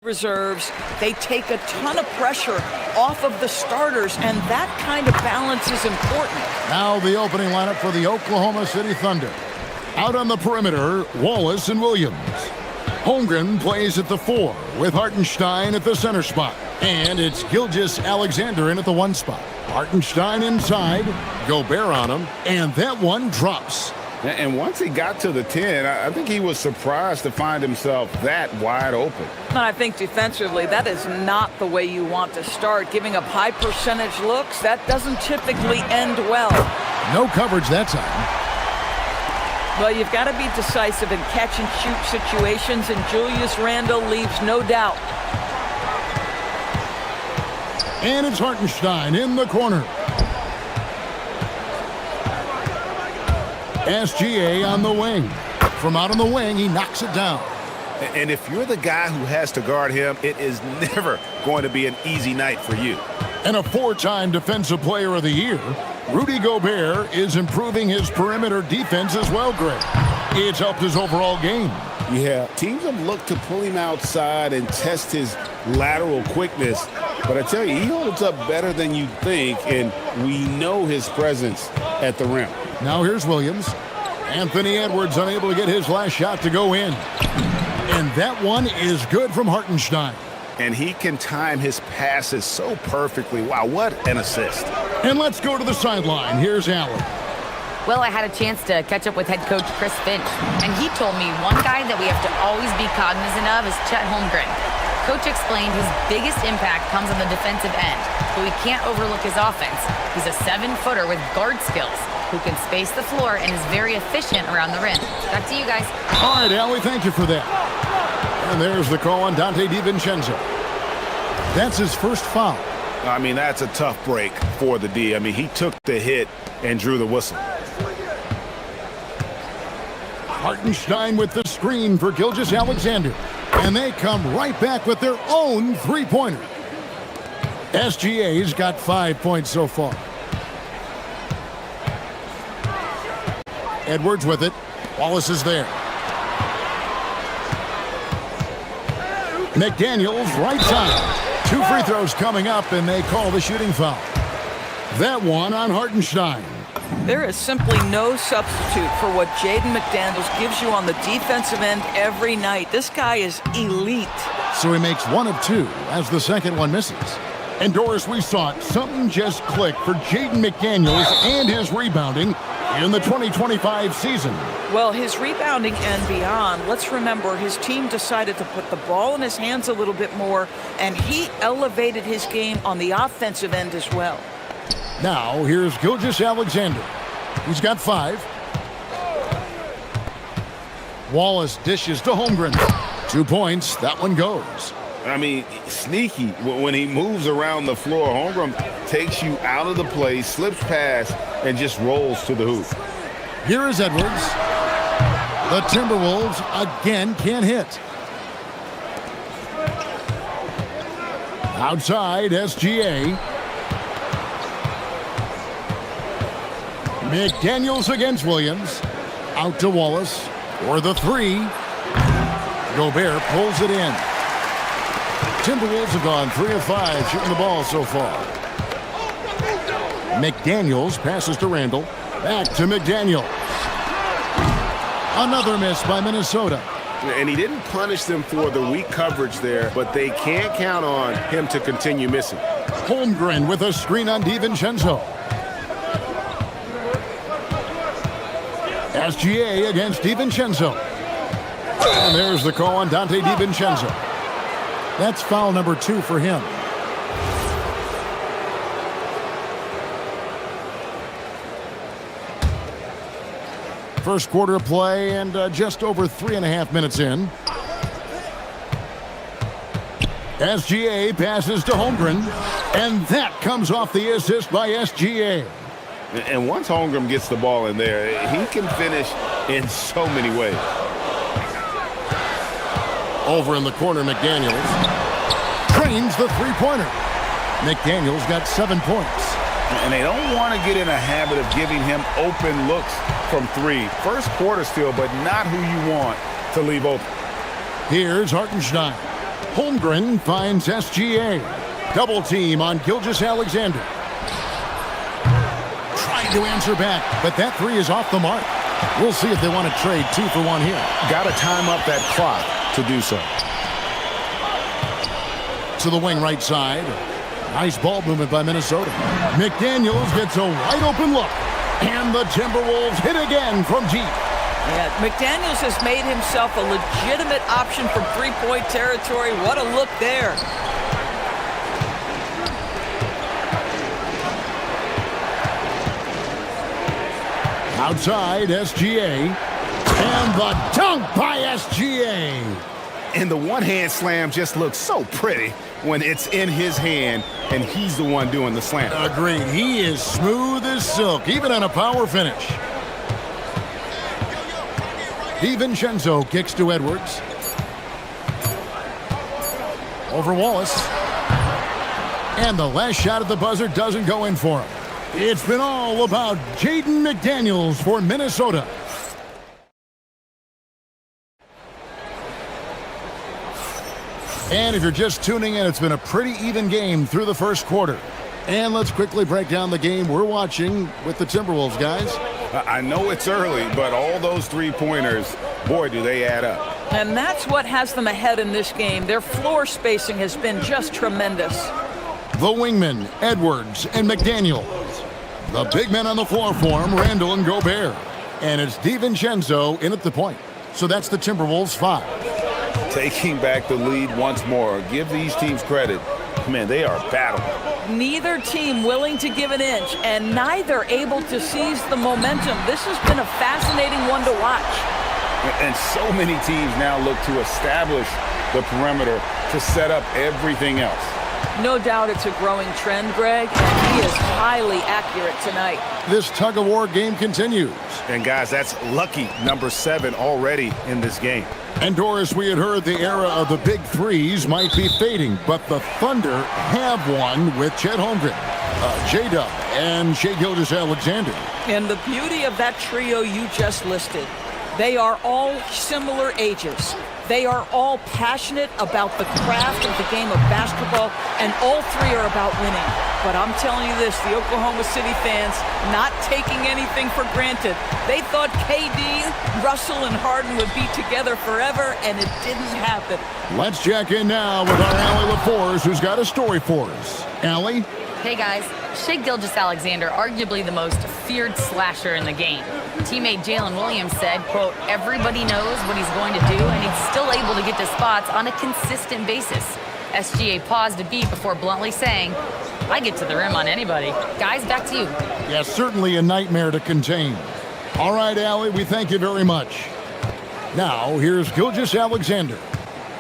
reserves, they take a ton of pressure off of the starters, and that kind of balance is important. Now the opening lineup for the Oklahoma City Thunder. Out on the perimeter, Wallace and Williams. Holmgren plays at the 4 with Hartenstein at the center spot. And it's Gilgeous-Alexander in at the 1 spot. Hartenstein inside, Gobert on him, and that one drops. And once he got to the 10, I think he was surprised to find himself that wide open. I think defensively, that is not the way you want to start. Giving up high percentage looks, that doesn't typically end well. No coverage that time. Well, you've got to be decisive in catch-and-shoot situations, and Julius Randle leaves no doubt. And it's Hartenstein in the corner. SGA on the wing. From out on the wing, he knocks it down. And if you're the guy who has to guard him, it is never going to be an easy night for you. And a 4-time Defensive Player of the Year, Rudy Gobert is improving his perimeter defense as well, Greg. It's helped his overall game. Yeah, teams have looked to pull him outside and test his lateral quickness. But I tell you, he holds up better than you'd think, and we know his presence at the rim. Now here's Williams. Anthony Edwards unable to get his last shot to go in. And that one is good from Hartenstein. And he can time his passes so perfectly. Wow, what an assist. And let's go to the sideline. Here's Allen. Well, I had a chance to catch up with head coach Chris Finch, and he told me one guy that we have to always be cognizant of is Chet Holmgren. Coach explained his biggest impact comes on the defensive end, but we can't overlook his offense. He's a 7-footer with guard skills who can space the floor and is very efficient around the rim. Back to you guys. All right, Allie, thank you for that. And there's the call on Dante DiVincenzo. That's his first foul. I mean, that's a tough break for the D. I mean, he took the hit and drew the whistle. Hartenstein with the screen for Gilgeous-Alexander. And they come right back with their own 3-pointer. SGA's got 5 points so far. Edwards with it. Wallace is there. McDaniels right side. 2 free throws coming up, and they call the shooting foul. That one on Hartenstein. There is simply no substitute for what Jaden McDaniels gives you on the defensive end every night. This guy is elite. So he makes 1 of 2 as the second one misses. And Doris, we saw it. Something just clicked for Jaden McDaniels and his rebounding in the 2025 season. Well, his rebounding and beyond, let's remember his team decided to put the ball in his hands a little bit more, and he elevated his game on the offensive end as well. Now, here's Gilgeous-Alexander. He's got 5. Wallace dishes to Holmgren. 2 points. That one goes. I mean, sneaky. When he moves around the floor, Holmgren takes you out of the play, slips past, and just rolls to the hoop. Here is Edwards. The Timberwolves again can't hit. Outside, SGA. McDaniels against Williams. Out to Wallace for the 3. Gobert pulls it in. Timberwolves have gone 3 of 5 shooting the ball so far. McDaniels passes to Randle. Back to McDaniels. Another miss by Minnesota. And he didn't punish them for the weak coverage there, but they can't count on him to continue missing. Holmgren with a screen on DiVincenzo. SGA against DiVincenzo. And there's the call on Dante DiVincenzo. That's foul number 2 for him. First quarter play and just over 3.5 minutes in. SGA passes to Holmgren, and that comes off the assist by SGA. And once Holmgren gets the ball in there, he can finish in so many ways. Over in the corner, McDaniels trains the 3-pointer. McDaniels got 7 points. And they don't want to get in a habit of giving him open looks from 3. First quarter still, but not who you want to leave open. Here's Hartenstein. Holmgren finds SGA. Double team on Gilgeous-Alexander. Trying to answer back, but that three is off the mark. We'll see if they want to trade 2 for 1 here. Got to time up that clock to do so. To the wing right side. Nice ball movement by Minnesota. McDaniels gets a wide open look. And the Timberwolves hit again from deep. Yeah, McDaniels has made himself a legitimate option from three-point territory. What a look there. Outside, SGA. And the dunk by SGA. And the one-hand slam just looks so pretty when it's in his hand and he's the one doing the slam. Agreed. He is smooth as silk, even on a power finish. DiVincenzo kicks to Edwards. Over Wallace. And the last shot at the buzzer doesn't go in for him. It's been all about Jaden McDaniels for Minnesota. And if you're just tuning in, it's been a pretty even game through the first quarter. And let's quickly break down the game we're watching with the Timberwolves, guys. I know it's early, but all those three-pointers, boy, do they add up. And that's what has them ahead in this game. Their floor spacing has been just tremendous. The wingmen, Edwards and McDaniels. The big men on the floor for him, Randall and Gobert. And it's DiVincenzo in at the point. So that's the Timberwolves 5. Taking back the lead once more. Give these teams credit. Man, they are battling. Neither team willing to give an inch, and neither able to seize the momentum. This has been a fascinating one to watch. And so many teams now look to establish the perimeter to set up everything else. No doubt it's a growing trend, Greg, and he is highly accurate tonight. This tug-of-war game continues. And guys, that's lucky number 7 already in this game. And Doris, we had heard the era of the big threes might be fading, but the Thunder have one with Chet Holmgren, J-Dub, and Shai Gilgeous-Alexander. And the beauty of that trio you just listed, they are all similar ages. They are all passionate about the craft of the game of basketball, and all three are about winning. But I'm telling you this, the Oklahoma City fans not taking anything for granted. They thought KD, Russell, and Harden would be together forever, and it didn't happen. Let's check in now with our Allie LaForce, who's got a story for us. Allie? Hey guys, Shai Gilgeous-Alexander, arguably the most feared slasher in the game. Teammate Jalen Williams said, quote, everybody knows what he's going to do and he's still able to get to spots on a consistent basis. SGA paused a beat before bluntly saying, I get to the rim on anybody. Guys, back to you. Yeah, certainly a nightmare to contain. All right, Allie, we thank you very much. Now, here's Gilgeous-Alexander.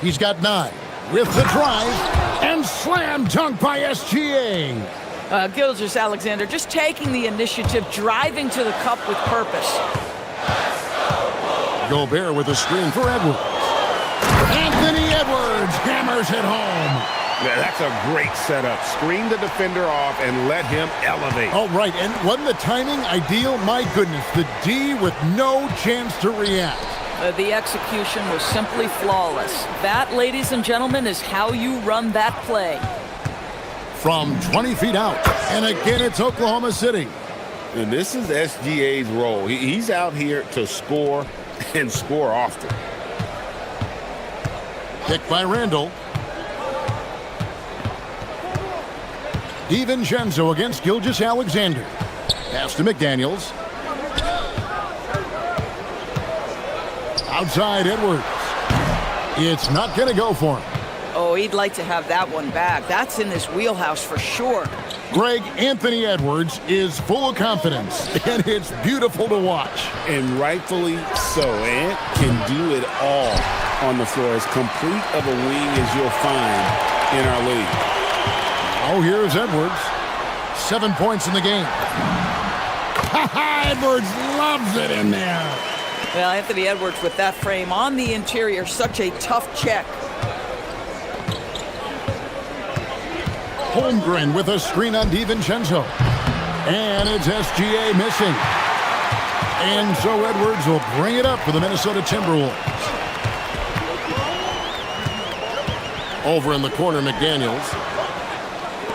He's got 9 with the drive. And slam dunk by SGA. Gilgeous-Alexander just taking the initiative, driving to the cup with purpose. Gobert with a screen for Edwards. Anthony Edwards hammers it home. Yeah, that's a great setup. Screen the defender off and let him elevate. Oh, right. And wasn't the timing ideal? My goodness, the D with no chance to react. The execution was simply flawless. That, ladies and gentlemen, is how you run that play. From 20 feet out. And again, it's Oklahoma City. And this is SGA's role. He's out here to score and score often. Picked by Randall. DiVincenzo against Gilgeous-Alexander. Pass to McDaniels. Outside Edwards. It's not going to go for him. Oh, he'd like to have that one back. That's in his wheelhouse for sure. Greg, Anthony Edwards is full of confidence, and it's beautiful to watch. And rightfully so. Ant can do it all on the floor. As complete of a wing as you'll find in our league. Oh, here's Edwards. 7 points in the game. Edwards loves it in there. Well, Anthony Edwards with that frame on the interior, such a tough check. Holmgren with a screen on DiVincenzo. And it's SGA missing. And so Edwards will bring it up for the Minnesota Timberwolves. Over in the corner, McDaniels.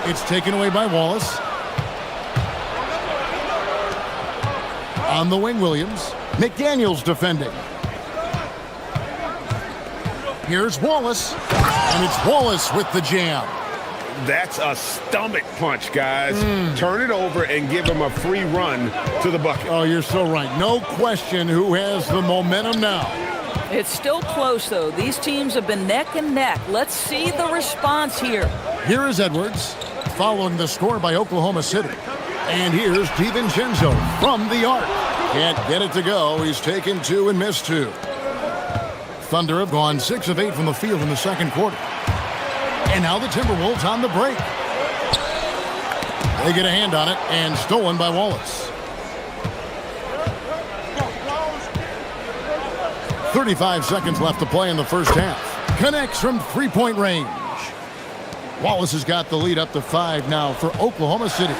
It's taken away by Wallace. On the wing, Williams. McDaniels defending. Here's Wallace. And it's Wallace with the jam. That's a stomach punch, guys. Turn it over and give him a free run to the bucket. Oh, you're so right. No question who has the momentum now. It's still close, though. These teams have been neck and neck. Let's see the response here. Here is Edwards, following the score by Oklahoma City. And here's DiVincenzo from the arc. Can't get it to go. He's taken 2 and missed 2. Thunder have gone 6 of 8 from the field in the second quarter. And now the Timberwolves on the break. They get a hand on it and stolen by Wallace. 35 seconds left to play in the first half. Connects from three-point range. Wallace has got the lead up to 5 now for Oklahoma City.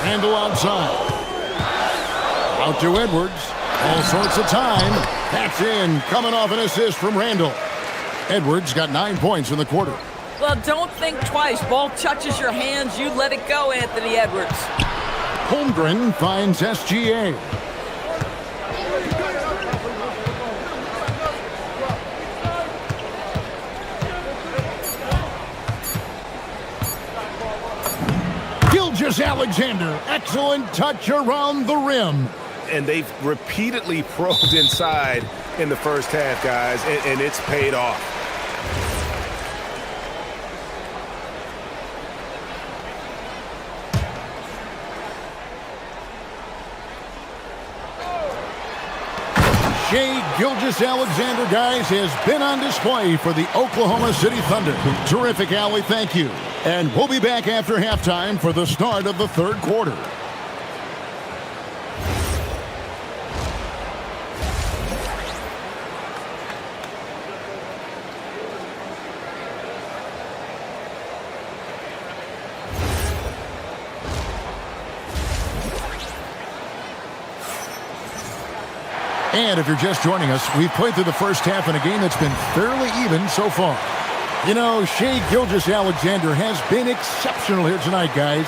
Handle outside. Out to Edwards. All sorts of time. That's in. Coming off an assist from Randall. Edwards got 9 points in the quarter. Well, don't think twice. Ball touches your hands, you let it go, Anthony Edwards. Holmgren finds SGA. Gilgeous-Alexander. Excellent touch around the rim. And they've repeatedly probed inside in the first half, guys, and it's paid off. Shai Gilgeous-Alexander, guys, has been on display for the Oklahoma City Thunder. Terrific, Allie, thank you. And we'll be back after halftime for the start of the third quarter. And if you're just joining us, we've played through the first half in a game that's been fairly even so far. You know, Shai Gilgeous-Alexander has been exceptional here tonight, guys.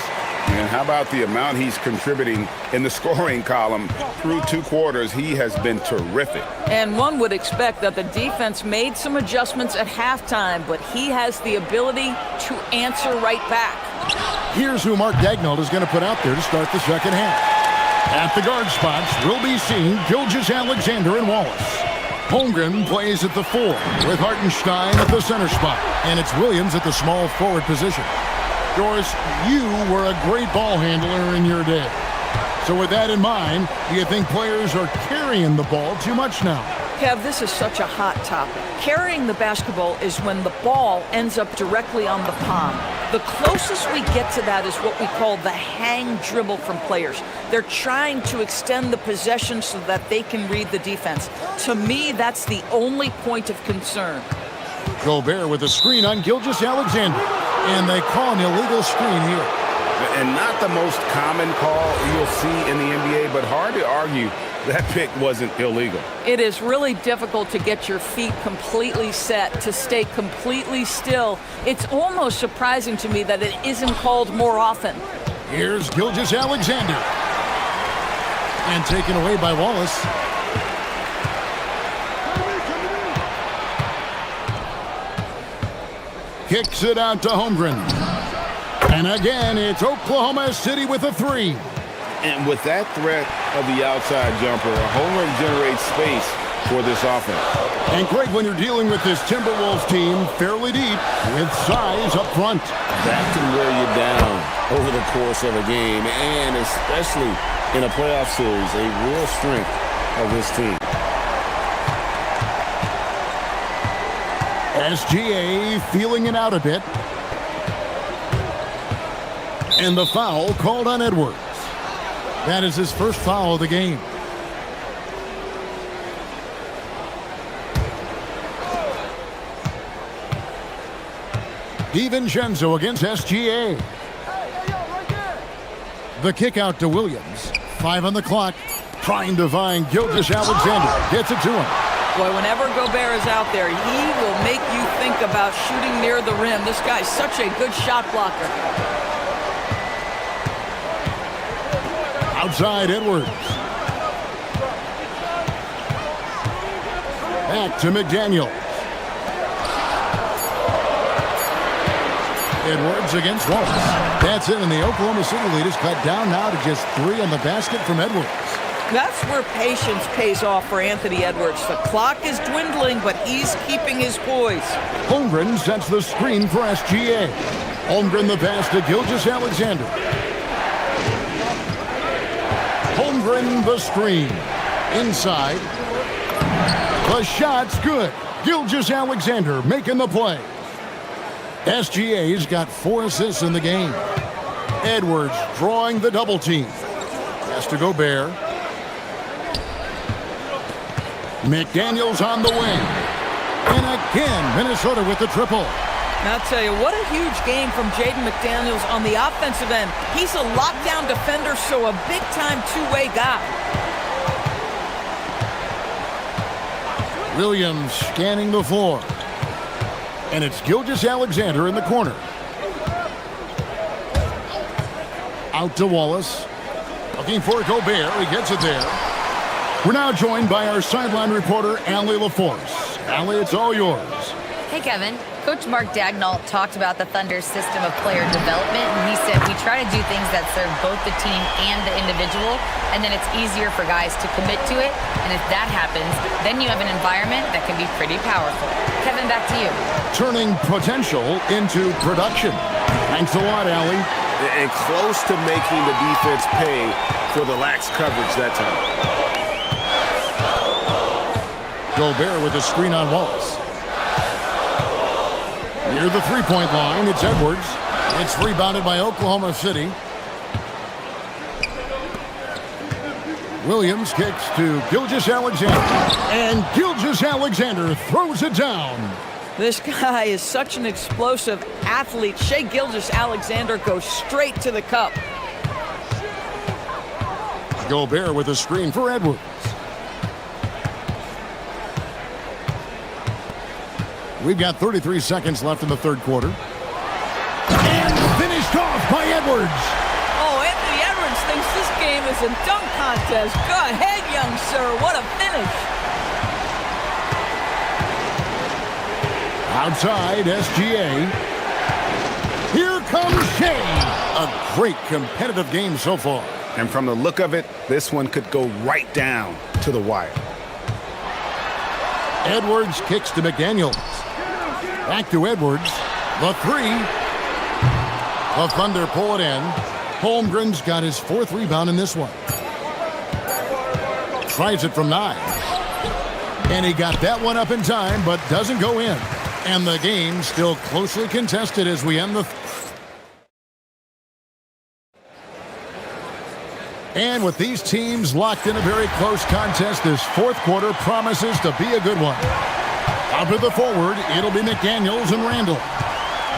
And how about the amount he's contributing in the scoring column through 2 quarters? He has been terrific. And one would expect that the defense made some adjustments at halftime, but he has the ability to answer right back. Here's who Mark Daigneault is going to put out there to start the second half. At the guard spots, we'll be seeing Gilgeous-Alexander and Wallace. Holmgren plays at the 4 with Hartenstein at the center spot. And it's Williams at the small forward position. Doris, you were a great ball handler in your day. So with that in mind, do you think players are carrying the ball too much now? Kev, this is such a hot topic. Carrying the basketball is when the ball ends up directly on the palm. The closest we get to that is what we call the hang dribble from players. They're trying to extend the possession so that they can read the defense. To me, that's the only point of concern. Gobert with a screen on Gilgeous-Alexander. And they call an illegal screen here. And not the most common call you'll see in the NBA, but hard to argue that pick wasn't illegal. It is really difficult to get your feet completely set, to stay completely still. It's almost surprising to me that it isn't called more often. Here's Gilgeous-Alexander. And taken away by Wallace. Kicks it out to Holmgren. And again, it's Oklahoma City with a 3. And with that threat of the outside jumper, Holmgren generates space for this offense. And Greg, when you're dealing with this Timberwolves team fairly deep with size up front. That can wear you down over the course of a game, and especially in a playoff series, a real strength of this team. SGA feeling it out a bit. And the foul called on Edwards. That is his first foul of the game. DiVincenzo against SGA. The kick out to Williams. 5 on the clock. Trying to find Gilgeous-Alexander. Gets it to him. Boy, whenever Gobert is out there, he will make you think about shooting near the rim. This guy's such a good shot blocker. Outside Edwards. Back to McDaniel. Edwards against Wallace. That's it, and the Oklahoma City lead is cut down now to just 3 on the basket from Edwards. That's where patience pays off for Anthony Edwards. The clock is dwindling, but he's keeping his poise. Holmgren sets the screen for SGA. Holmgren the pass to Gilgeous-Alexander. Holmgren the screen. Inside. The shot's good. Gilgeous-Alexander making the play. SGA's got 4 assists in the game. Edwards drawing the double team. Pass to Gobert. McDaniels on the wing. And again, Minnesota with the triple. I'll tell you, what a huge game from Jaden McDaniels on the offensive end. He's a lockdown defender, so a big-time two-way guy. Williams scanning the floor. And it's Gilgeous-Alexander in the corner. Out to Wallace. Looking for Gobert. He gets it there. We're now joined by our sideline reporter, Allie LaForce. Allie, it's all yours. Hey, Kevin. Coach Mark Dagnall talked about the Thunder's system of player development, and he said, we try to do things that serve both the team and the individual, and then it's easier for guys to commit to it, and if that happens, then you have an environment that can be pretty powerful. Kevin, back to you. Turning potential into production. Thanks a lot, Allie. And close to making the defense pay for the lax coverage that time. Gobert with a screen on Wallace. Near the three-point line, it's Edwards. It's rebounded by Oklahoma City. Williams kicks to Gilgeous-Alexander. And Gilgeous-Alexander throws it down. This guy is such an explosive athlete. Shai Gilgeous-Alexander goes straight to the cup. Gobert with a screen for Edwards. We've got 33 seconds left in the third quarter. And finished off by Edwards. Oh, Anthony Edwards thinks this game is a dunk contest. Go ahead, young sir. What a finish. Outside, SGA. Here comes Shai. A great competitive game so far. And from the look of it, this one could go right down to the wire. Edwards kicks to McDaniels. Back to Edwards. The three. The Thunder pull it in. Holmgren's got his 4th rebound in this one. Tries it from 9. And he got that one up in time, but doesn't go in. And the game still closely contested as we end the... And with these teams locked in a very close contest, this 4th quarter promises to be a good one. Out to the forward, it'll be McDaniels and Randall.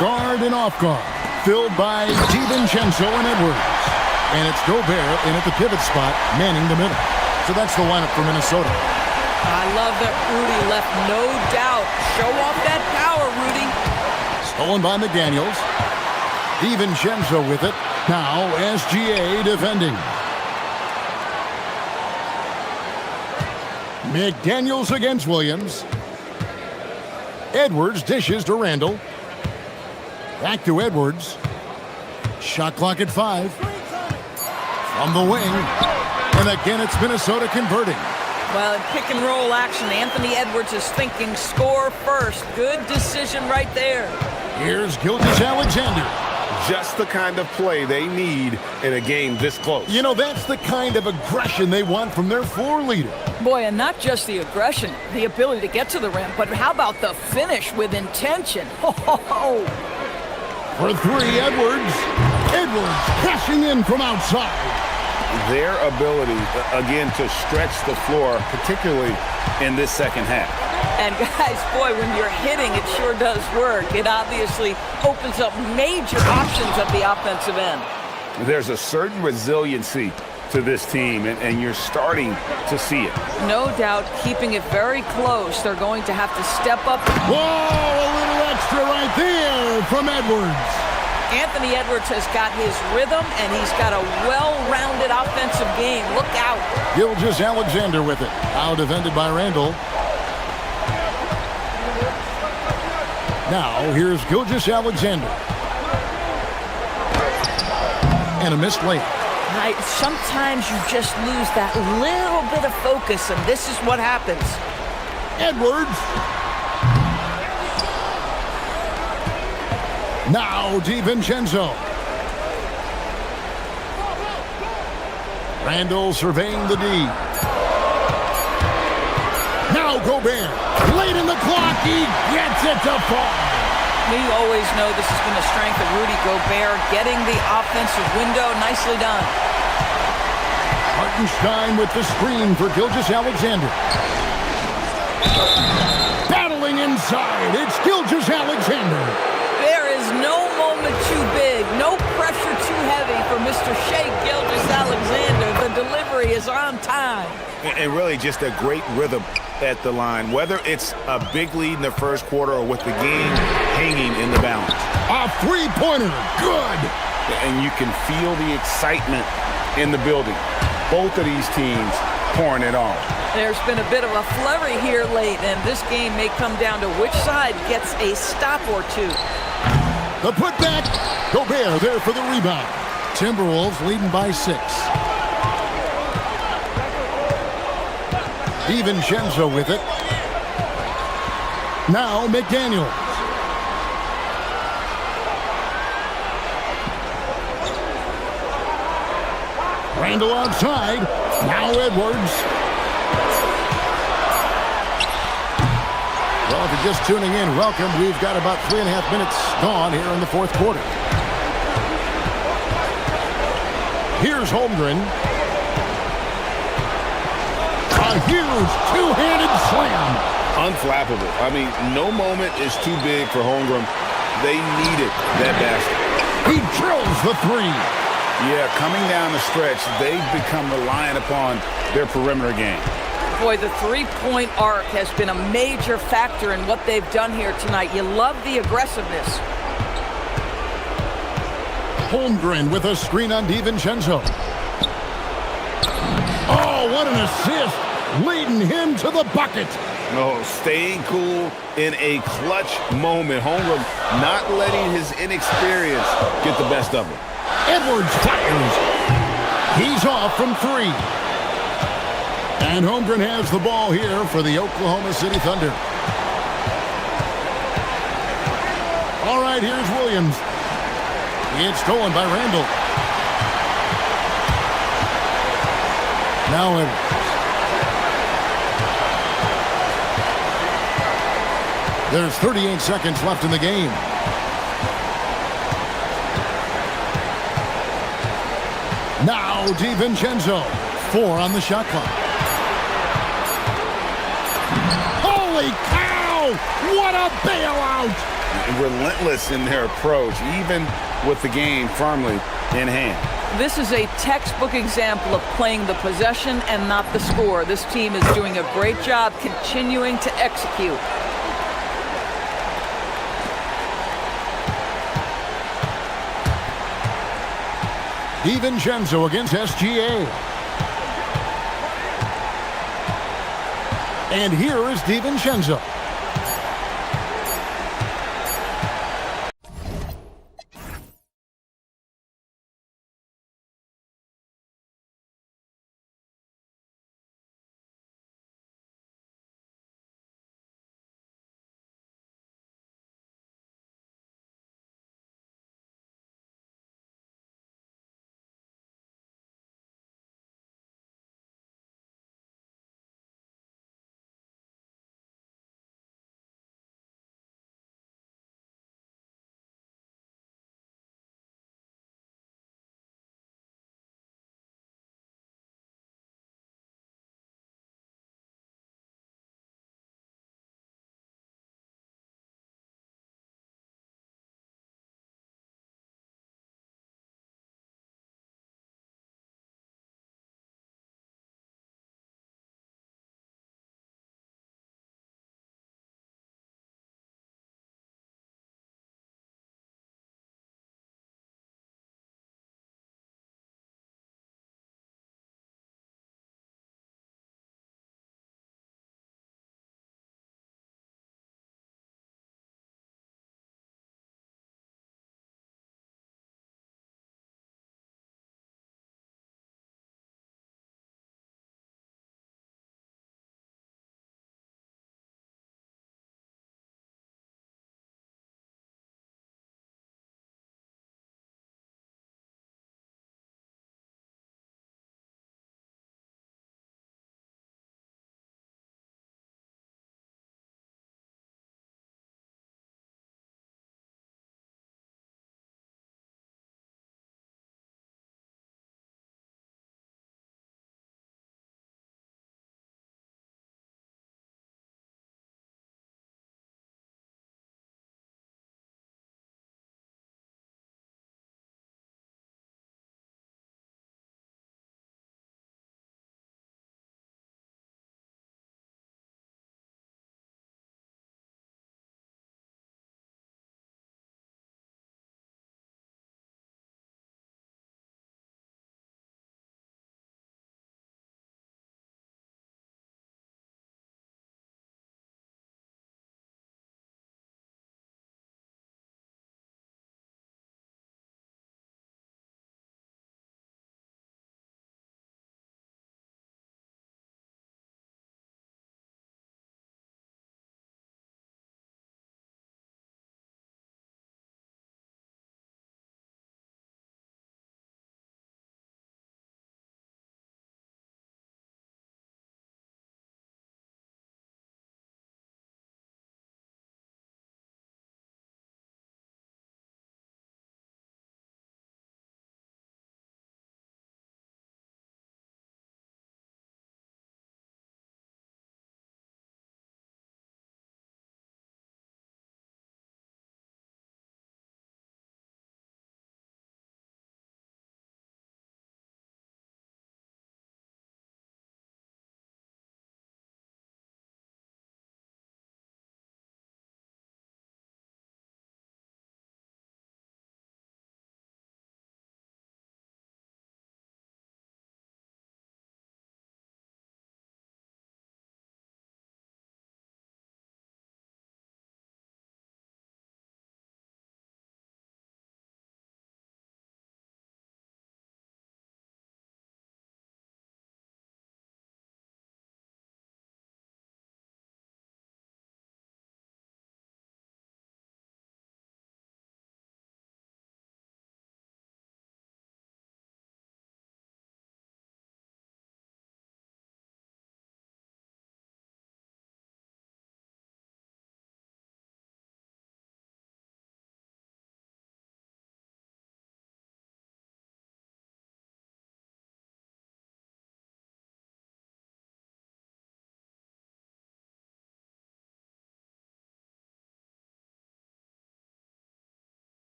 Guard and off guard, filled by DiVincenzo and Edwards. And it's Gobert in at the pivot spot, manning the middle. So that's the lineup for Minnesota. I love that Rudy left no doubt. Show off that power, Rudy. Stolen by McDaniels. DiVincenzo with it. Now SGA defending. McDaniels against Williams. Edwards dishes to Randall. Back to Edwards. Shot clock at 5. From the wing. And again, it's Minnesota converting. Well, in pick and roll action, Anthony Edwards is thinking score first. Good decision right there. Here's Gilgeous-Alexander. Just the kind of play they need in a game this close. You know, that's the kind of aggression they want from their floor leader. Boy, and not just the aggression, the ability to get to the rim, but how about the finish with intention? Ho, ho, ho. For 3, Edwards. Edwards crashing in from outside. Their ability, again, to stretch the floor, particularly in this second half. And guys, boy, when you're hitting, it sure does work. It obviously opens up major options at the offensive end. There's a certain resiliency to this team, and you're starting to see it. No doubt, keeping it very close. They're going to have to step up. Whoa, a little extra right there from Edwards. Anthony Edwards has got his rhythm, and he's got a well-rounded offensive game. Look out. Gilgeous-Alexander with it. Now defended by Randall. Now, here's Gilgeous-Alexander. And a missed layup. Sometimes you just lose that little bit of focus, and this is what happens. Edwards. Now DiVincenzo. Randall surveying the D. Now Gobert. Late in the clock, he gets it to fall. We always know this has been a strength of Rudy Gobert, getting the offensive window. Nicely done. Hartenstein with the screen for Gilgeous-Alexander. Battling inside, it's Gilgeous-Alexander. There is no moment too big, no pressure too heavy for Mr. Shea Gilgeous-Alexander. The delivery is on time. And really just a great rhythm at the line, whether it's a big lead in the first quarter or with the game hanging in the balance. A three-pointer, good. And you can feel the excitement in the building. Both of these teams pouring it on. There's been a bit of a flurry here late, and this game may come down to which side gets a stop or two. The putback, Gobert there for the rebound. Timberwolves leading by 6. DiVincenzo with it. Now McDaniels. Randall outside. Now Edwards. Well, if you're just tuning in, welcome. We've got about 3.5 minutes gone here in the fourth quarter. Here's Holmgren. A huge two-handed slam. Unflappable. I mean, no moment is too big for Holmgren. They needed that basket. He drills the three. Yeah, coming down the stretch, they've become reliant upon their perimeter game. Boy, the three-point arc has been a major factor in what they've done here tonight. You love the aggressiveness. Holmgren with a screen on DiVincenzo. Oh, what an assist. Leading him to the bucket. No, staying cool in a clutch moment. Holmgren not letting his inexperience get the best of him. Edwards fires. He's off from 3. And Holmgren has the ball here for the Oklahoma City Thunder. All right, here's Williams. It's stolen by Randall. Now Edwards. There's 38 seconds left in the game. Now DiVincenzo. 4 on the shot clock. Holy cow! What a bailout! Relentless in their approach, even with the game firmly in hand. This is a textbook example of playing the possession and not the score. This team is doing a great job continuing to execute. DiVincenzo against SGA. And here is DiVincenzo.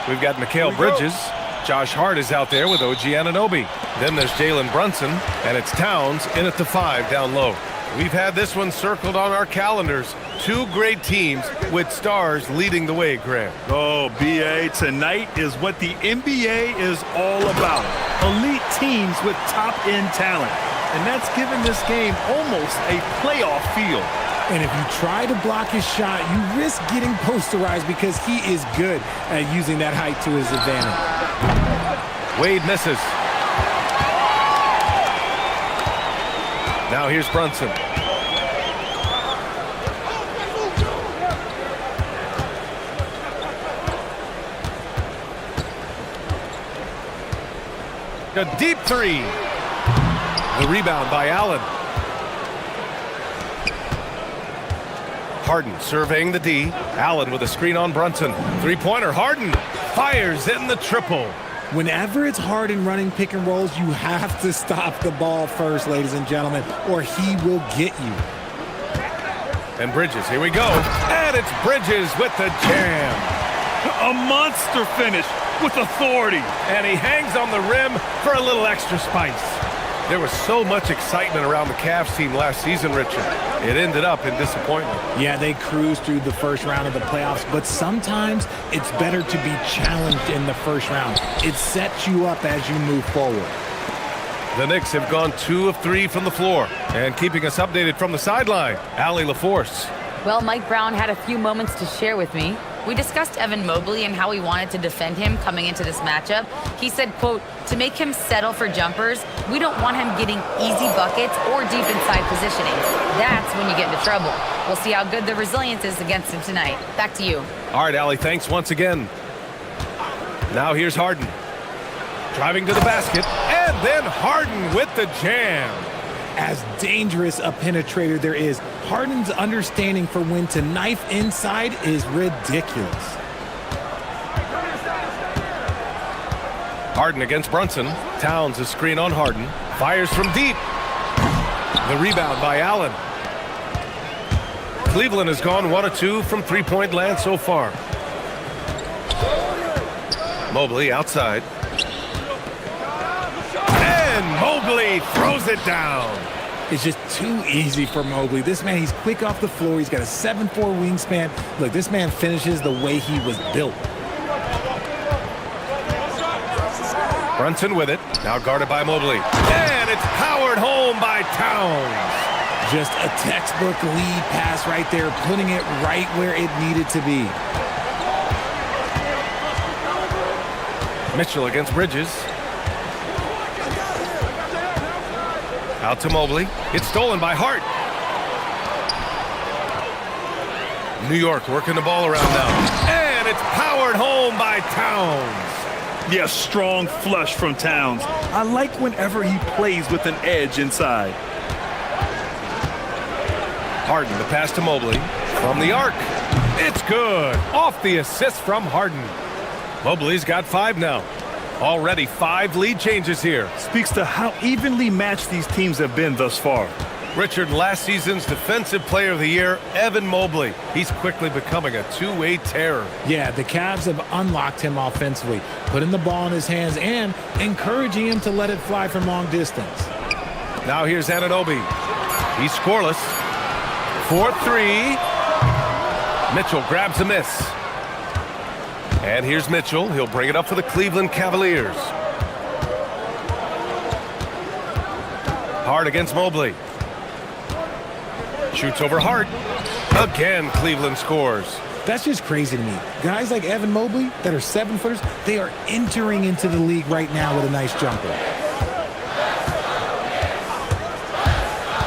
We've got Mikal Bridges. Josh Hart is out there with OG Anunoby. Then there's Jalen Brunson, and it's Towns in at the 5 down low. We've had this one circled on our calendars. Two great teams with stars leading the way, Graham. Oh, BA, tonight is what the NBA is all about. Elite teams with top-end talent. And that's given this game almost a playoff feel. And if you try to block his shot, you risk getting posterized because he is good at using that height to his advantage. Wade misses. Now here's Brunson. A deep three. The rebound by Allen. Harden surveying the D. Allen with a screen on Brunson. Three-pointer. Harden fires in the triple. Whenever it's Harden running pick and rolls, you have to stop the ball first, ladies and gentlemen, or he will get you. And Bridges, here we go. And it's Bridges with the jam. A monster finish with authority. And he hangs on the rim for a little extra spice. There was so much excitement around the Cavs team last season, Richard. It ended up in disappointment. Yeah, they cruised through the first round of the playoffs, but sometimes it's better to be challenged in the first round. It sets you up as you move forward. The Knicks have gone 2 of 3 from the floor. And keeping us updated from the sideline, Allie LaForce. Well, Mike Brown had a few moments to share with me. We discussed Evan Mobley and how we wanted to defend him coming into this matchup. He said, quote, to make him settle for jumpers, we don't want him getting easy buckets or deep inside positioning. That's when you get into trouble. We'll see how good the resilience is against him tonight. Back to you. All right, Allie, thanks once again. Now here's Harden. Driving to the basket, and then Harden with the jam. As dangerous a penetrator there is, Harden's understanding for when to knife inside is ridiculous. Harden against Brunson. Towns is screen on Harden. Fires from deep. The rebound by Allen. Cleveland has gone 1 of 2 from three-point land so far. Mobley outside. And Mobley throws it down. It's just too easy for Mobley. This man, he's quick off the floor. He's got a 7'4" wingspan. Look, this man finishes the way he was built. Brunson with it. Now guarded by Mobley. And it's powered home by Towns. Just a textbook lead pass right there, putting it right where it needed to be. Mitchell against Bridges. Out to Mobley. It's stolen by Hart. New York working the ball around now. And it's powered home by Towns. Yeah, strong flush from Towns. I like whenever he plays with an edge inside. Harden, the pass to Mobley. From the arc. It's good. Off the assist from Harden. Mobley's got 5 now. Already 5 lead changes here. Speaks to how evenly matched these teams have been thus far. Richard, last season's Defensive Player of the Year, Evan Mobley. He's quickly becoming a two-way terror. Yeah, the Cavs have unlocked him offensively, putting the ball in his hands and encouraging him to let it fly from long distance. Now here's Anunoby. He's scoreless. 4-3. Mitchell grabs a miss. And here's Mitchell. He'll bring it up for the Cleveland Cavaliers. Hart against Mobley. Shoots over Hart. Again, Cleveland scores. That's just crazy to me. Guys like Evan Mobley that are 7-footers, they are entering into the league right now with a nice jumper.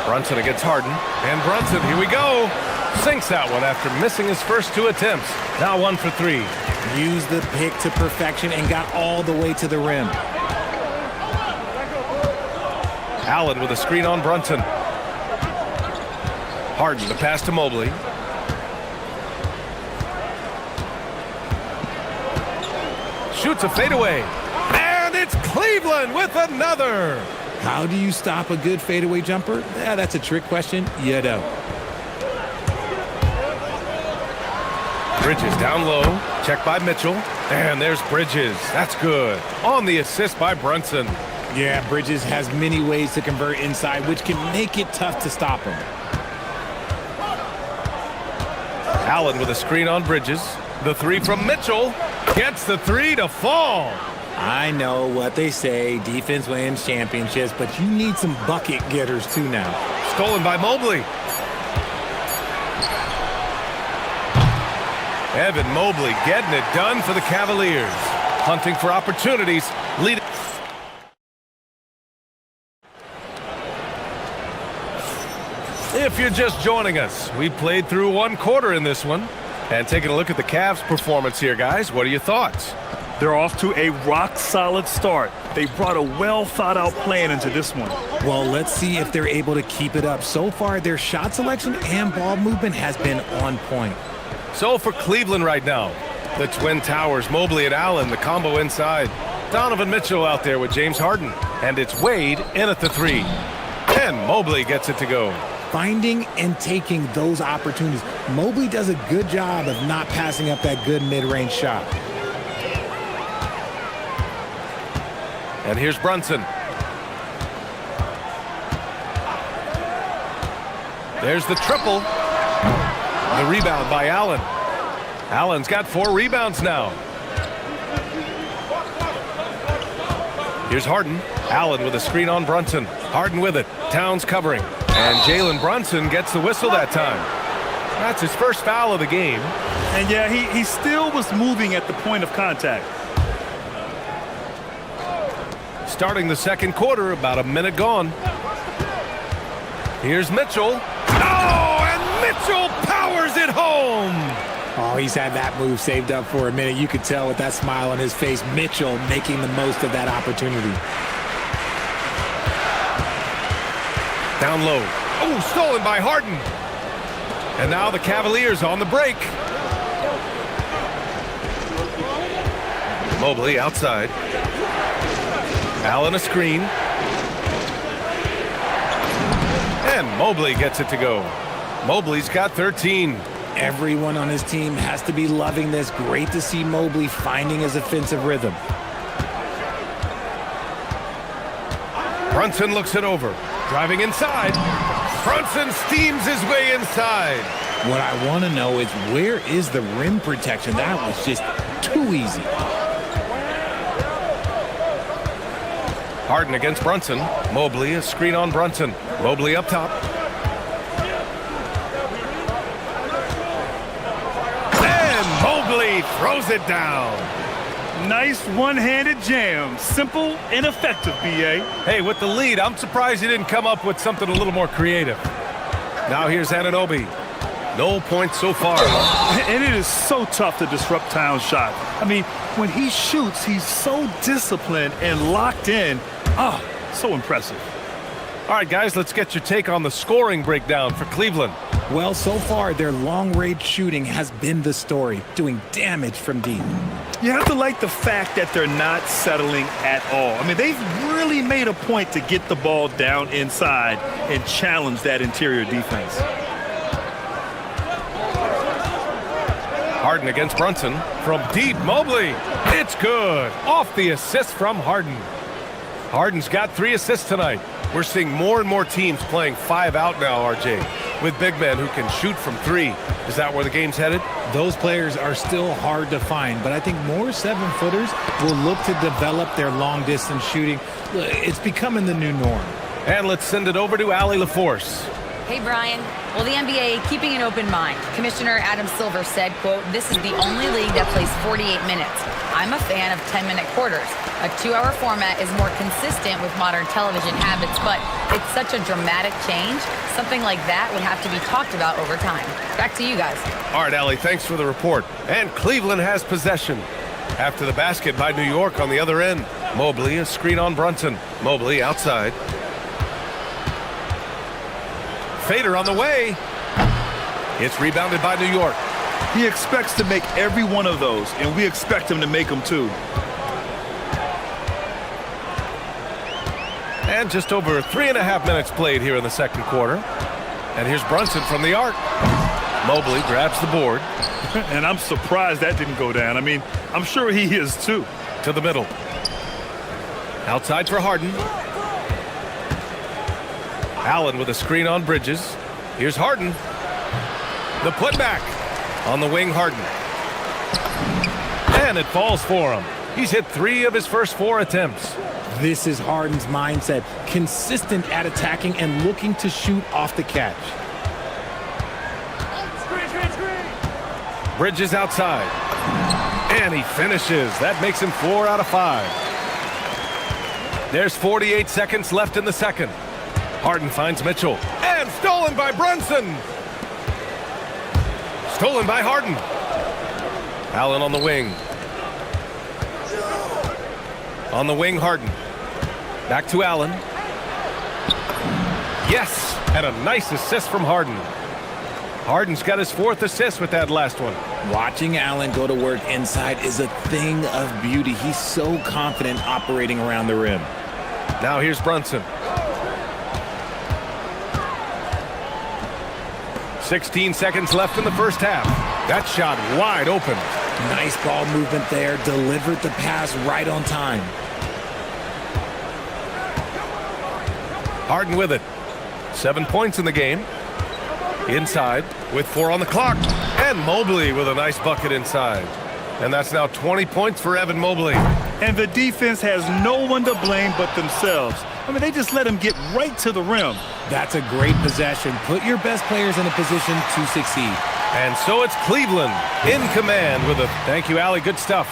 Brunson against Harden. And Brunson, here we go. Sinks that one after missing his first 2 attempts. Now 1 for 3. Used the pick to perfection and got all the way to the rim. Allen with a screen on Brunson. Harden, the pass to Mobley. Shoots a fadeaway. And it's Cleveland with another. How do you stop a good fadeaway jumper? Yeah, that's a trick question. You don't. Bridges down low. Checked by Mitchell. And there's Bridges. That's good. On the assist by Brunson. Yeah, Bridges has many ways to convert inside, which can make it tough to stop him. Allen with a screen on Bridges. The three from Mitchell. Gets the three to fall. I know what they say, defense wins championships, but you need some bucket getters too now. Stolen by Mobley. Evan Mobley getting it done for the Cavaliers. Hunting for opportunities. Leading. If you're just joining us, we played through one quarter in this one. And taking a look at the Cavs' performance here, guys, what are your thoughts? They're off to a rock-solid start. They brought a well-thought-out plan into this one. Well, let's see if they're able to keep it up. So far, their shot selection and ball movement has been on point. So for Cleveland right now, the Twin Towers, Mobley and Allen, the combo inside. Donovan Mitchell out there with James Harden. And it's Wade in at the three. And Mobley gets it to go. Finding and taking those opportunities. Mobley does a good job of not passing up that good mid-range shot. And here's Brunson. There's the triple. The rebound by Allen. Allen's got 4 rebounds now. Here's Harden. Allen with a screen on Brunson. Harden with it. Towns covering. And Jalen Brunson gets the whistle that time. That's his first foul of the game. And yeah, he still was moving at the point of contact. Starting the second quarter, about a minute gone. Here's Mitchell. Oh, and Mitchell powers it home. Oh, he's had that move saved up for a minute. You could tell with that smile on his face, Mitchell making the most of that opportunity. Down low. Oh, stolen by Harden. And now the Cavaliers on the break. Mobley outside. Allen a screen. And Mobley gets it to go. Mobley's got 13. Everyone on his team has to be loving this. Great to see Mobley finding his offensive rhythm. Brunson looks it over. Driving inside. Brunson steams his way inside. What I want to know is where is the rim protection? That was just too easy. Harden against Brunson. Mobley, a screen on Brunson. Mobley up top. And Mobley throws it down. Nice one-handed jam. Simple and effective, B.A. Hey, with the lead, I'm surprised he didn't come up with something a little more creative. Now here's Anunoby. No points so far. And it is so tough to disrupt Towns' shot. I mean, when he shoots, he's so disciplined and locked in. Oh, so impressive. All right, guys, let's get your take on the scoring breakdown for Cleveland. Well, so far, their long-range shooting has been the story, doing damage from deep. You have to like the fact that they're not settling at all. I mean, they've really made a point to get the ball down inside and challenge that interior defense. Harden against Brunson. From deep, Mobley. It's good. Off the assist from Harden. Harden's got 3 assists tonight. We're seeing more and more teams playing 5 out now, RJ, with big men who can shoot from 3. Is that where the game's headed? Those players are still hard to find, but I think more 7-footers will look to develop their long-distance shooting. It's becoming the new norm. And let's send it over to Allie LaForce. Hey, Brian. Well, the NBA keeping an open mind. Commissioner Adam Silver said, quote, "This is the only league that plays 48 minutes. I'm a fan of 10-minute quarters. A 2-hour format is more consistent with modern television habits, but it's such a dramatic change. Something like that would have to be talked about over time." Back to you guys. All right, Allie, thanks for the report. And Cleveland has possession. After the basket by New York on the other end. Mobley, a screen on Brunson. Mobley outside. Fader on the way. It's rebounded by New York. He expects to make every one of those, and we expect him to make them too. And just over 3.5 minutes played here in the second quarter. And here's Brunson from the arc. Mobley grabs the board. And I'm surprised that didn't go down. I mean, I'm sure he is too. To the middle. Outside for Harden. Allen with a screen on Bridges. Here's Harden. The putback. On the wing, Harden. And it falls for him. He's hit 3 of his first 4 attempts. This is Harden's mindset. Consistent at attacking and looking to shoot off the catch. Bridges outside. And he finishes. That makes him 4 out of 5. There's 48 seconds left in the second. Harden finds Mitchell. And stolen by Brunson. Stolen by Harden. Allen on the wing. On the wing, Harden. Back to Allen. Yes! And a nice assist from Harden. Harden's got his 4th assist with that last one. Watching Allen go to work inside is a thing of beauty. He's so confident operating around the rim. Now here's Brunson. 16 seconds left in the first half. That shot wide open. Nice ball movement there. Delivered the pass right on time. Harden with it. 7 points in the game. Inside with 4 on the clock. And Mobley with a nice bucket inside. And that's now 20 points for Evan Mobley. And the defense has no one to blame but themselves. I mean, they just let him get right to the rim. That's a great possession. Put your best players in a position to succeed. And so it's Cleveland in command with a thank you, Allie. Good stuff.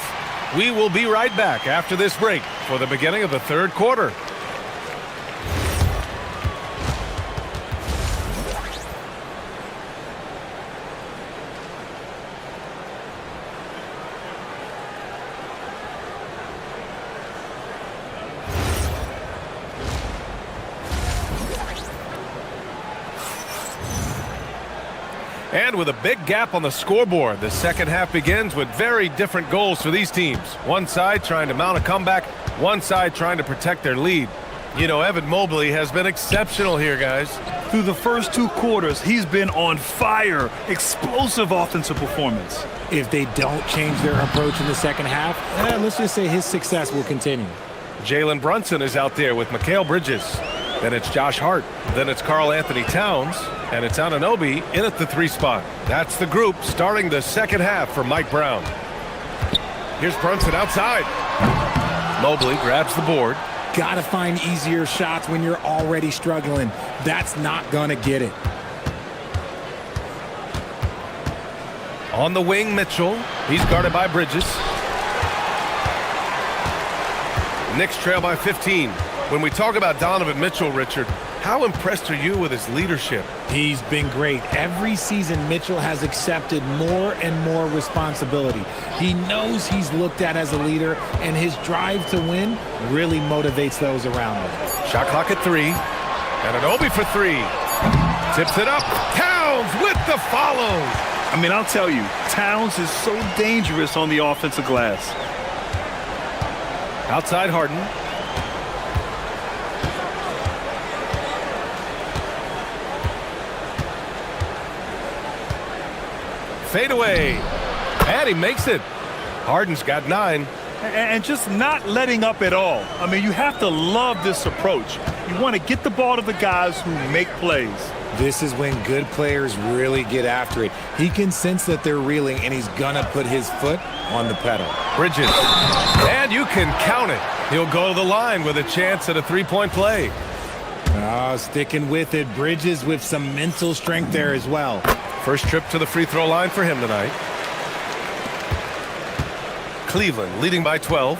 We will be right back after this break for the beginning of the 3rd quarter. And with a big gap on the scoreboard, the second half begins with very different goals for these teams. One side trying to mount a comeback, one side trying to protect their lead. You know, Evan Mobley has been exceptional here, guys. Through the first 2 quarters, he's been on fire. Explosive offensive performance. If they don't change their approach in the second half, let's just say his success will continue. Jalen Brunson is out there with Mikal Bridges. Then it's Josh Hart. Then it's Karl Anthony Towns. And it's Anunoby in at the 3 spot. That's the group starting the second half for Mike Brown. Here's Brunson outside. Mobley grabs the board. Gotta find easier shots when you're already struggling. That's not gonna get it. On the wing, Mitchell. He's guarded by Bridges. Knicks trail by 15. When we talk about Donovan Mitchell, Richard, how impressed are you with his leadership? He's been great. Every season, Mitchell has accepted more and more responsibility. He knows he's looked at as a leader, and his drive to win really motivates those around him. Shot clock at 3. And Anunoby for 3. Tips it up. Towns with the follow. I mean, I'll tell you, Towns is so dangerous on the offensive glass. Outside Harden. Fade away. And he makes it. Harden's got 9. And just not letting up at all. I mean, you have to love this approach. You want to get the ball to the guys who make plays. This is when good players really get after it. He can sense that they're reeling, and he's gonna put his foot on the pedal. Bridges. And you can count it. He'll go to the line with a chance at a 3-point play. Sticking with it. Bridges with some mental strength there as well. First trip to the free throw line for him tonight. Cleveland leading by 12.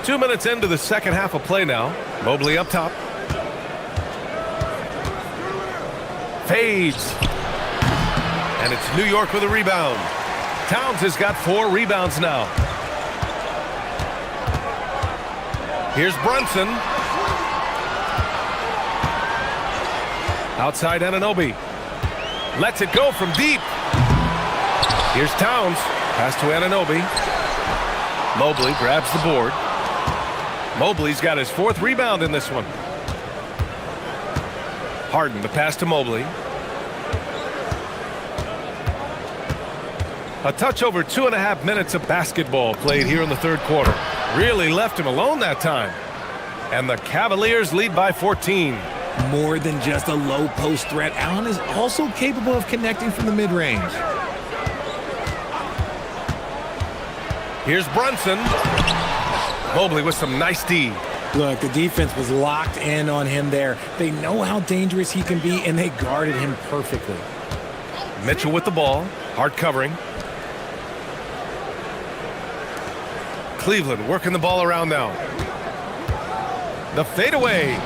2 minutes into the second half of play now. Mobley up top. Fades. And it's New York with a rebound. Towns has got 4 rebounds now. Here's Brunson. Outside Anunoby. Lets it go from deep. Here's Towns. Pass to Anunoby. Mobley grabs the board. Mobley's got his 4th rebound in this one. Harden, the pass to Mobley. A touch over 2.5 minutes of basketball played here in the third quarter. Really left him alone that time. And the Cavaliers lead by 14. More than just a low post threat, Allen is also capable of connecting from the mid-range. Here's Brunson. Mobley with some nice D. Look, the defense was locked in on him there. They know how dangerous he can be, and they guarded him perfectly. Mitchell with the ball. Hard covering. Cleveland working the ball around now. The fadeaway.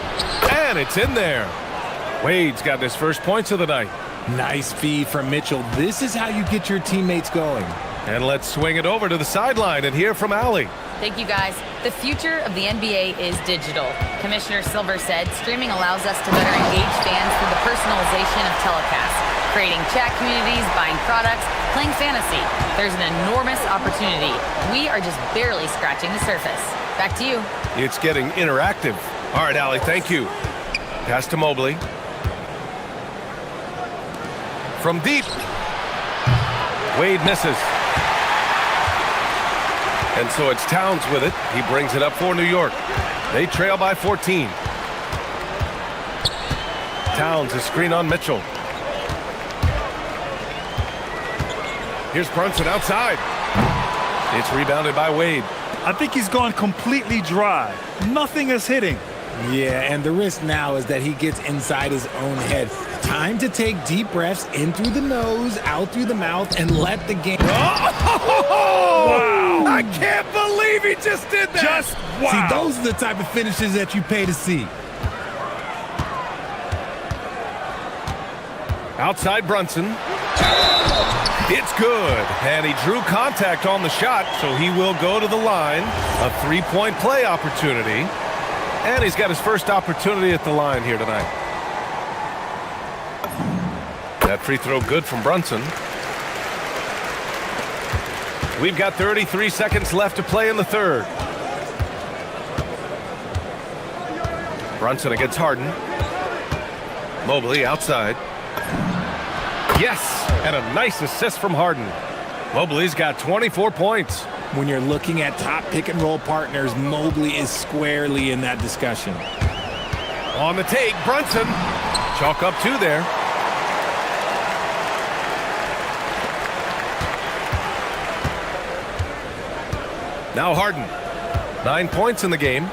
And it's in there. Wade's got his first points of the night. Nice feed from Mitchell. This is how you get your teammates going. And let's swing it over to the sideline and hear from Allie. Thank you, guys. The future of the NBA is digital. Commissioner Silver said streaming allows us to better engage fans through the personalization of telecasts, creating chat communities, buying products, playing fantasy. There's an enormous opportunity. We are just barely scratching the surface. Back to you. It's getting interactive. All right, Allie, thank you. Pass to Mobley. From deep. Wade misses. And so it's Towns with it. He brings it up for New York. They trail by 14. Towns, a screen on Mitchell. Here's Brunson outside. It's rebounded by Wade. I think he's gone completely dry. Nothing is hitting. Yeah, and the risk now is that he gets inside his own head. Time to take deep breaths in through the nose, out through the mouth, and let the game... Oh! Wow! I can't believe he just did that! Just wow! See, those are the type of finishes that you pay to see. Outside Brunson. It's good. And he drew contact on the shot, so he will go to the line. A three-point play opportunity. And he's got his first opportunity at the line here tonight. That free throw good from Brunson. We've got 33 seconds left to play in the third. Brunson against Harden. Mobley outside. Yes! And a nice assist from Harden. Mobley's got 24 points. When you're looking at top pick-and-roll partners, Mobley is squarely in that discussion. On the take, Brunson. Chalk up two there. Now Harden. 9 points in the game.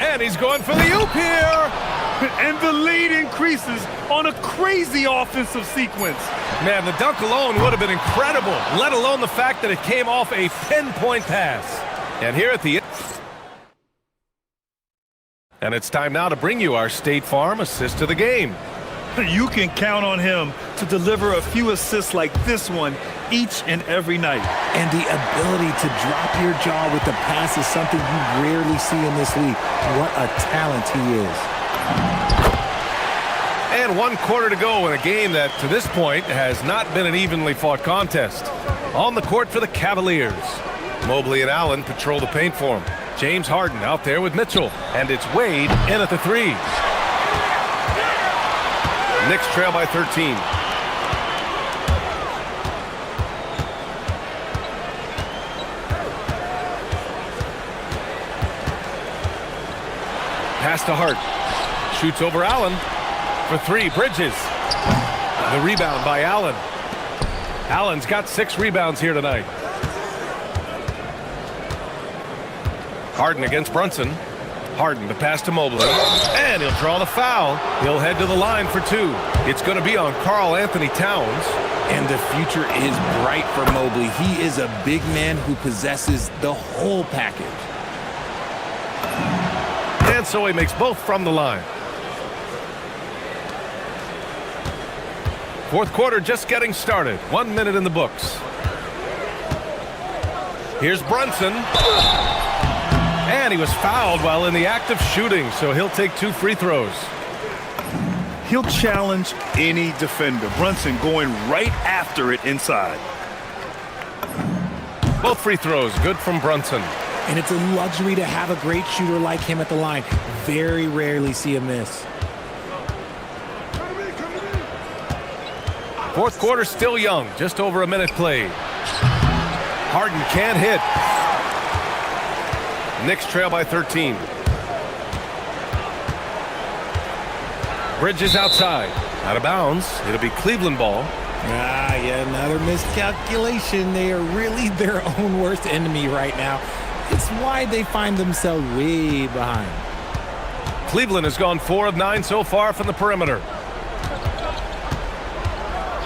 And he's going for the oop here. And the lead increases on a crazy offensive sequence. Man, the dunk alone would have been incredible, let alone the fact that it came off a pinpoint pass. And here at the end. And it's time now to bring you our State Farm assist of the game. You can count on him to deliver a few assists like this one each and every night. And the ability to drop your jaw with the pass is something you rarely see in this league. What a talent he is. And 1 quarter to go in a game that, to this point, has not been an evenly fought contest. On the court for the Cavaliers. Mobley and Allen patrol the paint for him. James Harden out there with Mitchell. And it's Wade in at the three. Knicks trail by 13. Pass to Hart. Shoots over Allen. For three, Bridges. The rebound by Allen. Allen's got 6 rebounds here tonight. Harden against Brunson. Harden to pass to Mobley. And he'll draw the foul. He'll head to the line for 2. It's going to be on Karl Anthony Towns. And the future is bright for Mobley. He is a big man who possesses the whole package. And so he makes both from the line. Fourth quarter just getting started. 1 minute in the books. Here's Brunson. And he was fouled while in the act of shooting, so he'll take 2 free throws. He'll challenge any defender. Brunson going right after it inside. Both free throws good from Brunson. And it's a luxury to have a great shooter like him at the line. Very rarely see a miss. Fourth quarter still young, just over a minute played. Harden can't hit. Knicks trail by 13. Bridges outside. Out of bounds. It'll be Cleveland ball. Yeah, another miscalculation. They are really their own worst enemy right now. It's why they find themselves way behind. Cleveland has gone 4 of 9 so far from the perimeter.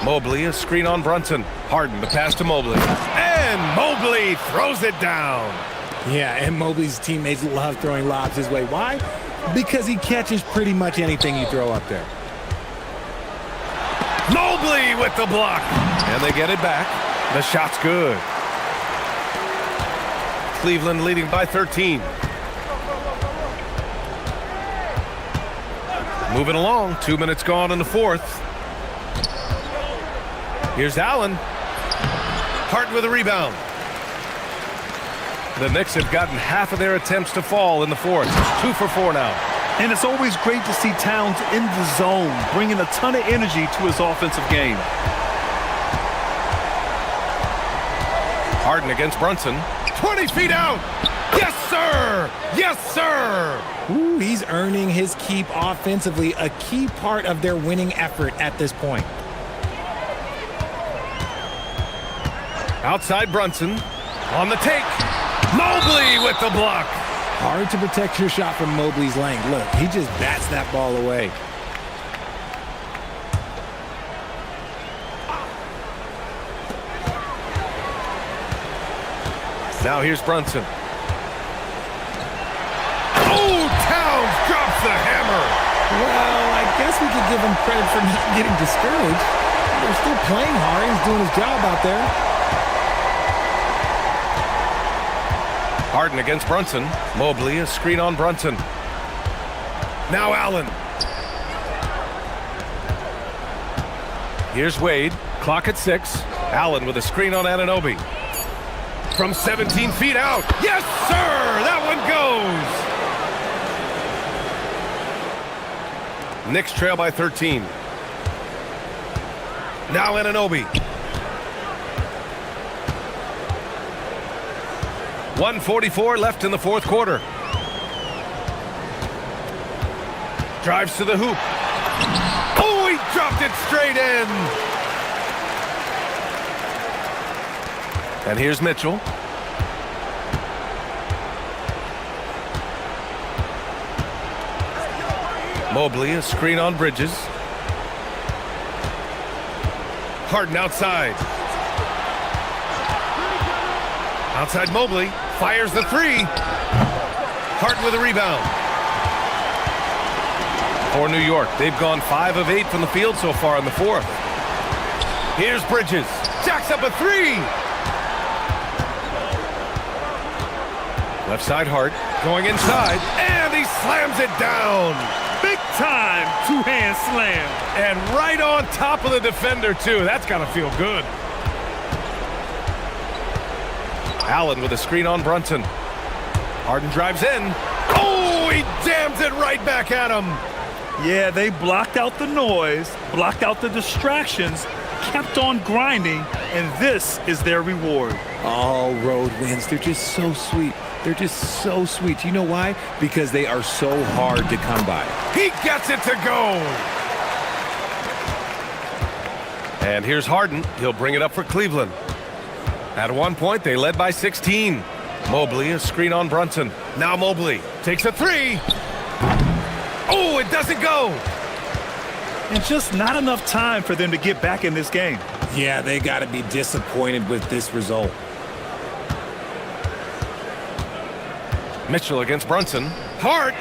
Mobley, a screen on Brunson. Harden, the pass to Mobley. And Mobley throws it down. Yeah, and Mobley's teammates love throwing lobs his way. Why? Because he catches pretty much anything you throw up there. Mobley with the block. And they get it back. The shot's good. Cleveland leading by 13. Moving along. 2 minutes gone in the fourth. Here's Allen. Hart with a rebound. The Knicks have gotten half of their attempts to fall in the fourth. 2 for 4 now. And it's always great to see Towns in the zone, bringing a ton of energy to his offensive game. Harden against Brunson. 20 feet out. Yes, sir. Yes, sir. Ooh, he's earning his keep offensively, a key part of their winning effort at this point. Outside Brunson. On the take. Mobley with the block. Hard to protect your shot from Mobley's length. Look, he just bats that ball away. Now here's Brunson. Oh, Towns drops the hammer. Well, I guess we could give him credit for not getting discouraged. They're still playing hard. He's doing his job out there. Harden against Brunson. Mobley, a screen on Brunson. Now Allen. Here's Wade. Clock at 6. Allen with a screen on Anunoby. From 17 feet out. Yes, sir! That one goes! Knicks trail by 13. Now Anunoby. 1:44 left in the fourth quarter. Drives to the hoop. Oh, he dropped it straight in. And here's Mitchell. Mobley, a screen on Bridges. Harden outside. Outside Mobley. Fires the three. Harden with a rebound. For New York, they've gone 5 of 8 from the field so far in the fourth. Here's Bridges. Jacks up a three. Left side Hart. Going inside. And he slams it down. Big time two-hand slam. And right on top of the defender, too. That's got to feel good. Allen with a screen on Brunson. Harden drives in. Oh, he jams it right back at him. Yeah, they blocked out the noise, blocked out the distractions, kept on grinding, and this is their reward. All road wins. They're just so sweet. They're just so sweet. You know why? Because they are so hard to come by. He gets it to go. And here's Harden. He'll bring it up for Cleveland. At one point, they led by 16. Mobley, a screen on Brunson. Now Mobley takes a three. Oh, it doesn't go. And just not enough time for them to get back in this game. Yeah, they got to be disappointed with this result. Mitchell against Brunson. Hart.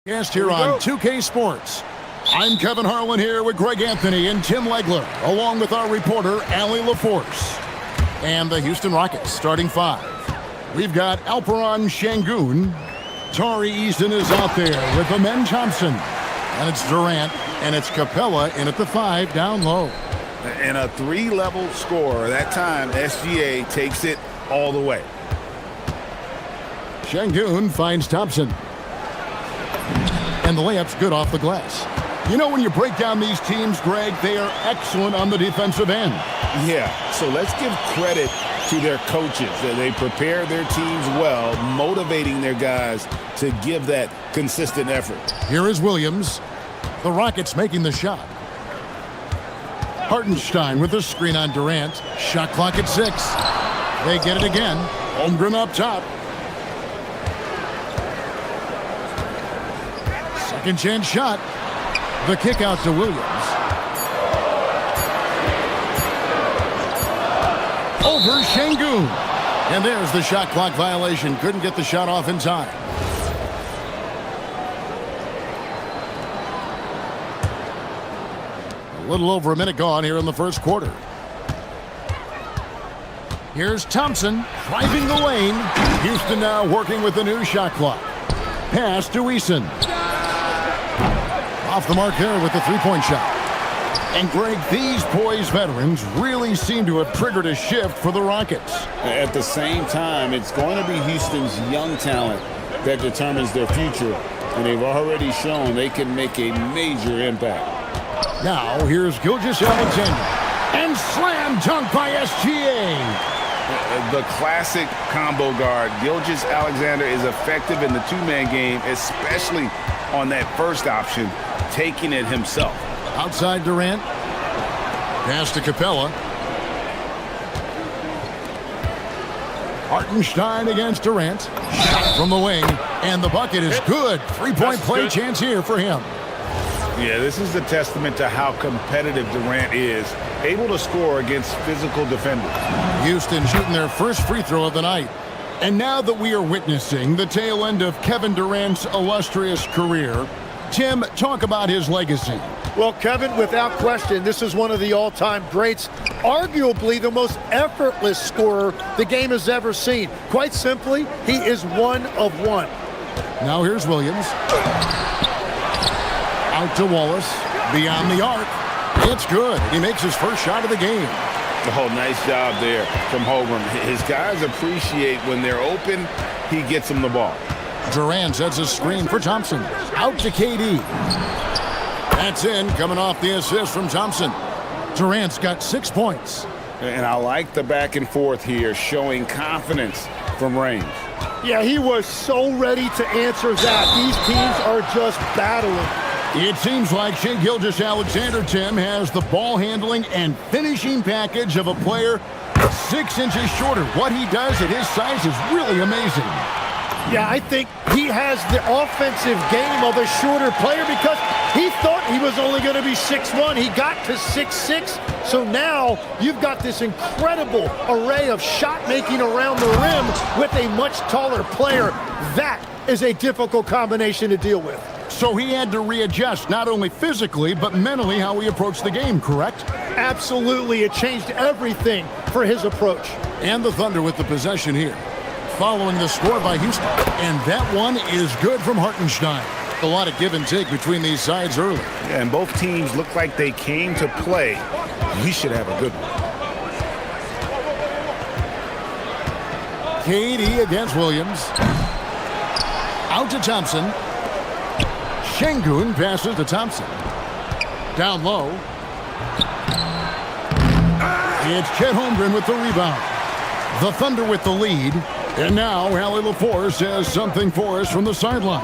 Guest here on 2K Sports. I'm Kevin Harlan here with Greg Anthony and Tim Legler, along with our reporter, Allie LaForce. And the Houston Rockets starting five. We've got Alperon Şengün. Tari Eason is out there with Amen Thompson. And it's Durant, and it's Capella in at the 5 down low. And a three-level scorer. That time, SGA takes it all the way. Şengün finds Thompson. And the layup's good off the glass. You know, when you break down these teams, Greg, they are excellent on the defensive end. Yeah, so let's give credit to their coaches. They prepare their teams well, motivating their guys to give that consistent effort. Here is Williams. The Rockets making the shot. Hartenstein with the screen on Durant. Shot clock at 6. They get it again. Holmgren up top. Second chance shot. The kick out to Williams. Over Şengün. And there's the shot clock violation. Couldn't get the shot off in time. A little over a minute gone here in the first quarter. Here's Thompson driving the lane. Houston now working with the new shot clock. Pass to Eason. Off the mark there with the three-point shot. And Greg, these poised veterans really seem to have triggered a shift for the Rockets. At the same time, it's going to be Houston's young talent that determines their future, and they've already shown they can make a major impact. Now, here's Gilgeous-Alexander. And slam dunk by SGA. The classic combo guard. Gilgeous-Alexander is effective in the two-man game, especially on that first option, taking it himself. Outside Durant. Pass to Capella. Hartenstein against Durant. Shot from the wing. And the bucket is good. Three-point play chance here for him. Yeah, this is a testament to how competitive Durant is. Able to score against physical defenders. Houston shooting their first free throw of the night. And now that we are witnessing the tail end of Kevin Durant's illustrious career, Tim, talk about his legacy. Well, Kevin, without question, this is one of the all-time greats, arguably the most effortless scorer the game has ever seen. Quite simply, he is one of one. Now here's Williams. Out to Wallace. Beyond the arc. It's good. He makes his first shot of the game. Oh, nice job there from Holmgren. His guys appreciate when they're open, he gets them the ball. Durant sets a screen for Thompson. Out to KD. That's in, coming off the assist from Thompson. Durant's got 6 points. And I like the back and forth here, showing confidence from range. Yeah, he was so ready to answer that. These teams are just battling. It seems like Shai Gilgeous-Alexander, Tim, has the ball handling and finishing package of a player 6 inches shorter. What he does at his size is really amazing. Yeah, I think he has the offensive game of a shorter player because he thought he was only going to be 6'1". He got to 6'6". So now you've got this incredible array of shot making around the rim with a much taller player. That is a difficult combination to deal with. So he had to readjust not only physically, but mentally how he approached the game, correct? Absolutely. It changed everything for his approach. And the Thunder with the possession here. Following the score by Houston. And that one is good from Hartenstein. A lot of give and take between these sides early. Yeah, and both teams look like they came to play. We should have a good one. KD against Williams. Out to Thompson. Şengün passes to Thompson. Down low. It's Chet Holmgren with the rebound. The Thunder with the lead. And now Allie LaForce has something for us from the sideline.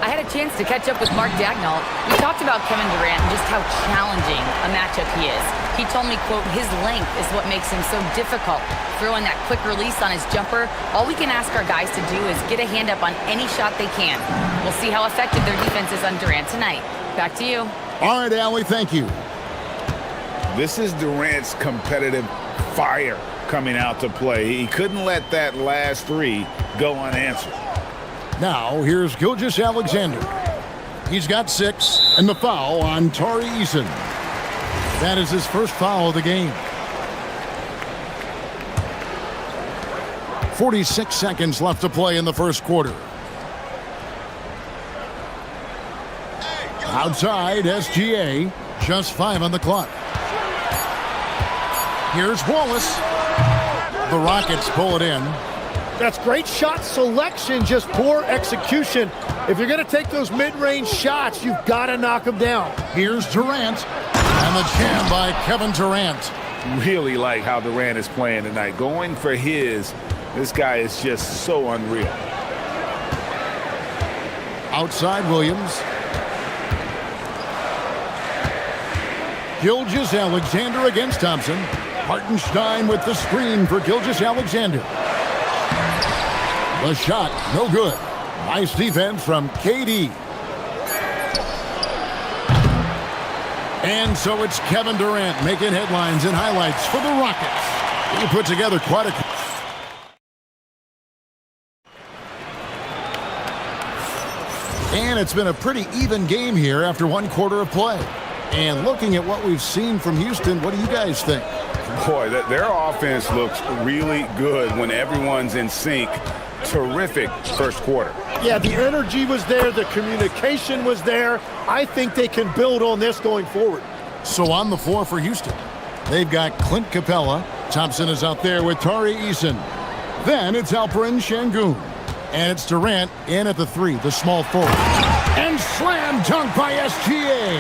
I had a chance to catch up with Mark Dagnall. We talked about Kevin Durant and just how challenging a matchup he is. He told me, quote, his length is what makes him so difficult. Throwing that quick release on his jumper, all we can ask our guys to do is get a hand up on any shot they can. We'll see how effective their defense is on Durant tonight. Back to you. All right, Allie, thank you. This is Durant's competitive fire coming out to play. He couldn't let that last three go unanswered. Now, here's Gilgeous-Alexander. He's got 6, and the foul on Tari Eason. That is his first foul of the game. 46 seconds left to play in the first quarter. Outside, SGA, just 5 on the clock. Here's Wallace. The Rockets pull it in. That's great shot selection, just poor execution. If you're going to take those mid-range shots, you've got to knock them down. Here's Durant, and the jam by Kevin Durant. Really like how Durant is playing tonight. Going for his, this guy is just so unreal. Outside, Williams. Gilgeous-Alexander against Thompson. Hartenstein with the screen for Gilgeous-Alexander. The shot, no good. Nice defense from KD. And so it's Kevin Durant making headlines and highlights for the Rockets. He put together quite a... And it's been a pretty even game here after one quarter of play. And looking at what we've seen from Houston, what do you guys think? Boy, their offense looks really good when everyone's in sync. Terrific first quarter. Yeah, the energy was there. The communication was there. I think they can build on this going forward. So on the floor for Houston, they've got Clint Capella. Thompson is out there with Tari Eason. Then it's Alperen Şengün. And it's Durant in at the 3, the small forward. And slam dunk by SGA.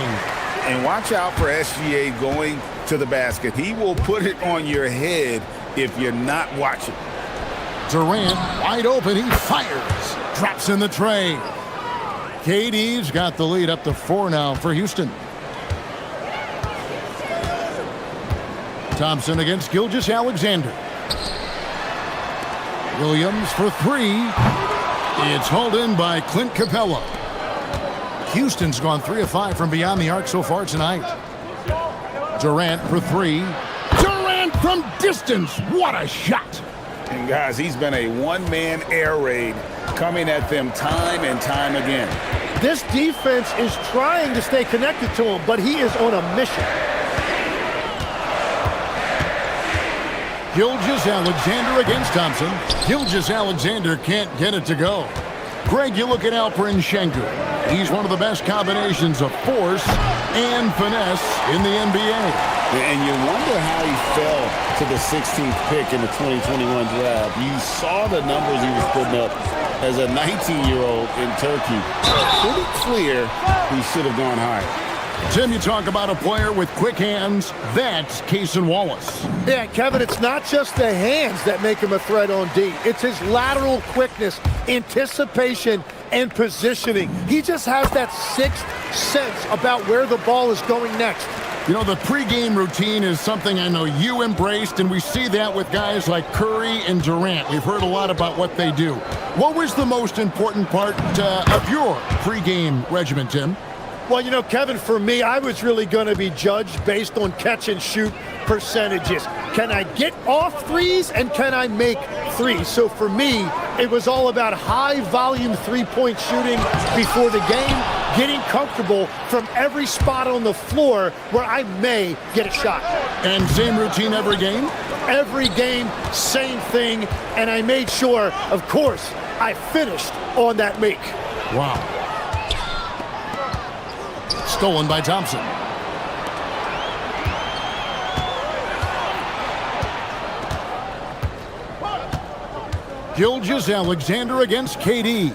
And watch out for SGA going to the basket. He will put it on your head if you're not watching. Durant wide open. He fires. Drops in the tray. KD's got the lead up to 4 now for Houston. Thompson against Gilgeous-Alexander. Williams for 3. It's hauled in by Clint Capella. Houston's gone 3 of 5 from beyond the arc so far tonight. Durant for 3. Durant from distance. What a shot. And guys, he's been a one-man air raid coming at them time and time again. This defense is trying to stay connected to him, but he is on a mission. Gilgeous-Alexander against Thompson. Gilgeous-Alexander can't get it to go. Greg, you look at Alperen Şengün. He's one of the best combinations of force and finesse in the NBA. And you wonder how he fell to the 16th pick in the 2021 draft. You saw the numbers he was putting up as a 19-year-old in Turkey. Pretty clear he should have gone higher. Tim, you talk about a player with quick hands. That's Cason Wallace. Yeah, Kevin, it's not just the hands that make him a threat on D. It's his lateral quickness, anticipation, and positioning. He just has that sixth sense about where the ball is going next. You know, the pregame routine is something I know you embraced, and we see that with guys like Curry and Durant. We've heard a lot about what they do. What was the most important part of your pregame regimen, Tim? Well, you know, Kevin, for me, I was really going to be judged based on catch and shoot percentages. Can I get off threes and can I make threes? So for me, it was all about high volume three-point shooting before the game, getting comfortable from every spot on the floor where I may get a shot. And same routine every game? Every game, same thing. And I made sure, of course, I finished on that make. Wow. Stolen by Thompson. Gilgeous-Alexander against KD.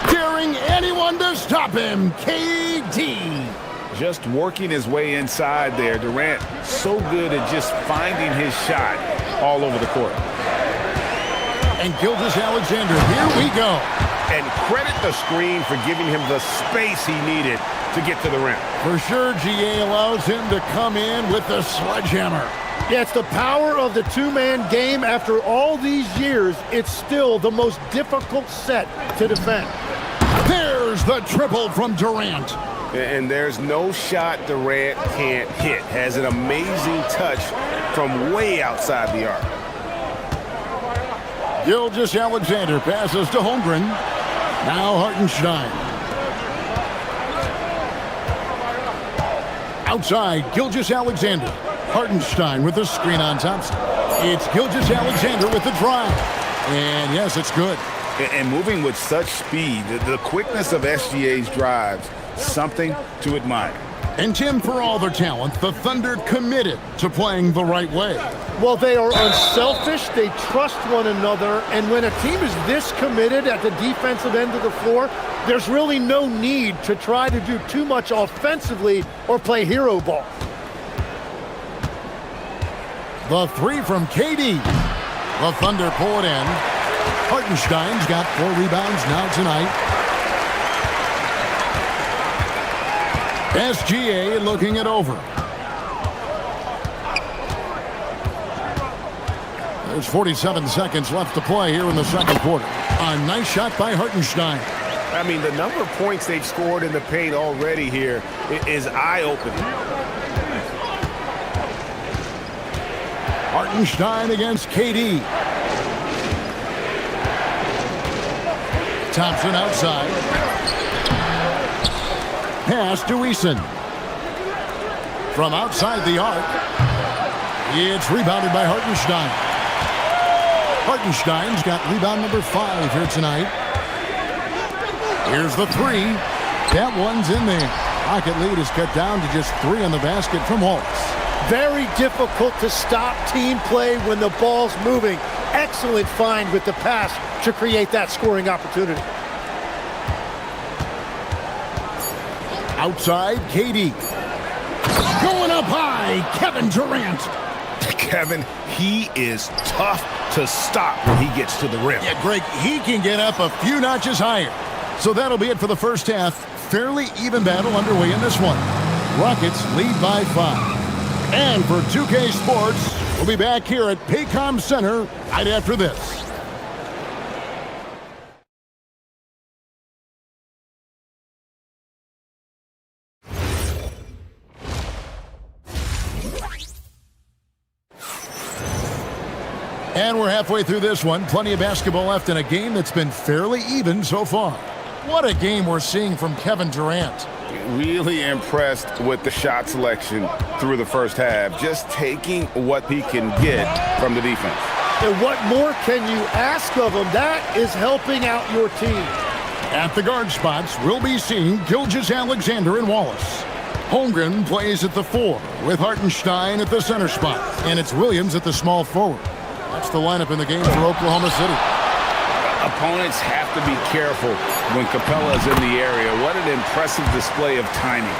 Daring anyone to stop him, KD. Just working his way inside there. Durant so good at just finding his shot all over the court. And Gilgeous-Alexander, here we go. And credit the screen for giving him the space he needed to get to the rim. For sure, GA allows him to come in with the sledgehammer. Yeah, it's the power of the two-man game. After all these years, it's still the most difficult set to defend. There's the triple from Durant. And there's no shot Durant can't hit. Has an amazing touch from way outside the arc. Gilgeous-Alexander passes to Holmgren. Now Hartenstein. Outside, Gilgeous-Alexander. Hartenstein with the screen on Thompson. It's Gilgeous-Alexander with the drive. And yes, it's good. And moving with such speed, the quickness of SGA's drives, something to admire. And Tim, for all their talent, the Thunder committed to playing the right way. Well, they are unselfish. They trust one another. And when a team is this committed at the defensive end of the floor, there's really no need to try to do too much offensively or play hero ball. The three from KD. The Thunder pull it in. Hartenstein's got 4 rebounds now tonight. SGA looking it over. There's 47 seconds left to play here in the second quarter. A nice shot by Hartenstein. I mean, the number of points they've scored in the paint already here is eye-opening. Hartenstein against KD. Thompson outside. Pass to Eason. From outside the arc. It's rebounded by Hartenstein. Hartenstein's got rebound number 5 here tonight. Here's the 3. That one's in there. Rocket lead is cut down to just 3 on the basket from Wallace. Very difficult to stop team play when the ball's moving. Excellent find with the pass to create that scoring opportunity. Outside, KD. Going up high, Kevin Durant. Kevin, he is tough to stop when he gets to the rim. Yeah, Greg, he can get up a few notches higher. So that'll be it for the first half. Fairly even battle underway in this one. Rockets lead by 5. And for 2K Sports, we'll be back here at Paycom Center right after this. And we're halfway through this one. Plenty of basketball left in a game that's been fairly even so far. What a game we're seeing from Kevin Durant. Really impressed with the shot selection through the first half. Just taking what he can get from the defense. And what more can you ask of him? That is helping out your team. At the guard spots, we'll be seeing Gilgeous-Alexander and Wallace. Holmgren plays at the 4 with Hartenstein at the center spot. And it's Williams at the small forward. That's the lineup in the game for Oklahoma City. Opponents have to be careful when Capella's in the area. What an impressive display of timing.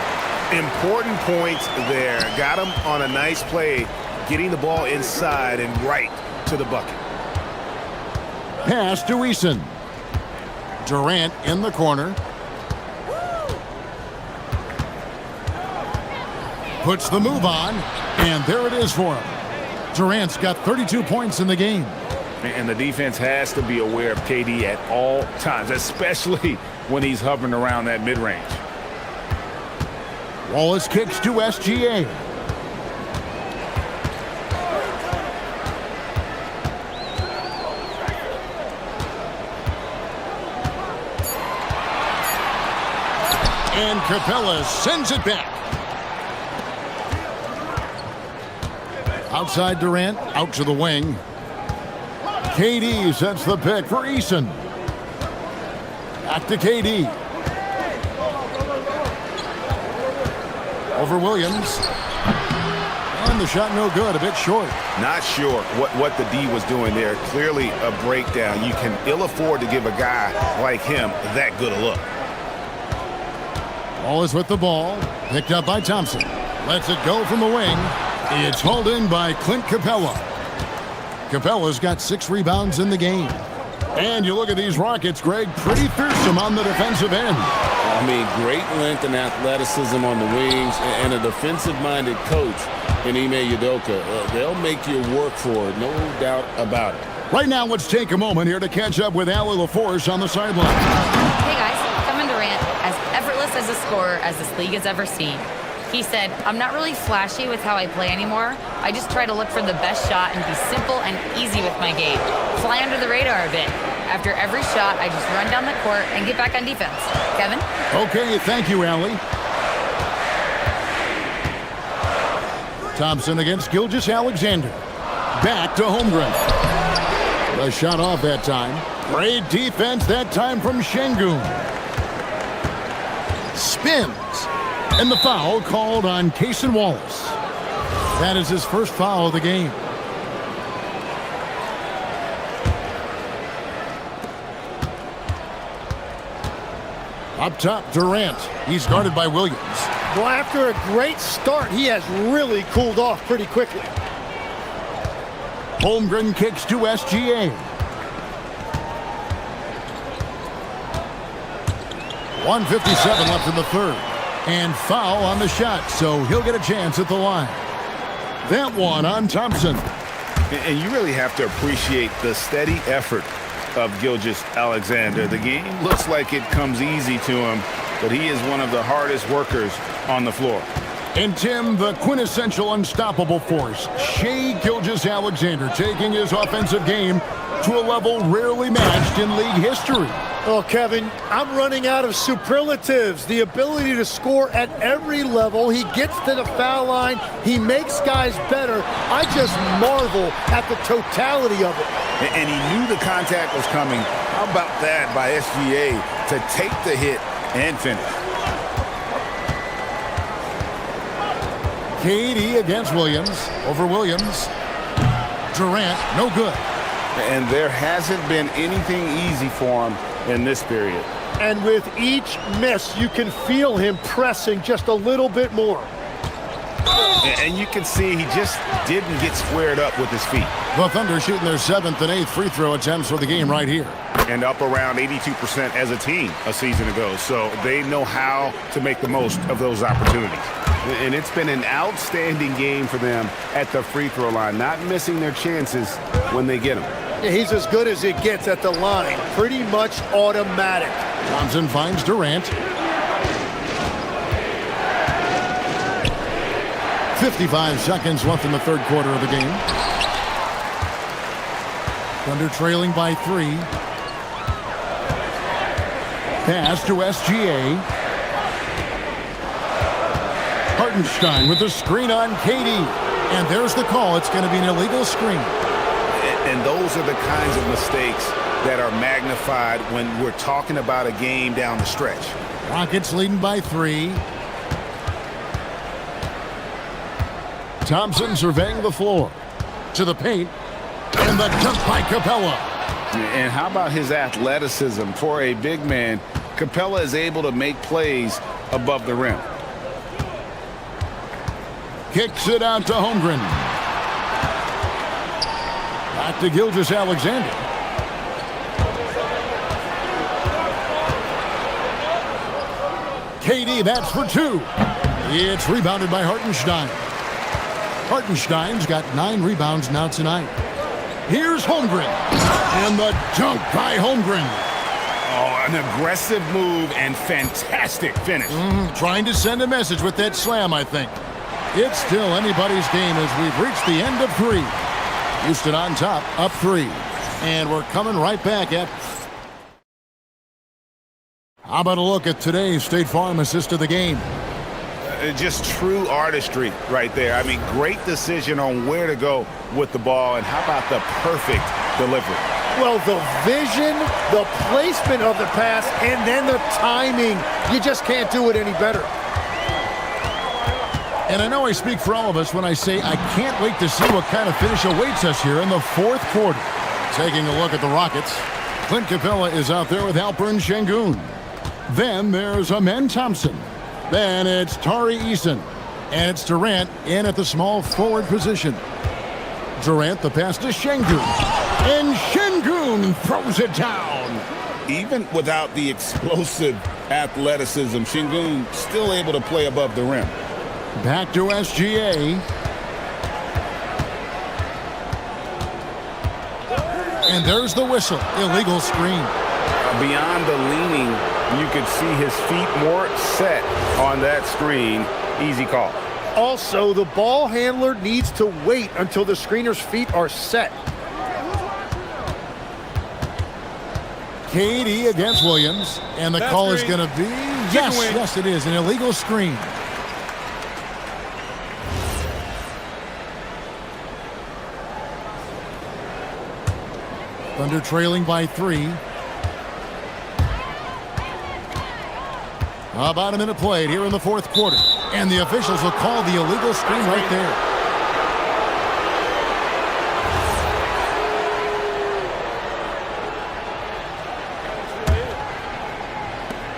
Important points there. Got him on a nice play, getting the ball inside and right to the bucket. Pass to Eason. Durant in the corner. Puts the move on, and there it is for him. Durant's got 32 points in the game. And the defense has to be aware of KD at all times, especially when he's hovering around that mid-range. Wallace kicks to SGA. And Capella sends it back. Outside Durant, out to the wing. KD sets the pick for Eason. Back to KD. Over Williams. And the shot no good, a bit short. Not sure what the D was doing there. Clearly a breakdown. You can ill afford to give a guy like him that good a look. Wallace with the ball. Picked up by Thompson. Lets it go from the wing. It's hauled in by Clint Capella. Capella's got 6 rebounds in the game. And you look at these Rockets, Greg, pretty fearsome on the defensive end. I mean, great length and athleticism on the wings, and a defensive-minded coach in Ime Udoka. They'll make you work for it, no doubt about it. Right now, let's take a moment here to catch up with Allie LaForce on the sideline. Hey guys, Kevin Durant, as effortless as a scorer as this league has ever seen. He said, "I'm not really flashy with how I play anymore. I just try to look for the best shot and be simple and easy with my game. Fly under the radar a bit. After every shot, I just run down the court and get back on defense." Kevin? Okay, thank you, Allie. Thompson against Gilgeous-Alexander. Back to Holmgren. The shot off that time. Great defense that time from Şengün. Spins. And the foul called on Cason Wallace. That is his first foul of the game. Up top, Durant. He's guarded by Williams. Well, after a great start, he has really cooled off pretty quickly. Holmgren kicks to SGA. 1:57 left in the third. And foul on the shot, so he'll get a chance at the line. That one on Thompson. And you really have to appreciate the steady effort of Gilgeous-Alexander. The game looks like it comes easy to him, but he is one of the hardest workers on the floor. And Tim, the quintessential unstoppable force, Shai Gilgeous-Alexander, taking his offensive game to a level rarely matched in league history. Oh, Kevin, I'm running out of superlatives. The ability to score at every level. He gets to the foul line. He makes guys better. I just marvel at the totality of it. And he knew the contact was coming. How about that by SGA to take the hit and finish? KD against Williams. Over Williams. Durant, no good. And there hasn't been anything easy for him in this period. And with each miss, you can feel him pressing just a little bit more. And you can see he just didn't get squared up with his feet. The Thunder shooting their 7th and 8th free throw attempts for the game right here. And up around 82% as a team a season ago. So they know how to make the most of those opportunities. And it's been an outstanding game for them at the free throw line, not missing their chances when they get them. Yeah, he's as good as it gets at the line. Pretty much automatic. Thompson finds Durant. 55 seconds left in the third quarter of the game. Thunder trailing by 3. Pass to SGA. Hartenstein with the screen on KD. And there's the call. It's going to be an illegal screen. And those are the kinds of mistakes that are magnified when we're talking about a game down the stretch. Rockets leading by 3. Thompson surveying the floor. To the paint. And the dunk by Capella. And how about his athleticism? For a big man, Capella is able to make plays above the rim. Kicks it out to Holmgren. Back to Gilgeous-Alexander. KD, that's for 2. It's rebounded by Hartenstein. Hartenstein's got 9 rebounds now tonight. Here's Holmgren. And the dunk by Holmgren. Oh, an aggressive move and fantastic finish. Trying to send a message with that slam, I think. It's still anybody's game as we've reached the end of 3. Houston on top, up 3. And we're coming right back at... How about a look at today's State Farm assist of the game? Just true artistry right there. I mean, great decision on where to go with the ball, and how about the perfect delivery? Well, the vision, the placement of the pass, and then the timing. You just can't do it any better. And I know I speak for all of us when I say I can't wait to see what kind of finish awaits us here in the fourth quarter. Taking a look at the Rockets, Clint Capella is out there with Alperen Şengün. Then there's Amen Thompson. Then it's Tari Eason. And it's Durant in at the small forward position. Durant, the pass to Şengün. And Şengün throws it down. Even without the explosive athleticism, Şengün still able to play above the rim. Back to SGA. And there's the whistle. Illegal screen. Beyond the leaning, you could see his feet more set on that screen. Easy call. Also, the ball handler needs to wait until the screener's feet are set. KD against Williams, and the call is going to be, yes, it is, an illegal screen. Thunder trailing by 3. About a minute played here in the fourth quarter, and the officials will call the illegal screen right there.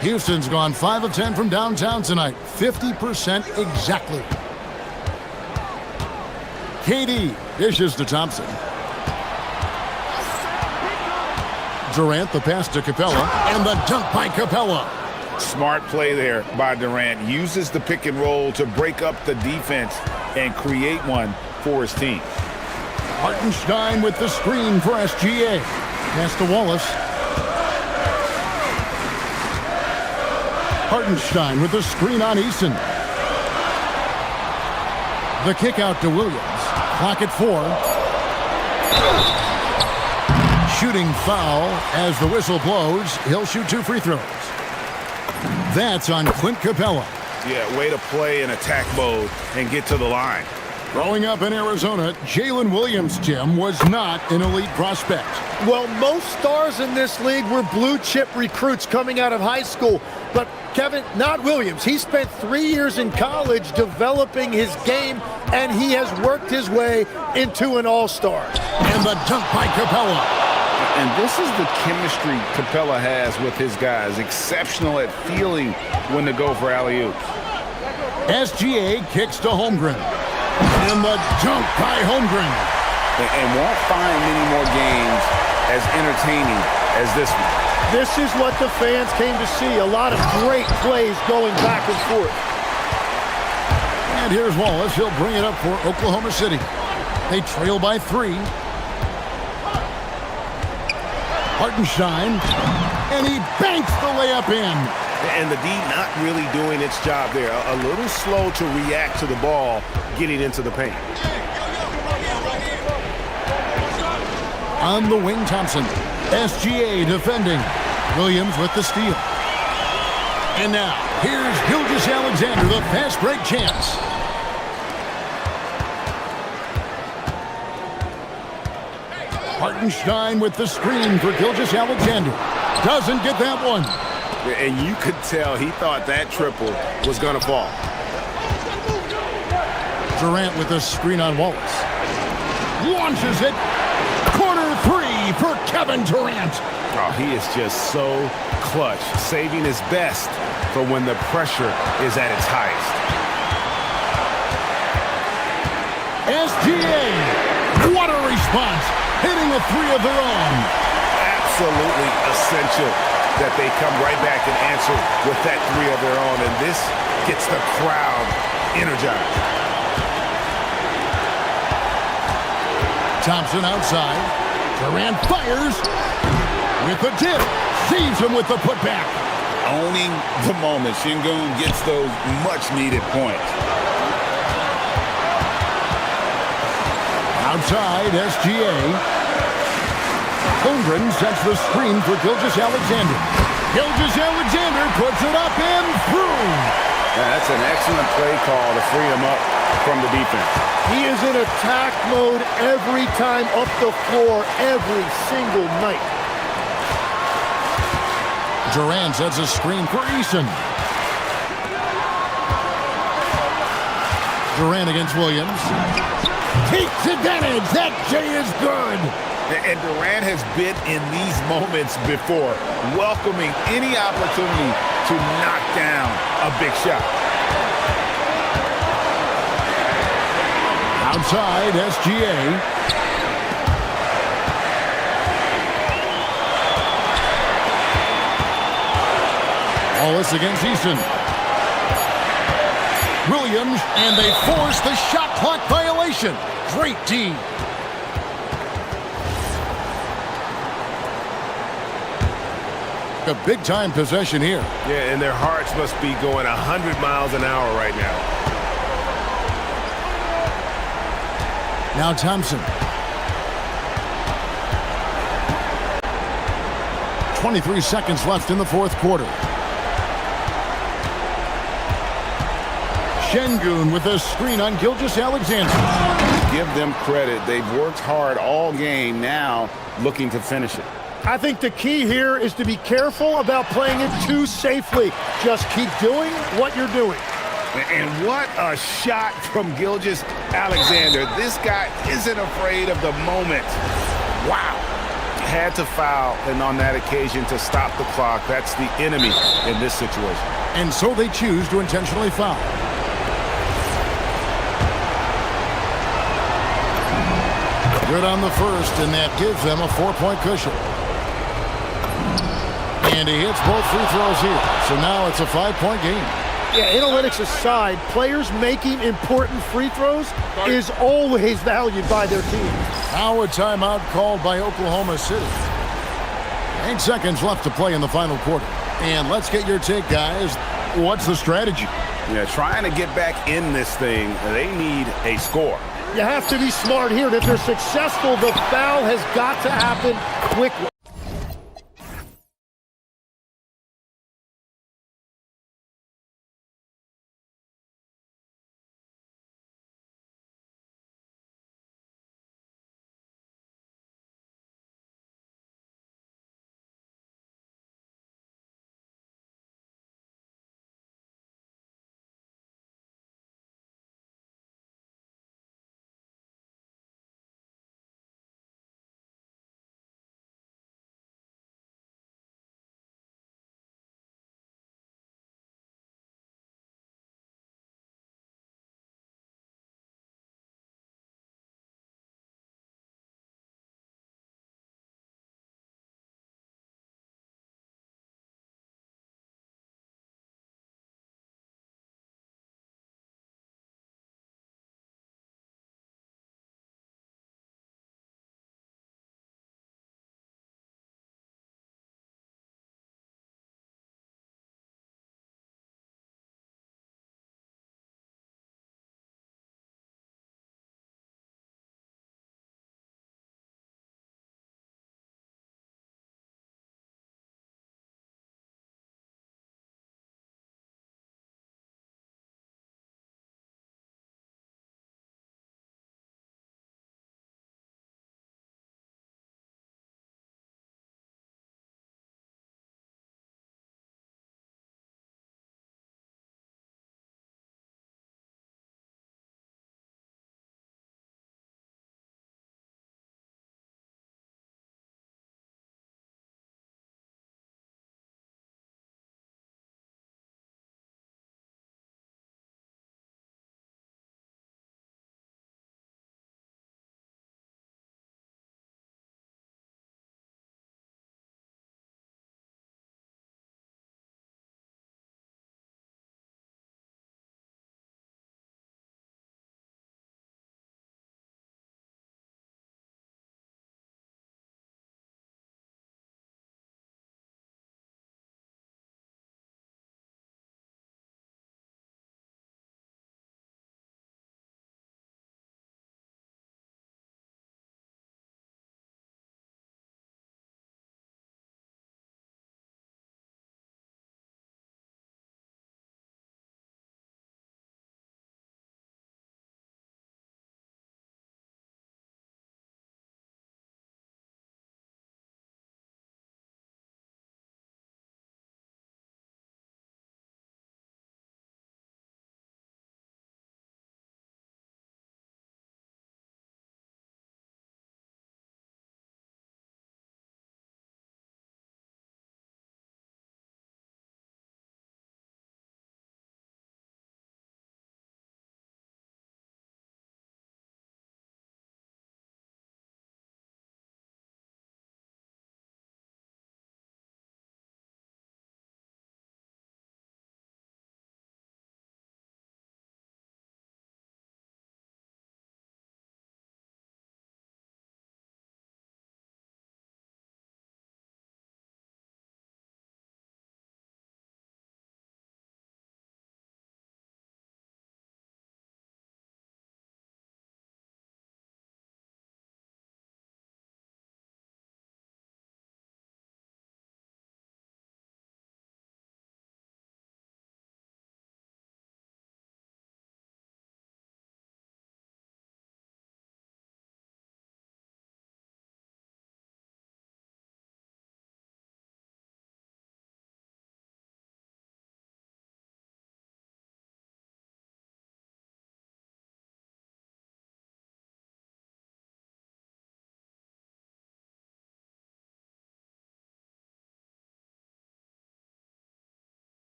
Houston's gone 5 of 10 from downtown tonight, 50% exactly. KD dishes to Thompson. Durant, the pass to Capella, and the dunk by Capella. Smart play there by Durant. Uses the pick and roll to break up the defense and create one for his team. Hartenstein with the screen for SGA. Pass to Wallace. Hartenstein with the screen on Eason. The kick out to Williams. Clock at 4. Shooting foul as the whistle blows. He'll shoot 2 free throws. That's on Clint Capella. Yeah, way to play in attack mode and get to the line. Growing up in Arizona, Jalen Williams, Jim, was not an elite prospect. Well, most stars in this league were blue-chip recruits coming out of high school. But, Kevin, not Williams. He spent 3 years in college developing his game, and he has worked his way into an all-star. And the dunk by Capella. And this is the chemistry Capella has with his guys. Exceptional at feeling when to go for alley-oops. SGA kicks to Holmgren. And the dunk by Holmgren. And won't find many more games as entertaining as this one. This is what the fans came to see. A lot of great plays going back and forth. And here's Wallace. He'll bring it up for Oklahoma City. They trail by 3. Hartenstein, and he banks the layup in. And the D not really doing its job there. A little slow to react to the ball getting into the paint. On the wing, Thompson. SGA defending. Williams with the steal. And now, here's Gilgeous-Alexander, the fast break chance. Hartenstein with the screen for Gilgeous-Alexander. Doesn't get that one. And you could tell he thought that triple was going to fall. Durant with the screen on Wallace. Launches it. Corner 3 for Kevin Durant. Oh, he is just so clutch, saving his best for when the pressure is at its highest. SGA. What a response. Hitting a 3 of their own. Absolutely essential that they come right back and answer with that 3 of their own, and this gets the crowd energized. Thompson outside. Durant fires with the tip. Saves him with the putback. Owning the moment. Şengün gets those much-needed points. Outside, SGA. Holmgren sets the screen for Gilgeous-Alexander. Gilgeous-Alexander puts it up and through. That's an excellent play call to free him up from the defense. He is in attack mode every time up the floor, every single night. Durant sets a screen for Eason. Durant against Williams. Takes advantage. That J is good. And Durant has been in these moments before, welcoming any opportunity to knock down a big shot. Outside, SGA. Wallace against Eason. Williams, and they force the shot clock violation. Great D. A big-time possession here. Yeah, and their hearts must be going 100 miles an hour right now. Now Thompson. 23 seconds left in the fourth quarter. Şengün with a screen on Gilgeous-Alexander. Give them credit. They've worked hard all game, now looking to finish it. I think the key here is to be careful about playing it too safely. Just keep doing what you're doing. And what a shot from Gilgeous-Alexander. This guy isn't afraid of the moment. Wow. Had to foul, and on that occasion to stop the clock. That's the enemy in this situation. And so they choose to intentionally foul. Good on the first, and that gives them a 4-point cushion. And he hits both free throws here. So now it's a 5-point game. Yeah, analytics aside, players making important free throws is always valued by their team. Now a timeout called by Oklahoma City. 8 seconds left to play in the final quarter. And let's get your take, guys. What's the strategy? Yeah, trying to get back in this thing, they need a score. You have to be smart here. And if they're successful, the foul has got to happen quickly.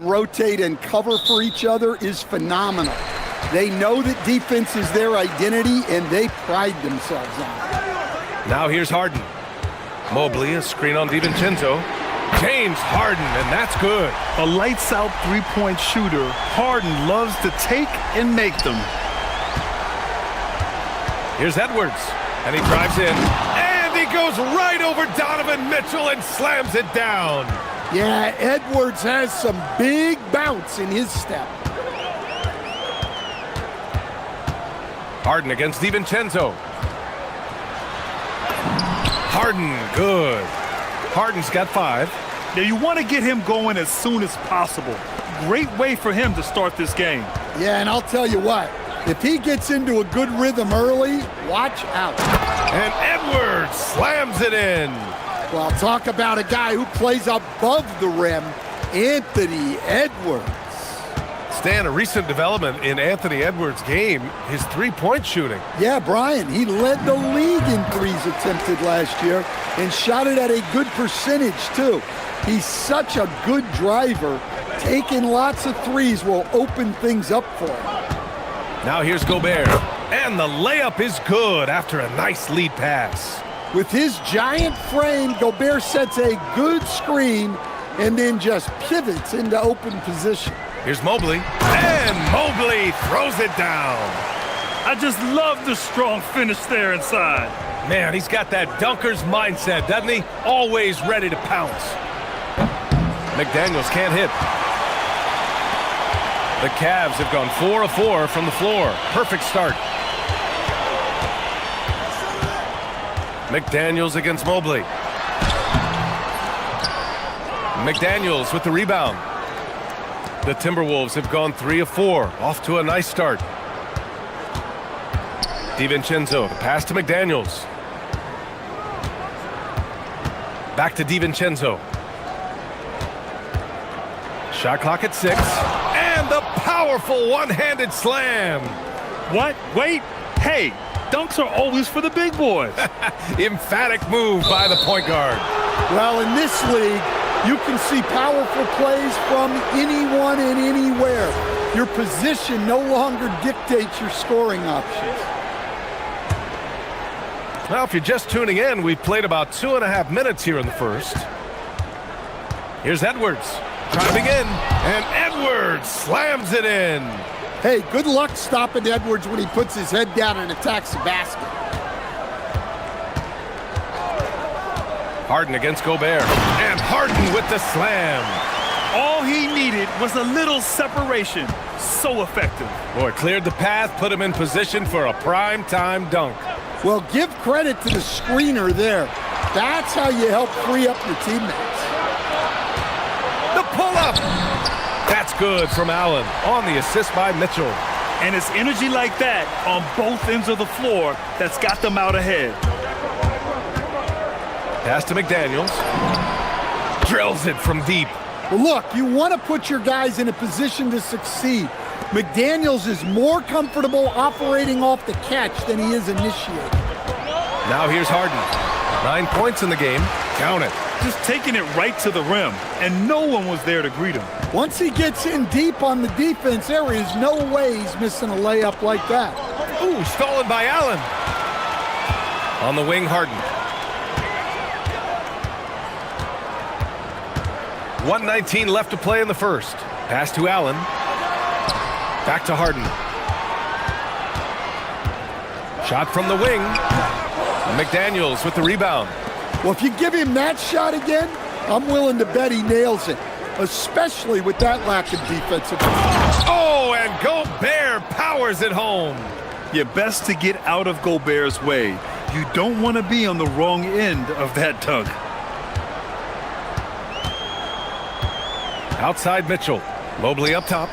rotate and cover for each other is phenomenal. They know that defense is their identity, and they pride themselves on it. Now here's Harden. Mobley, a screen on DiVincenzo. James Harden, and that's good. A lights-out three-point shooter, Harden loves to take and make them. Here's Edwards, and he drives in. And he goes right over Donovan Mitchell and slams it down. Yeah, Edwards has some big bounce in his step. Harden against DiVincenzo. Harden, good. Harden's got 5. Now you want to get him going as soon as possible. Great way for him to start this game. Yeah, and I'll tell you what, if he gets into a good rhythm early, watch out. And Edwards slams it in. Well, talk about a guy who plays above the rim, Anthony Edwards. Stan, a recent development in Anthony Edwards' game, his three-point shooting. Yeah, Brian, he led the league in threes attempted last year and shot it at a good percentage, too. He's such a good driver. Taking lots of threes will open things up for him. Now here's Gobert. And the layup is good after a nice lead pass. With his giant frame, Gobert sets a good screen and then just pivots into open position. Here's Mobley. And Mobley throws it down. I just love the strong finish there inside. Man, he's got that dunker's mindset, doesn't he? Always ready to pounce. McDaniels can't hit. The Cavs have gone 4 of 4 from the floor. Perfect start. McDaniels against Mobley. McDaniels with the rebound. The Timberwolves have gone 3 of 4. Off to a nice start. DiVincenzo, the pass to McDaniels. Back to DiVincenzo. Shot clock at 6. And the powerful one-handed slam. What? Wait. Hey, dunks are always for the big boys. Emphatic move by the point guard. Well, in this league, you can see powerful plays from anyone and anywhere. Your position no longer dictates your scoring options. Well, if you're just tuning in, we've played about 2.5 minutes here in the first. Here's Edwards. Driving in, and Edwards slams it in. Hey, good luck stopping Edwards when he puts his head down and attacks the basket. Harden against Gobert, and Harden with the slam. All he needed was a little separation. So effective. Boy, cleared the path, put him in position for a prime-time dunk. Well, give credit to the screener there. That's how you help free up your teammates. The pull-up! That's good from Allen on the assist by Mitchell. And it's energy like that on both ends of the floor that's got them out ahead. Pass to McDaniels. Drills it from deep. Well, look, you want to put your guys in a position to succeed. McDaniels is more comfortable operating off the catch than he is initiating. Now here's Harden. 9 points in the game. Count it. Just taking it right to the rim, and no one was there to greet him. Once he gets in deep on the defense, there is no way he's missing a layup like that. Ooh, stolen by Allen. On the wing, Harden. 1:19 left to play in the first. Pass to Allen. Back to Harden. Shot from the wing. McDaniels with the rebound. Well, if you give him that shot again, I'm willing to bet he nails it, especially with that lack of defensive. Oh, and Gobert powers it home. You're best to get out of Gobert's way. You don't want to be on the wrong end of that dunk. Outside Mitchell. Mobley up top.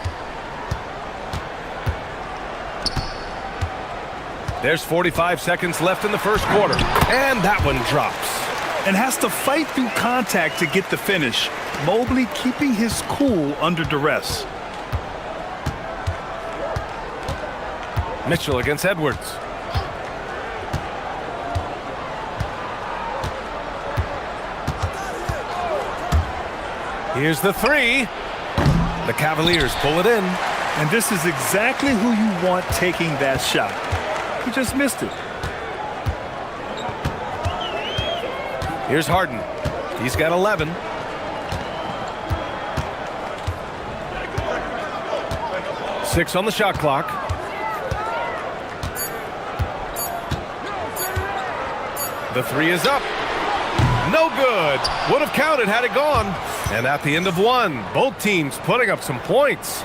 There's 45 seconds left in the first quarter. And that one drops. And has to fight through contact to get the finish. Mobley keeping his cool under duress. Mitchell against Edwards. Here's the three. The Cavaliers pull it in. And this is exactly who you want taking that shot. He just missed it. Here's Harden. He's got 11. Six on the shot clock. The three is up. No good. Would have counted had it gone. And at the end of one, both teams putting up some points.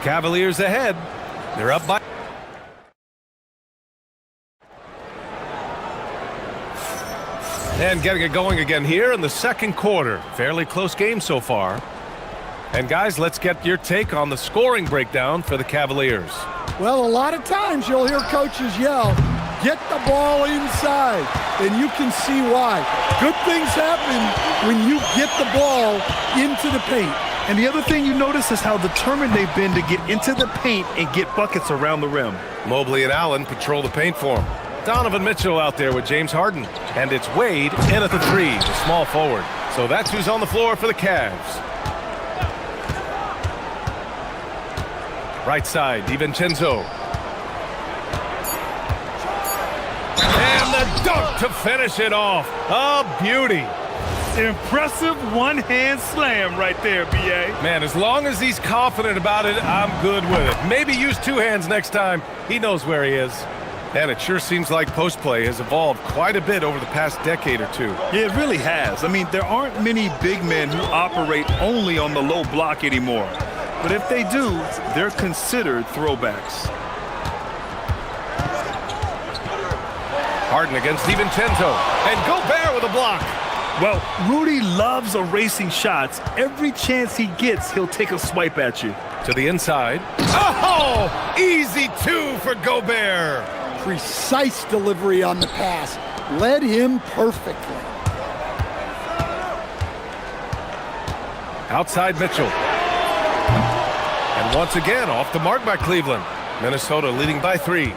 Cavaliers ahead. They're up by... And getting it going again here in the second quarter. Fairly close game so far. And guys, let's get your take on the scoring breakdown for the Cavaliers. Well, a lot of times you'll hear coaches yell, get the ball inside, and you can see why. Good things happen when you get the ball into the paint. And the other thing you notice is how determined they've been to get into the paint and get buckets around the rim. Mobley and Allen patrol the paint for him. Donovan Mitchell out there with James Harden. And it's Wade in at the three, the small forward. So that's who's on the floor for the Cavs. Right side, DiVincenzo. And the dunk to finish it off. A beauty. Impressive one-hand slam right there, B.A. Man, as long as he's confident about it, I'm good with it. Maybe use two hands next time. He knows where he is. And it sure seems like post play has evolved quite a bit over the past decade or two. Yeah, it really has. I mean, there aren't many big men who operate only on the low block anymore. But if they do, they're considered throwbacks. Harden against DiVincenzo. And Gobert with a block. Well, Rudy loves erasing shots. Every chance he gets, he'll take a swipe at you. To the inside. Oh, easy two for Gobert. Precise delivery on the pass. Led him perfectly. Outside Mitchell. And once again, off the mark by Cleveland. Minnesota leading by 3.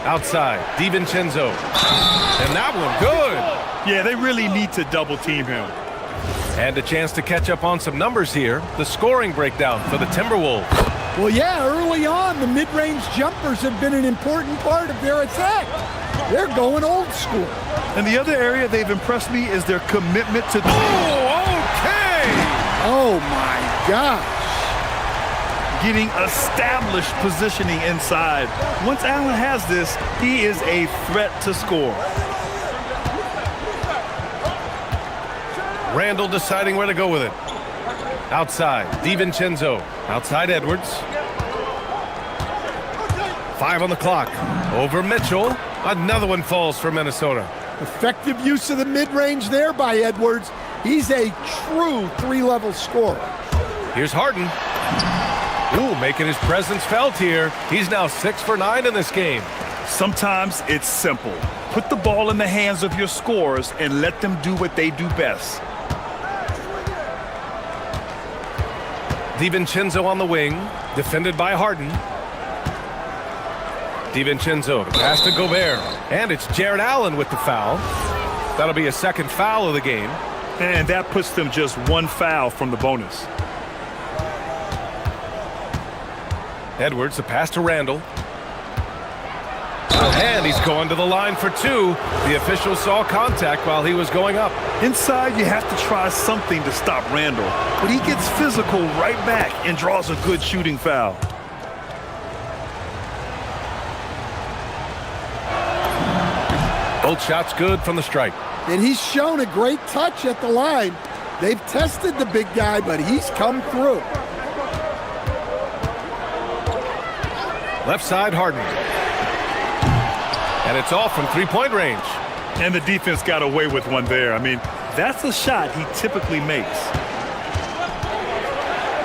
Outside, DiVincenzo. And that one, good. Yeah, they really need to double team him. And a chance to catch up on some numbers here. The scoring breakdown for the Timberwolves. Well, yeah, early on, the mid-range jumpers have been an important part of their attack. They're going old school. And the other area they've impressed me is their commitment to... Oh, okay! Oh, my gosh. Getting established positioning inside. Once Allen has this, he is a threat to score. Randall deciding where to go with it. Outside, DiVincenzo. Outside Edwards. 5 on the clock. Over Mitchell. Another one falls for Minnesota. Effective use of the mid-range there by Edwards. He's a true 3-level scorer. Here's Harden. Ooh, making his presence felt here. He's now 6 for 9 in this game. Sometimes it's simple. Put the ball in the hands of your scorers and let them do what they do best. DiVincenzo on the wing, defended by Harden. DiVincenzo, the pass to Gobert. And it's Jared Allen with the foul. That'll be a second foul of the game. And that puts them just 1 foul from the bonus. Edwards, the pass to Randall. And he's going to the line for 2. The official saw contact while he was going up. Inside, you have to try something to stop Randall. But he gets physical right back and draws a good shooting foul. Both shots good from the stripe. And he's shown a great touch at the line. They've tested the big guy, but he's come through. Left side, Harden. And it's off from 3-point range. And the defense got away with one there. I mean, that's a shot he typically makes.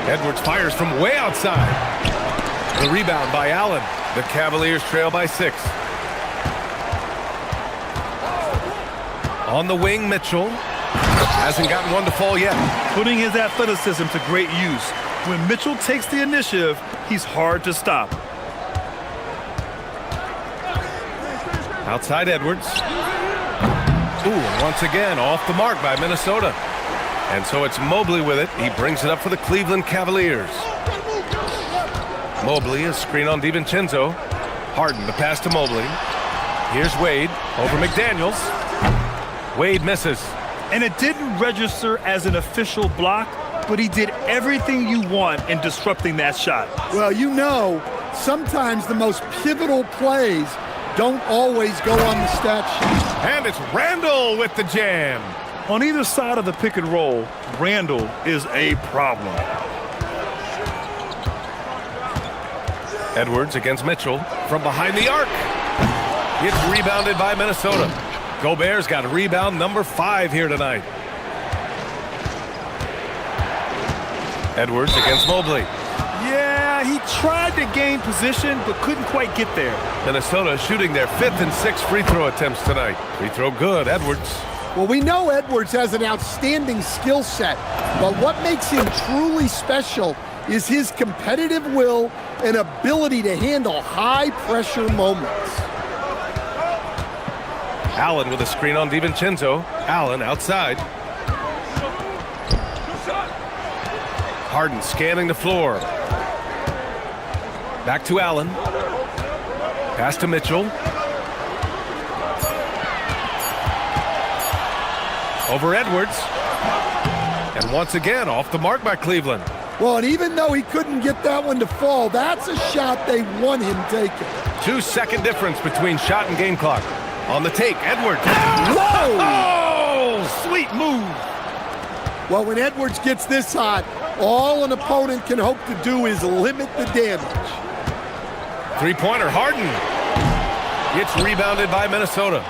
Edwards fires from way outside. The rebound by Allen. The Cavaliers trail by 6. On the wing, Mitchell. Hasn't gotten one to fall yet. Putting his athleticism to great use. When Mitchell takes the initiative, he's hard to stop. Outside Edwards. Ooh, and once again, off the mark by Minnesota. And so it's Mobley with it. He brings it up for the Cleveland Cavaliers. Mobley, a screen on DiVincenzo. Harden, the pass to Mobley. Here's Wade over McDaniels. Wade misses. And it didn't register as an official block, but he did everything you want in disrupting that shot. Well, you know, sometimes the most pivotal plays don't always go on the stat sheet. And it's Randall with the jam. On either side of the pick and roll, Randall is a problem. Edwards against Mitchell from behind the arc. It's rebounded by Minnesota. Gobert's got rebound number 5 here tonight. Edwards against Mobley. Yeah, he tried to gain position, but couldn't quite get there. Minnesota shooting their 5th and 6th free throw attempts tonight. Free throw good, Edwards. Well, we know Edwards has an outstanding skill set, but what makes him truly special is his competitive will and ability to handle high-pressure moments. Allen with a screen on DiVincenzo. Allen outside. Harden scanning the floor. Back to Allen. Pass to Mitchell. Over Edwards. And once again, off the mark by Cleveland. Well, and even though he couldn't get that one to fall, that's a shot they want him taking. 2-second difference between shot and game clock. On the take, Edwards. Whoa! Oh, sweet move. Well, when Edwards gets this hot, all an opponent can hope to do is limit the damage. Three-pointer, Harden. It's rebounded by Minnesota.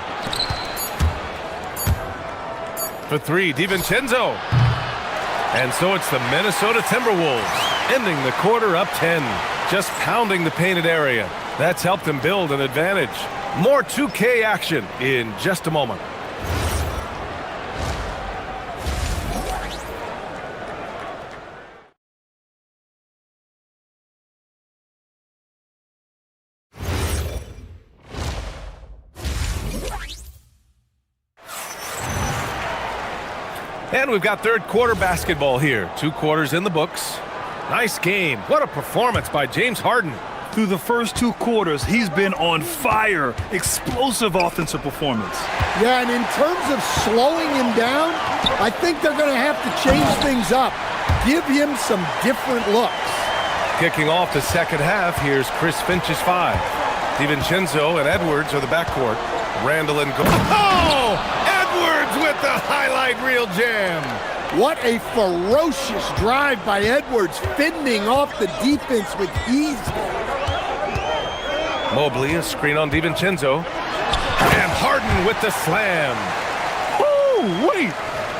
For 3, DiVincenzo. And so it's the Minnesota Timberwolves, ending the quarter up 10, just pounding the painted area. That's helped them build an advantage. More 2K action in just a moment. And we've got third quarter basketball here. 2 quarters in the books. Nice game. What a performance by James Harden. Through the first 2 quarters, he's been on fire. Explosive offensive performance. Yeah, and in terms of slowing him down, I think they're going to have to change things up. Give him some different looks. Kicking off the second half, here's Chris Finch's 5. DiVincenzo and Edwards are the backcourt. Randall and Oh! Edwards with the highlight reel jam. What a ferocious drive by Edwards, fending off the defense with ease. Mobley, a screen on DiVincenzo. And Harden with the slam. Ooh, wait.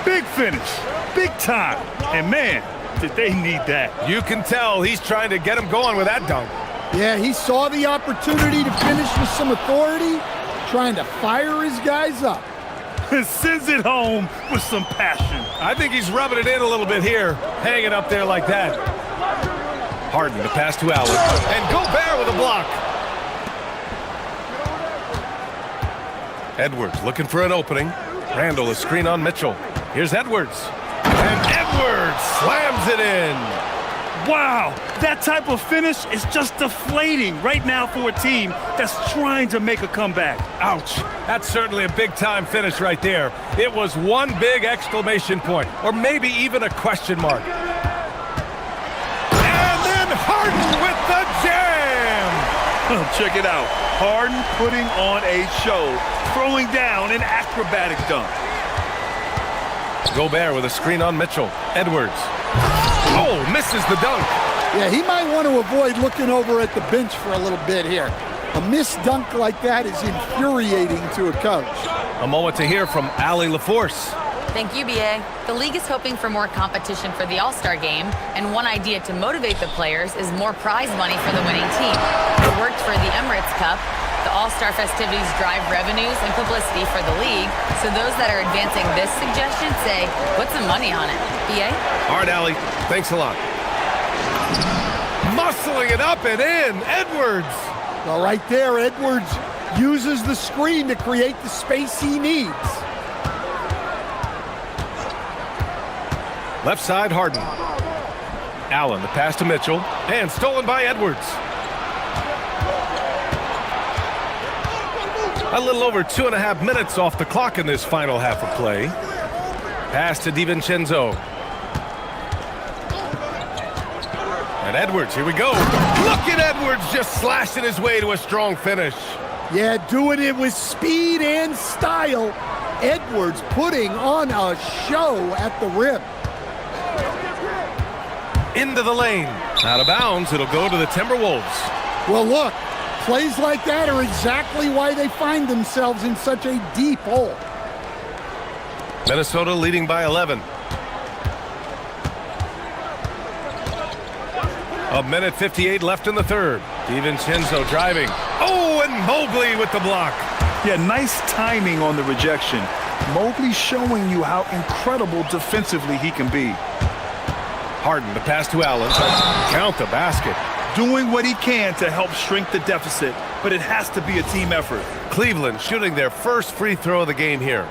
Big finish. Big time. And man, did they need that. You can tell he's trying to get him going with that dunk. Yeah, he saw the opportunity to finish with some authority, trying to fire his guys up. Sends it home with some passion. I think he's rubbing it in a little bit here, hanging up there like that. Harden, the pass to Allen. And Gobert with a block. Edwards looking for an opening. Randall, a screen on Mitchell. Here's Edwards. And Edwards slams it in. Wow, that type of finish is just deflating right now for a team that's trying to make a comeback. Ouch. That's certainly a big-time finish right there. It was one big exclamation point, or maybe even a question mark. And then Harden with the jam! Check it out. Harden putting on a show, throwing down an acrobatic dunk. Gobert with a screen on Mitchell. Edwards. Oh, misses the dunk. Yeah, he might want to avoid looking over at the bench for a little bit here. A missed dunk like that is infuriating to a coach. A moment to hear from Allie LaForce. Thank you, BA. The league is hoping for more competition for the All-Star game, and one idea to motivate the players is more prize money for the winning team. It worked for the Emirates Cup. The All-Star festivities drive revenues and publicity for the league, so those that are advancing this suggestion say, put some money on it. BA? All right, Allie. Thanks a lot. Muscling it up and in. Edwards. Well, right there, Edwards uses the screen to create the space he needs. Left side, Harden. Allen, the pass to Mitchell, and stolen by Edwards. A little over 2.5 minutes off the clock in this final half of play. Pass to DiVincenzo. And Edwards, here we go. Look at Edwards just slashing his way to a strong finish. Yeah, doing it with speed and style. Edwards putting on a show at the rim. Into the lane. Out of bounds, it'll go to the Timberwolves. Well, look, plays like that are exactly why they find themselves in such a deep hole. Minnesota leading by 11. A minute 58 left in the third. DiVincenzo driving. Oh, and Mobley with the block. Yeah, nice timing on the rejection. Mobley showing you how incredible defensively he can be. Harden, the pass to Allen. Count the basket. Doing what he can to help shrink the deficit, but it has to be a team effort. Cleveland shooting their first free throw of the game here.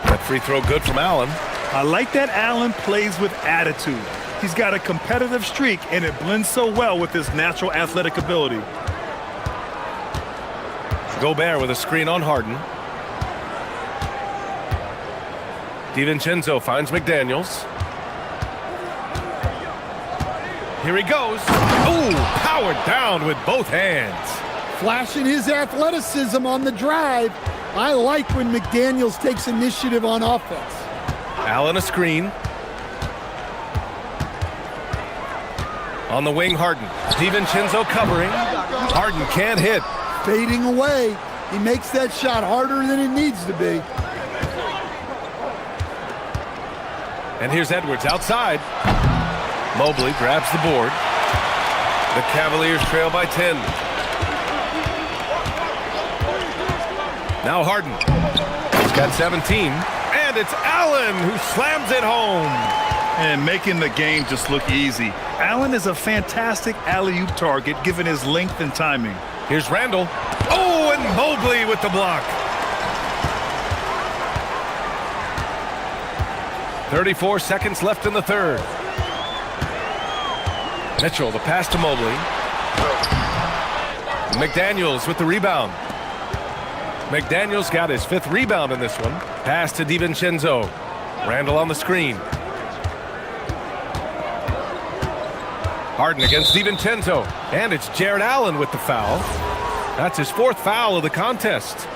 That free throw good from Allen. I like that Allen plays with attitude. He's got a competitive streak, and it blends so well with his natural athletic ability. Gobert with a screen on Harden. DiVincenzo finds McDaniels. Here he goes. Oh, powered down with both hands. Flashing his athleticism on the drive. I like when McDaniels takes initiative on offense. Allen a screen. On the wing, Harden. DiVincenzo covering. Harden can't hit. Fading away. He makes that shot harder than it needs to be. And here's Edwards outside. Mobley grabs the board. The Cavaliers trail by 10. Now Harden. He's got 17. And it's Allen who slams it home. And making the game just look easy. Allen is a fantastic alley-oop target given his length and timing. Here's Randall. Oh, and Mobley with the block. 34 seconds left in the third. Mitchell, the pass to Mobley. McDaniels with the rebound. McDaniels got his 5th rebound in this one. Pass to DiVincenzo. Randall on the screen. Harden against DiVincenzo. And it's Jared Allen with the foul. That's his 4th foul of the contest.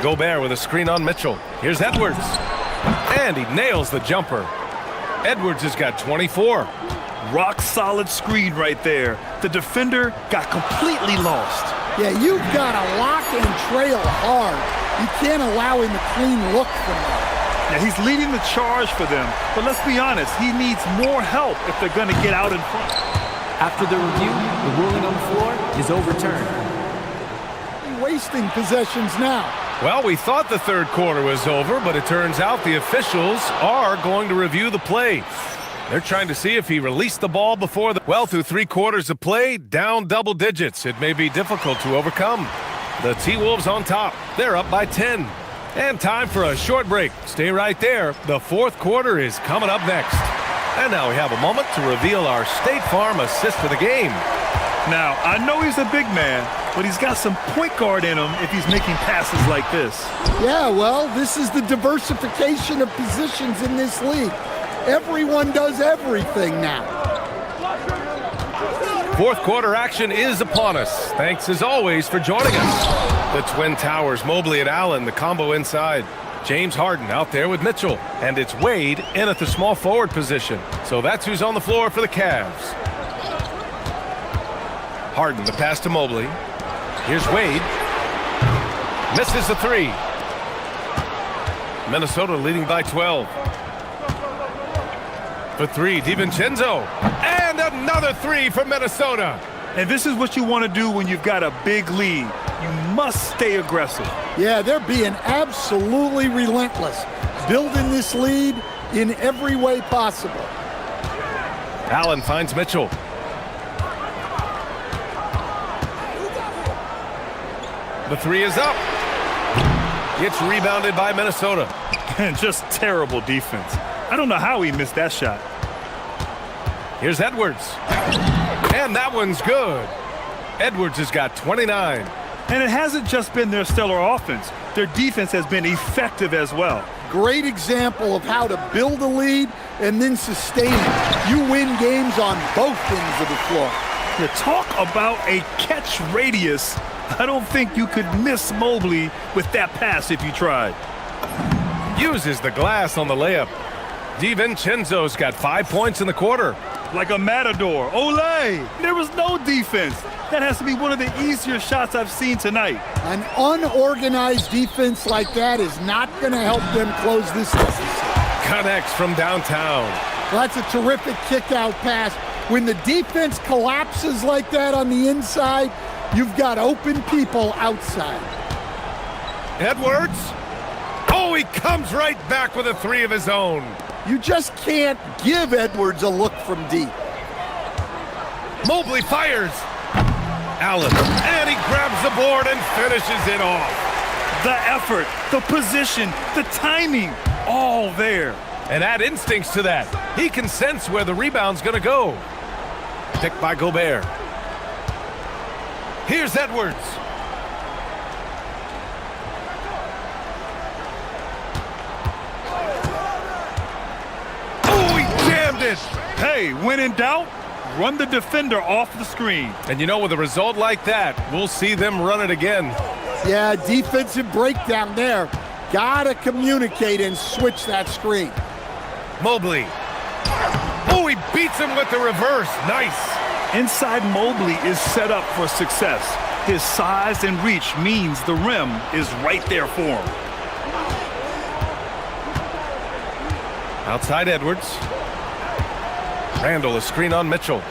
Gobert with a screen on Mitchell. Here's Edwards. And he nails the jumper. Edwards has got 24. Rock solid screen right there. The defender got completely lost. Yeah, you've got to lock and trail hard. You can't allow him a clean look from that. Yeah, he's leading the charge for them, but let's be honest, he needs more help if they're going to get out in front. After the review, the ruling on the floor is overturned. Wasting possessions now. Well, we thought the third quarter was over, but it turns out the officials are going to review the play. They're trying to see if he released the ball before the... Well, through 3 quarters of play, down double digits. It may be difficult to overcome. The T-Wolves on top. They're up by 10. And time for a short break. Stay right there. The 4th quarter is coming up next. And now we have a moment to reveal our State Farm assist of the game. Now, I know he's a big man, but he's got some point guard in him if he's making passes like this. Yeah, well, this is the diversification of positions in this league. Everyone does everything now. 4th quarter action is upon us. Thanks as always for joining us. The Twin Towers, Mobley and Allen, the combo inside. James Harden out there with Mitchell. And it's Wade in at the small forward position. So that's who's on the floor for the Cavs. Harden, the pass to Mobley. Here's Wade. Misses the 3. Minnesota leading by 12. For 3, DiVincenzo. And another 3 for Minnesota. And this is what you want to do when you've got a big lead. You must stay aggressive. Yeah, they're being absolutely relentless. Building this lead in every way possible. Allen finds Mitchell. The 3 is up. It's rebounded by Minnesota. And just terrible defense. I don't know how he missed that shot. Here's Edwards. And that one's good. Edwards has got 29. And it hasn't just been their stellar offense. Their defense has been effective as well. Great example of how to build a lead and then sustain it. You win games on both ends of the floor. To talk about a catch radius, I don't think you could miss Mobley with that pass if you tried. Uses the glass on the layup. DiVincenzo's got 5 points in the quarter. Like a matador. Olay! There was no defense. That has to be one of the easier shots I've seen tonight. An unorganized defense like that is not going to help them close this deficit. Connects from downtown. Well, that's a terrific kick-out pass. When the defense collapses like that on the inside, you've got open people outside. Edwards. Oh, he comes right back with a three of his own. You just can't give Edwards a look from deep. Mobley fires. Allen, and he grabs the board and finishes it off. The effort, the position, the timing, all there. And add instincts to that. He can sense where the rebound's going to go. Picked by Gobert. Here's Edwards. Oh, he jammed it. Hey, when in doubt, run the defender off the screen. And you know, with a result like that, we'll see them run it again. Yeah, defensive breakdown there. Gotta communicate and switch that screen. Mobley. Oh, he beats him with the reverse. Nice. Inside Mobley is set up for success. His size and reach means the rim is right there for him. Outside Edwards. Randall, a screen on Mitchell.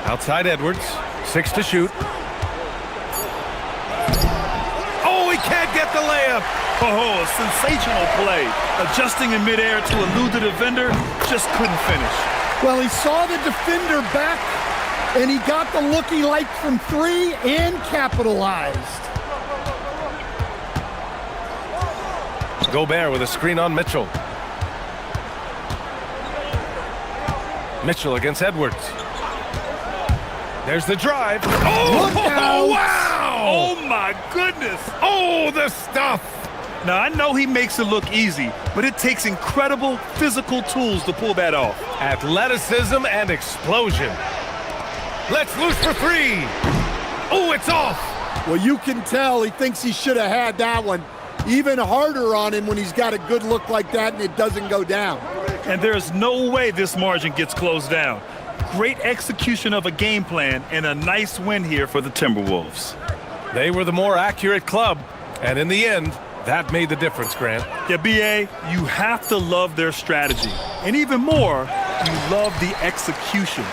Outside Edwards. 6 to shoot. Oh, he can't get the layup. Oh, a sensational play. Adjusting in midair to elude the defender, just couldn't finish. Well, he saw the defender back, and he got the look he liked from three and capitalized. Gobert with a screen on Mitchell. Mitchell against Edwards. There's the drive. Oh, wow! Oh, my goodness. Oh, the stuff. Now, I know he makes it look easy, but it takes incredible physical tools to pull that off. Athleticism and explosion. Let's loose for three. Oh, it's off. Well, you can tell he thinks he should have had that one. Even harder on him when he's got a good look like that and it doesn't go down. And there's no way this margin gets closed down. Great execution of a game plan and a nice win here for the Timberwolves. They were the more accurate club, and in the end, that made the difference, Grant. Yeah, B.A., you have to love their strategy. And even more, you love the execution.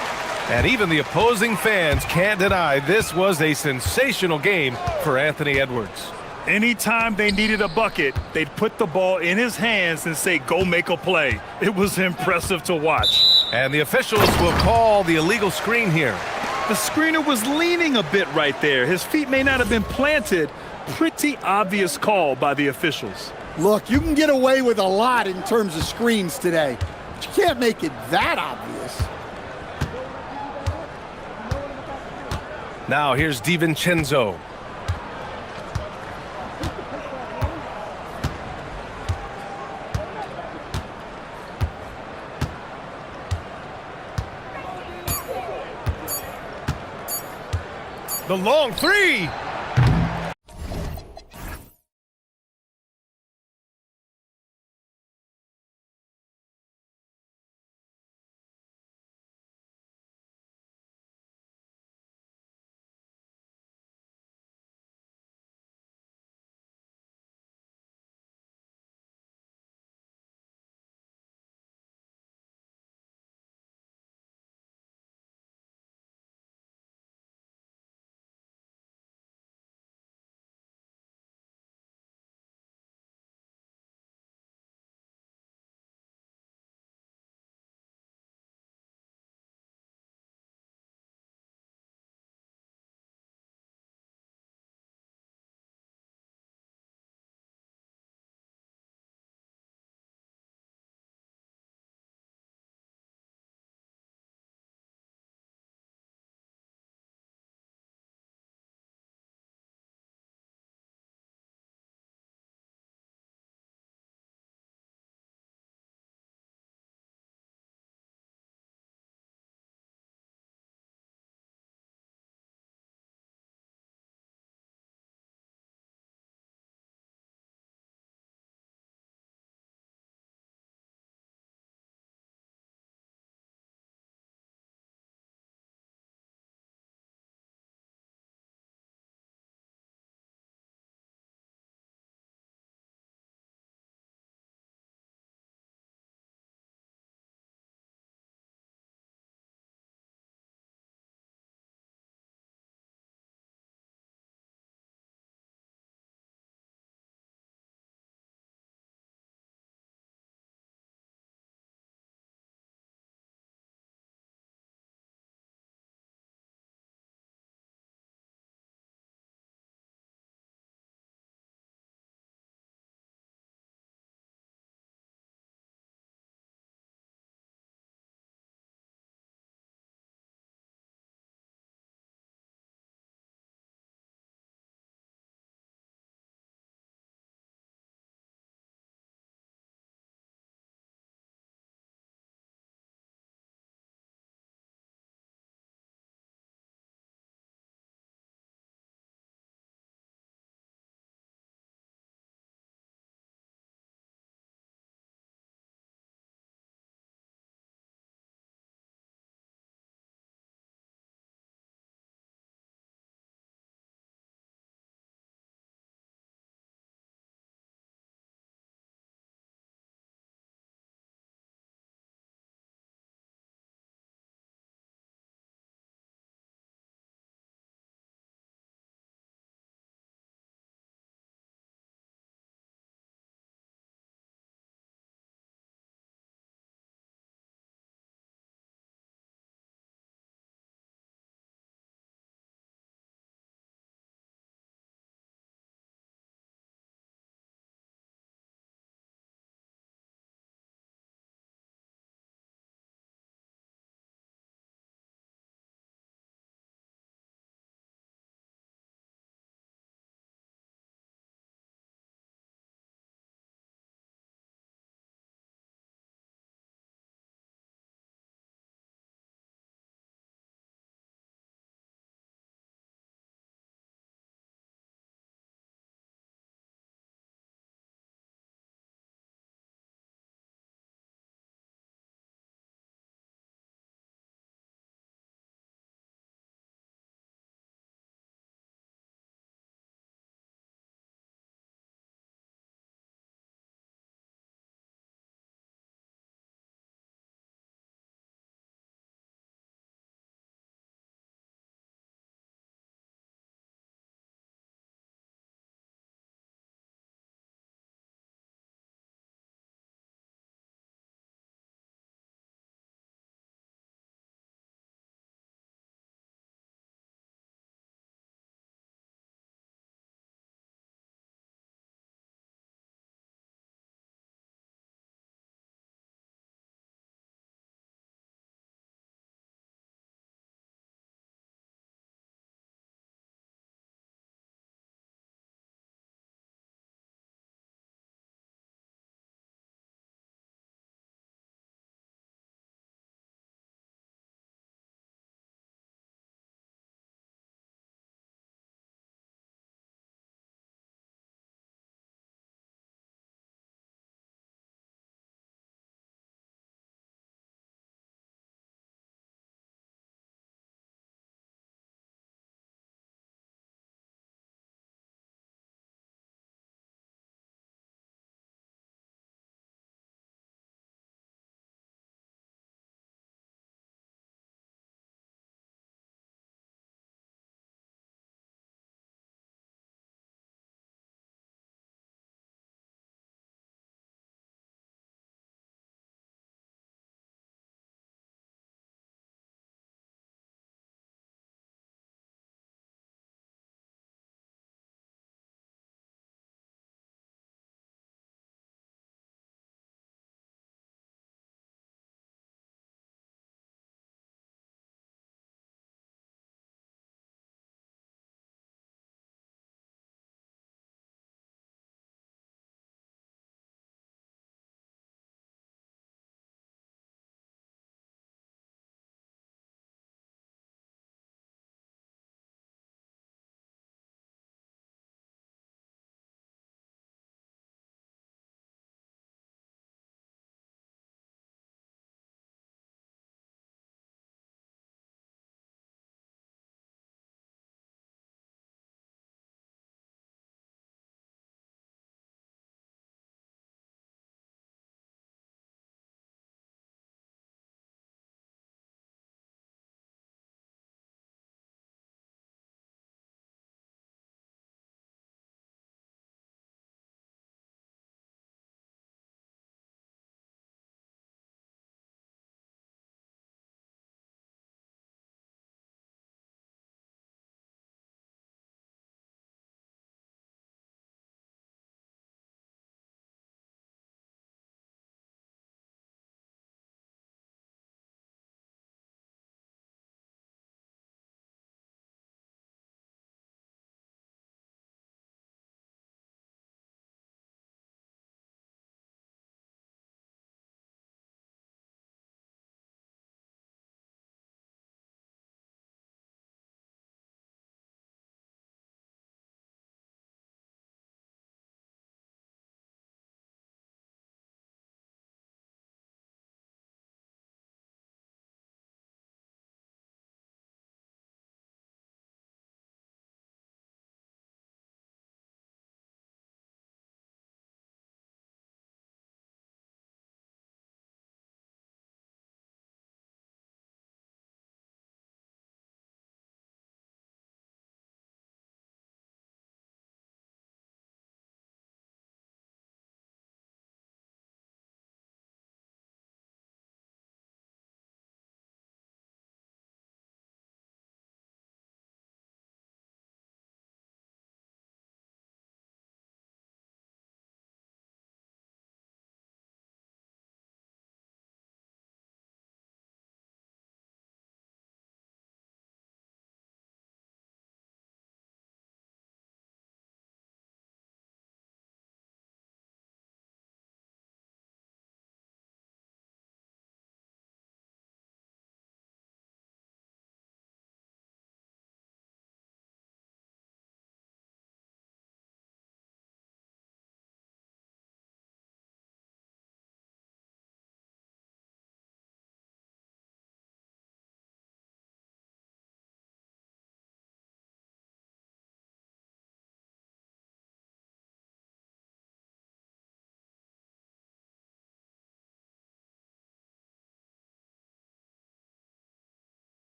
And even the opposing fans can't deny this was a sensational game for Anthony Edwards. Anytime they needed a bucket, they'd put the ball in his hands and say, go make a play. It was impressive to watch. And the officials will call the illegal screen here. The screener was leaning a bit right there. His feet may not have been planted. Pretty obvious call by the officials. Look, you can get away with a lot in terms of screens today, but you can't make it that obvious. Now here's DiVincenzo. The long three.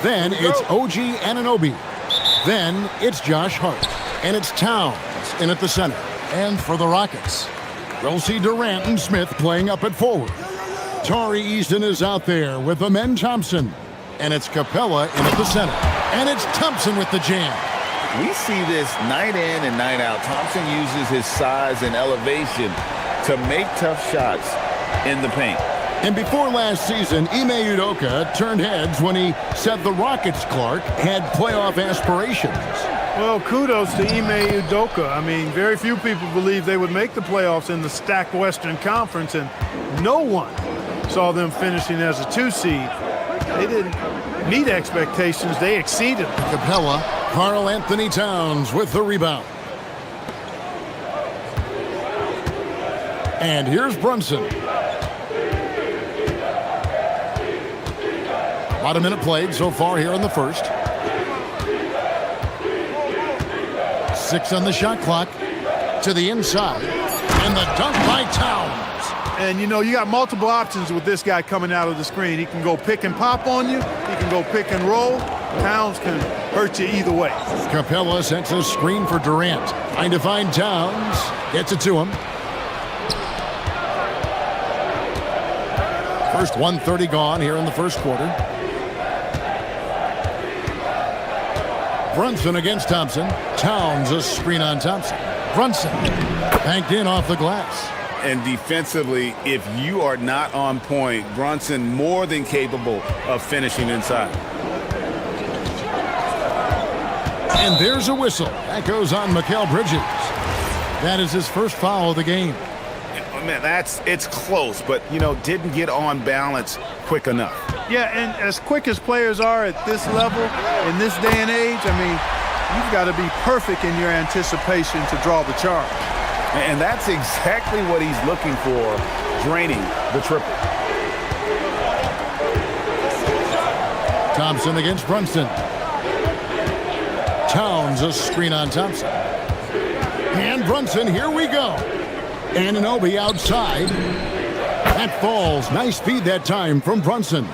Then it's OG Anunoby. Then it's Josh Hart. And it's Towns in at the center. And for the Rockets, we'll see Durant and Smith playing up at forward. Tari Easton is out there with Amen Thompson. And it's Capella in at the center. And it's Thompson with the jam. We see this night in and night out. Thompson uses his size and elevation to make tough shots in the paint. And before last season, Ime Udoka turned heads when he said the Rockets, Clark, had playoff aspirations. Well, kudos to Ime Udoka. I mean, very few people believe they would make the playoffs in the stacked Western Conference, and no one saw them finishing as a 2 seed. They didn't meet expectations. They exceeded. Capella, Karl Anthony Towns with the rebound. And here's Brunson. About a minute played so far here in the first. 6 on the shot clock. To the inside. And the dunk by Towns. And, you know, you got multiple options with this guy coming out of the screen. He can go pick and pop on you. He can go pick and roll. Towns can hurt you either way. Capella sets a screen for Durant. Trying to find Towns. Gets it to him. First 1:30 gone here in the first quarter. Brunson against Thompson. Towns a screen on Thompson. Brunson banked in off the glass. And defensively, if you are not on point, Brunson more than capable of finishing inside. And there's a whistle. That goes on Mikal Bridges. That is his first foul of the game. Man, it's close, but, you know, didn't get on balance quick enough. Yeah, and as quick as players are at this level, in this day and age, I mean, you've got to be perfect in your anticipation to draw the charge. And that's exactly what he's looking for, draining the triple. Thompson against Brunson. Towns a screen on Thompson. And Brunson, here we go. Anunoby outside. That falls. Nice feed that time from Brunson.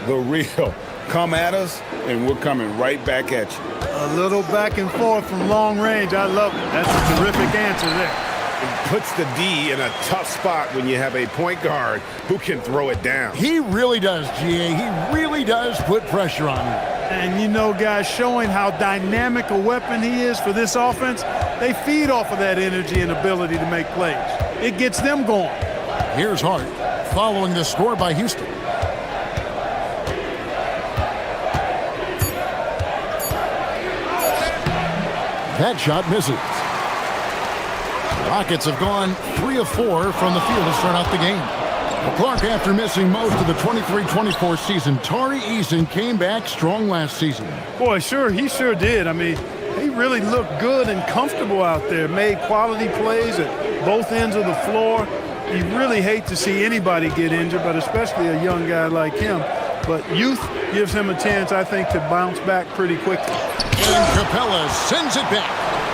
The real. Come at us, and we're coming right back at you. A little back and forth from long range. I love it. That's a terrific answer there. It puts the D in a tough spot when you have a point guard who can throw it down. He really does, GA. He really does put pressure on you. And, you know, guys, showing how dynamic a weapon he is for this offense, they feed off of that energy and ability to make plays. It gets them going. Here's Hart following the score by Houston. That shot misses. Rockets have gone 3 of 4 from the field to start out the game. Clark, after missing most of the 23-24 season, Tari Easton came back strong last season. Boy, he sure did. I mean, he really looked good and comfortable out there, made quality plays at both ends of the floor. You really hate to see anybody get injured, but especially a young guy like him. But youth gives him a chance, I think, to bounce back pretty quickly. And Capella sends it back.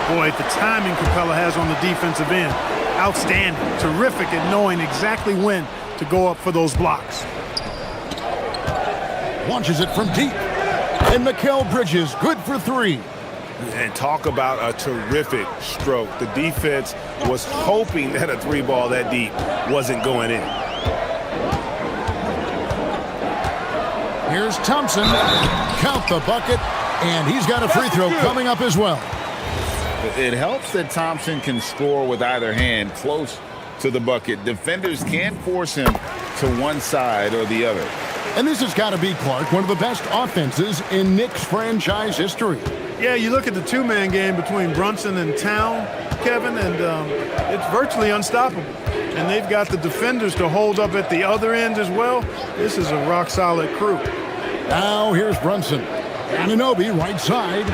Boy, the timing Capella has on the defensive end, outstanding. Terrific at knowing exactly when to go up for those blocks. Launches it from deep. And Mikal Bridges, good for 3. And talk about a terrific stroke. The defense was hoping that a 3-ball that deep wasn't going in. Here's Thompson. Count the bucket. And he's got a free throw coming up as well. It helps that Thompson can score with either hand close to the bucket. Defenders can't force him to one side or the other. And this has got to be, Clark, one of the best offenses in Knicks franchise history. Yeah, you look at the two-man game between Brunson and Town, Kevin, and it's virtually unstoppable. And they've got the defenders to hold up at the other end as well. This is a rock-solid crew. Now here's Brunson. Anunoby right side.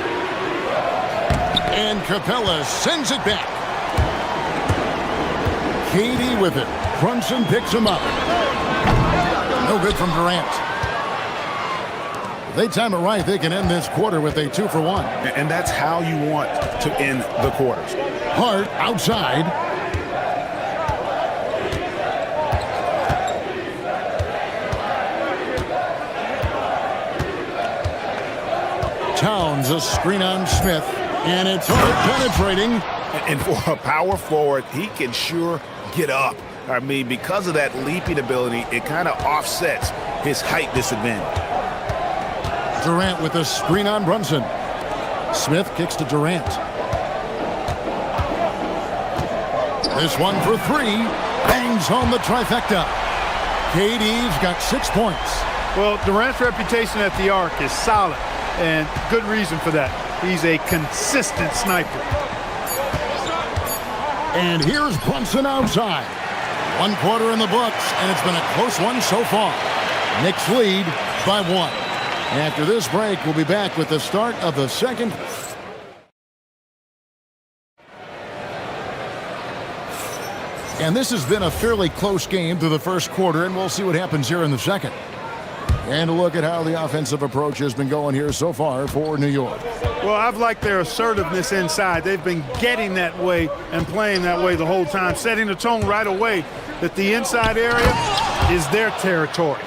And Capella sends it back. Katie with it. Brunson picks him up. No good from Durant. If they time it right, they can end this quarter with a 2-for-1. And that's how you want to end the quarters. Hart outside. Towns, a screen on Smith, and it's hard penetrating. And for a power forward, he can sure get up. I mean, because of that leaping ability, it kind of offsets his height disadvantage. Durant with a screen on Brunson. Smith kicks to Durant. This one for three. Bangs home the trifecta. KD's got 6 points. Well, Durant's reputation at the arc is solid, and good reason for that. He's a consistent sniper. And here's Brunson outside. 1 quarter in the books, and it's been a close one so far. Knicks lead by 1. After this break, we'll be back with the start of the second. And this has been a fairly close game through the first quarter, and we'll see what happens here in the second. And a look at how the offensive approach has been going here so far for New York. Well, I've liked their assertiveness inside. They've been getting that way and playing that way the whole time, setting the tone right away that the inside area is their territory.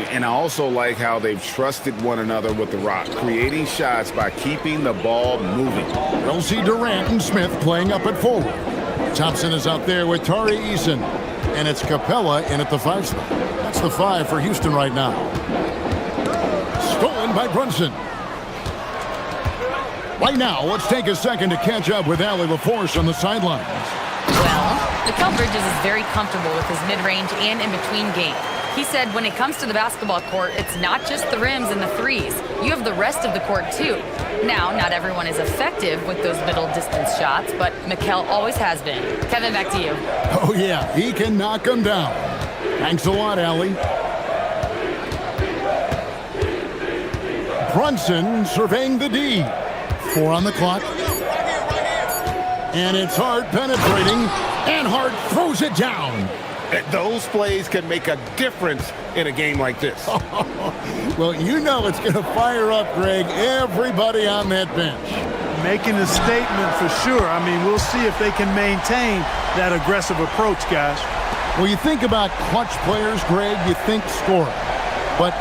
And I also like how they've trusted one another with the rock, creating shots by keeping the ball moving. We'll see Durant and Smith playing up at forward. Thompson is out there with Tari Eason, and it's Capella in at the 5 spot. That's the 5 for Houston right now. Stolen by Brunson. Right now, let's take a second to catch up with Allie LaForce on the sidelines. Well, Mikal Bridges is very comfortable with his mid-range and in-between game. He said when it comes to the basketball court, it's not just the rims and the threes. You have the rest of the court, too. Now, not everyone is effective with those middle-distance shots, but Mikal always has been. Kevin, back to you. Oh, yeah, he can knock them down. Thanks a lot, Allie. Brunson surveying the D. 4 on the clock. And it's Hart penetrating, and Hart throws it down. Those plays can make a difference in a game like this. Well, you know it's going to fire up, Greg, everybody on that bench. Making a statement for sure. I mean, we'll see if they can maintain that aggressive approach, guys. Well, you think about clutch players, Greg, you think scoring. But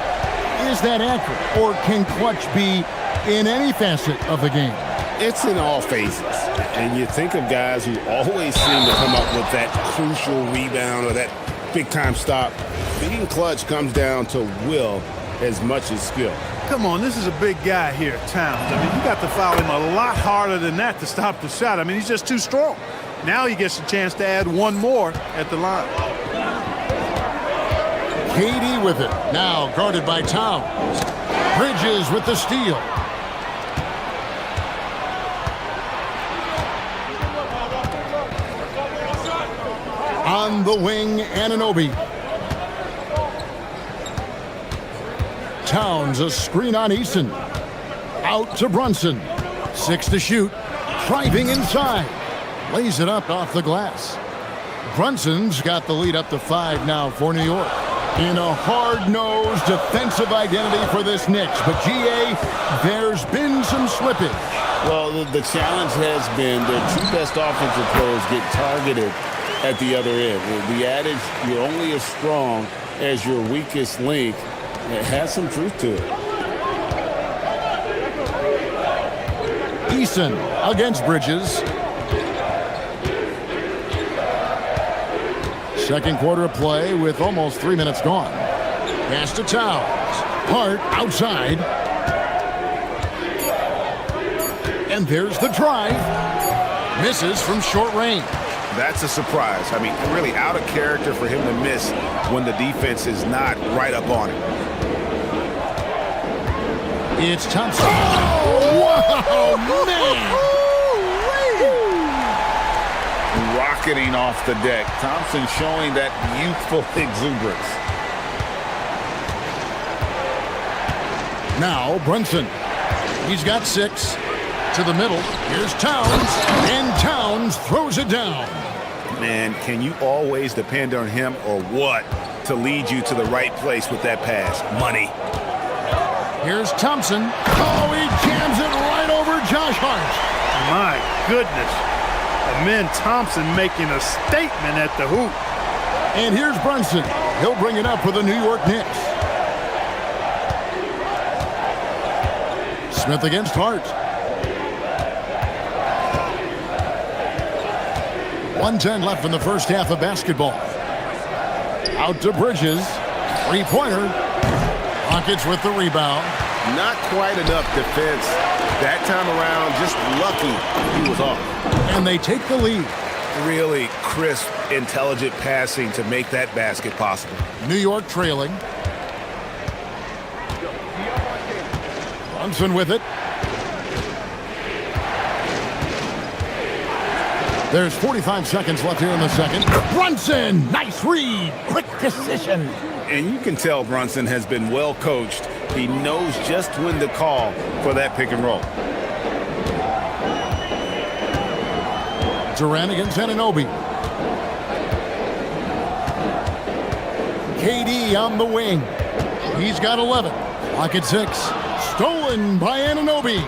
is that accurate? Or can clutch be in any facet of the game? It's in all phases. And you think of guys who always seem to come up with that crucial rebound or that big-time stop. Being clutch comes down to will as much as skill. Come on, this is a big guy here, Towns. I mean, you got to foul him a lot harder than that to stop the shot. I mean, he's just too strong. Now he gets a chance to add one more at the line. KD with it. Now guarded by Towns. Bridges with the steal. On the wing, Anunoby. Towns, a screen on Eason. Out to Brunson. 6 to shoot. Driving inside. Lays it up off the glass. Brunson's got the lead up to 5 now for New York. In a hard-nosed defensive identity for this Knicks. But, GA, there's been some slippage. Well, the challenge has been their 2 best offensive players get targeted at the other end. The adage, you're only as strong as your weakest link, it has some truth to it. Eason against Bridges. Second quarter of play with almost 3 minutes gone. Pass to Towns. Hart outside. And there's the drive. Misses from short range. That's a surprise. I mean, really out of character for him to miss when the defense is not right up on him. It's Thompson. Oh, wow, man! Rocketing off the deck. Thompson showing that youthful exuberance. Now Brunson. He's got 6. To the middle. Here's Towns. And Towns throws it down. Man, can you always depend on him or what to lead you to the right place with that pass? Money. Here's Thompson. Oh, he jams it right over Josh Hart. My goodness. Amen Thompson making a statement at the hoop. And here's Brunson. He'll bring it up for the New York Knicks. Smith against Hart. 1:10 left in the first half of basketball. Out to Bridges. Three-pointer. Rockets with the rebound. Not quite enough defense that time around. Just lucky he was off. And they take the lead. Really crisp, intelligent passing to make that basket possible. New York trailing. Brunson with it. There's 45 seconds left here in the second. Brunson! Nice read! Quick decision. And you can tell Brunson has been well coached. He knows just when to call for that pick and roll. Durant against Anunoby. KD on the wing. He's got 11. Clock at 6. Stolen by Anunoby.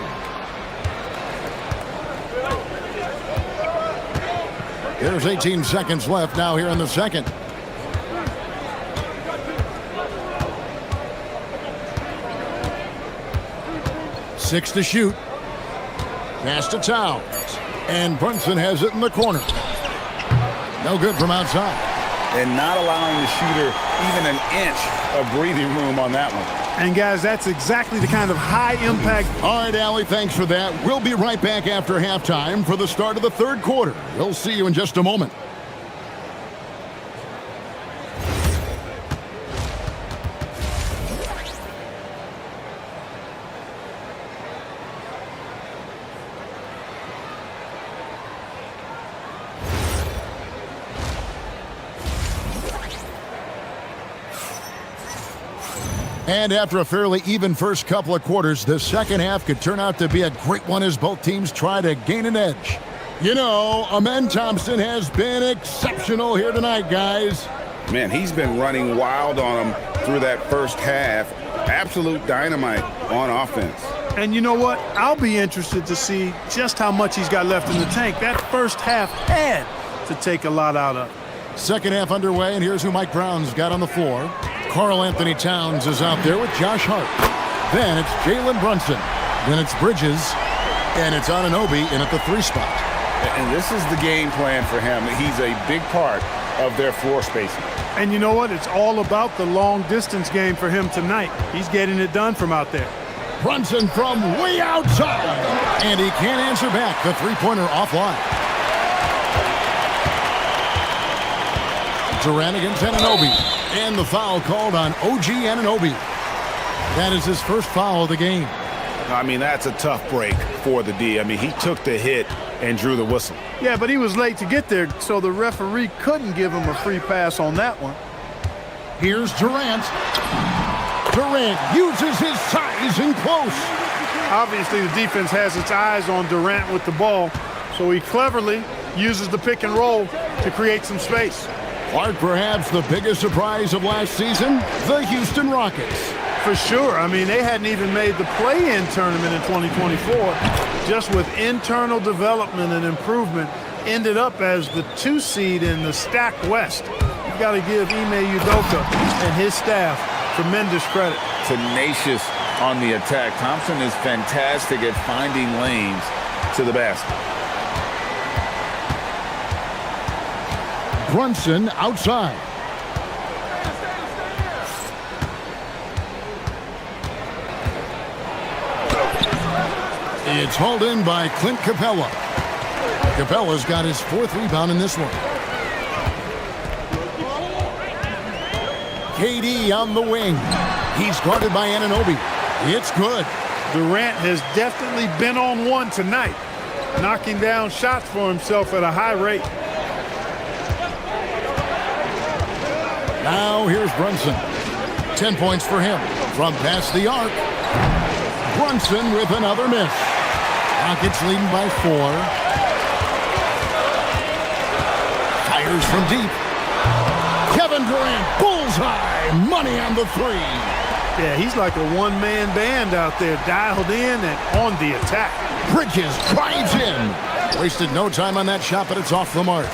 There's 18 seconds left now here in the second. Six to shoot. Pass to Towns. And Brunson has it in the corner. No good from outside. And not allowing the shooter even an inch of breathing room on that one. And, guys, that's exactly the kind of high-impact. All right, Allie, thanks for that. We'll be right back after halftime for the start of the third quarter. We'll see you in just a moment. And after a fairly even first couple of quarters, the second half could turn out to be a great one as both teams try to gain an edge. You know, Amen Thompson has been exceptional here tonight, guys. Man, he's been running wild on them through that first half. Absolute dynamite on offense. And you know what? I'll be interested to see just how much he's got left in the tank. That first half had to take a lot out of. Second half underway, and here's who Mike Brown's got on the floor. Karl Anthony Towns is out there with Josh Hart. Then it's Jalen Brunson. Then it's Bridges. And it's Anunoby in at the 3 spot. And this is the game plan for him. He's a big part of their floor spacing. And you know what? It's all about the long-distance game for him tonight. He's getting it done from out there. Brunson from way outside. And he can't answer back. The three-pointer offline. Durant against Anunoby. And the foul called on OG Anunoby. That is his first foul of the game. I mean, that's a tough break for the D. I mean, he took the hit and drew the whistle. Yeah, but he was late to get there, so the referee couldn't give him a free pass on that one. Here's Durant. Durant uses his size in close. Obviously, the defense has its eyes on Durant with the ball, so he cleverly uses the pick and roll to create some space. Clark, perhaps the biggest surprise of last season, the Houston Rockets. For sure. I mean, they hadn't even made the play-in tournament in 2024. Just with internal development and improvement, ended up as the 2 seed in the stacked West. You've got to give Ime Udoka and his staff tremendous credit. Tenacious on the attack. Thompson is fantastic at finding lanes to the basket. Brunson outside. It's hauled in by Clint Capella. Capella's got his 4th rebound in this one. KD on the wing. He's guarded by Anunoby. It's good. Durant has definitely been on one tonight, knocking down shots for himself at a high rate. Now here's Brunson. 10 points for him from past the arc. Brunson with another miss. Rockets leading by 4. Fires from deep. Kevin Durant, bullseye, money on the 3. Yeah, he's like a one-man band out there, dialed in and on the attack. Bridges drives in. Wasted no time on that shot, but it's off the mark.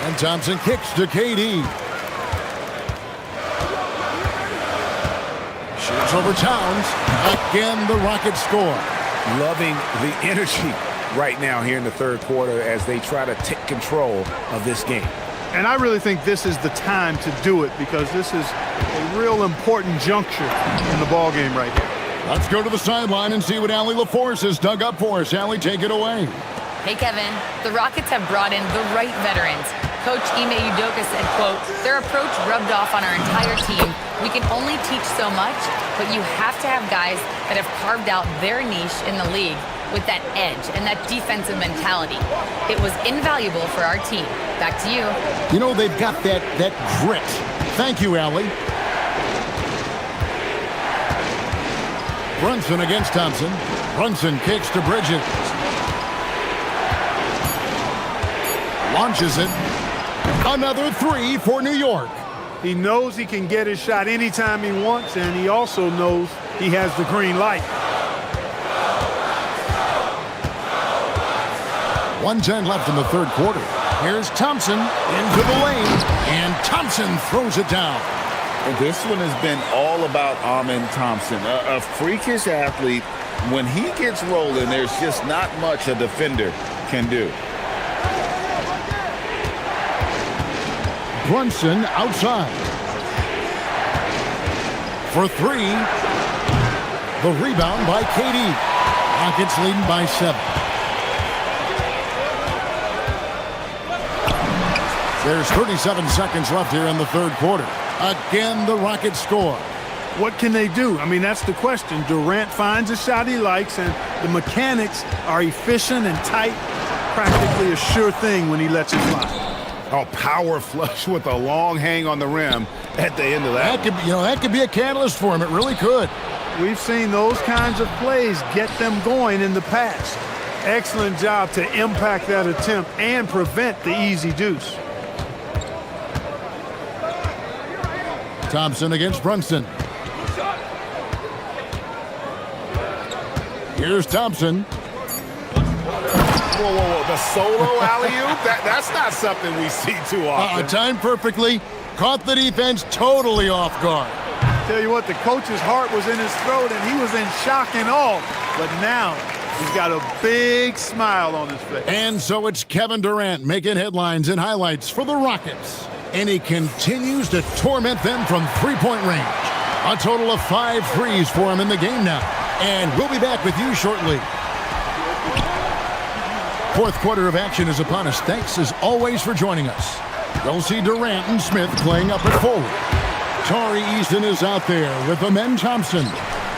And Thompson kicks to KD. Shoots over Towns. Again, the Rockets score. Loving the energy right now here in the third quarter as they try to take control of this game. And I really think this is the time to do it because this is a real important juncture in the ball game right here. Let's go to the sideline and see what Allie LaForce has dug up for us. Allie, take it away. Hey, Kevin. The Rockets have brought in the right veterans. Coach Ime Udoka said, quote, their approach rubbed off on our entire team. We can only teach so much, but you have to have guys that have carved out their niche in the league with that edge and that defensive mentality. It was invaluable for our team. Back to you. You know, they've got that grit. Thank you, Allie. Brunson against Thompson. Brunson kicks to Bridges. Launches it. Another three for New York. He knows he can get his shot anytime he wants, and he also knows he has the green light. 1:10 left in the third quarter. Here's Thompson into the lane, and Thompson throws it down. This one has been all about Amen Thompson, a freakish athlete. When he gets rolling, there's just not much a defender can do. Brunson outside. For three. The rebound by KD. Rockets leading by 7. There's 37 seconds left here in the third quarter. Again, the Rockets score. What can they do? I mean, that's the question. Durant finds a shot he likes, and the mechanics are efficient and tight. Practically a sure thing when he lets it fly. Oh, power flush with a long hang on the rim at the end of that. That could be a catalyst for him. It really could. We've seen those kinds of plays get them going in the past. Excellent job to impact that attempt and prevent the easy deuce. Thompson against Brunson. Here's Thompson. Whoa. The solo alley-oop? That's not something we see too often. Timed perfectly. Caught the defense totally off guard. Tell you what, the coach's heart was in his throat, and he was in shock and awe. But now he's got a big smile on his face. And so it's Kevin Durant making headlines and highlights for the Rockets. And he continues to torment them from three-point range. A total of 5 threes for him in the game now. And we'll be back with you shortly. Fourth quarter of action is upon us. Thanks, as always, for joining us. You'll see Durant and Smith playing up at forward. Tari Eason is out there with Amen Thompson.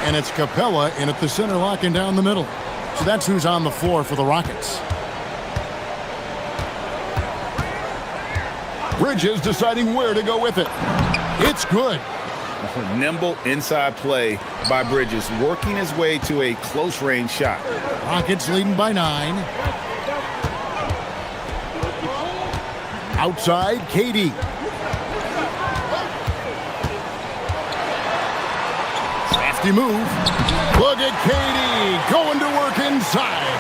And it's Capella in at the center, locking down the middle. So that's who's on the floor for the Rockets. Bridges deciding where to go with it. It's good. Nimble inside play by Bridges, working his way to a close-range shot. Rockets leading by 9. Outside, KD. Crafty move. Look at KD going to work inside.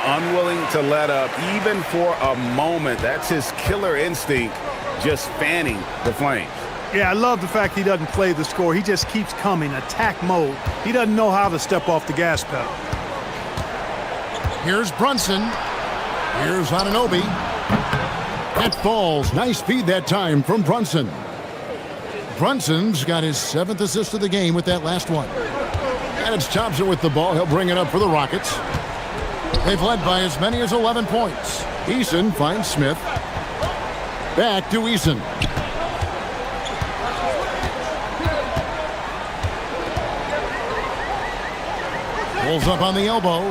Unwilling to let up even for a moment. That's his killer instinct, just fanning the flames. Yeah, I love the fact he doesn't play the score. He just keeps coming, attack mode. He doesn't know how to step off the gas pedal. Here's Brunson. Here's Anunoby. That falls. Nice feed that time from Brunson. Brunson's got his 7th assist of the game with that last one. And it's Thompson with the ball. He'll bring it up for the Rockets. They've led by as many as 11 points. Eason finds Smith. Back to Eason. Pulls up on the elbow.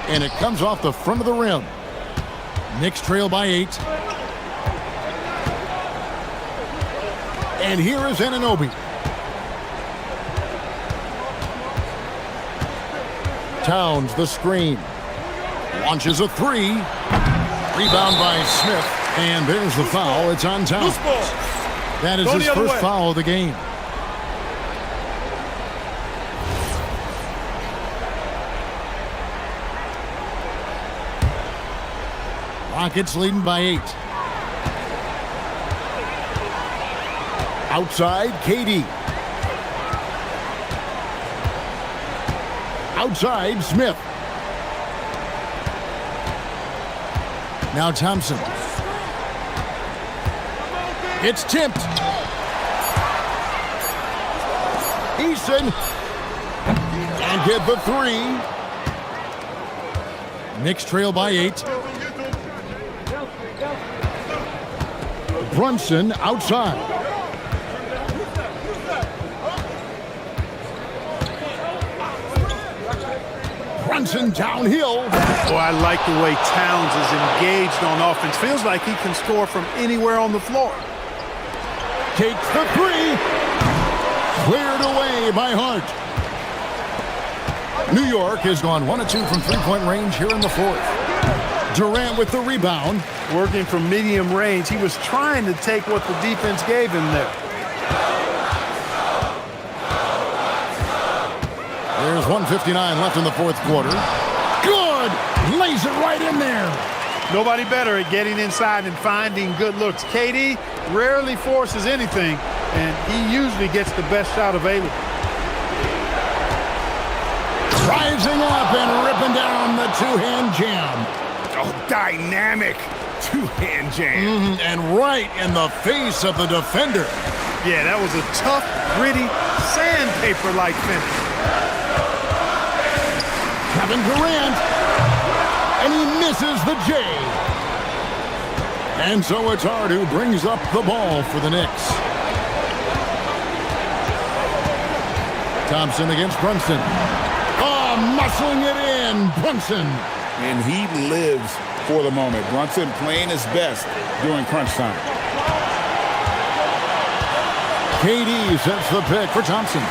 And it comes off the front of the rim. Knicks trail by 8. And here is Anunoby. Towns the screen. Launches a 3. Rebound by Smith. And there's the foul. It's on Towns. That is his first foul of the game. Rockets leading by 8. Outside, KD. Outside, Smith. Now Thompson. It's tipped. Eason. And get the three. Knicks trail by 8. Brunson outside. Brunson downhill. Oh, I like the way Towns is engaged on offense. Feels like he can score from anywhere on the floor. Takes the three. Cleared away by Hart. New York has gone 1 of 2 from three-point range here in the fourth. Durant with the rebound. Working from medium range. He was trying to take what the defense gave him there. There's 1:59 left in the fourth quarter. Good! Lays it right in there. Nobody better at getting inside and finding good looks. KD rarely forces anything, and he usually gets the best shot available. Rising up and ripping down the two-hand jam. Oh, dynamic two-hand jam. And right in the face of the defender. Yeah, that was a tough, gritty, sandpaper-like finish. Kevin Durant. And he misses the J. And so it's Hart who brings up the ball for the Knicks. Thompson against Brunson. Oh, muscling it in, Brunson. And he lives for the moment. Brunson playing his best during crunch time. KD sets the pick for Thompson.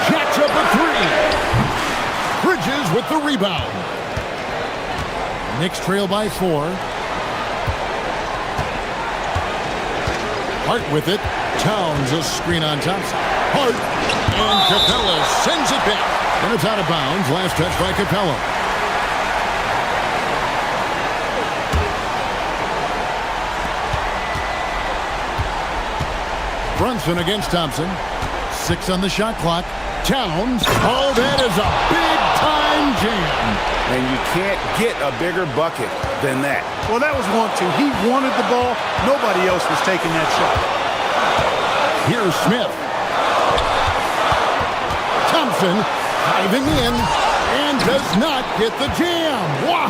Jacks up a three. Bridges with the rebound. Knicks trail by 4. Hart with it. Towns a screen on Thompson. Hart and Capella sends it back. And it's out of bounds. Last touch by Capella. Brunson against Thompson. 6 on the shot clock. Towns. Oh, that is a big-time jam. And you can't get a bigger bucket than that. Well, that was 1-2. He wanted the ball. Nobody else was taking that shot. Here's Smith. Thompson diving in and does not get the jam. Wow.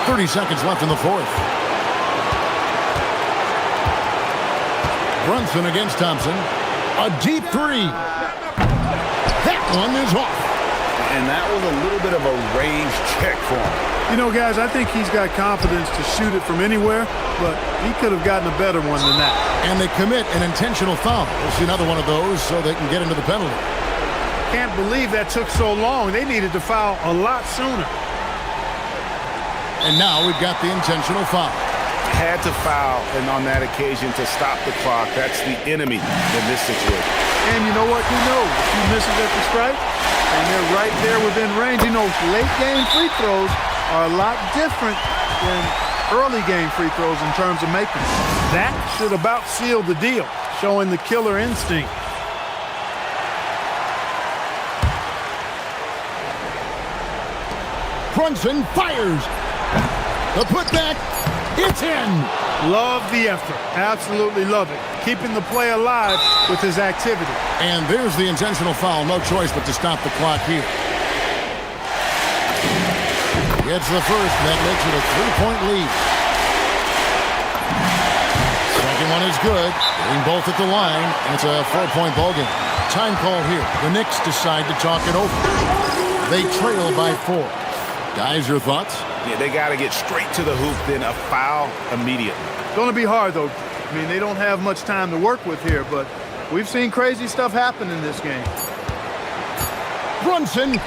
30 seconds left in the fourth. Brunson against Thompson. A deep three. That one is off. And that was a little bit of a range check for him. You know, guys, I think he's got confidence to shoot it from anywhere, but he could have gotten a better one than that. And they commit an intentional foul. We'll see another one of those so they can get into the penalty. Can't believe that took so long. They needed to foul a lot sooner. And now we've got the intentional foul. Had to foul, and on that occasion to stop the clock. That's the enemy in this situation. And you know what? He knows he misses at the stripe, and they're right there within range. He knows late game free throws are a lot different than early game free throws in terms of making them. That should about seal the deal, showing the killer instinct. Brunson fires. The putback. It's in. Love the effort. Absolutely love it. Keeping the play alive with his activity. And there's the intentional foul. No choice but to stop the clock here. Gets the first. That makes it a 3-point lead. Second one is good. Getting both at the line. And it's a 4-point ball game. Time call here. The Knicks decide to talk it over. They trail by 4. Guys, your thoughts? Yeah, they got to get straight to the hoop, then a foul immediately. Going to be hard, though. I mean, they don't have much time to work with here, but we've seen crazy stuff happen in this game. Brunson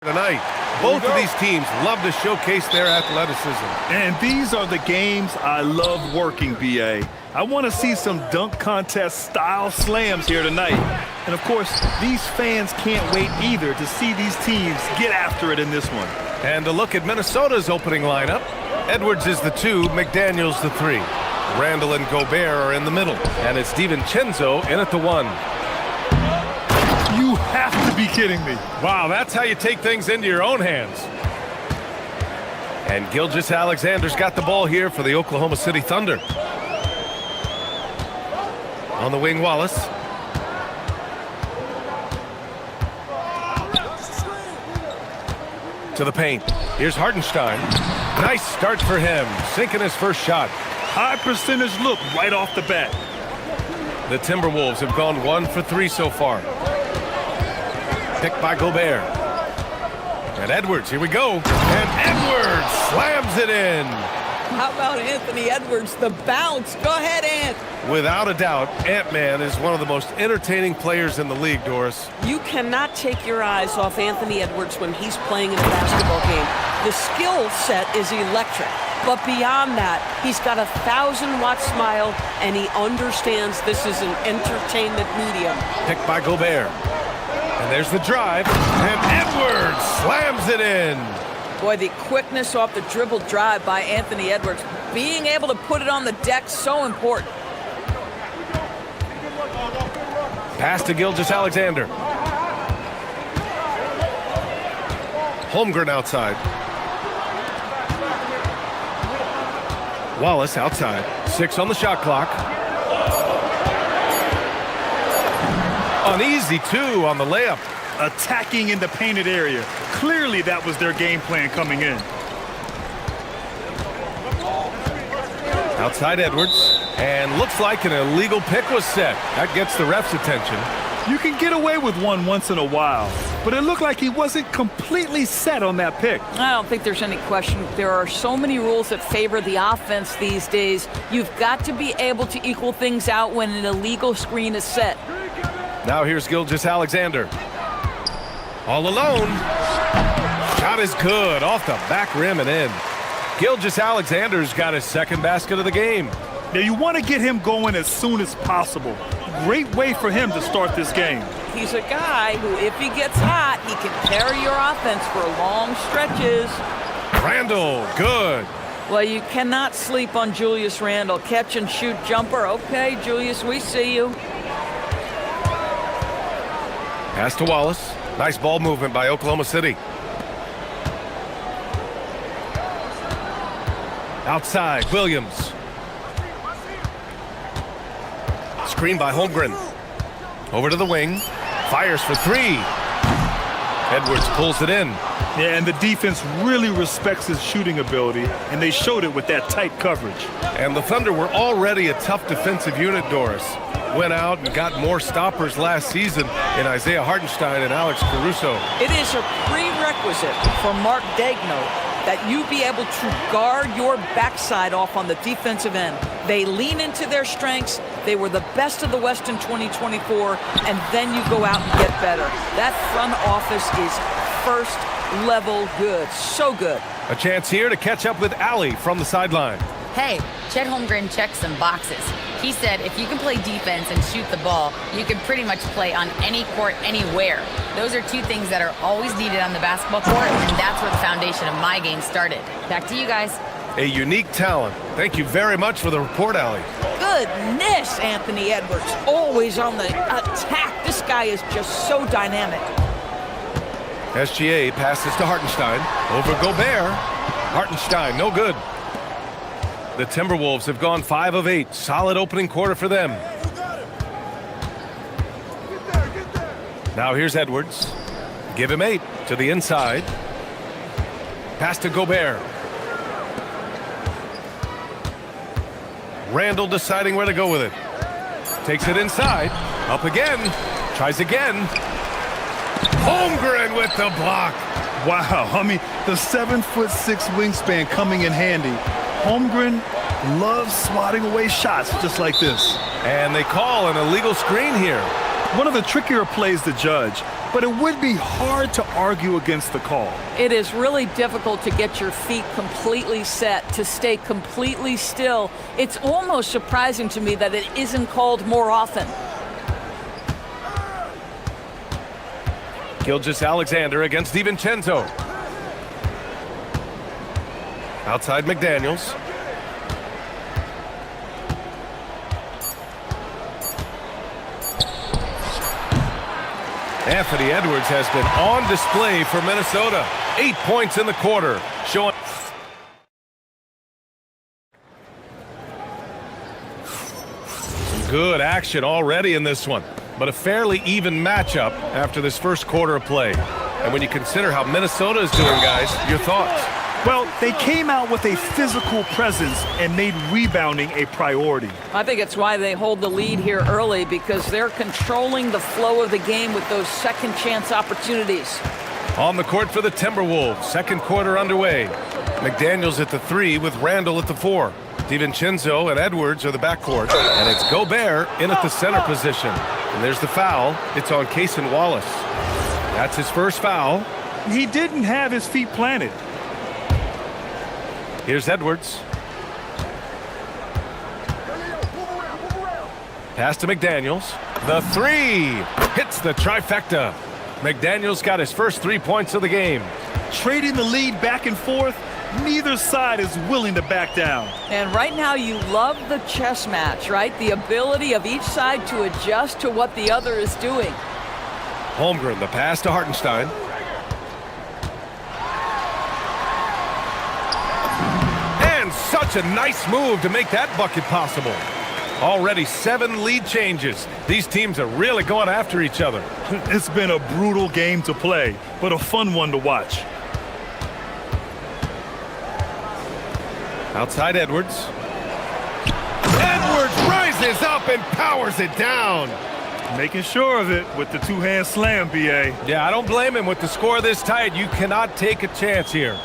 tonight. Both of these teams love to showcase their athleticism. And these are the games I love working, BA. I want to see some dunk contest style slams here tonight. And of course, these fans can't wait either to see these teams get after it in this one. And a look at Minnesota's opening lineup. Edwards is the 2, McDaniels the 3. Randall and Gobert are in the middle. And it's DiVincenzo in at the 1. You have to be kidding me. Wow, that's how you take things into your own hands. And Gilgeous-Alexander's got the ball here for the Oklahoma City Thunder. On the wing, Wallace. To the paint. Here's Hartenstein. Nice start for him, sinking his first shot. High percentage look right off the bat. The Timberwolves have gone 1 for 3 so far. Picked by Gobert. And Edwards, here we go. And Edwards slams it in. How about Anthony Edwards, the bounce? Go ahead, Ant. Without a doubt, Ant-Man is one of the most entertaining players in the league, Doris. You cannot take your eyes off Anthony Edwards when he's playing in a basketball game. The skill set is electric. But beyond that, he's got a 1,000-watt smile, and he understands this is an entertainment medium. Picked by Gobert. And there's the drive. And Edwards slams it in. Boy, the quickness off the dribble drive by Anthony Edwards. Being able to put it on the deck, so important. Pass to Gilgeous-Alexander. Holmgren outside. Wallace outside. 6 on the shot clock. Uneasy 2 on the layup. Attacking in the painted area. Clearly that was their game plan coming in. Outside Edwards. And looks like an illegal pick was set. That gets the ref's attention. You can get away with one once in a while, but it looked like he wasn't completely set on that pick. I don't think there's any question. There are so many rules that favor the offense these days. You've got to be able to equal things out when an illegal screen is set. Now here's Gilgeous-Alexander. All alone. Shot is good. Off the back rim and in. Gilgeous-Alexander's got his second basket of the game. Now you want to get him going as soon as possible. Great way for him to start this game. He's a guy who, if he gets hot, he can carry your offense for long stretches. Randall, good. Well, you cannot sleep on Julius Randle. Catch and shoot jumper. Okay, Julius, we see you. Pass to Wallace. Nice ball movement by Oklahoma City. Outside, Williams. Screen by Holmgren. Over to the wing. Fires for 3. Edwards pulls it in. Yeah, and the defense really respects his shooting ability, and they showed it with that tight coverage. And the Thunder were already a tough defensive unit, Doris. Went out and got more stoppers last season in Isaiah Hartenstein and Alex Caruso. It is a prerequisite for Mark Daigneault that you be able to guard your backside off on the defensive end. They lean into their strengths. They were the best of the West in 2024, and then you go out and get better. That front office is first level good. So good. A chance here to catch up with Allie from the sideline. Hey, Chet Holmgren checked some boxes. He said if you can play defense and shoot the ball, you can pretty much play on any court, anywhere. Those are 2 things that are always needed on the basketball court, and that's where the foundation of my game started. Back to you guys. A unique talent. Thank you very much for the report, Allie. Goodness, Anthony Edwards. Always on the attack. This guy is just so dynamic. SGA passes to Hartenstein. Over Gobert. Hartenstein, no good. The Timberwolves have gone 5 of 8. Solid opening quarter for them. Now here's Edwards. Give him 8 to the inside. Pass to Gobert. Randall deciding where to go with it. Takes it inside. Up again. Tries again. Holmgren with the block. Wow, I mean, the 7'6" wingspan coming in handy. Holmgren loves swatting away shots just like this. And they call an illegal screen here. One of the trickier plays to judge, but it would be hard to argue against the call. It is really difficult to get your feet completely set, to stay completely still. It's almost surprising to me that it isn't called more often. Gilgeous-Alexander against DiVincenzo. Outside McDaniels. Anthony Edwards has been on display for Minnesota. 8 points in the quarter, showing some good action already in this one, but a fairly even matchup after this first quarter of play. And when you consider how Minnesota is doing, guys, your thoughts? Well, they came out with a physical presence and made rebounding a priority. I think it's why they hold the lead here early, because they're controlling the flow of the game with those second chance opportunities. On the court for the Timberwolves, second quarter underway. McDaniels at the 3 with Randall at the 4. DiVincenzo and Edwards are the backcourt, and it's Gobert in at the center position. And there's the foul. It's on Cason Wallace. That's his first foul. He didn't have his feet planted. Here's Edwards. Pass to McDaniels. The 3 hits the trifecta. McDaniels got his first 3 points of the game. Trading the lead back and forth, neither side is willing to back down. And right now you love the chess match, right? The ability of each side to adjust to what the other is doing. Holmgren, the pass to Hartenstein. Such a nice move to make that bucket possible. Already 7 lead changes. These teams are really going after each other. It's been a brutal game to play, but a fun one to watch. Outside Edwards. Edwards rises up and powers it down. Making sure of it with the two-hand slam, B.A. Yeah, I don't blame him. With the score this tight, you cannot take a chance here.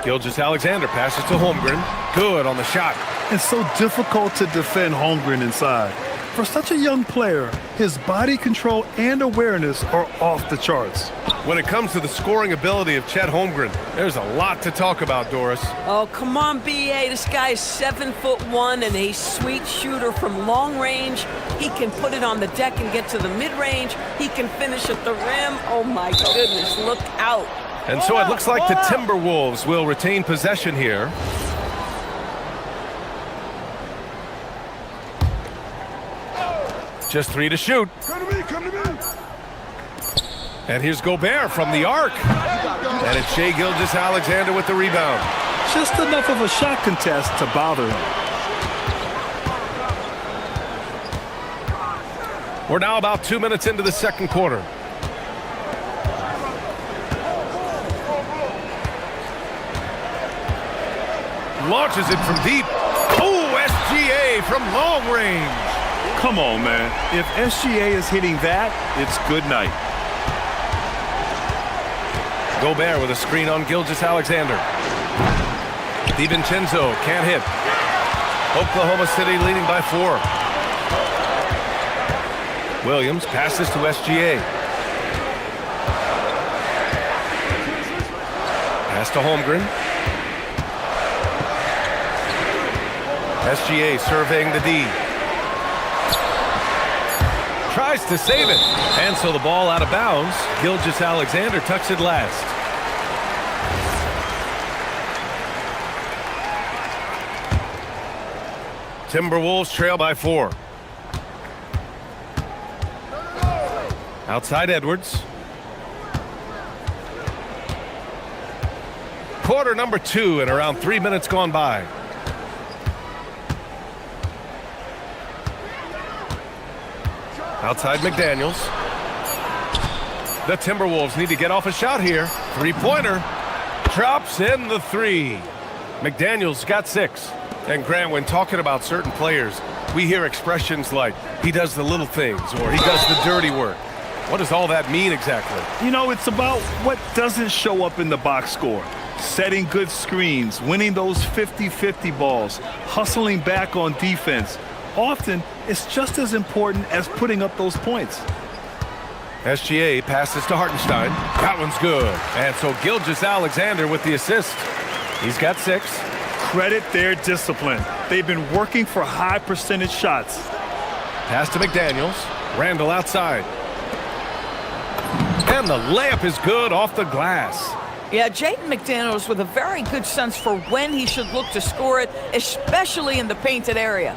Gilgeous-Alexander passes to Holmgren. Good on the shot. It's so difficult to defend Holmgren inside. For such a young player, his body control and awareness are off the charts. When it comes to the scoring ability of Chet Holmgren, there's a lot to talk about, Doris. Oh, come on, B.A. This guy is 7'1" and a sweet shooter from long range. He can put it on the deck and get to the mid-range. He can finish at the rim. Oh, my goodness, look out. And so it looks like the Timberwolves will retain possession here. Just 3 to shoot. Come to me. And here's Gobert from the arc. And it's Shai Gilgeous-Alexander with the rebound. Just enough of a shot contest to bother him. We're now about 2 minutes into the second quarter. Launches it from deep. Oh, SGA from long range. Come on, man. If SGA is hitting that, it's good night. Gobert with a screen on Gilgeous-Alexander. DiVincenzo can't hit. Oklahoma City leading by 4. Williams passes to SGA. Pass to Holmgren. SGA surveying the D. Tries to save it. And so the ball out of bounds. Gilgeous-Alexander tucks it last. Timberwolves trail by 4. Outside Edwards. Quarter number 2 and around 3 minutes gone by. Outside McDaniels. The Timberwolves need to get off a shot here. 3-pointer. Drops in the 3. McDaniels got 6. And Grant, when talking about certain players, we hear expressions like, he does the little things, or he does the dirty work. What does all that mean exactly? You know, it's about what doesn't show up in the box score. Setting good screens, winning those 50-50 balls, hustling back on defense. often it's just as important as putting up those points. SGA passes to Hartenstein. That one's good. And so Gilgeous-Alexander with the assist. He's got 6. Credit their discipline. They've been working for high percentage shots. Pass to McDaniels. Randall outside. And the layup is good off the glass. Yeah, Jaden McDaniels with a very good sense for when he should look to score it, especially in the painted area.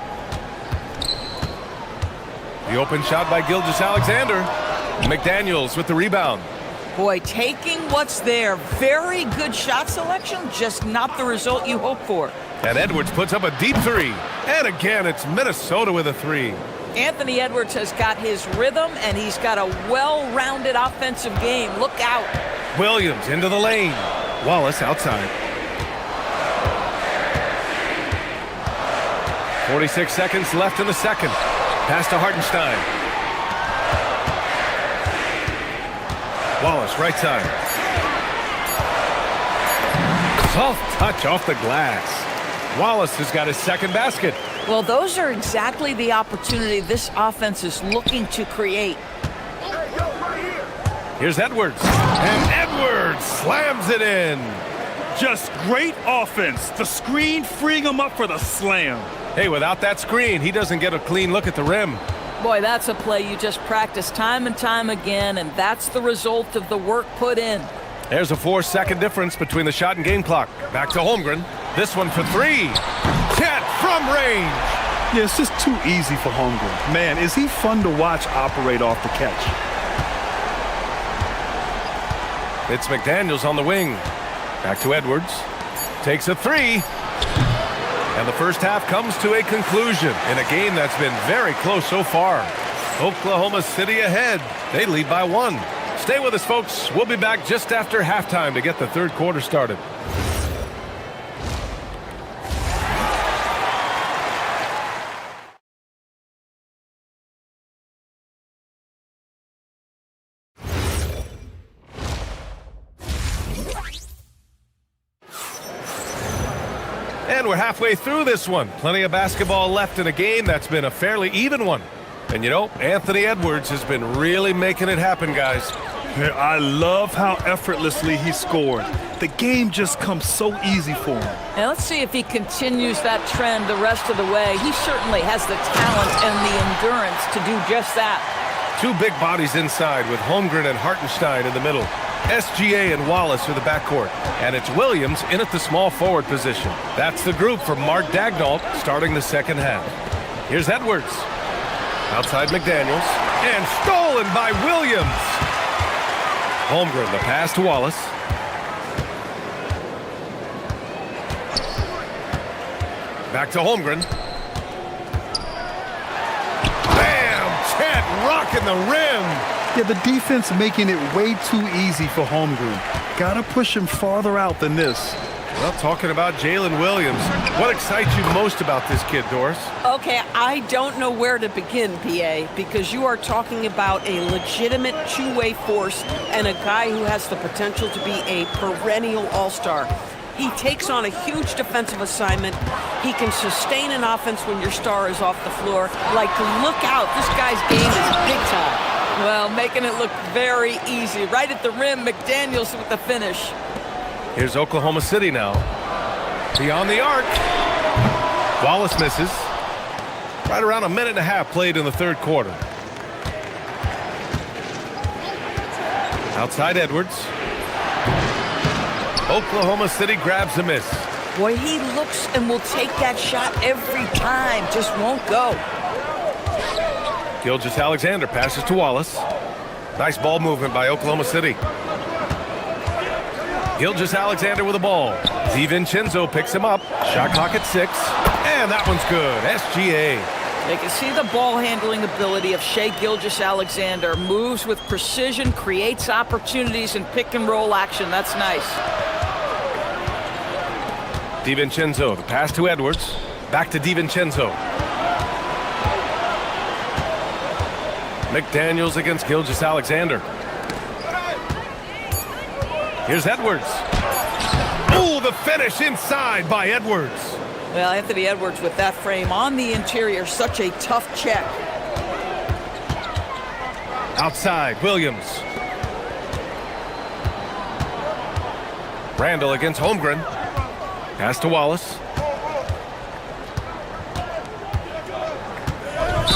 The open shot by Gilgeous-Alexander. McDaniels with the rebound. Boy, taking what's there. Very good shot selection, just not the result you hope for. And Edwards puts up a deep 3. And again, it's Minnesota with a 3. Anthony Edwards has got his rhythm, and he's got a well-rounded offensive game. Look out. Williams into the lane. Wallace outside. 46 seconds left in the second. Pass to Hartenstein. Wallace right side. Soft touch off the glass. Wallace has got his second basket. Well, those are exactly the opportunity this offense is looking to create. Here's Edwards. And Edwards slams it in. Just great offense. The screen freeing him up for the slam. Hey, without that screen, he doesn't get a clean look at the rim. Boy, that's a play you just practice time and time again, and that's the result of the work put in. There's a 4-second difference between the shot and game clock. Back to Holmgren. This one for 3. Chet from range. Yeah, it's just too easy for Holmgren. Man, is he fun to watch operate off the catch. It's McDaniels on the wing. Back to Edwards. Takes a 3. And the first half comes to a conclusion in a game that's been very close so far. Oklahoma City ahead. They lead by 1. Stay with us, folks. We'll be back just after halftime to get the third quarter started. And we're halfway through this one. Plenty of basketball left in a game that's been a fairly even one. And you know, Anthony Edwards has been really making it happen, guys. Yeah, I love how effortlessly he scored. The game just comes so easy for him. Now let's see if he continues that trend the rest of the way. He certainly has the talent and the endurance to do just that. 2 big bodies inside with Holmgren and Hartenstein in the middle. SGA and Wallace are the backcourt. And it's Williams in at the small forward position. That's the group for Mark Daigneault starting the second half. Here's Edwards. Outside McDaniels. And stolen by Williams. Holmgren, the pass to Wallace. Back to Holmgren. Bam! Chet rocking the rim. Yeah, the defense making it way too easy for Holmgren. Gotta push him farther out than this. Well, talking about Jalen Williams, what excites you most about this kid, Doris? Okay, I don't know where to begin, PA, because you are talking about a legitimate two-way force and a guy who has the potential to be a perennial all-star. He takes on a huge defensive assignment. He can sustain an offense when your star is off the floor. Like, look out, this guy's game is big time. Well, making it look very easy. Right at the rim, McDaniels with the finish. Here's Oklahoma City now. Beyond the arc. Wallace misses. Right around a minute and a half played in the third quarter. Outside Edwards. Oklahoma City grabs a miss. Boy, he looks and will take that shot every time. Just won't go. Gilgeous-Alexander passes to Wallace. Nice ball movement by Oklahoma City. Gilgeous-Alexander with the ball. DiVincenzo picks him up. Shot clock at 6. And that one's good. SGA. They can see the ball handling ability of Shai Gilgeous-Alexander. Moves with precision, creates opportunities in pick and roll action. That's nice. DiVincenzo, the pass to Edwards. Back to DiVincenzo. McDaniels against Gilgeous-Alexander. Here's Edwards. Oh, the finish inside by Edwards. Well, Anthony Edwards with that frame on the interior, such a tough check. Outside, Williams. Randall against Holmgren. Pass to Wallace.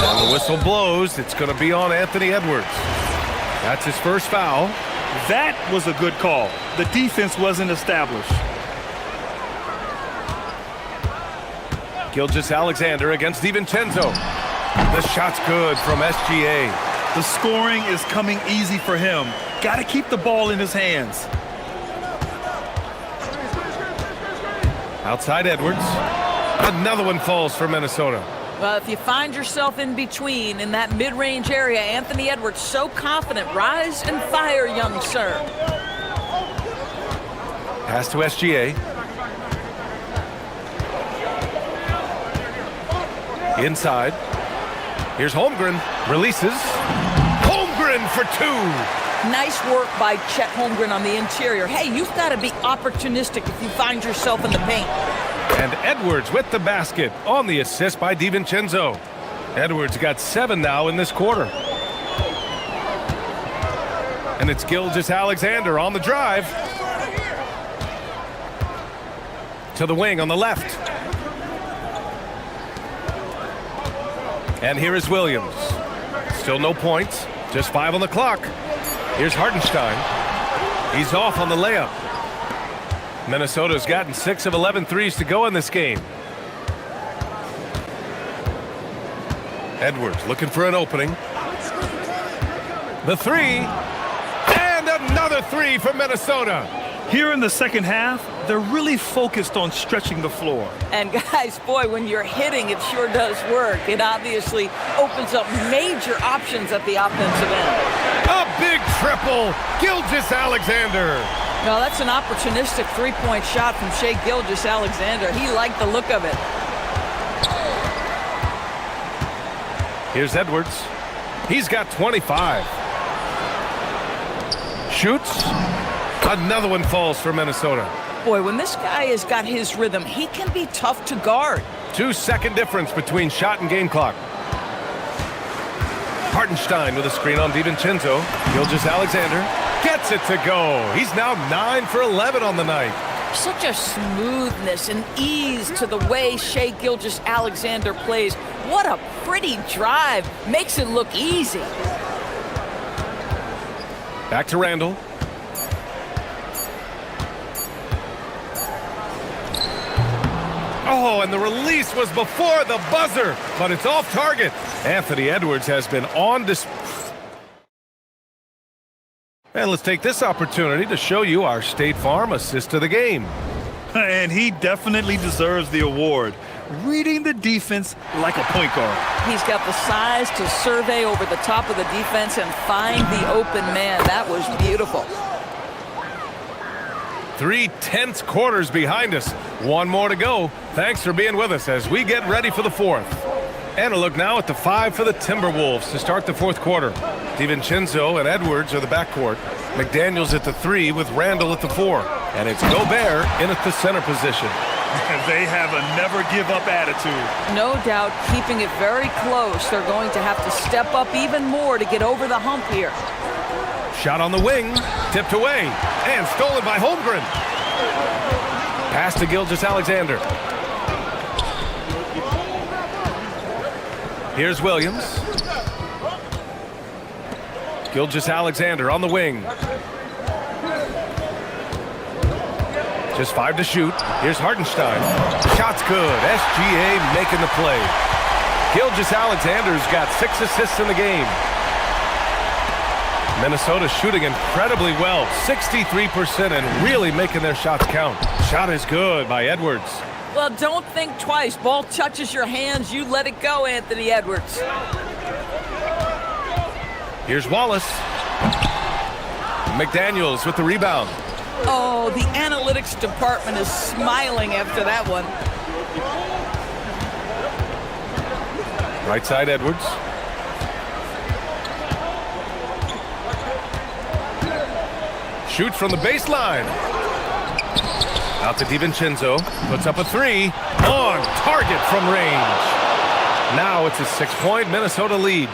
And the whistle blows. It's going to be on Anthony Edwards. That's his first foul. That was a good call. The defense wasn't established. Gilgeous-Alexander against DiVincenzo. The shot's good from SGA. The scoring is coming easy for him. Got to keep the ball in his hands. Outside Edwards. Another one falls for Minnesota. Well, if you find yourself in between in that mid-range area, Anthony Edwards so confident. Rise and fire, young sir. Pass to SGA. Inside. Here's Holmgren. Releases. Holmgren for two. Nice work by Chet Holmgren on the interior. Hey, you've got to be opportunistic if you find yourself in the paint. And Edwards with the basket on the assist by DiVincenzo. Edwards got 7 now in this quarter. And it's Gilgeous-Alexander on the drive. To the wing on the left. And here is Williams. Still no points. Just 5 on the clock. Here's Hartenstein. He's off on the layup. Minnesota's gotten 6 of 11 threes to go in this game. Edwards looking for an opening. The three. And another three for Minnesota. Here in the second half, they're really focused on stretching the floor. And guys, boy, when you're hitting, it sure does work. It obviously opens up major options at the offensive end. A big triple. Gilgeous-Alexander. No, that's an opportunistic three-point shot from Shai Gilgeous-Alexander. He liked the look of it. Here's Edwards. He's got 25. Shoots. Another one falls for Minnesota. Boy, when this guy has got his rhythm, he can be tough to guard. 2-second difference between shot and game clock. Hartenstein with a screen on DiVincenzo. Gilgeous-Alexander gets it to go. He's now 9 for 11 on the night. Such a smoothness and ease to the way Shai Gilgeous-Alexander plays. What a pretty drive. Makes it look easy. Back to Randall. Oh, and the release was before the buzzer, but it's off target. Anthony Edwards has been on display. And let's take this opportunity to show you our State Farm assist of the game. And he definitely deserves the award. Reading the defense like a point guard. He's got the size to survey over the top of the defense and find the open man. That was beautiful. 3 tense quarters behind us. One more to go. Thanks for being with us as we get ready for the fourth. And a look now at the 5 for the Timberwolves to start the fourth quarter. DiVincenzo and Edwards are the backcourt. McDaniels at the 3 with Randall at the 4. And it's Gobert in at the center position. They have a never-give-up attitude. No doubt keeping it very close. They're going to have to step up even more to get over the hump here. Shot on the wing, tipped away, and stolen by Holmgren. Pass to Gilgeous-Alexander. Here's Williams. Gilgeous-Alexander on the wing. Just 5 to shoot. Here's Hartenstein. Shot's good. SGA making the play. Gilgeous-Alexander's got 6 assists in the game. Minnesota shooting incredibly well, 63%, and really making their shots count. Shot is good by Edwards. Well, don't think twice. Ball touches your hands, you let it go, Anthony Edwards. Here's Wallace. McDaniels with the rebound. Oh, the analytics department is smiling after that one. Right side Edwards. Shoots from the baseline. Out to DiVincenzo. Puts up a three. On target from range. Now it's a 6-point Minnesota lead.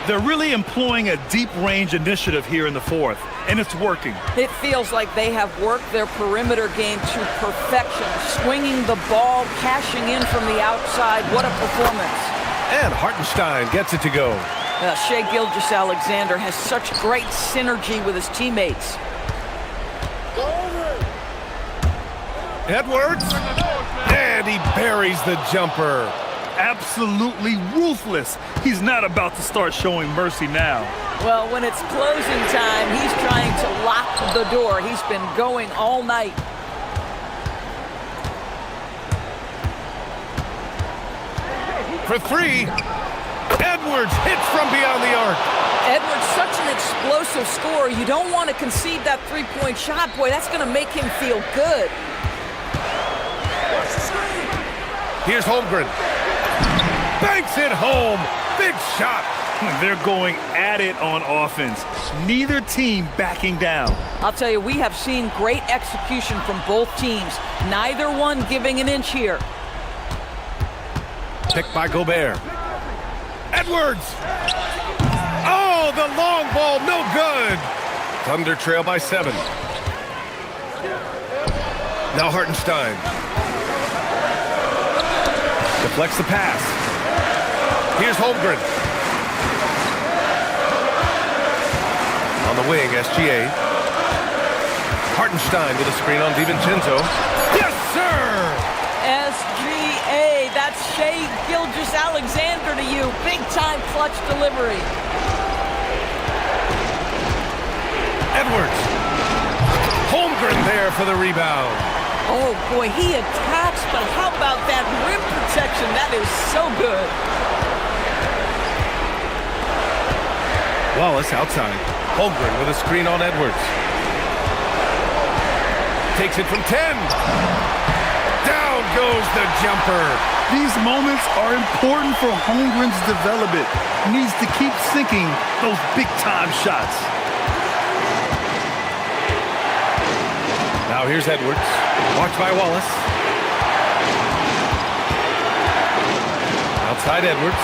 They're really employing a deep range initiative here in the fourth, and it's working. It feels like they have worked their perimeter game to perfection, swinging the ball, cashing in from the outside. What a performance. And Hartenstein gets it to go. Gilgeous-Alexander has such great synergy with his teammates. Edwards, and he buries the jumper. Absolutely ruthless. He's not about to start showing mercy now. Well, when it's closing time, he's trying to lock the door. He's been going all night. For three, Edwards hits from beyond the arc. Edwards, such an explosive scorer. You don't want to concede that three-point shot. Boy, that's going to make him feel good. Here's Holmgren. Banks it home. Big shot. They're going at it on offense. Neither team backing down. I'll tell you, we have seen great execution from both teams. Neither one giving an inch here. Picked by Gobert. Edwards. Oh, the long ball, no good. Thunder trail by 7. Now Hartenstein. Deflects the pass. Here's Holmgren. On the wing, SGA. Hartenstein with a screen on DiVincenzo. Yes, sir! SGA, that's Gilgeous-Alexander to you. Big-time clutch delivery. Edwards. Holmgren there for the rebound. Oh, boy, he attacks, but how about that rim protection? That is so good. Wallace outside. Holmgren with a screen on Edwards. Takes it from 10. Down goes the jumper. These moments are important for Holmgren's development. He needs to keep sinking those big-time shots. Now here's Edwards. Watched by Wallace. Outside Edwards.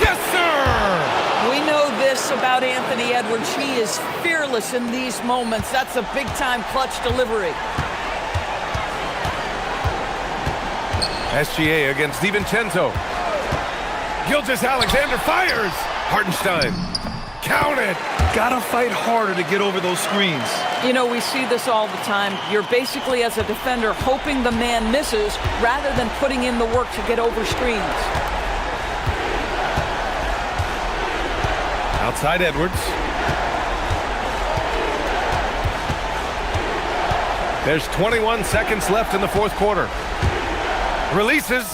Yes, sir! We know this about Anthony Edwards. He is fearless in these moments. That's a big-time clutch delivery. SGA against DiVincenzo. Gilgeous-Alexander fires. Hartenstein. Count it. Gotta fight harder to get over those screens. You know, we see this all the time. You're basically, as a defender, hoping the man misses rather than putting in the work to get over screens. Outside Edwards. There's 21 seconds left in the fourth quarter. Releases.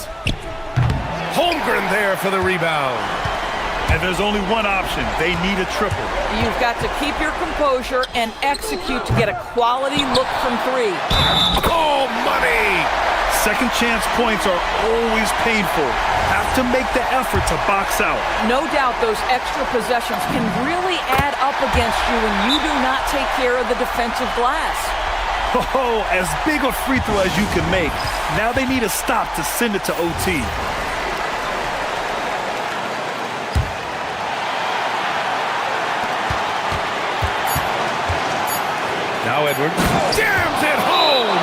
Holmgren there for the rebound. And there's only one option. They need a triple. You've got to keep your composure and execute to get a quality look from 3. Oh, money! Second chance points are always painful. Have to make the effort to box out. No doubt those extra possessions can really add up against you when you do not take care of the defensive glass. Oh, as big a free throw as you can make. Now they need a stop to send it to OT. Now Edwards jams it home.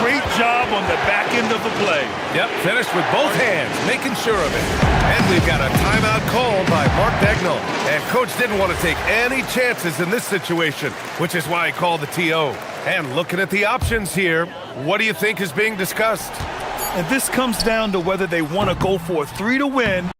Great job on the back end of the play. Yep, finished with both hands, making sure of it. And we've got a timeout called by Mark Dagnall. And Coach didn't want to take any chances in this situation, which is why he called the TO. And looking at the options here, what do you think is being discussed? And this comes down to whether they want to go for a 3 to win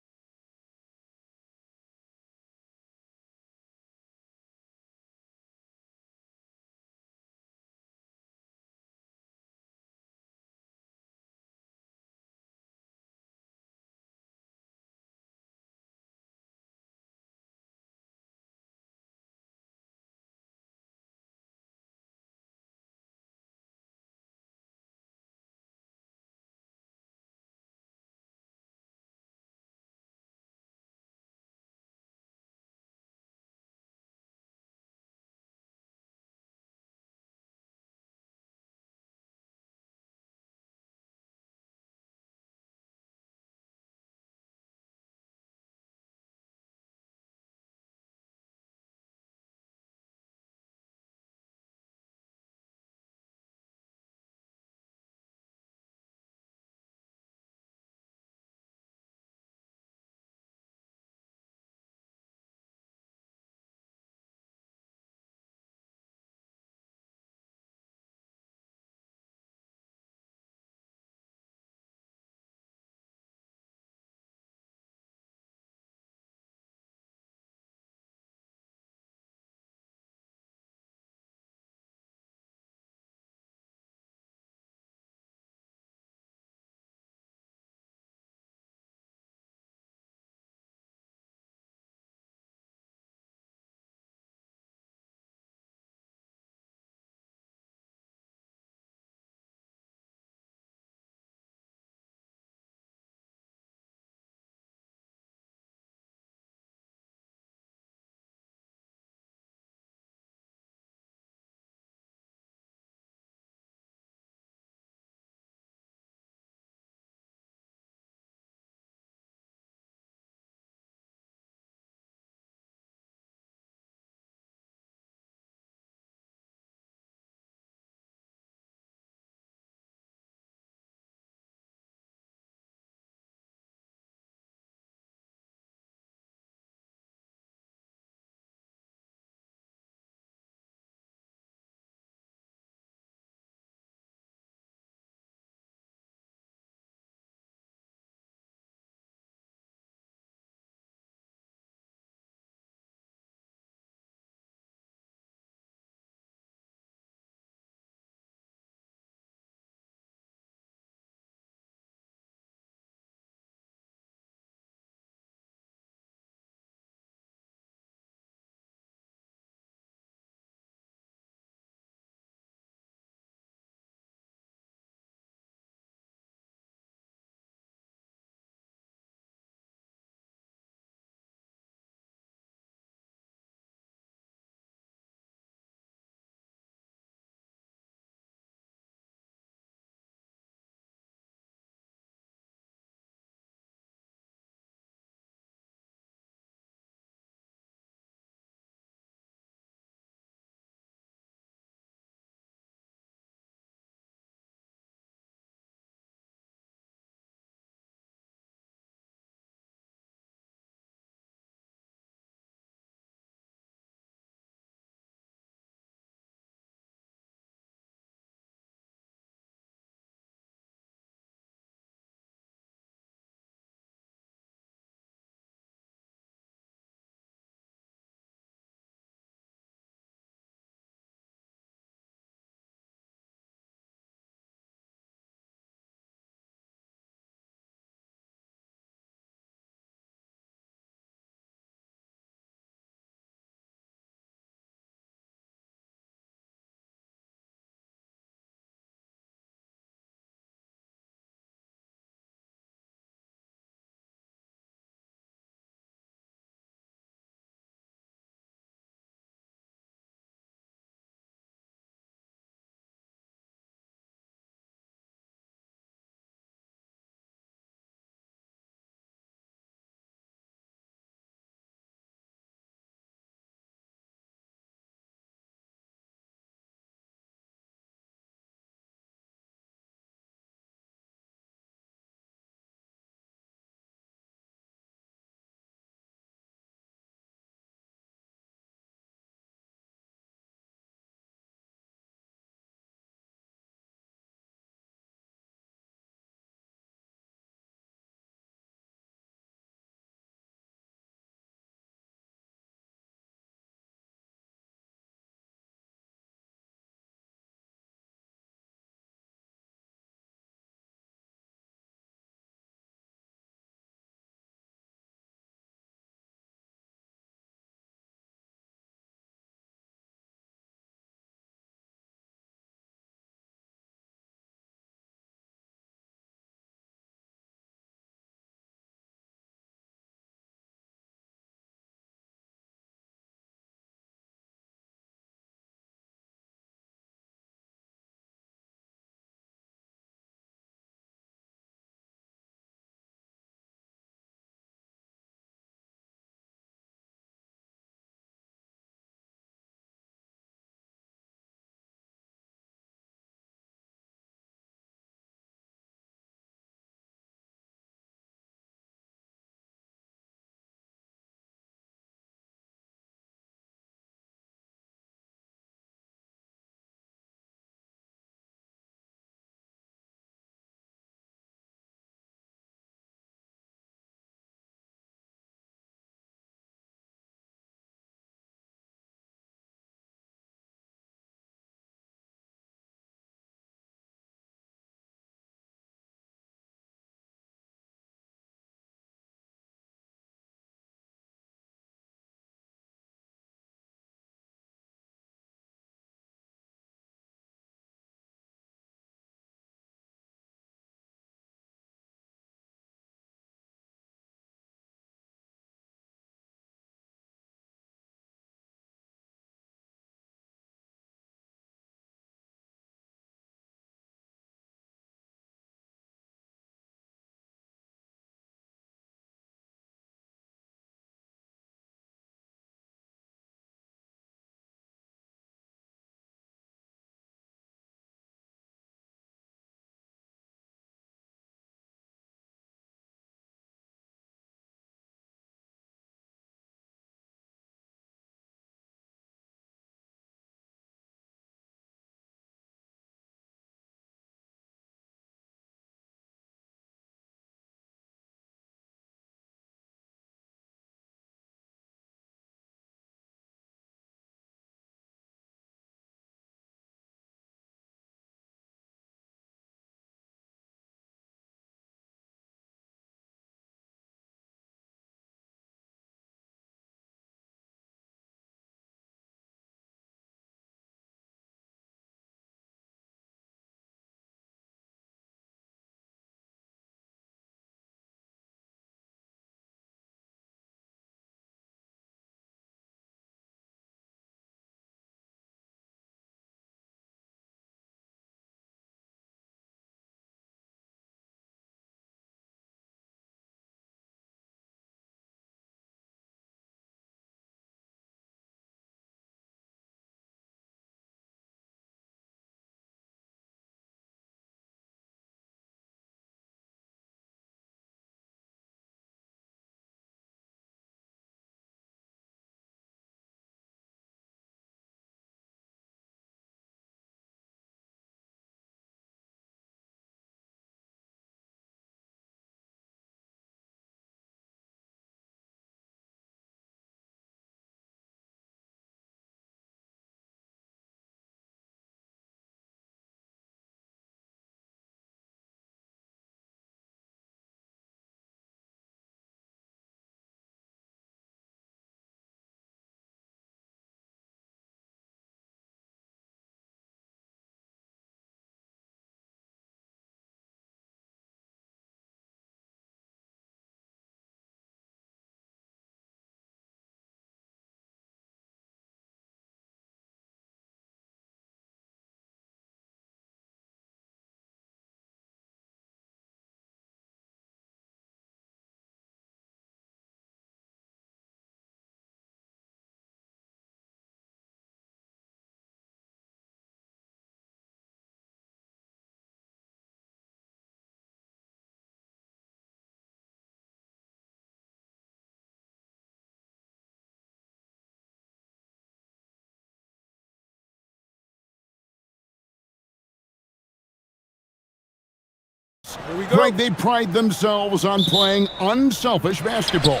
Greg, they pride themselves on playing unselfish basketball.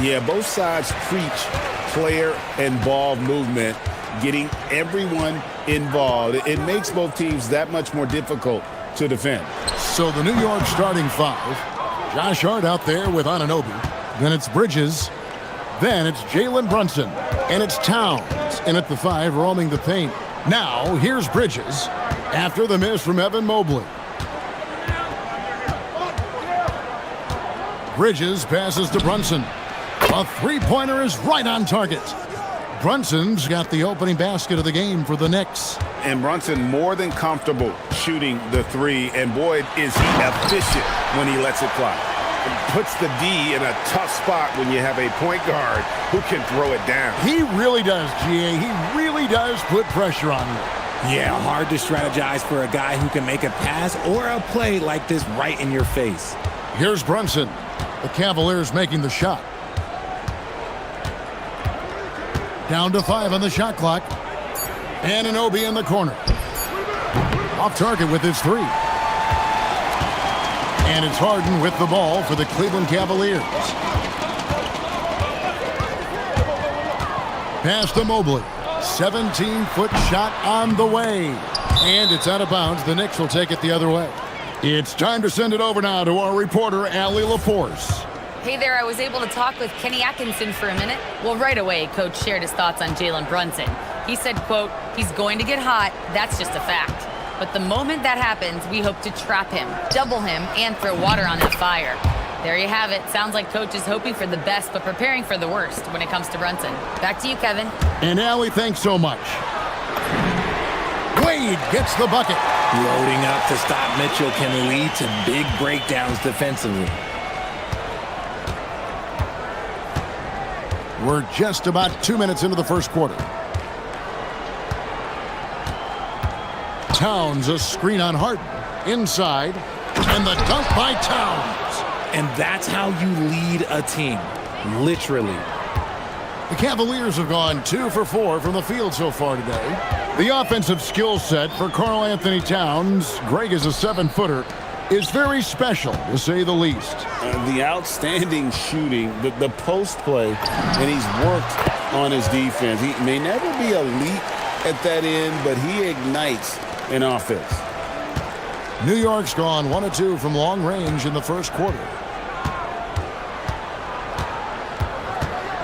Yeah, both sides preach player and ball movement, getting everyone involved. It makes both teams that much more difficult to defend. So the New York starting five, Josh Hart out there with Anunoby. Then it's Bridges. Then it's Jalen Brunson. And it's Towns in at the five, roaming the paint. Now, here's Bridges after the miss from Evan Mobley. Bridges passes to Brunson. A three-pointer is right on target. Brunson's got the opening basket of the game for the Knicks. And Brunson more than comfortable shooting the three, and boy, is he efficient when he lets it fly. It puts the D in a tough spot when you have a point guard who can throw it down. He really does, GA. He really does put pressure on you. Yeah, hard to strategize for a guy who can make a pass or a play like this right in your face. Here's Brunson. The Cavaliers making the shot. Down to 5 on the shot clock. Anunoby in the corner. Off target with his three. And it's Harden with the ball for the Cleveland Cavaliers. Pass to Mobley. 17-foot shot on the way. And it's out of bounds. The Knicks will take it the other way. It's time to send it over now to our reporter, Allie LaForce. Hey there, I was able to talk with Kenny Atkinson for a minute. Well, right away, Coach shared his thoughts on Jalen Brunson. He said, quote, he's going to get hot, that's just a fact. But the moment that happens, we hope to trap him, double him, and throw water on that fire. There you have it. Sounds like Coach is hoping for the best, but preparing for the worst when it comes to Brunson. Back to you, Kevin. And Allie, thanks so much. Wade gets the bucket. Loading up to stop Mitchell can lead to big breakdowns defensively. We're just about 2 minutes into the first quarter. Towns, a screen on Harden. Inside. And the dunk by Towns. And that's how you lead a team. Literally. The Cavaliers have gone 2 for 4 from the field so far today. The offensive skill set for Karl Anthony Towns, Greg is a 7-footer, is very special, to say the least. The outstanding shooting, the post play, and he's worked on his defense. He may never be elite at that end, but he ignites an offense. New York's gone 1 of 2 from long range in the first quarter.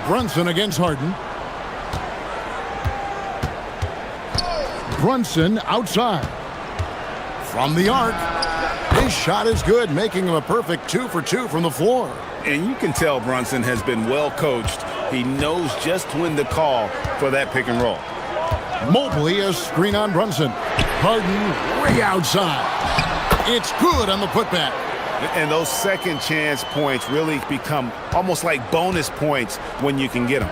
Brunson against Harden. Brunson outside. From the arc. His shot is good, making him a perfect 2 for 2 from the floor. And you can tell Brunson has been well coached. He knows just when to call for that pick and roll. Mobley, a screen on Brunson. Harden way outside. It's good on the putback. And those second chance points really become almost like bonus points when you can get them.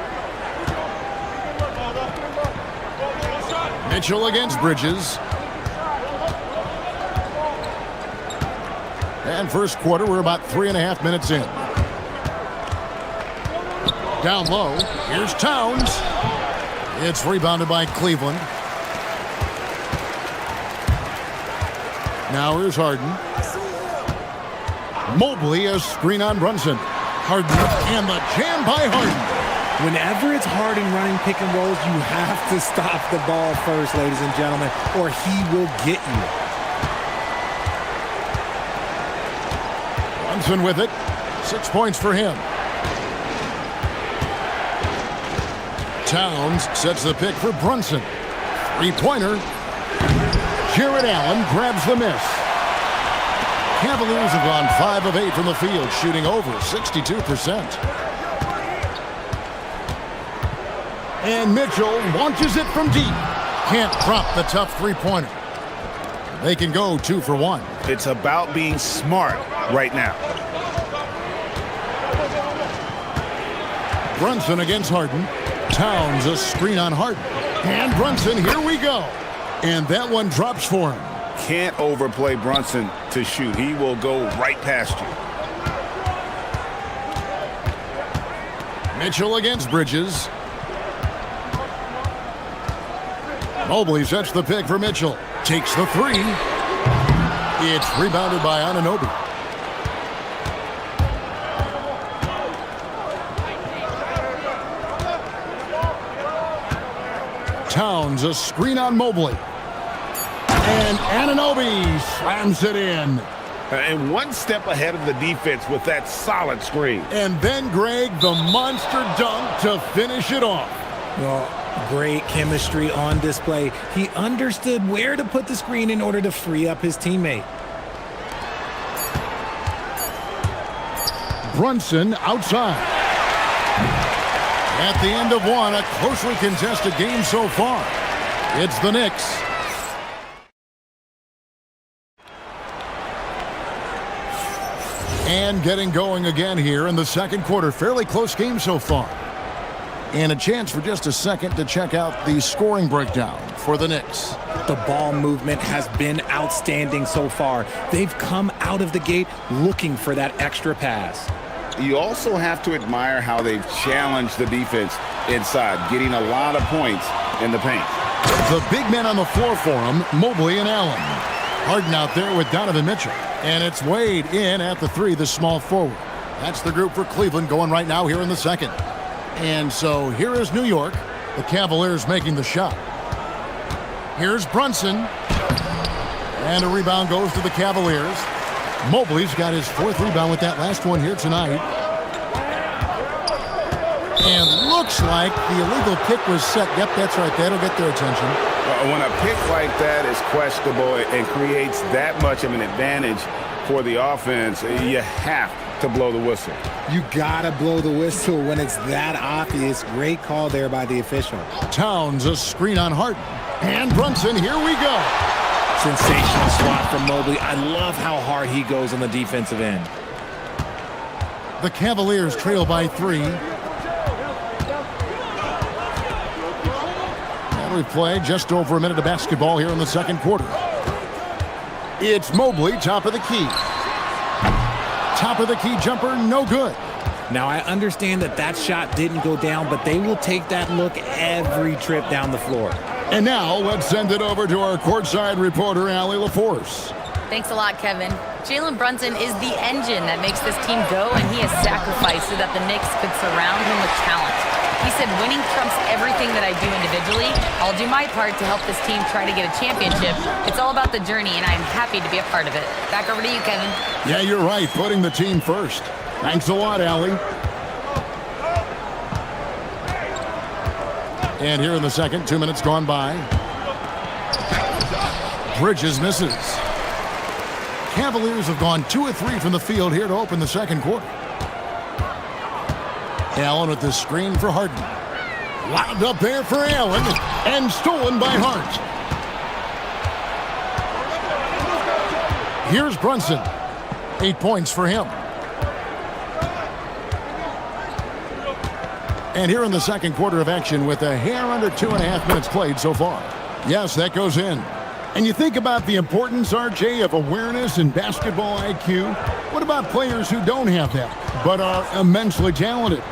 Mitchell against Bridges. And first quarter, we're about 3.5 minutes in. Down low, here's Towns. It's rebounded by Cleveland. Now here's Harden. Mobley, a screen on Brunson. Harden, and the jam by Harden. Whenever it's Harden running pick and rolls, you have to stop the ball first, ladies and gentlemen, or he will get you. Brunson with it. 6 points for him. Towns sets the pick for Brunson. Three-pointer. Jared Allen grabs the miss. Cavaliers have gone 5 of 8 from the field, shooting over 62%. And Mitchell launches it from deep. Can't drop the tough three-pointer. They can go 2 for 1. It's about being smart right now. Brunson against Harden. Towns, a screen on Harden. And Brunson, here we go. And that one drops for him. Can't overplay Brunson to shoot. He will go right past you. Mitchell against Bridges. Mobley sets the pick for Mitchell. Takes the three. It's rebounded by Anunoby. Towns, a screen on Mobley. And Anunoby slams it in. And one step ahead of the defense with that solid screen. And then, Greg, the monster dunk to finish it off. Well, great chemistry on display. He understood where to put the screen in order to free up his teammate. Brunson outside. At the end of one, a closely contested game so far. It's the Knicks. And getting going again here in the second quarter. Fairly close game so far. And a chance for just a second to check out the scoring breakdown for the Knicks. The ball movement has been outstanding so far. They've come out of the gate looking for that extra pass. You also have to admire how they've challenged the defense inside, getting a lot of points in the paint. The big men on the floor for him, Mobley and Allen. Harden out there with Donovan Mitchell. And it's Wade in at the three, the small forward. That's the group for Cleveland going right now here in the second. And so here is New York. The Cavaliers making the shot. Here's Brunson. And a rebound goes to the Cavaliers. Mobley's got his fourth rebound with that last one here tonight. And looks like the illegal pick was set. Yep, that's right. That'll get their attention. When a pick like that is questionable and creates that much of an advantage for the offense, you have to blow the whistle. You gotta blow the whistle when it's that obvious. Great call there by the official. Towns, a screen on Harden. And Brunson, here we go. Sensational swat from Mobley. I love how hard he goes on the defensive end. The Cavaliers trail by 3. And we play just over a minute of basketball here in the second quarter. It's Mobley, top of the key. Top of the key jumper, no good. Now, I understand that shot didn't go down, but they will take that look every trip down the floor. And now, let's send it over to our courtside reporter, Allie LaForce. Thanks a lot, Kevin. Jalen Brunson is the engine that makes this team go, and he has sacrificed so that the Knicks could surround him with talent. He said, winning trumps everything that I do individually. I'll do my part to help this team try to get a championship. It's all about the journey, and I'm happy to be a part of it. Back over to you, Kevin. Yeah, you're right, putting the team first. Thanks a lot, Allie. And here in the second, 2 minutes gone by. Bridges misses. Cavaliers have gone 2 of 3 from the field here to open the second quarter. Allen with the screen for Harden. Lobbed up there for Allen and stolen by Hart. Here's Brunson. 8 points for him. And here in the second quarter of action with a hair under 2.5 minutes played so far. Yes, that goes in. And you think about the importance, RJ, of awareness and basketball IQ. What about players who don't have that, but are immensely talented?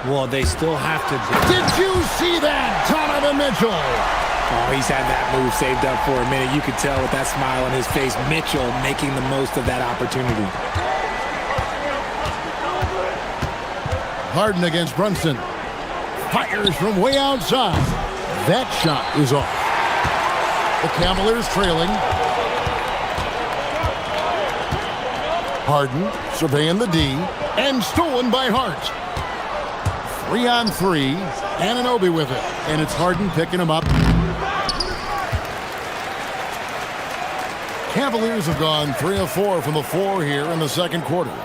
Well, they still have to. Did you see that, Donovan Mitchell? Oh, he's had that move saved up for a minute. You could tell with that smile on his face, Mitchell making the most of that opportunity. Harden against Brunson. Fires from way outside. That shot is off. The Cavaliers trailing. Harden surveying the D. And stolen by Hart. 3 on 3. Anunoby with it. And it's Harden picking him up. Cavaliers have gone 3 of 4 from the floor here in the second quarter.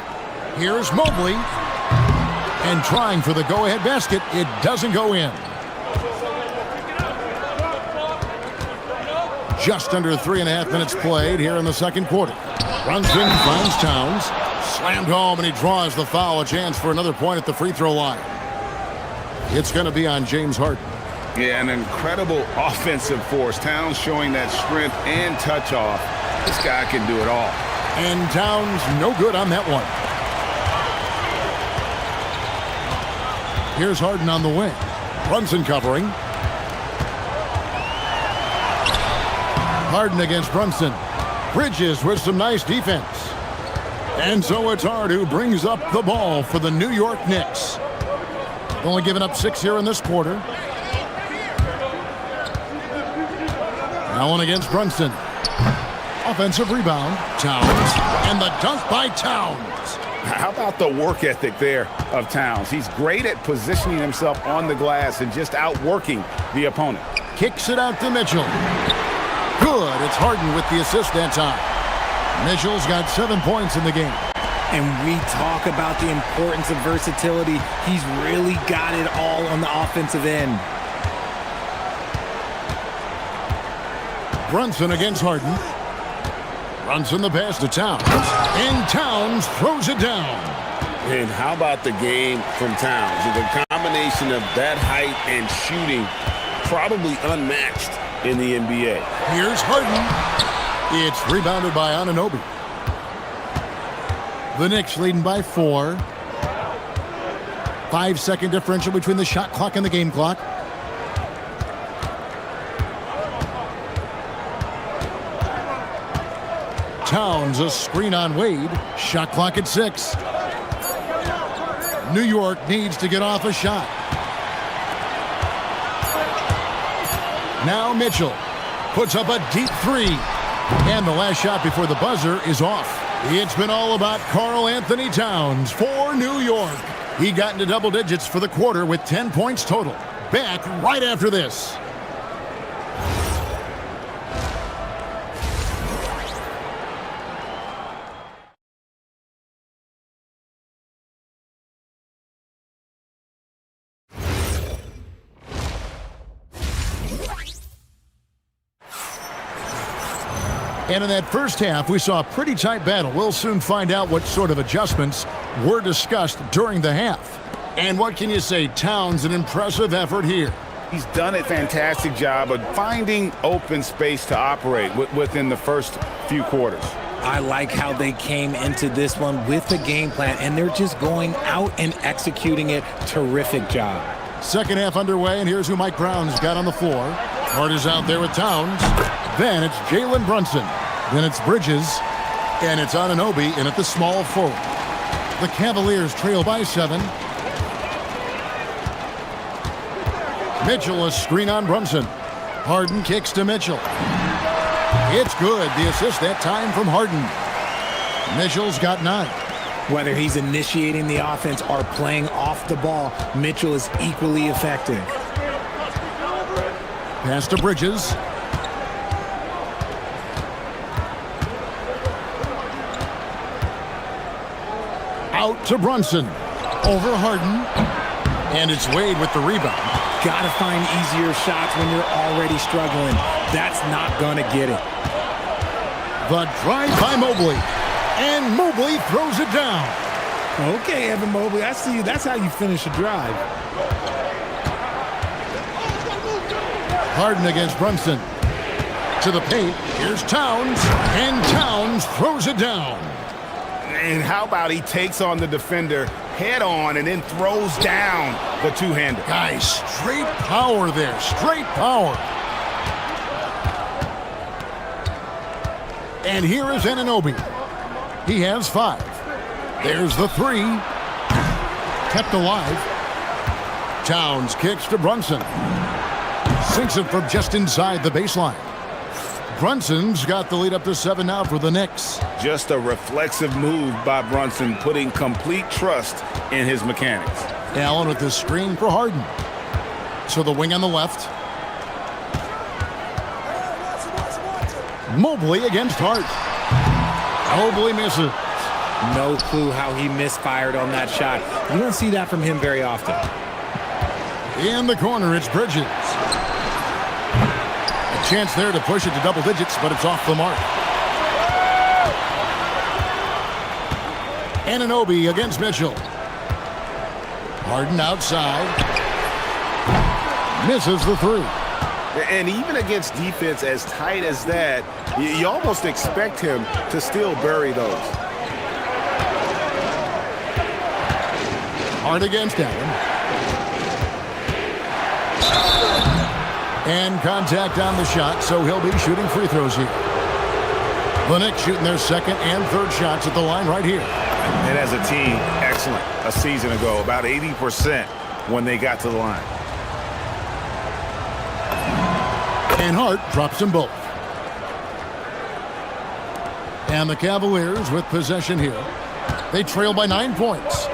Here's Mobley. And trying for the go-ahead basket. It doesn't go in. Just under 3.5 minutes played here in the second quarter. Brunson finds Towns. Slammed home, and he draws the foul. A chance for another point at the free throw line. It's going to be on James Harden. Yeah, an incredible offensive force. Towns showing that strength and touch off. This guy can do it all. And Towns no good on that one. Here's Harden on the wing. Brunson covering. Harden against Brunson. Bridges with some nice defense. And so it's Hart who brings up the ball for the New York Knicks. Only giving up 6 here in this quarter. Now on against Brunson. Offensive rebound. Towns. And the dunk by Towns. How about the work ethic there of Towns? He's great at positioning himself on the glass and just outworking the opponent. Kicks it out to Mitchell. Good. It's Harden with the assist that time. Mitchell's got 7 points in the game. And we talk about the importance of versatility. He's really got it all on the offensive end. Brunson against Harden. Brunson the pass to Towns. And Towns throws it down. And how about the game from Towns? The combination of that height and shooting, probably unmatched in the NBA. Here's Harden. It's rebounded by Anunoby. The Knicks leading by 4. 5-second differential between the shot clock and the game clock. Towns a screen on Wade. Shot clock at 6. New York needs to get off a shot. Now Mitchell puts up a deep 3. And the last shot before the buzzer is off. It's been all about Karl Anthony Towns for New York. He got into double digits for the quarter with 10 points total. Back right after this. And in that first half, we saw a pretty tight battle. We'll soon find out what sort of adjustments were discussed during the half. And what can you say? Towns, an impressive effort here. He's done a fantastic job of finding open space to operate within the first few quarters. I like how they came into this one with the game plan, and they're just going out and executing it. Terrific job. Second half underway, and here's who Mike Brown's got on the floor. Hart is out there with Towns. Then it's Jalen Brunson. Then it's Bridges. And it's Anunoby in at the small forward. The Cavaliers trail by 7. Mitchell a screen on Brunson. Harden kicks to Mitchell. It's good. The assist that time from Harden. Mitchell's got 9. Whether he's initiating the offense or playing off the ball, Mitchell is equally effective. Pass to Bridges. Out to Brunson. Over Harden. And it's Wade with the rebound. Gotta find easier shots when you're already struggling. That's not gonna get it. The drive by Mobley. And Mobley throws it down. Okay, Evan Mobley, I see you. That's how you finish a drive. Harden against Brunson. To the paint. Here's Towns. And Towns throws it down. And how about he takes on the defender head on and then throws down the two-hander. Guys, straight power there. Straight power. And here is Anunoby. He has 5. There's the 3. Kept alive. Towns kicks to Brunson. Sinks it from just inside the baseline. Brunson's got the lead up to 7 now for the Knicks. Just a reflexive move by Brunson, putting complete trust in his mechanics. Allen with the screen for Harden. So the wing on the left. Mobley against Hart. Mobley misses. No clue how he misfired on that shot. You don't see that from him very often. In the corner, it's Bridges. A chance there to push it to double digits, but it's off the mark. Anunoby against Mitchell. Harden outside. Misses the 3. And even against defense as tight as that, you almost expect him to still bury those. Hart against Allen. And contact on the shot, so he'll be shooting free throws here. The Knicks shooting their second and third shots at the line right here. And as a team, excellent a season ago, about 80% when they got to the line. And Hart drops them both. And the Cavaliers with possession here. They trail by 9 points.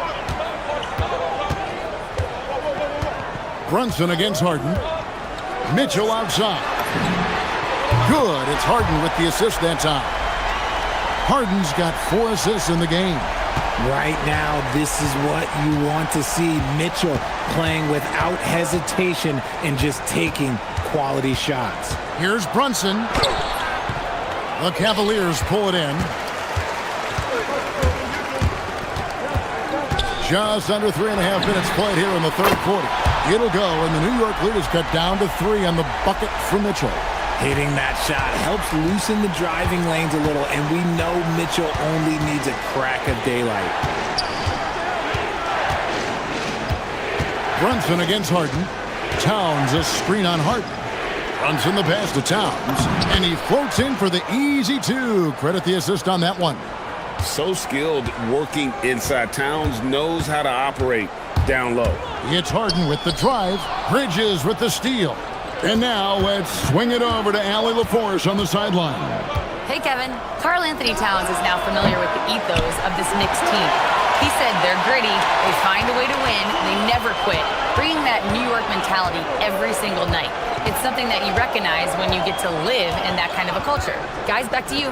Brunson against Harden. Mitchell outside. Good. It's Harden with the assist that time. Harden's got 4 assists in the game. Right now, this is what you want to see. Mitchell playing without hesitation and just taking quality shots. Here's Brunson. The Cavaliers pull it in. Just under 3.5 minutes played here in the third quarter. It'll go, and the New York lead is cut down to 3 on the bucket for Mitchell. Hitting that shot helps loosen the driving lanes a little, and we know Mitchell only needs a crack of daylight. Brunson against Harden. Towns a screen on Harden. Brunson the pass to Towns, and he floats in for the easy 2. Credit the assist on that one. So skilled working inside. Towns knows how to operate down low. It's Harden with the drive. Bridges with the steal. And now let's swing it over to Allie LaForce on the sideline. Hey, Kevin. Karl Anthony Towns is now familiar with the ethos of this Knicks team. He said they're gritty, they find a way to win, they never quit, bringing that New York mentality every single night. It's something that you recognize when you get to live in that kind of a culture. Guys, back to you.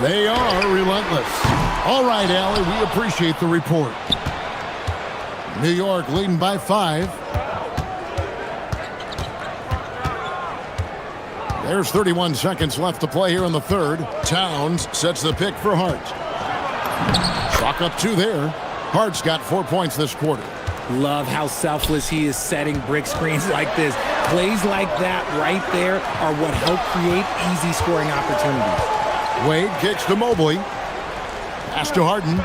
They are relentless. All right, Allie, we appreciate the report. New York leading by 5. There's 31 seconds left to play here in the third. Towns sets the pick for Hart. Chalk up 2 there. Hart's got 4 points this quarter. Love how selfless he is setting brick screens like this. Plays like that right there are what help create easy scoring opportunities. Wade kicks to Mobley. Pass to Harden.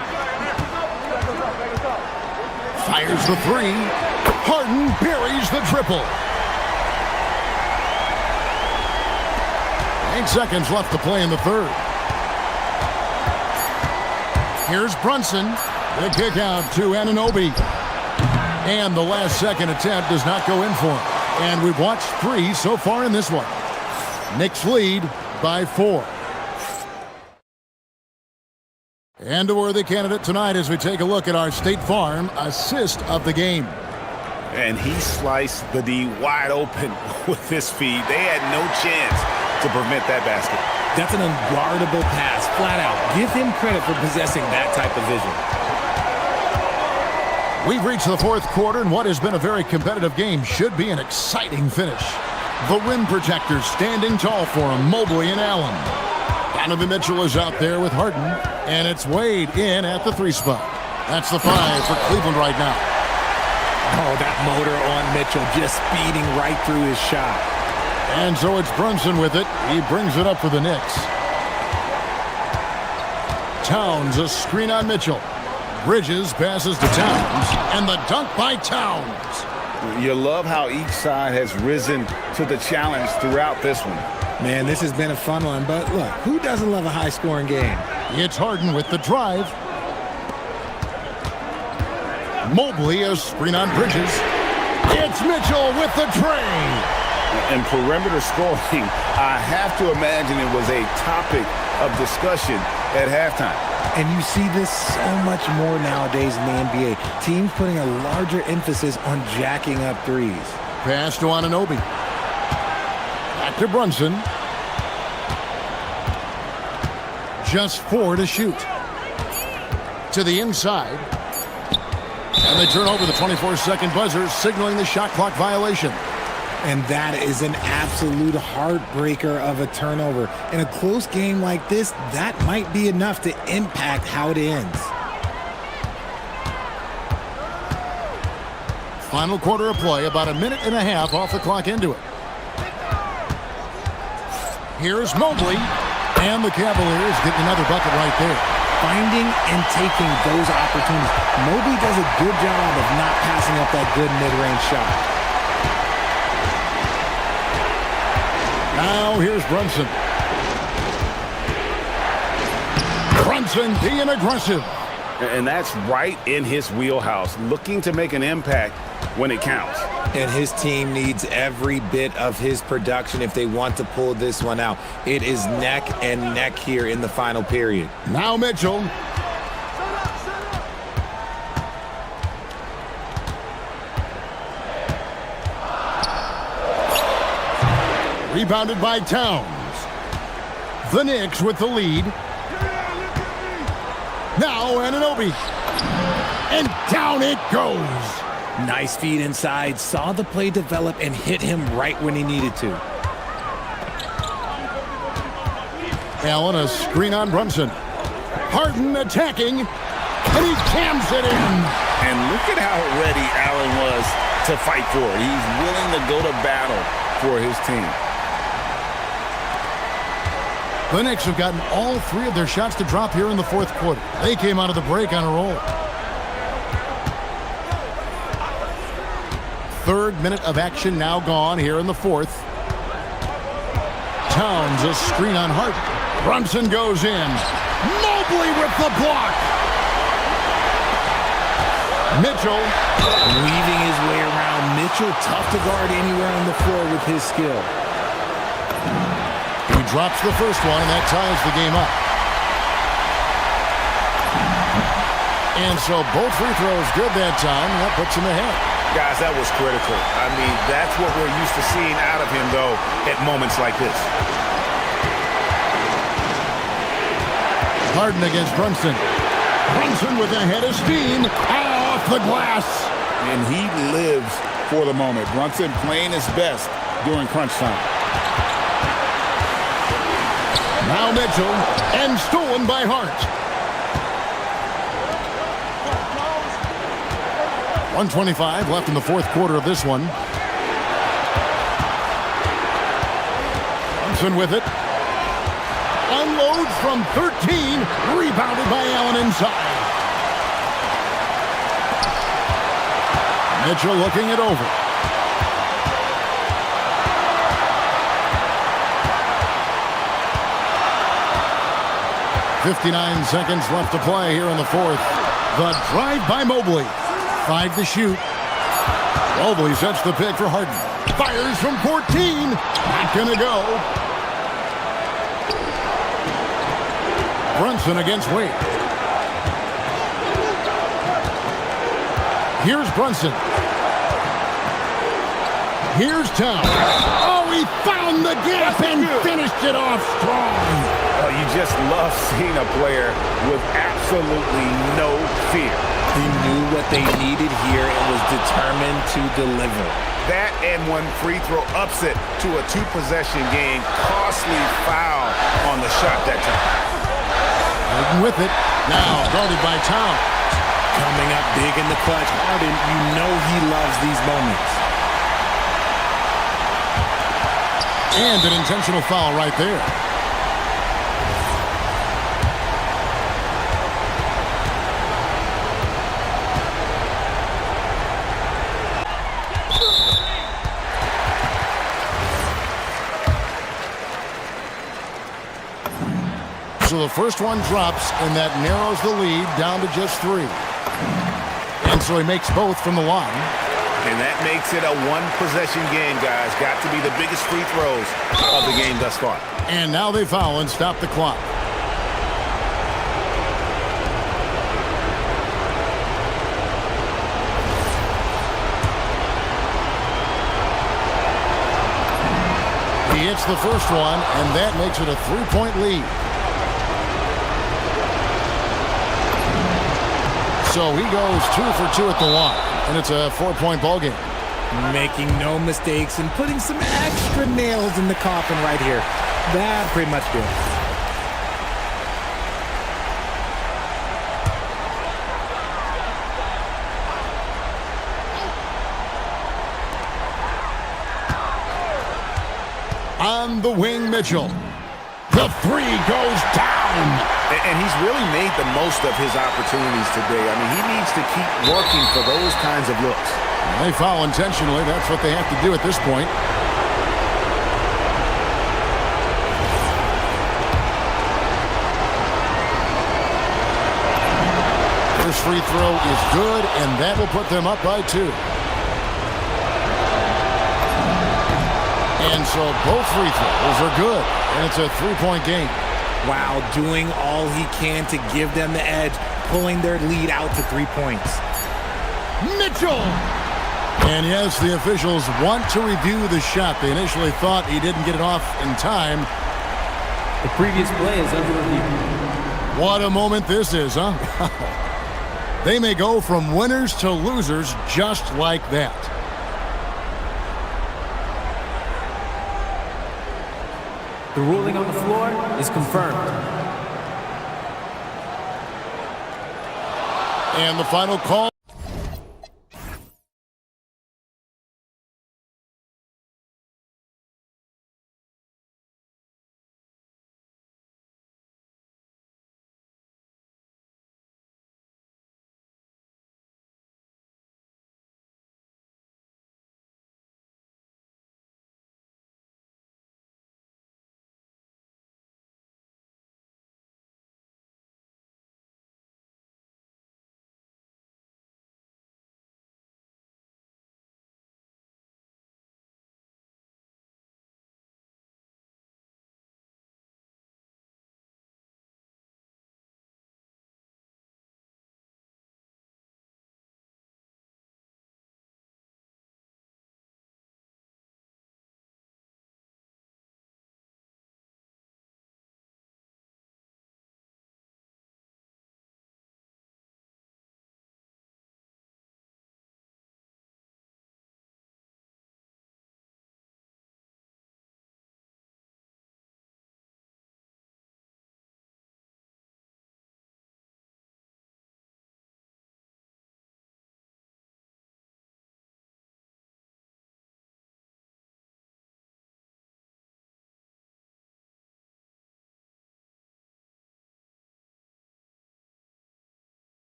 Fires the 3. Harden buries the triple. 8 seconds left to play in the third. Here's Brunson. The kick out to Anunoby. And the last second attempt does not go in for him. And we've watched 3 so far in this one. Knicks lead by 4. And a worthy candidate tonight as we take a look at our State Farm assist of the game. And he sliced the D wide open with his feet. They had no chance to prevent that basket. That's an unguardable pass, flat out. Give him credit for possessing that type of vision. We've reached the fourth quarter, and what has been a very competitive game should be an exciting finish. The rim protectors standing tall for him, Mobley and Allen. Donovan Mitchell is out there with Harden, and it's Wade in at the 3 spot. That's the 5 for Cleveland right now. Oh, that motor on Mitchell just speeding right through his shot. And so it's Brunson with it. He brings it up for the Knicks. Towns, a screen on Mitchell. Bridges passes to Towns, and the dunk by Towns. You love how each side has risen to the challenge throughout this one. Man, this has been a fun one, but look, who doesn't love a high-scoring game? It's Harden with the drive. Mobley, a screen on Bridges. It's Mitchell with the tray. And perimeter scoring, I have to imagine it was a topic of discussion at halftime. And you see this so much more nowadays in the NBA. Teams putting a larger emphasis on jacking up threes. Pass to Anunoby. Back to Brunson. Just 4 to shoot. To the inside. And they turn over the 24-second buzzer, signaling the shot clock violation. And that is an absolute heartbreaker of a turnover. In a close game like this, that might be enough to impact how it ends. Final quarter of play, about 1.5 minutes off the clock into it. Here's Mobley, and the Cavaliers getting another bucket right there. Finding and taking those opportunities. Mobley does a good job of not passing up that good mid-range shot. Now here's Brunson. Brunson being aggressive. And that's right in his wheelhouse, looking to make an impact when it counts. And his team needs every bit of his production if they want to pull this one out. It is neck and neck here in the final period. Now Mitchell. Rebounded by Towns. The Knicks with the lead. Now Anunoby. And down it goes. Nice feed inside. Saw the play develop and hit him right when he needed to. Allen, a screen on Brunson. Harden attacking. And he jams it in. And look at how ready Allen was to fight for it. He's willing to go to battle for his team. The Knicks have gotten all three of their shots to drop here in the fourth quarter. They came out of the break on a roll. Third minute of action now gone here in the fourth. Towns a screen on Harden. Brunson goes in. Mobley with the block. Mitchell. Weaving his way around. Mitchell tough to guard anywhere on the floor with his skill. He drops the first one, and that ties the game up. And so both free throws good that time, and that puts him ahead. Guys, that was critical. I mean, that's what we're used to seeing out of him, though, at moments like this. Harden against Brunson. Brunson with a head of steam off the glass. And he lives for the moment. Brunson playing his best during crunch time. Now Mitchell, and stolen by Hart. 1:25 left in the fourth quarter of this one. Brunson with it. Unloads from 13. Rebounded by Allen inside. Mitchell looking it over. .59 seconds left to play here in the fourth. The drive by Mobley. 5 to shoot. Mobley sets the pick for Harden. Fires from 14. Not gonna go. Brunson against Wade. Here's Brunson. Here's Towns. Oh, he found the gap and finished it off strong. Oh, you just love seeing a player with absolutely no fear. He knew what they needed here and was determined to deliver. That and one free throw upset to a two-possession game. Costly foul on the shot that time. Harden with it. Now guarded by Towns. Coming up big in the clutch. Harden, you know he loves these moments. And an intentional foul right there. So the first one drops, and that narrows the lead down to just 3. And so he makes both from the line. And that makes it a one-possession game, guys. Got to be the biggest free throws of the game thus far. And now they foul and stop the clock. He hits the first one, and that makes it a 3-point lead. So he goes 2 for 2 at the line, and it's a 4-point ball game. Making no mistakes and putting some extra nails in the coffin right here. That pretty much did. On the wing, Mitchell. The 3 goes down. And he's really made the most of his opportunities today. I mean, he needs to keep working for those kinds of looks. They foul intentionally. That's what they have to do at this point. First free throw is good, and that will put them up by 2. And so both free throws are good, and it's a 3-point game. Wow, doing all he can to give them the edge, pulling their lead out to 3 points. Mitchell! And yes, the officials want to review the shot. They initially thought he didn't get it off in time. The previous play is under review. What a moment this is, huh? They may go from winners to losers just like that. The ruling on the floor is confirmed. And the final call.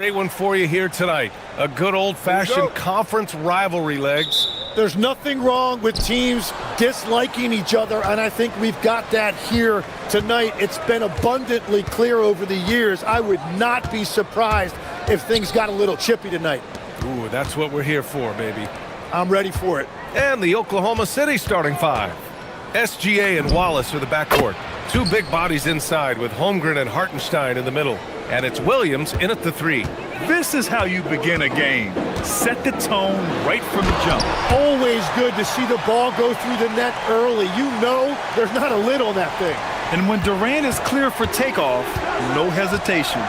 Great one for you here tonight. A good old-fashioned conference rivalry, Legs. There's nothing wrong with teams disliking each other, and I think we've got that here tonight. It's been abundantly clear over the years. I would not be surprised if things got a little chippy tonight. Ooh, that's what we're here for, baby. I'm ready for it. And the Oklahoma City starting five. SGA and Wallace are the backcourt. Two big bodies inside with Holmgren and Hartenstein in the middle. And it's Williams in at the three. This is how you begin a game. Set the tone right from the jump. Always good to see the ball go through the net early. You know there's not a lid on that thing. And when Durant is clear for takeoff, no hesitation.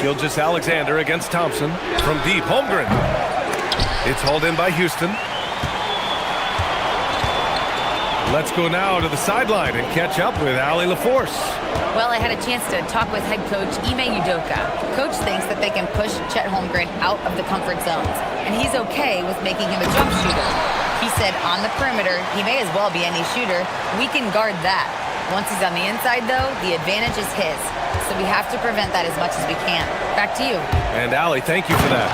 Gilgeous-Alexander against Thompson. From deep, Holmgren. It's hauled in by Houston. Let's go now to the sideline and catch up with Allie LaForce. Well, I had a chance to talk with head coach Ime Udoka. Coach thinks that they can push Chet Holmgren out of the comfort zones, and he's okay with making him a jump shooter. He said on the perimeter, he may as well be any shooter. We can guard that. Once he's on the inside, though, the advantage is his. So we have to prevent that as much as we can. Back to you. And Allie, thank you for that.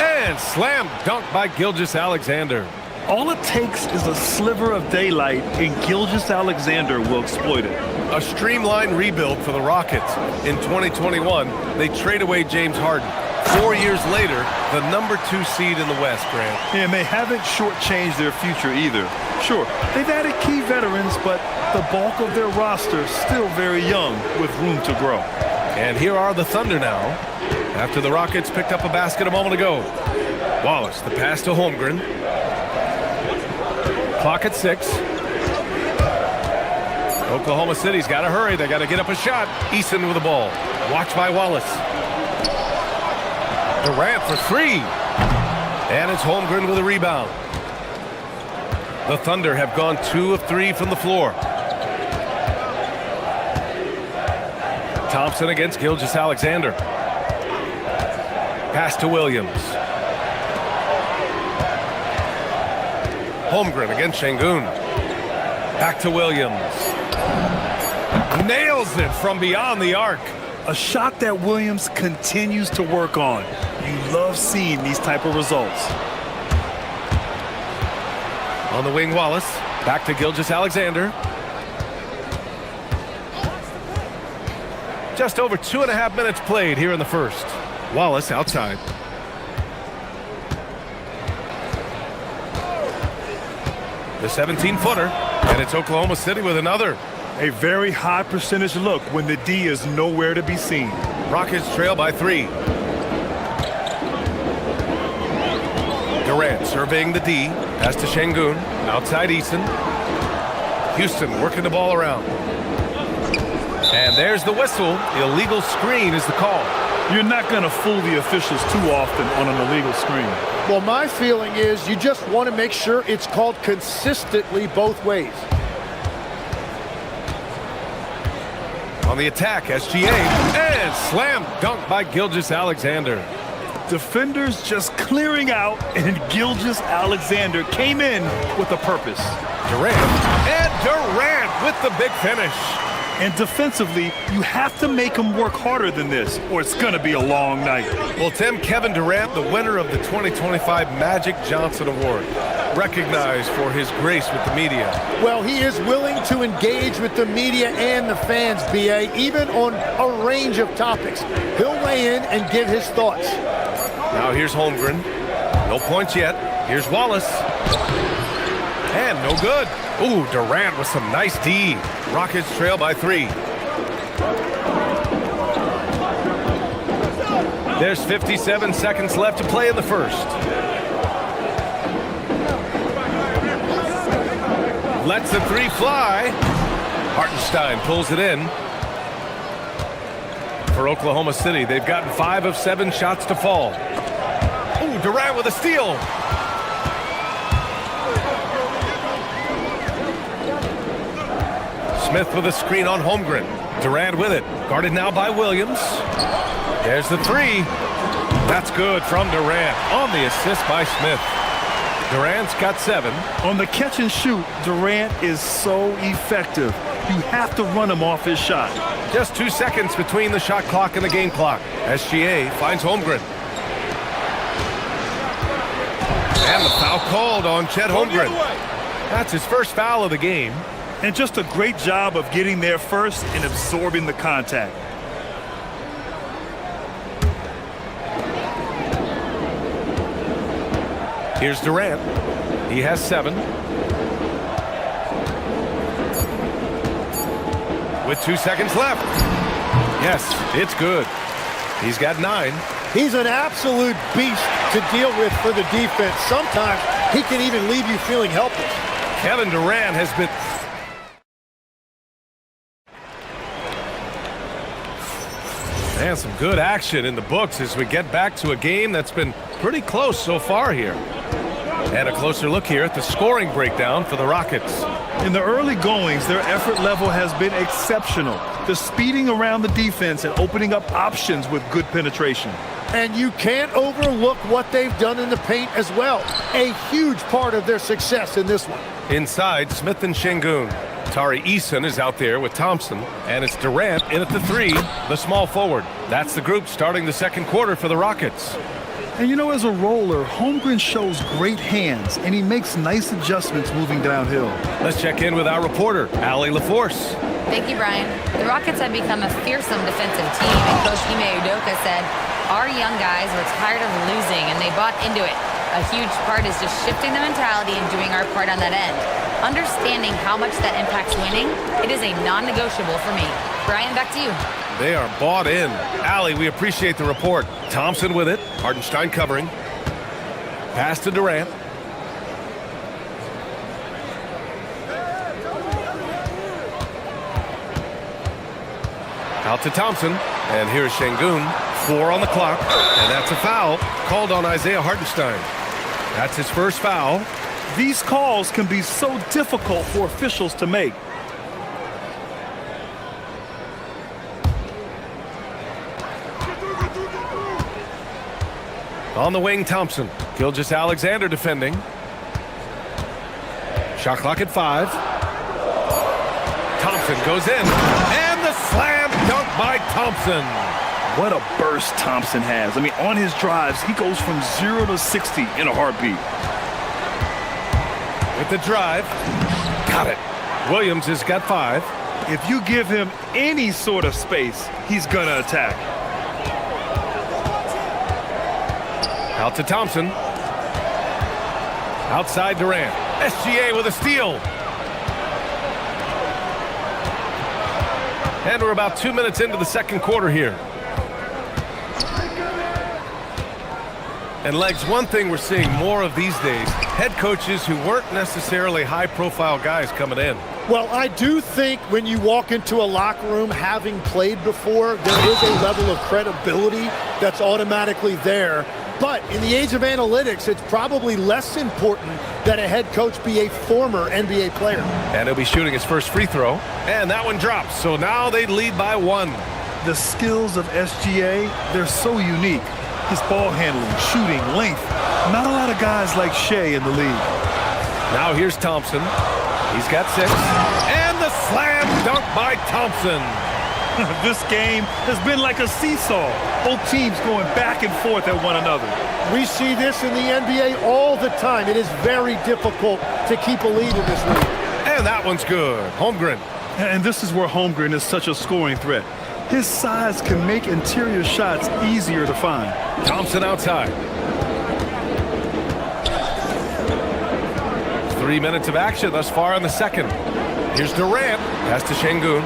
And slam dunk by Gilgeous-Alexander. All it takes is a sliver of daylight, and Gilgeous-Alexander will exploit it. A streamlined rebuild for the Rockets. In 2021, they trade away James Harden. 4 years later, the number 2 seed in the West, Grant. And they haven't shortchanged their future either. Sure, they've added key veterans, but the bulk of their roster still very young with room to grow. And here are the Thunder now. After the Rockets picked up a basket a moment ago. Wallace, the pass to Holmgren. Clock at 6. Oklahoma City's got to hurry. They got to get up a shot. Eason with the ball. Watched by Wallace. Durant for 3. And it's Holmgren with a rebound. The Thunder have gone 2 of 3 from the floor. Thompson against Gilgeous-Alexander. Pass to Williams. Holmgren against Şengün. Back to Williams. Nails it from beyond the arc. A shot that Williams continues to work on. You love seeing these type of results. On the wing, Wallace. Back to Gilgeous-Alexander. Just over 2.5 minutes played here in the first. Wallace outside. The 17-footer, and it's Oklahoma City with another. A very high percentage look when the D is nowhere to be seen. Rockets trail by 3. Durant surveying the D. Pass to Şengün. Outside Eason. Houston working the ball around. And there's the whistle. Illegal screen is the call. You're not going to fool the officials too often on an illegal screen. Well, my feeling is you just want to make sure it's called consistently both ways. On the attack, SGA, and slam dunk by Gilgeous-Alexander. Defenders just clearing out, and Gilgeous-Alexander came in with a purpose. Durant with the big finish. And defensively, you have to make him work harder than this, or it's going to be a long night. Well, Tim, Kevin Durant, the winner of the 2025 Magic Johnson Award, recognized for his grace with the media. Well, he is willing to engage with the media and the fans, B.A., even on a range of topics. He'll weigh in and give his thoughts. Now here's Holmgren. No points yet. Here's Wallace. And no good. Ooh, Durant with some nice D. Rockets trail by 3. There's 57 seconds left to play in the first. Lets the 3 fly. Hartenstein pulls it in. For Oklahoma City, they've gotten 5 of 7 shots to fall. Ooh, Durant with a steal. Smith with a screen on Holmgren. Durant with it. Guarded now by Williams. There's the 3. That's good from Durant on the assist by Smith. Durant's got 7. On the catch and shoot, Durant is so effective. You have to run him off his shot. Just 2 seconds between the shot clock and the game clock. SGA finds Holmgren. And the foul called on Chet Holmgren. That's his first foul of the game. And just a great job of getting there first and absorbing the contact. Here's Durant. He has 7. With 2 seconds left. Yes, it's good. He's got 9. He's an absolute beast to deal with for the defense. Sometimes he can even leave you feeling helpless. Kevin Durant has been... And some good action in the books as we get back to a game that's been pretty close so far here. And a closer look here at the scoring breakdown for the Rockets. In the early goings, their effort level has been exceptional. They're speeding around the defense and opening up options with good penetration. And you can't overlook what they've done in the paint as well. A huge part of their success in this one. Inside, Smith and Şengün. Tari Eason is out there with Thompson, and it's Durant in at the 3, the small forward. That's the group starting the second quarter for the Rockets. And you know, as a roller, Holmgren shows great hands, and he makes nice adjustments moving downhill. Let's check in with our reporter, Allie LaForce. Thank you, Brian. The Rockets have become a fearsome defensive team, and Coach Ime Udoka said, our young guys were tired of losing, and they bought into it. A huge part is just shifting the mentality and doing our part on that end. Understanding how much that impacts winning, it is a non-negotiable for me. Brian, back to you. They are bought in. Allie, we appreciate the report. Thompson with it. Hartenstein covering. Pass to Durant. Out to Thompson. And here's Şengün. 4 on the clock. And that's a foul called on Isaiah Hartenstein. That's his first foul. These calls can be so difficult for officials to make. On the wing, Thompson. Gilgeous-Alexander defending. Shot clock at 5. Thompson goes in. And the slam dunk by Thompson. What a burst Thompson has. I mean, on his drives, he goes from 0 to 60 in a heartbeat. With the drive. Got it. Williams has got 5. If you give him any sort of space, he's going to attack. Out to Thompson. Outside Durant. SGA with a steal. And we're about 2 minutes into the second quarter here. And Legs, one thing we're seeing more of these days, head coaches who weren't necessarily high-profile guys coming in. Well, I do think when you walk into a locker room having played before, there is a level of credibility that's automatically there. But in the age of analytics, it's probably less important that a head coach be a former NBA player. And he'll be shooting his first free throw. And that one drops. So now they lead by 1. The skills of SGA, they're so unique. His ball handling, shooting, length. Not a lot of guys like Shea in the league. Now here's Thompson. He's got 6. And the slam dunk by Thompson. This game has been like a seesaw. Both teams going back and forth at one another. We see this in the NBA all the time. It is very difficult to keep a lead in this league. And that one's good. Holmgren. And this is where Holmgren is such a scoring threat. His size can make interior shots easier to find. Thompson outside. 3 minutes of action thus far in the second. Here's Durant. Pass to Şengün.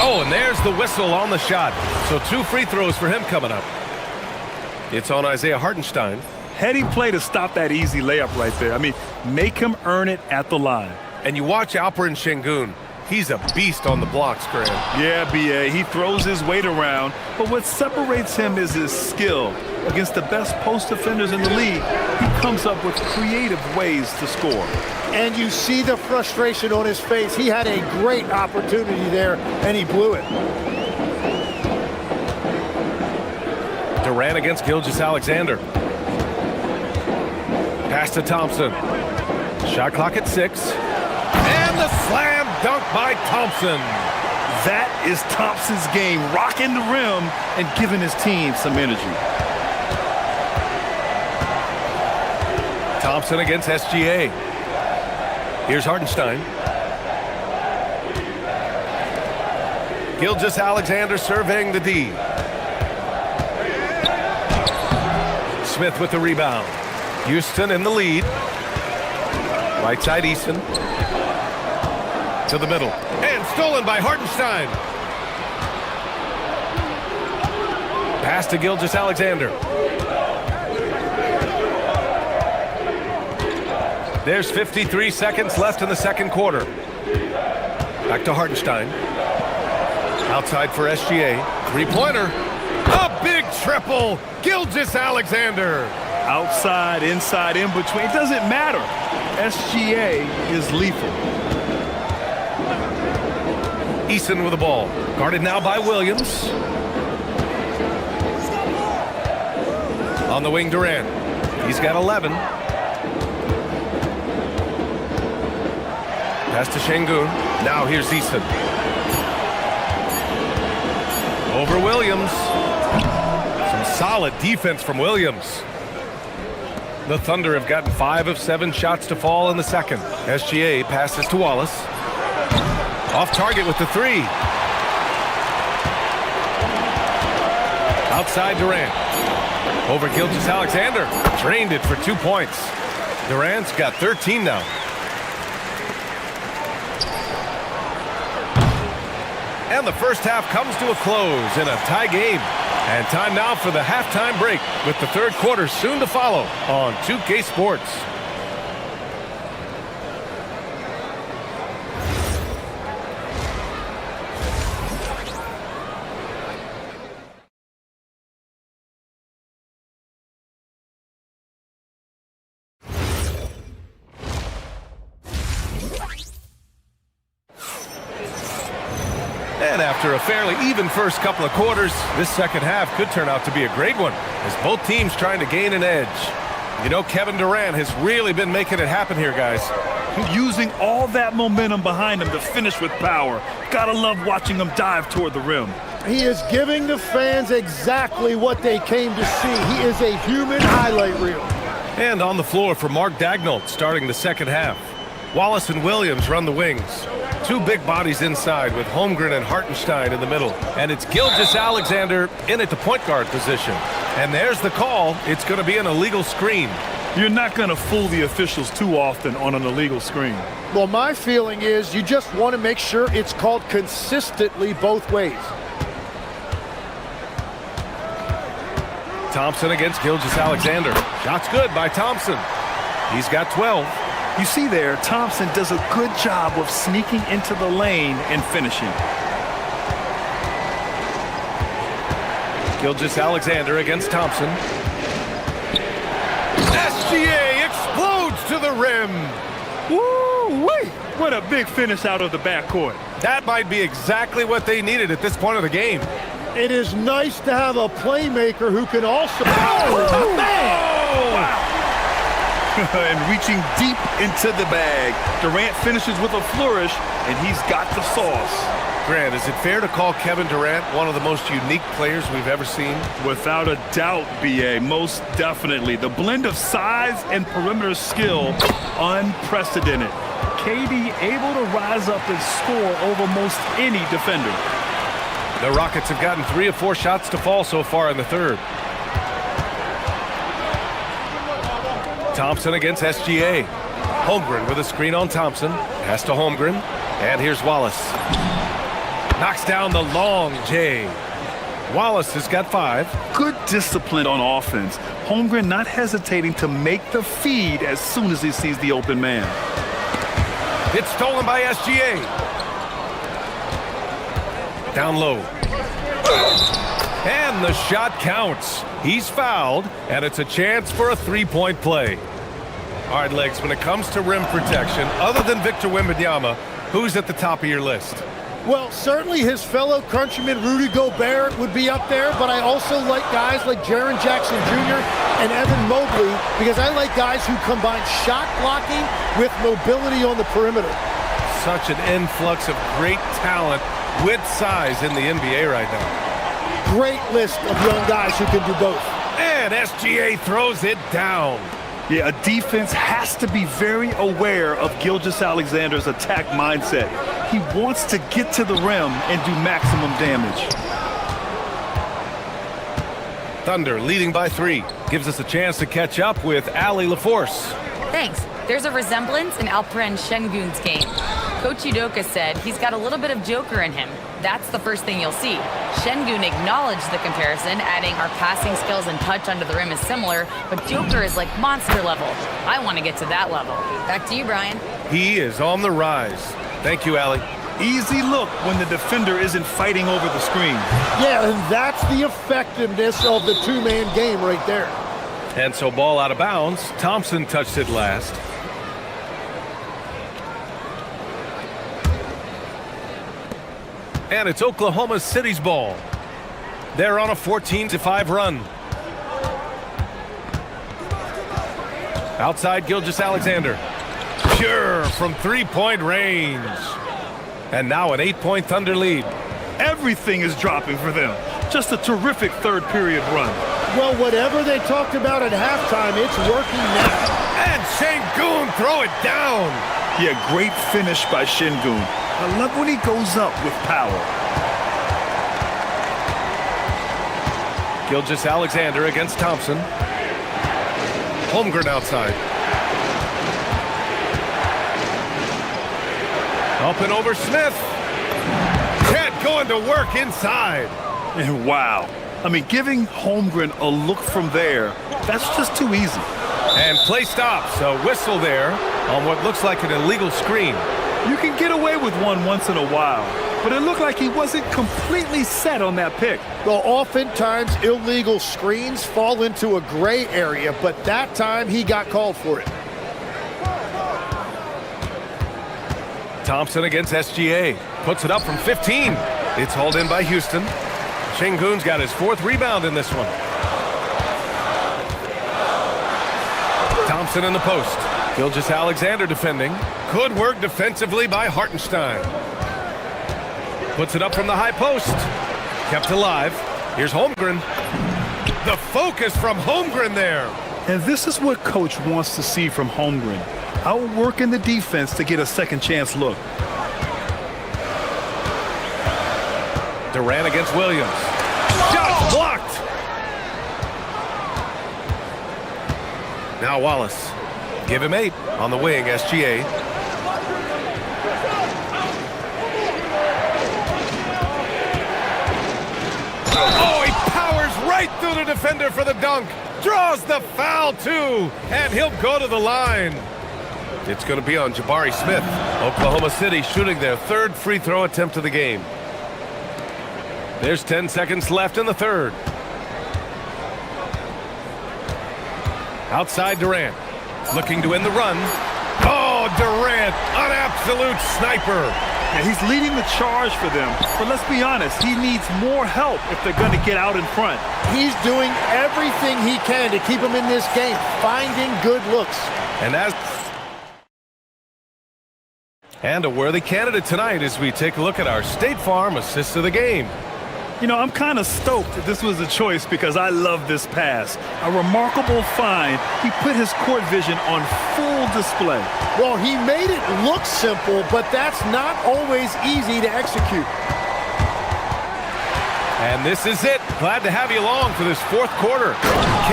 Oh, and there's the whistle on the shot. So 2 free throws for him coming up. It's on Isaiah Hartenstein. Heady play to stop that easy layup right there. I mean, make him earn it at the line. And you watch Alperen Şengün. He's a beast on the blocks, Graham. Yeah, B.A. He throws his weight around, but what separates him is his skill. Against the best post defenders in the league, he comes up with creative ways to score. And you see the frustration on his face. He had a great opportunity there, and he blew it. Durant against Gilgeous-Alexander. Pass to Thompson. Shot clock at 6. And the slam dunk by Thompson. That is Thompson's game, rocking the rim and giving his team some energy. Thompson against SGA. Here's Hartenstein. Gilgeous-Alexander surveying the D. Smith with the rebound. Houston in the lead. Right side Eason. To the middle. And stolen by Hartenstein. Pass to Gilgeous-Alexander. There's 53 seconds left in the second quarter. Back to Hartenstein. Outside for SGA. Three-pointer. A big triple. Gilgeous-Alexander. Outside, inside, in between. It doesn't matter. SGA is lethal. Eason with the ball. Guarded now by Williams. On the wing, Durant. He's got 11. Pass to Şengün. Now here's Eason. Over Williams. Some solid defense from Williams. The Thunder have gotten 5 of 7 shots to fall in the second. SGA passes to Wallace. Off target with the 3. Outside Durant. Over Gilgeous-Alexander. Drained it for 2 points. Durant's got 13 now. And the first half comes to a close in a tie game. And time now for the halftime break, with the third quarter soon to follow on 2K Sports. And after a fairly even first couple of quarters, this second half could turn out to be a great one, as both teams trying to gain an edge. You know, Kevin Durant has really been making it happen here, guys. Using all that momentum behind him to finish with power. Gotta love watching him dive toward the rim. He is giving the fans exactly what they came to see. He is a human highlight reel. And on the floor for Mark Daigneault starting the second half. Wallace and Williams run the wings. 2 big bodies inside with Holmgren and Hartenstein in the middle. And it's Gilgeous-Alexander in at the point guard position. And there's the call. It's going to be an illegal screen. You're not going to fool the officials too often on an illegal screen. Well, my feeling is you just want to make sure it's called consistently both ways. Thompson against Gilgeous-Alexander. Shot's good by Thompson. He's got 12. You see there, Thompson does a good job of sneaking into the lane and finishing. Gilgeous-Alexander against Thompson. SGA explodes to the rim. Woo-wee! What a big finish out of the backcourt. That might be exactly what they needed at this point of the game. It is nice to have a playmaker who can also... Oh, man! Wow! And reaching deep into the bag. Durant finishes with a flourish, and he's got the sauce. Grant, is it fair to call Kevin Durant one of the most unique players we've ever seen? Without a doubt, B.A., most definitely. The blend of size and perimeter skill, unprecedented. KD able to rise up and score over most any defender. The Rockets have gotten 3 of 4 shots to fall so far in the third. Thompson against SGA. Holmgren with a screen on Thompson. Pass to Holmgren. And here's Wallace. Knocks down the long J. Wallace has got 5. Good discipline on offense. Holmgren not hesitating to make the feed as soon as he sees the open man. It's stolen by SGA. Down low. And the shot counts. He's fouled, and it's a chance for a 3-point play. All right, Legs, when it comes to rim protection, other than Victor Wembanyama, who's at the top of your list? Well, certainly his fellow countryman Rudy Gobert would be up there, but I also like guys like Jaren Jackson Jr. and Evan Mobley because I like guys who combine shot blocking with mobility on the perimeter. Such an influx of great talent with size in the NBA right now. Great list of young guys who can do both. And SGA throws it down. Yeah, a defense has to be very aware of Gilgeous-Alexander's attack mindset. He wants to get to the rim and do maximum damage. Thunder leading by 3. Gives us a chance to catch up with Ali LaForce. Thanks. There's a resemblance in Alperen Şengün's game. Coach Udoka said he's got a little bit of Joker in him. That's the first thing you'll see. Şengün acknowledged the comparison, adding our passing skills and touch under the rim is similar, but Joker is like monster level. I want to get to that level. Back to you, Brian. He is on the rise. Thank you, Ali. Easy look when the defender isn't fighting over the screen. Yeah, and that's the effectiveness of the two-man game right there. And so ball out of bounds. Thompson touched it last. And it's Oklahoma City's ball. They're on a 14-5 run. Outside Gilgeous-Alexander. Pure from three-point range. And now an 8-point Thunder lead. Everything is dropping for them. Just a terrific third period run. Well, whatever they talked about at halftime, it's working now. And Şengün throw it down. Yeah, great finish by Şengün. I love when he goes up with power. Gilgeous-Alexander against Thompson. Holmgren outside. Up and over Smith. Ted going to work inside. And wow. I mean, giving Holmgren a look from there, that's just too easy. And play stops. A whistle there on what looks like an illegal screen. You can get away with one once in a while, but it looked like he wasn't completely set on that pick. Well, oftentimes illegal screens fall into a gray area, but that time he got called for it. Thompson against SGA. Puts it up from 15. It's hauled in by Houston. Şengün's got his 4th rebound in this one. Thompson in the post. Gilgeous-Alexander defending. Good work defensively by Hartenstein. Puts it up from the high post. Kept alive. Here's Holmgren. The focus from Holmgren there. And this is what coach wants to see from Holmgren. Outworking the defense to get a second chance look. Durant against Williams. Shot blocked. Now Wallace. Give him 8 on the wing, SGA. Oh, he powers right through the defender for the dunk. Draws the foul, too. And he'll go to the line. It's going to be on Jabari Smith. Oklahoma City shooting their 3rd free throw attempt of the game. There's 10 seconds left in the 3rd. Outside Durant. Looking to win the run. Oh, Durant, an absolute sniper. Yeah, he's leading the charge for them. But let's be honest, he needs more help if they're going to get out in front. He's doing everything he can to keep him in this game, finding good looks. And a worthy candidate tonight as we take a look at our State Farm assist of the game. You know, I'm kind of stoked that this was a choice because I love this pass. A remarkable find. He put his court vision on full display. Well, he made it look simple, but that's not always easy to execute. And this is it. Glad to have you along for this 4th quarter.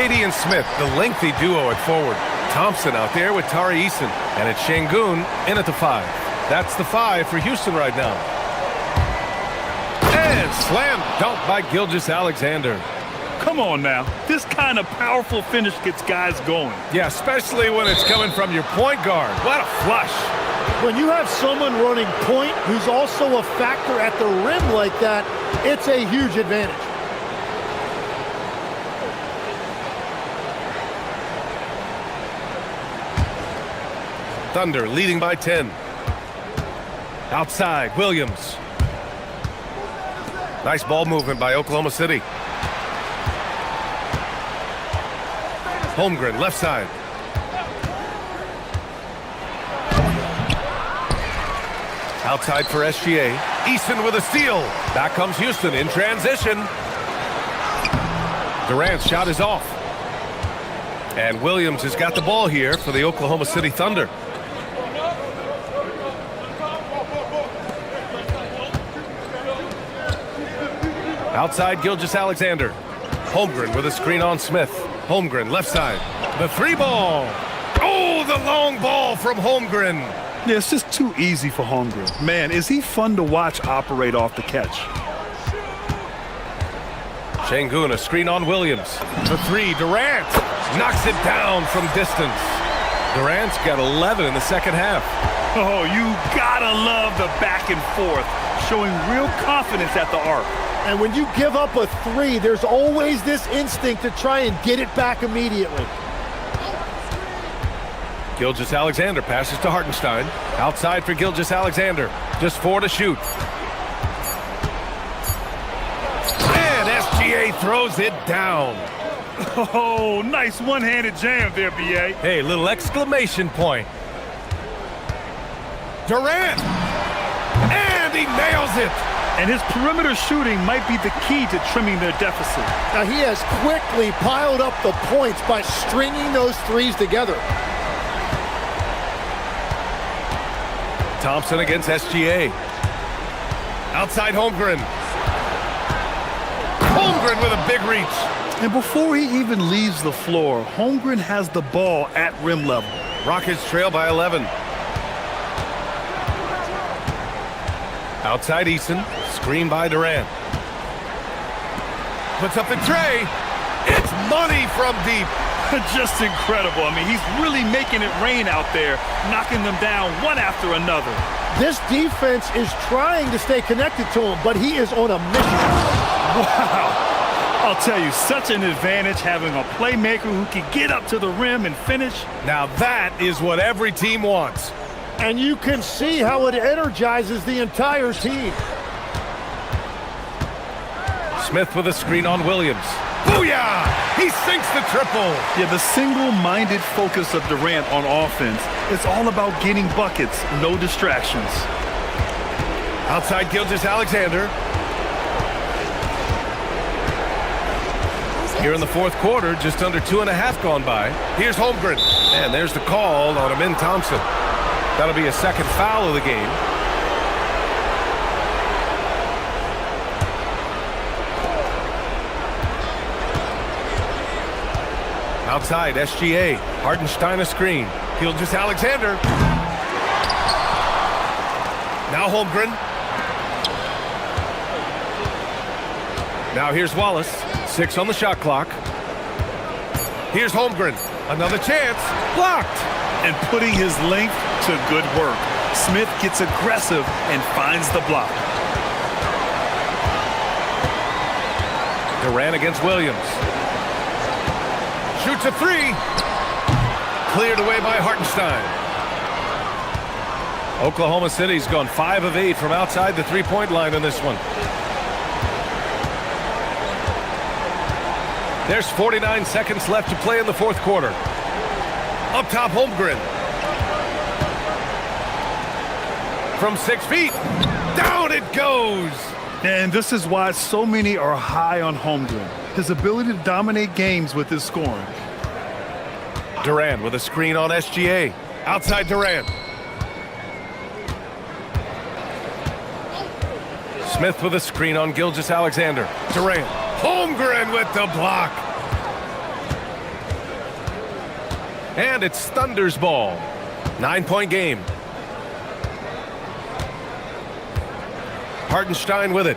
Katie and Smith, the lengthy duo at forward. Thompson out there with Tari Eason. And it's Şengün in at the 5. That's the 5 for Houston right now. And slam dunk by Gilgeous-Alexander. Come on now. This kind of powerful finish gets guys going. Yeah, especially when it's coming from your point guard. What a flush. When you have someone running point who's also a factor at the rim like that, it's a huge advantage. Thunder leading by 10. Outside, Williams. Nice ball movement by Oklahoma City. Holmgren, left side. Outside for SGA. Easton with a steal. Back comes Houston in transition. Durant's shot is off. And Williams has got the ball here for the Oklahoma City Thunder. Outside, Gilgeous-Alexander. Holmgren with a screen on Smith. Holmgren, left side. The three ball. Oh, the long ball from Holmgren. Yeah, it's just too easy for Holmgren. Man, is he fun to watch operate off the catch. Şengün, a screen on Williams. The three, Durant. Knocks it down from distance. Durant's got 11 in the second half. Oh, you gotta love the back and forth, showing real confidence at the arc. And when you give up a three, there's always this instinct to try and get it back immediately. Gilgeous-Alexander passes to Hartenstein. Outside for Gilgeous-Alexander. Just 4 to shoot. And SGA throws it down. Oh, nice one-handed jam there, B.A. Hey, little exclamation point. Durant! And he nails it! And his perimeter shooting might be the key to trimming their deficit. Now he has quickly piled up the points by stringing those threes together. Thompson against SGA. Outside Holmgren. Holmgren with a big reach. And before he even leaves the floor, Holmgren has the ball at rim level. Rockets trail by 11. Outside Easton. Screen by Durant. Puts up the tray. It's money from deep. Just incredible. I mean, he's really making it rain out there, knocking them down one after another. This defense is trying to stay connected to him, but he is on a mission. Wow. I'll tell you, such an advantage having a playmaker who can get up to the rim and finish. Now that is what every team wants. And you can see how it energizes the entire team. Smith with a screen on Williams. Booyah! He sinks the triple. Yeah, the single-minded focus of Durant on offense, it's all about getting buckets, no distractions. Outside Gilgeous-Alexander. Here in the fourth quarter, just under 2.5 gone by. Here's Holmgren. And there's the call on Amin Thompson. That'll be a second foul of the game. Outside, SGA. Hartenstein a screen. Gilgeous-Alexander. Now Holmgren. Now here's Wallace. 6 on the shot clock. Here's Holmgren. Another chance. Blocked. And putting his length to good work. Smith gets aggressive and finds the block. Durant against Williams. Shoots a three. Cleared away by Hartenstein. Oklahoma City's gone 5 of 8 from outside the three-point line in this one. There's 49 seconds left to play in the fourth quarter. Up top, Holmgren. From 6 feet. Down it goes. And this is why so many are high on Holmgren. His ability to dominate games with his scoring. Durant with a screen on SGA. Outside Durant. Smith with a screen on Gilgeous-Alexander. Durant. Holmgren with the block. And it's Thunder's ball. 9-point game. Hartenstein with it.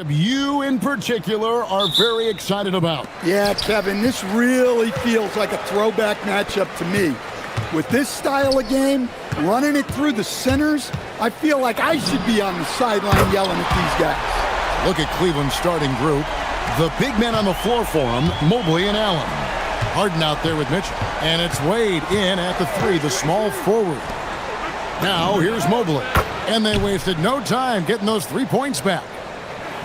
You in particular are very excited about. Yeah, Kevin, this really feels like a throwback matchup to me. With this style of game, running it through the centers, I feel like I should be on the sideline yelling at these guys. Look at Cleveland's starting group. The big men on the floor for him, Mobley and Allen. Harden out there with Mitchell. And it's Wade in at the 3, the small forward. Now here's Mobley. And they wasted no time getting those 3 points back.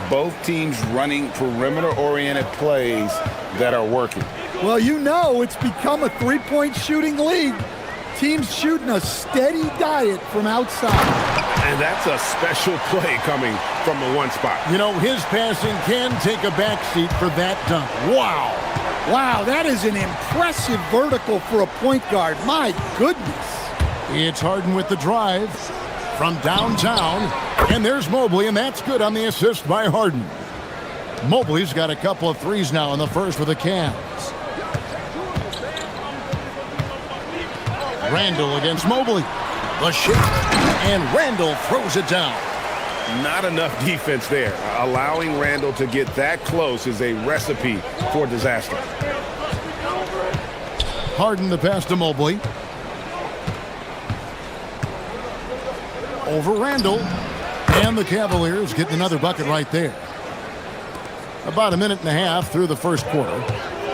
Both teams running perimeter-oriented plays that are working. Well, you know it's become a three-point shooting league. Teams shooting a steady diet from outside. And that's a special play coming from the one spot. You know, his passing can take a backseat for that dunk. Wow. Wow, that is an impressive vertical for a point guard. My goodness. It's Harden with the drive from downtown. And there's Mobley, and that's good on the assist by Harden. Mobley's got a couple of threes now in the first for the Cavs. Randall against Mobley. The shift, and Randall throws it down. Not enough defense there. Allowing Randall to get that close is a recipe for disaster. Harden the pass to Mobley. Over Randall. And the Cavaliers getting another bucket right there. About a minute and a half through the first quarter.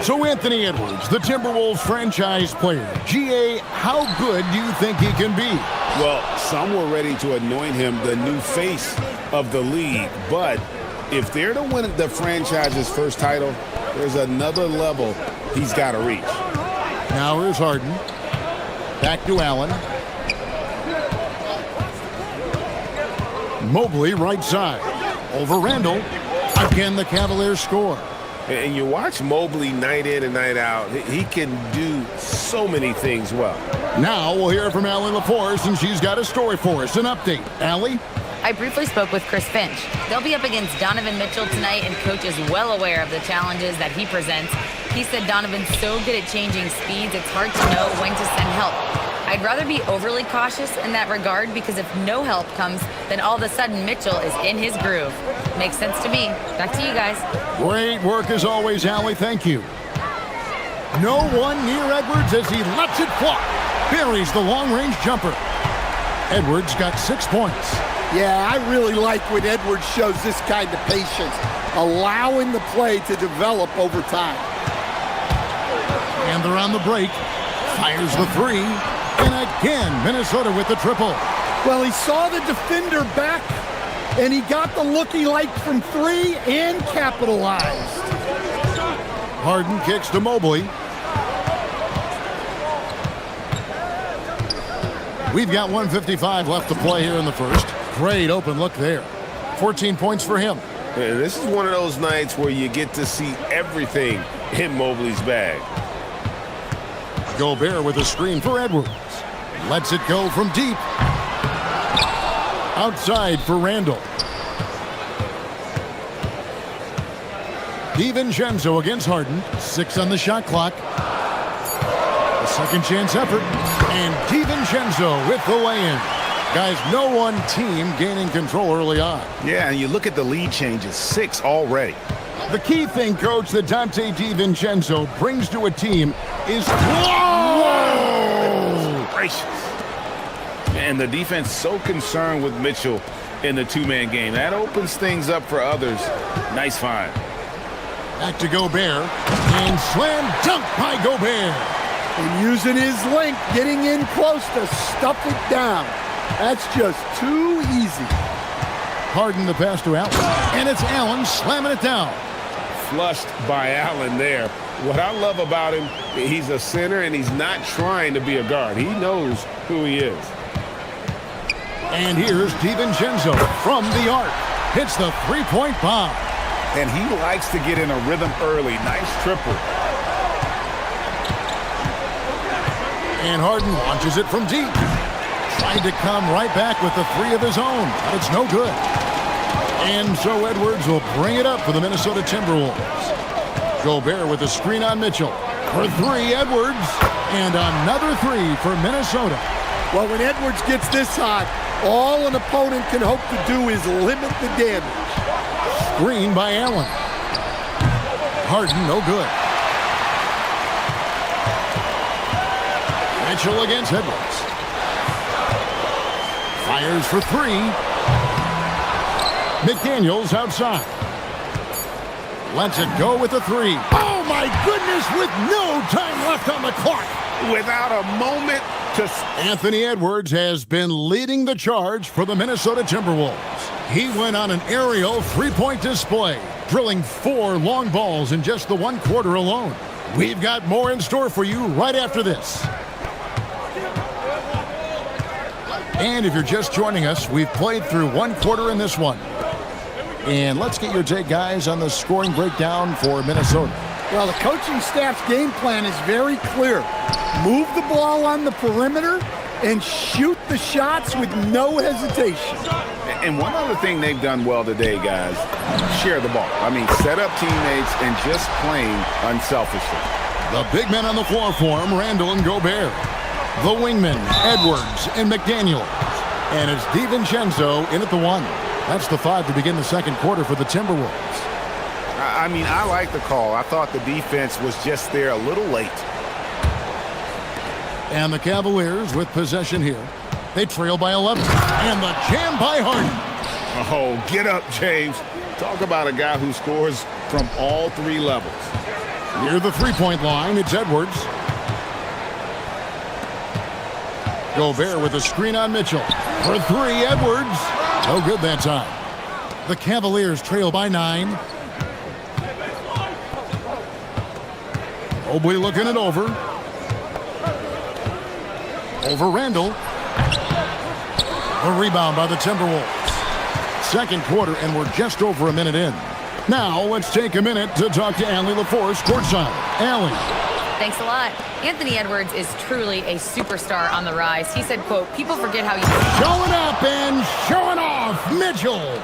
So Anthony Edwards, the Timberwolves franchise player. GA, how good do you think he can be? Well, some were ready to anoint him the new face of the league. But if they're to win the franchise's first title, there's another level he's got to reach. Now here's Harden. Back to Allen. Mobley right side. Over Randall. Again, the Cavaliers score. And you watch Mobley night in and night out. He can do so many things well. Now we'll hear from Allie LaForce, and she's got a story for us. An update. Allie? I briefly spoke with Chris Finch. They'll be up against Donovan Mitchell tonight, and Coach is well aware of the challenges that he presents. He said Donovan's so good at changing speeds, it's hard to know when to send help. I'd rather be overly cautious in that regard, because if no help comes, then all of a sudden Mitchell is in his groove. Makes sense to me. Back to you guys. Great work as always, Allie. Thank you. No one near Edwards as he lets it fly. Buries the long-range jumper. Edwards got 6 points. Yeah, I really like when Edwards shows this kind of patience, allowing the play to develop over time. And they're on the break. Fires the 3. And again, Minnesota with the triple. Well, he saw the defender back, and he got the look he liked from 3 and capitalized. Harden kicks to Mobley. We've got 1:55 left to play here in the first. Great open look there. 14 points for him. Yeah, this is one of those nights where you get to see everything in Mobley's bag. Gobert with a screen for Edwards. Lets it go from deep. Outside for Randall. DiVincenzo against Harden. 6 on the shot clock. A second chance effort. And DiVincenzo with the lay-in. Guys, no one team gaining control early on. Yeah, and you look at the lead changes. 6 already. The key thing, Coach, that Dante DiVincenzo brings to a team is... Whoa! Gracious. And the defense so concerned with Mitchell in the two-man game. That opens things up for others. Nice find. Back to Gobert. And slam dunk by Gobert. And using his length, getting in close to stuff it down. That's just too easy. Harden the pass to Allen. And it's Allen slamming it down. Flushed by Allen there. What I love about him, he's a center and he's not trying to be a guard. He knows who he is. And here's DiVincenzo from the arc. Hits the three-point bomb. And he likes to get in a rhythm early. Nice triple. And Harden launches it from deep. Tried to come right back with the 3 of his own, but it's no good. And so Edwards will bring it up for the Minnesota Timberwolves. Gobert with a screen on Mitchell. For 3, Edwards. And another 3 for Minnesota. Well, when Edwards gets this hot, all an opponent can hope to do is limit the damage. screen by Allen. Harden, no good. Mitchell against Edwards. Fires for three. McDaniels outside. Lets it go with the three. Oh, my goodness, with no time left on the clock. Without a moment to... Anthony Edwards has been leading the charge for the Minnesota Timberwolves. He went on an aerial three-point display, drilling 4 long balls in just the 1 quarter alone. We've got more in store for you right after this. And if you're just joining us, we've played through 1 quarter in this one. And let's get your take, guys, on the scoring breakdown for Minnesota. Well, the coaching staff's game plan is very clear. Move the ball on the perimeter and shoot the shots with no hesitation. And one other thing they've done well today, guys, share the ball. I mean, set up teammates and just playing unselfishly. The big men on the floor for him, Randall and Gobert. The wingmen, Edwards and McDaniels. And it's DiVincenzo in at the 1. That's the 5 to begin the second quarter for the Timberwolves. I mean, I like the call. I thought the defense was just there a little late. And the Cavaliers with possession here. They trail by 11. And the jam by Harden. Oh, get up, James. Talk about a guy who scores from all 3 levels. Near the three-point line, it's Edwards. Gobert with a screen on Mitchell. For 3, Edwards. No good that time. The Cavaliers trail by 9. Mobley looking it over. Over Randall. The rebound by the Timberwolves. Second quarter, and we're just over a minute in. Now, let's take a minute to talk to Allie LaForce courtside. Allie. Thanks a lot. Anthony Edwards is truly a superstar on the rise. He said, quote, people forget how you... Showing up and showing off, Mitchell.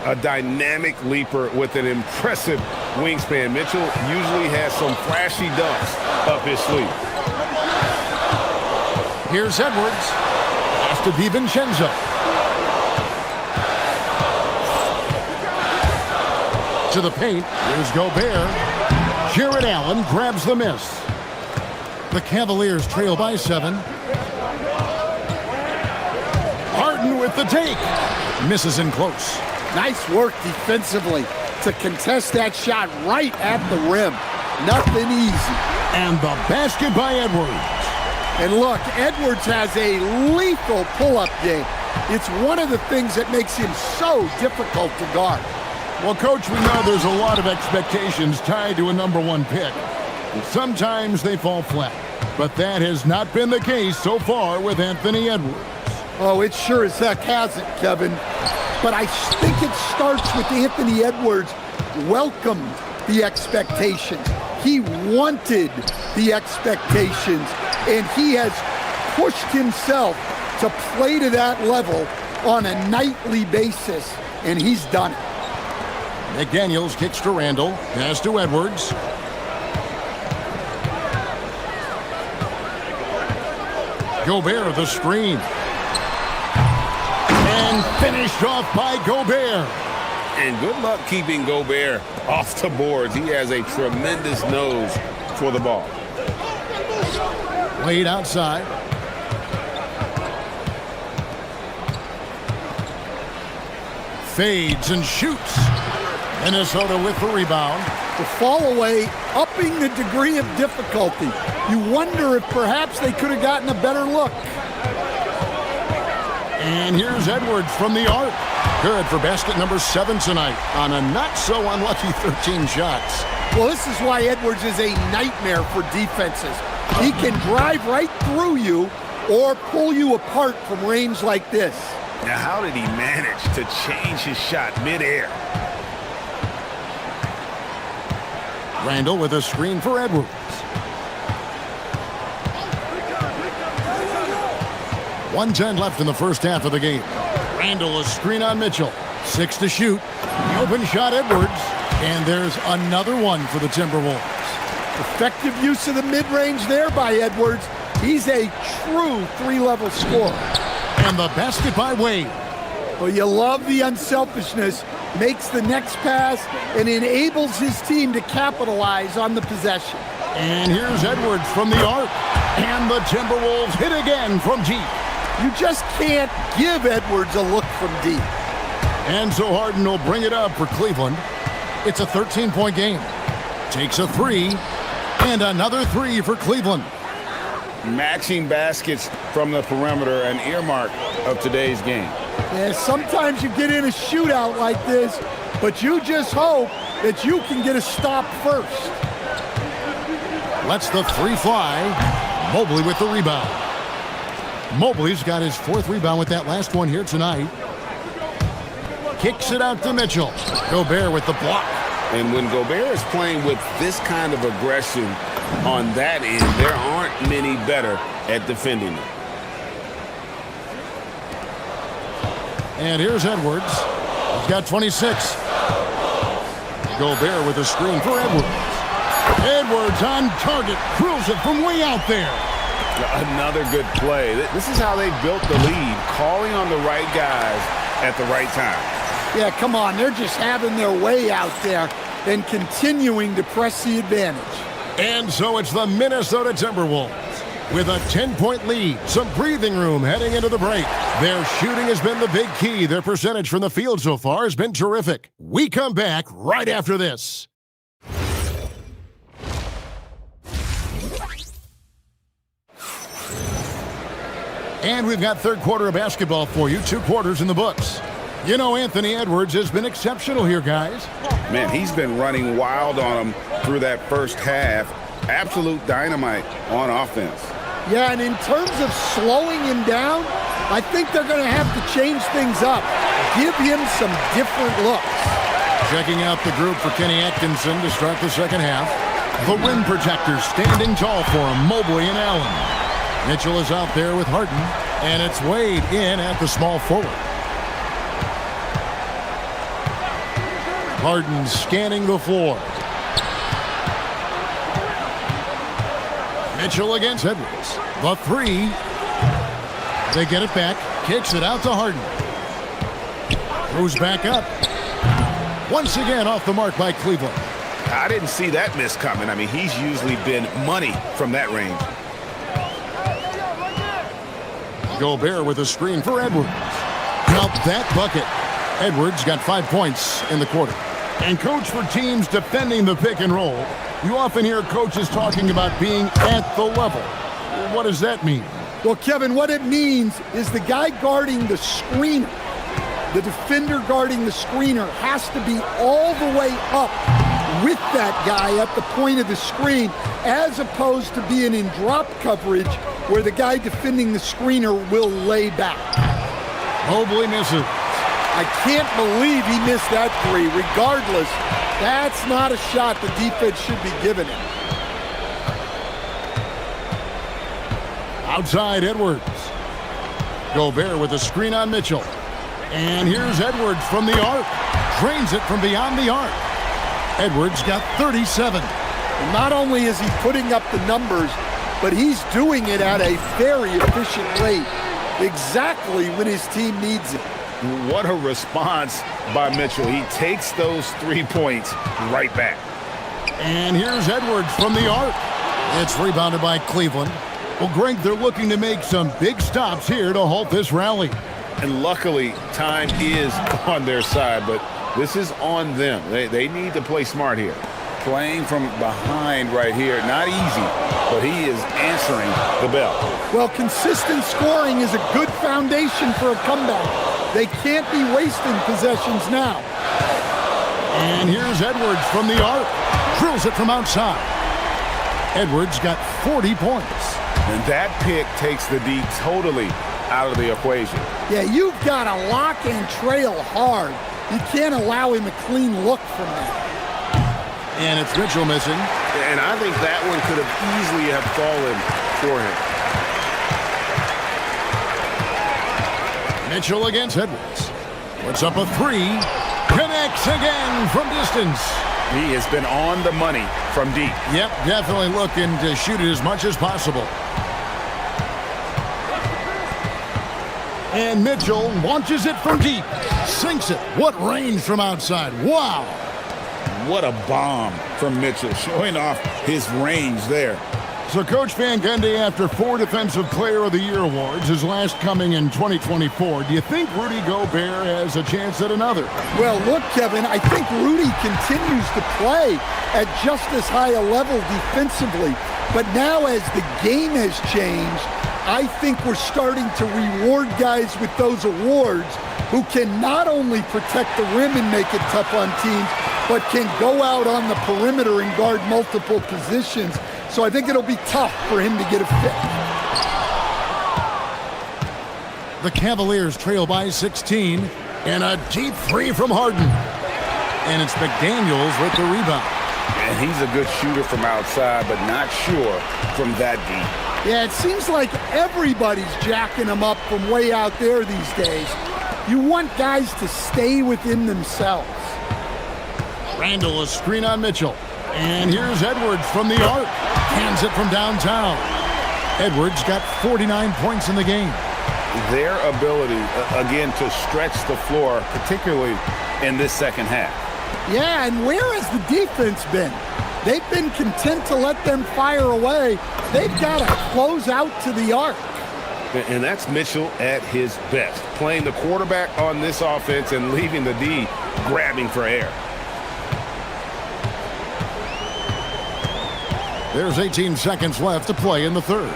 A dynamic leaper with an impressive wingspan. Mitchell usually has some flashy dunks up his sleeve. Here's Edwards. Pass to DiVincenzo. To the paint. Here's Gobert. Jared Allen grabs the miss. The Cavaliers trail by 7. Harden with the take. Misses in close. Nice work defensively to contest that shot right at the rim. Nothing easy. And the basket by Edwards. And look, Edwards has a lethal pull-up game. It's one of the things that makes him so difficult to guard. Well, Coach, we know there's a lot of expectations tied to a #1 pick. And sometimes they fall flat. But that has not been the case so far with Anthony Edwards. Oh, it sure as heck hasn't, Kevin. But I think it starts with Anthony Edwards welcomed the expectations. He wanted the expectations, and he has pushed himself to play to that level on a nightly basis, and he's done it. McDaniels kicks to Randall. Pass to Edwards. Gobert the screen. And finished off by Gobert. And good luck keeping Gobert off the boards. He has a tremendous nose for the ball. Laid outside. Fades and shoots. Minnesota with the rebound. The fall away, upping the degree of difficulty. You wonder if perhaps they could have gotten a better look. And here's Edwards from the arc. Good for basket number 7 tonight on a not-so-unlucky 13 shots. Well, this is why Edwards is a nightmare for defenses. He can drive right through you or pull you apart from range like this. Now, how did he manage to change his shot midair? Randall with a screen for Edwards. .110 left in the first half of the game. Randall a screen on Mitchell. 6 to shoot. The open shot Edwards. And there's another one for the Timberwolves. Effective use of the mid-range there by Edwards. He's a true 3-level scorer. And the basket by Wade. Well, you love the unselfishness. makes the next pass, and enables his team to capitalize on the possession. And here's Edwards from the arc. And the Timberwolves hit again from deep. You just can't give Edwards a look from deep. And so Harden will bring it up for Cleveland. It's a 13-point game. Takes a three, and another three for Cleveland. Matching baskets from the perimeter, an earmark of today's game. Yeah, sometimes you get in a shootout like this, but you just hope that you can get a stop first. Lets the three fly. Mobley with the rebound. Mobley's got his fourth rebound with that last one here tonight. Kicks it out to Mitchell. Gobert with the block. And when Gobert is playing with this kind of aggression on that end, there aren't many better at defending it. And here's Edwards. He's got 26. Gobert with a screen for Edwards. Edwards on target. Drills it from way out there. Another good play. This is how they built the lead, calling on the right guys at the right time. Yeah, come on. They're just having their way out there and continuing to press the advantage. And so it's the Minnesota Timberwolves with a 10-point lead, some breathing room heading into the break. Their shooting has been the big key. Their percentage from the field so far has been terrific. We come back right after this. And we've got third quarter of basketball for you, 2 quarters in the books. You know, Anthony Edwards has been exceptional here, guys. Man, he's been running wild on them through that first half. Absolute dynamite on offense. Yeah, and in terms of slowing him down, I think they're going to have to change things up. Give him some different looks. Checking out the group for Kenny Atkinson to start the second half. The rim protectors standing tall for him, Mobley and Allen. Mitchell is out there with Harden, and it's Wade in at the small forward. Harden scanning the floor. Mitchell against Edwards. The three. They get it back. Kicks it out to Harden. Throws back up. Once again off the mark by Cleveland. I didn't see that miss coming. I mean, he's usually been money from that range. Gobert with a screen for Edwards. Now that bucket. Edwards got 5 points in the quarter. And coach, for teams defending the pick and roll, you often hear coaches talking about being at the level. What does that mean? Well, Kevin, what it means is the guy guarding the screener, the defender guarding the screener, has to be all the way up with that guy at the point of the screen, as opposed to being in drop coverage where the guy defending the screener will lay back. Mobley misses. I can't believe he missed that three. Regardless, that's not a shot the defense should be giving him. Outside Edwards. Gobert with a screen on Mitchell. And here's Edwards from the arc. Drains it from beyond the arc. Edwards got 37. And not only is he putting up the numbers, but he's doing it at a very efficient rate, exactly when his team needs it. What a response by Mitchell. He takes those 3 points right back. And here's Edwards from the arc. It's rebounded by Cleveland. Well, Greg, they're looking to make some big stops here to halt this rally. And luckily, time is on their side, but this is on them. They need to play smart here. Playing from behind right here, not easy, but he is answering the bell. Well, consistent scoring is a good foundation for a comeback. They can't be wasting possessions now. And here's Edwards from the arc. Drills it from outside. Edwards got 40 points. And that pick takes the D totally out of the equation. Yeah, you've got to lock and trail hard. You can't allow him a clean look from that. And it's Mitchell missing. And I think that one could have easily have fallen for him. Mitchell against Edwards. Puts up a three. Connects again from distance. He has been on the money from deep. Yep, definitely looking to shoot it as much as possible. And Mitchell launches it from deep. Sinks it. What range from outside. Wow. What a bomb from Mitchell, showing off his range there. So Coach Van Gundy, after 4 Defensive Player of the Year awards, his last coming in 2024, do you think Rudy Gobert has a chance at another? Well, look, Kevin, I think Rudy continues to play at just as high a level defensively. But now as the game has changed, I think we're starting to reward guys with those awards who can not only protect the rim and make it tough on teams, but can go out on the perimeter and guard multiple positions. So I think it'll be tough for him to get a fit. The Cavaliers trail by 16, and a deep three from Harden. And it's McDaniels with the rebound. And he's a good shooter from outside, but not sure from that deep. Yeah, it seems like everybody's jacking him up from way out there these days. You want guys to stay within themselves. Randall, a screen on Mitchell. And here's Edwards from the arc. Hands it from downtown. Edwards got 49 points in the game. Their ability, again, to stretch the floor, particularly in this second half. Yeah, and where has the defense been? They've been content to let them fire away. They've got to close out to the arc. And that's Mitchell at his best, playing the quarterback on this offense and leaving the D grabbing for air. There's 18 seconds left to play in the third.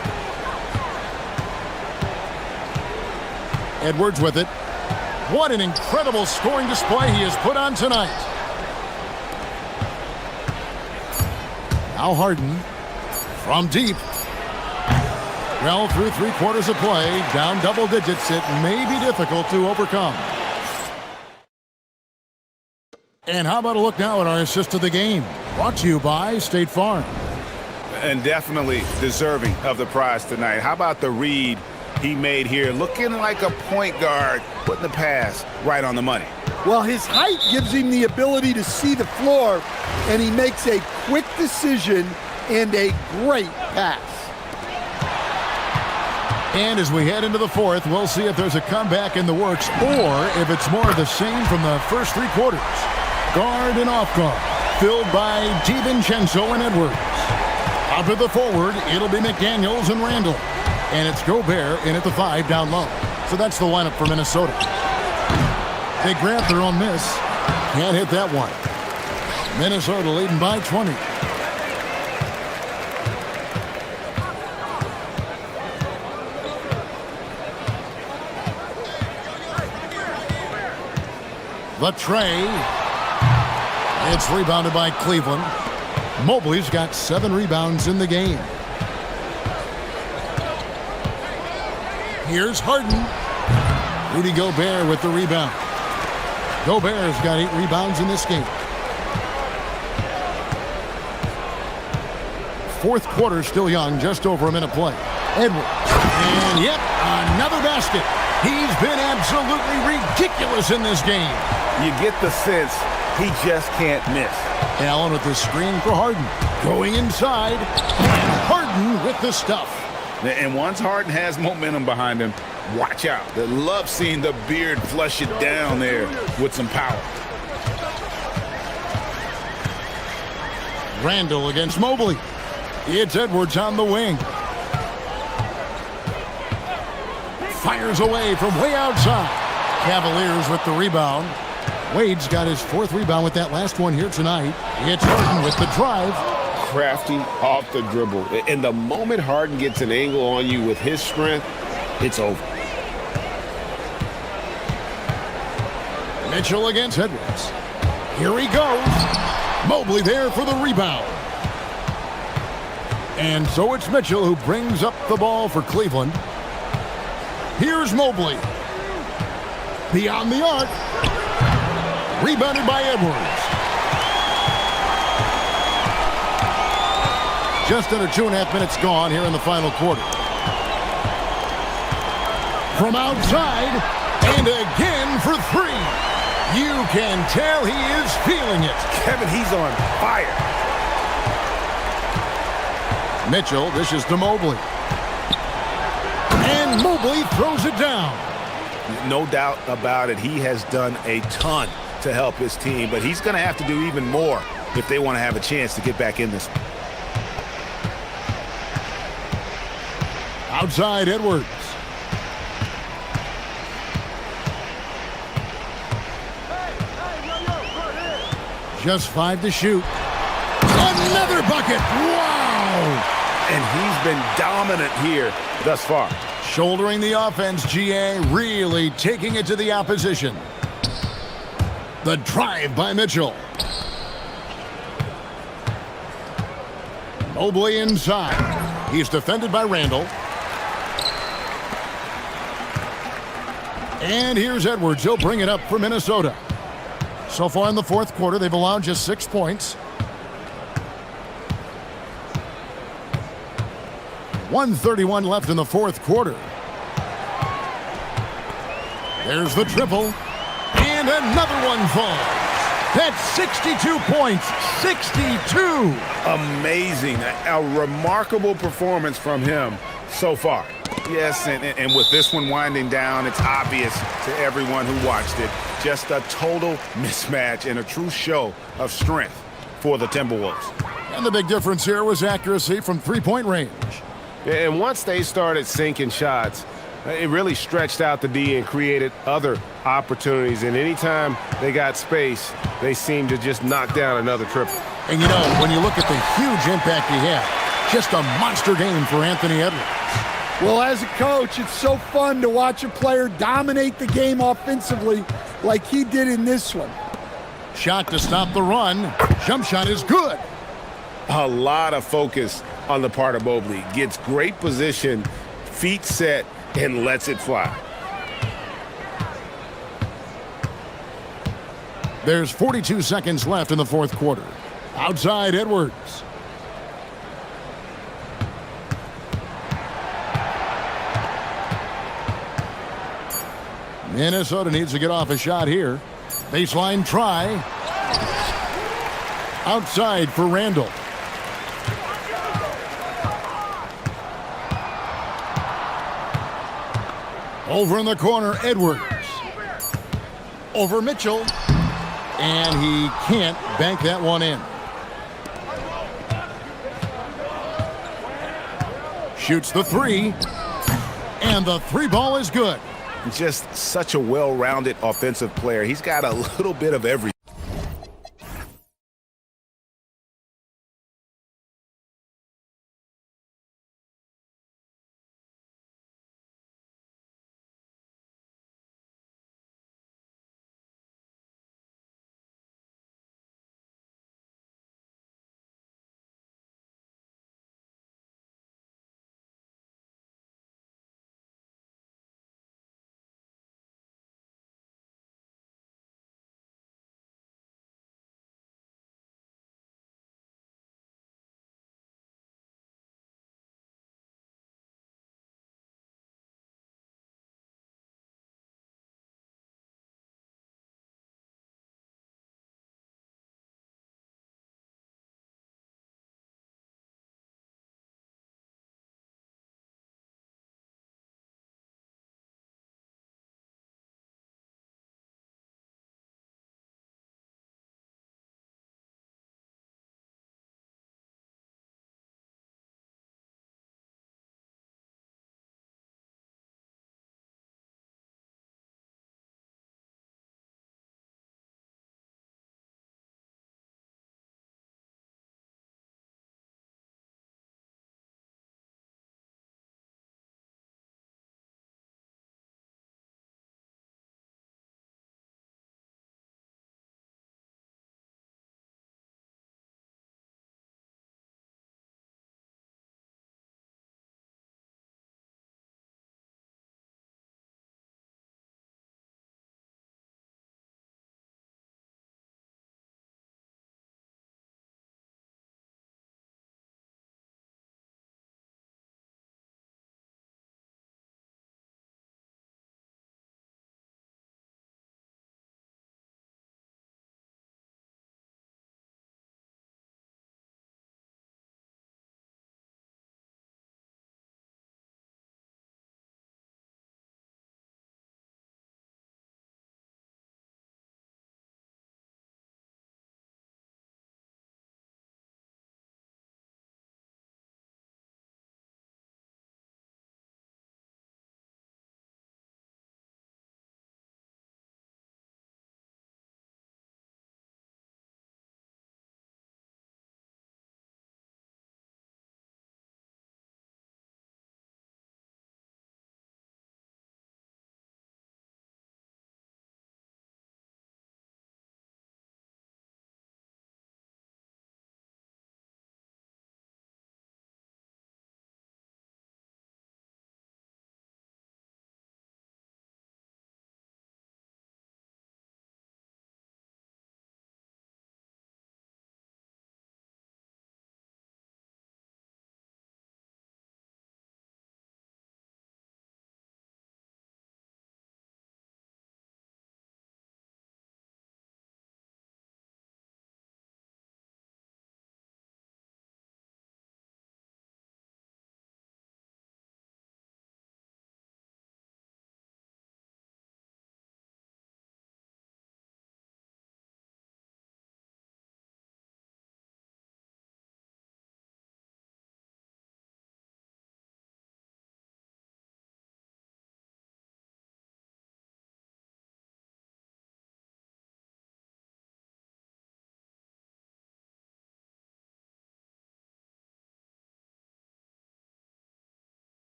Edwards with it. What an incredible scoring display he has put on tonight. Now Harden from deep. Well, through 3/4 of play, down double digits, it may be difficult to overcome. And how about a look now at our assist of the game? Brought to you by State Farm. And definitely deserving of the prize tonight. How about the read he made here? Looking like a point guard, putting the pass right on the money. Well, his height gives him the ability to see the floor, and he makes a quick decision and a great pass. And as we head into the fourth, we'll see if there's a comeback in the works or if it's more of the same from the first 3 quarters. Guard and off guard, filled by DiVincenzo and Edwards. Up to the forward, it'll be McDaniels and Randall. And it's Gobert in at the 5 down low. So that's the lineup for Minnesota. They grab their own miss. Can't hit that one. Minnesota leading by 20. The tray. It's rebounded by Cleveland. Mobley's got 7 rebounds in the game. Here's Harden. Rudy Gobert with the rebound. Gobert's got 8 rebounds in this game. Fourth quarter still young, just over a minute play. Edwards. And yep, another basket. He's been absolutely ridiculous in this game. You get the sense he just can't miss. Allen with the screen for Harden. Going inside. And Harden with the stuff. And once Harden has momentum behind him, watch out. I love seeing the beard flush it down there with some power. Randall against Mobley. It's Edwards on the wing. Fires away from way outside. Cavaliers with the rebound. Wade's got his 4th rebound with that last one here tonight. It's Harden with the drive. Crafty off the dribble. And the moment Harden gets an angle on you with his strength, it's over. Mitchell against Edwards. Here he goes. Mobley there for the rebound. And so it's Mitchell who brings up the ball for Cleveland. Here's Mobley. Beyond the arc. Rebounded by Edwards. Just under 2.5 minutes gone here in the final quarter. From outside, and again for 3. You can tell he is feeling it. Kevin, he's on fire. Mitchell dishes to Mobley. And Mobley throws it down. No doubt about it. He has done a ton to help his team, but he's going to have to do even more if they want to have a chance to get back in this. Outside Edwards. Just 5 to shoot. Another bucket. Wow. And he's been dominant here thus far. Shouldering the offense, GA really taking it to the opposition. The drive by Mitchell. Mobley inside. He's defended by Randall. And here's Edwards. He'll bring it up for Minnesota. So far in the fourth quarter, they've allowed just 6 points. 1:31 left in the fourth quarter. There's the triple. And another one falls. That's 62 points. 62. Amazing. A remarkable performance from him so far. Yes, and with this one winding down, it's obvious to everyone who watched it. Just a total mismatch and a true show of strength for the Timberwolves. And the big difference here was accuracy from three-point range. And once they started sinking shots, it really stretched out the D and created other opportunities. And anytime they got space, they seemed to just knock down another triple. And you know, when you look at the huge impact he had, just a monster game for Anthony Edwards. Well, as a coach, it's so fun to watch a player dominate the game offensively like he did in this one. Shot to stop the run. Jump shot is good. A lot of focus on the part of Mobley. Gets great position, feet set, and lets it fly. There's 42 seconds left in the fourth quarter. Outside Edwards. Minnesota needs to get off a shot here. Baseline try. Outside for Randall. Over in the corner, Edwards. Over Mitchell. And he can't bank that one in. Shoots the three. And the three ball is good. Just such a well-rounded offensive player. He's got a little bit of everything.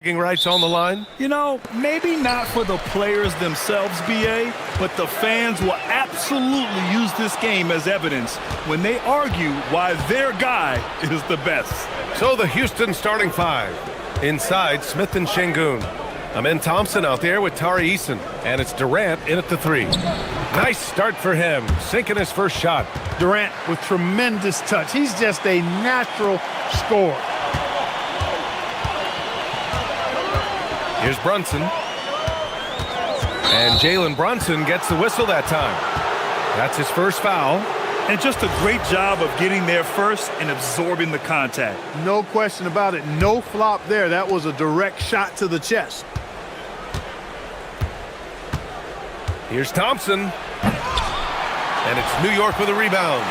Rights on the line? You know, maybe not for the players themselves, BA, but the fans will absolutely use this game as evidence when they argue why their guy is the best. So the Houston starting five. Inside, Smith and Şengün. Amin Thompson out there with Tari Eason. And it's Durant in at the three. Nice start for him, sinking his first shot. Durant with tremendous touch. He's just a natural scorer. Here's Brunson. And Jalen Brunson gets the whistle that time. That's his first foul. And just a great job of getting there first and absorbing the contact. No question about it. No flop there. That was a direct shot to the chest. Here's Thompson. And it's New York with a rebound.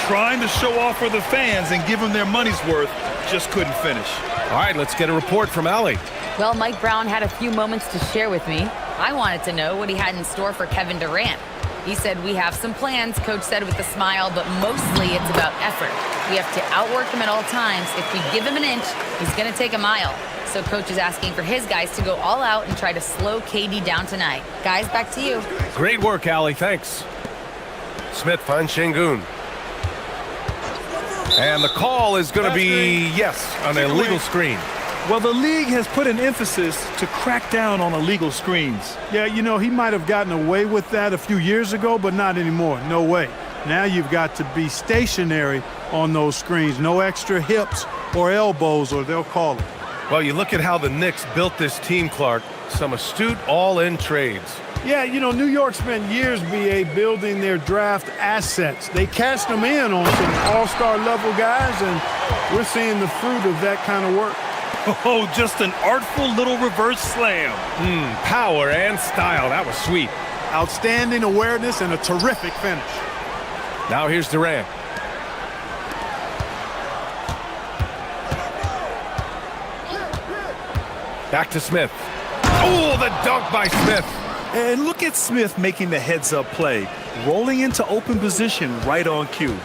Trying to show off for the fans and give them their money's worth. Just couldn't finish. All right, let's get a report from Allie. Well, Mike Brown had a few moments to share with me. I wanted to know what he had in store for Kevin Durant. He said, we have some plans, Coach said with a smile, but mostly it's about effort. We have to outwork him at all times. If we give him an inch, he's going to take a mile. So Coach is asking for his guys to go all out and try to slow KD down tonight. Guys, back to you. Great work, Allie. Thanks. Smith finds Şengün. And the call is going to be, yes, an illegal screen. Well, the league has put an emphasis to crack down on illegal screens. Yeah, you know, he might have gotten away with that a few years ago, but not anymore. No way. Now you've got to be stationary on those screens. No extra hips or elbows, or they'll call it. Well, you look at how the Knicks built this team, Clark. Some astute all-in trades. Yeah, you know, New York spent years, BA, building their draft assets. They cashed them in on some all-star level guys, and we're seeing the fruit of that kind of work. Oh, just an artful little reverse slam. Power and style. That was sweet. Outstanding awareness and a terrific finish. Now here's Durant. Back to Smith. Oh, the dunk by Smith. And look at Smith making the heads-up play, rolling into open position right on cue.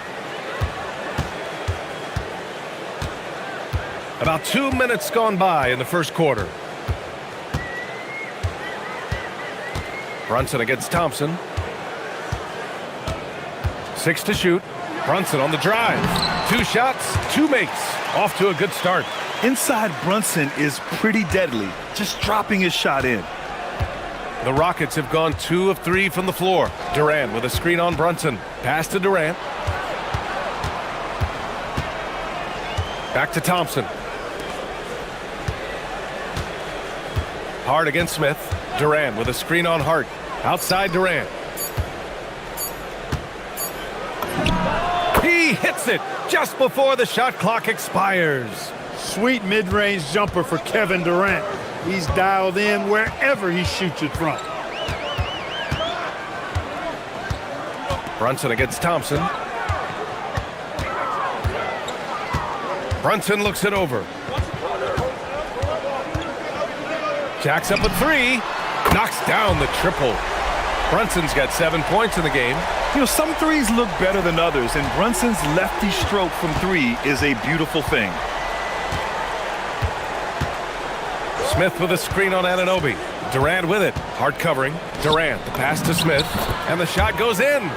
About 2 minutes gone by in the first quarter. Brunson against Thompson. 6 to shoot. Brunson on the drive. 2 shots, 2 makes. Off to a good start. Inside, Brunson is pretty deadly, just dropping his shot in. The Rockets have gone 2 of 3 from the floor. Durant with a screen on Brunson. Pass to Durant. Back to Thompson. Hart against Smith. Durant with a screen on Hart. Outside Durant. He hits it just before the shot clock expires. Sweet mid-range jumper for Kevin Durant. He's dialed in wherever he shoots it from. Brunson against Thompson. Brunson looks it over. Jacks up a 3. Knocks down the triple. Brunson's got 7 points in the game. You know, some threes look better than others, and Brunson's lefty stroke from 3 is a beautiful thing. Smith with a screen on Anunoby. Durant with it. Hard covering. Durant, the pass to Smith. And the shot goes in.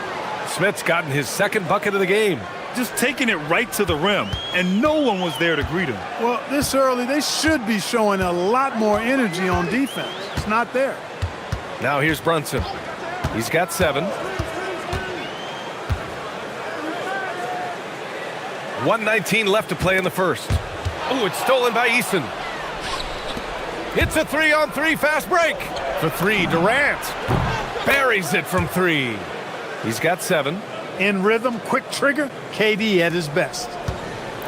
Smith's gotten his second bucket of the game. Just taking it right to the rim, and no one was there to greet him. Well, this early, they should be showing a lot more energy on defense. It's not there. Now here's Brunson. He's got 7. 1:19 left to play in the first. Oh, it's stolen by Eason. It's a 3-on-3 fast break. For 3, Durant buries it from 3. He's got 7. In rhythm, quick trigger, KD at his best.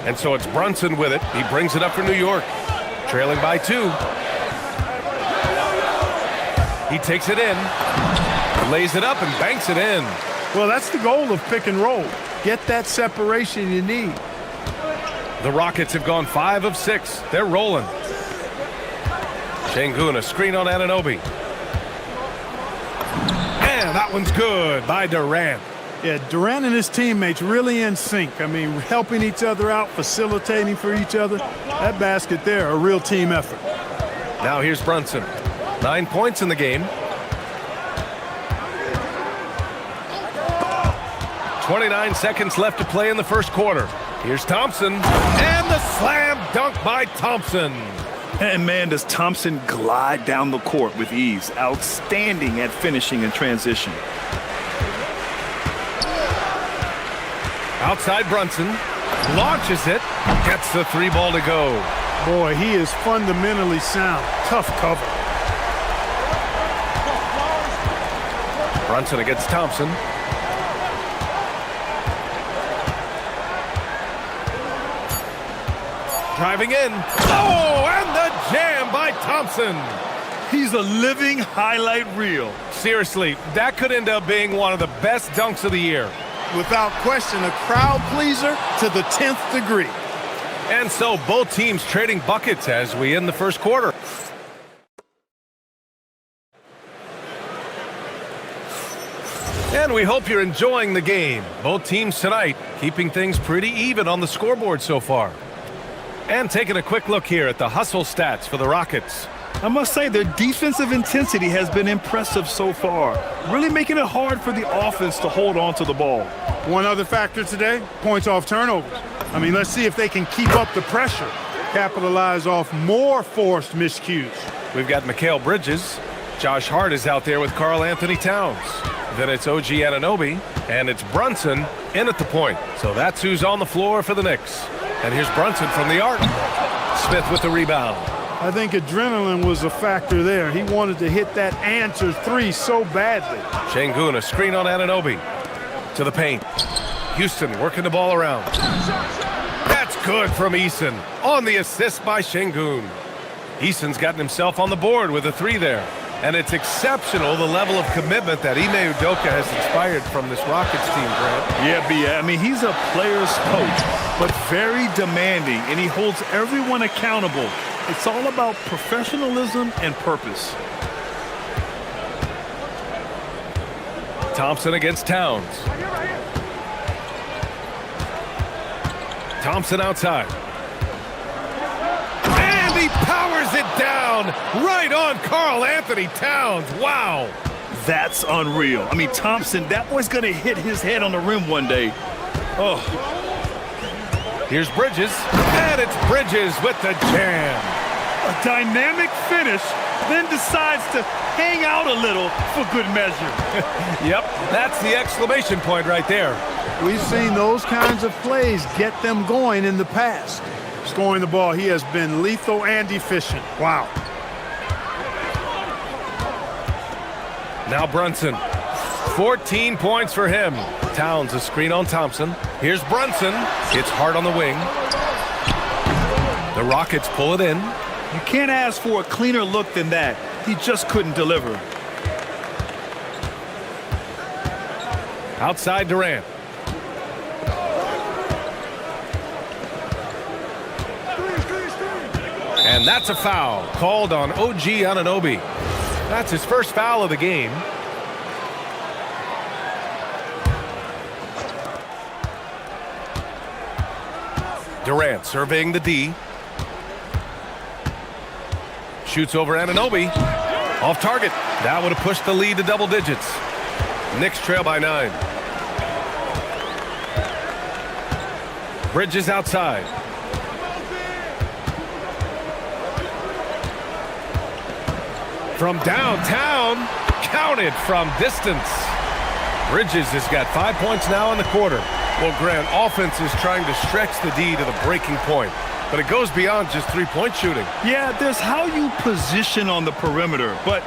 And so it's Brunson with it. He brings it up for New York. Trailing by 2. He takes it in. Lays it up and banks it in. Well, that's the goal of pick and roll. Get that separation you need. The Rockets have gone 5 of 6. They're rolling. Şengün, a screen on Anunoby. And that one's good by Durant. Yeah, Durant and his teammates really in sync. I mean, helping each other out, facilitating for each other. That basket there, a real team effort. Now here's Brunson. 9 points in the game. 29 seconds left to play in the first quarter. Here's Thompson, and the slam dunk by Thompson. And man, does Thompson glide down the court with ease. Outstanding at finishing in transition. Outside Brunson, launches it, gets the 3 ball to go. Boy, he is fundamentally sound. Tough cover. Brunson against Thompson. Driving in. Oh, and the jam by Thompson. He's a living highlight reel. Seriously, that could end up being one of the best dunks of the year. Without question, a crowd pleaser to the 10th degree. And so both teams trading buckets as we end the first quarter. And we hope you're enjoying the game. Both teams tonight keeping things pretty even on the scoreboard so far. And taking a quick look here at the hustle stats for the Rockets. I must say their defensive intensity has been impressive so far, really making it hard for the offense to hold on to the ball. One other factor today, points off turnovers. I mean, let's see if they can keep up the pressure, capitalize off more forced miscues. We've got Mikal Bridges. Josh Hart is out there with Karl Anthony Towns. Then it's OG Anunoby, and it's Brunson in at the point. So that's who's on the floor for the Knicks. And here's Brunson from the arc. Smith with the rebound. I think adrenaline was a factor there. He wanted to hit that answer 3 so badly. Şengün, a screen on Anunoby. To the paint. Houston working the ball around. That's good from Eason. On the assist by Şengün. Eason's gotten himself on the board with a 3 there. And it's exceptional the level of commitment that Ime Udoka has inspired from this Rockets team, Grant. Yeah, B.A. I mean, he's a player's coach, but very demanding, and he holds everyone accountable. It's all about professionalism and purpose. Thompson against Towns. Thompson outside. And he powers it down right on Karl Anthony Towns. Wow. That's unreal. I mean, Thompson, that boy's going to hit his head on the rim one day. Oh. Here's Bridges, and it's Bridges with the jam. A dynamic finish, then decides to hang out a little for good measure. Yep, that's the exclamation point right there. We've seen those kinds of plays get them going in the past. Scoring the ball, he has been lethal and efficient. Wow. Now Brunson. 14 points for him. Towns a screen on Thompson. Here's Brunson. It's hard on the wing. The Rockets pull it in. You can't ask for a cleaner look than that. He just couldn't deliver. Outside Durant. And that's a foul called on OG Anunoby. That's his first foul of the game. Durant surveying the D. Shoots over Anunoby. Off target. That would have pushed the lead to double digits. Knicks trail by 9. Bridges outside. From downtown, counted from distance. Bridges has got 5 points now in the quarter. Well, Grant, offense is trying to stretch the D to the breaking point, but it goes beyond just three-point shooting. Yeah, there's how you position on the perimeter, but,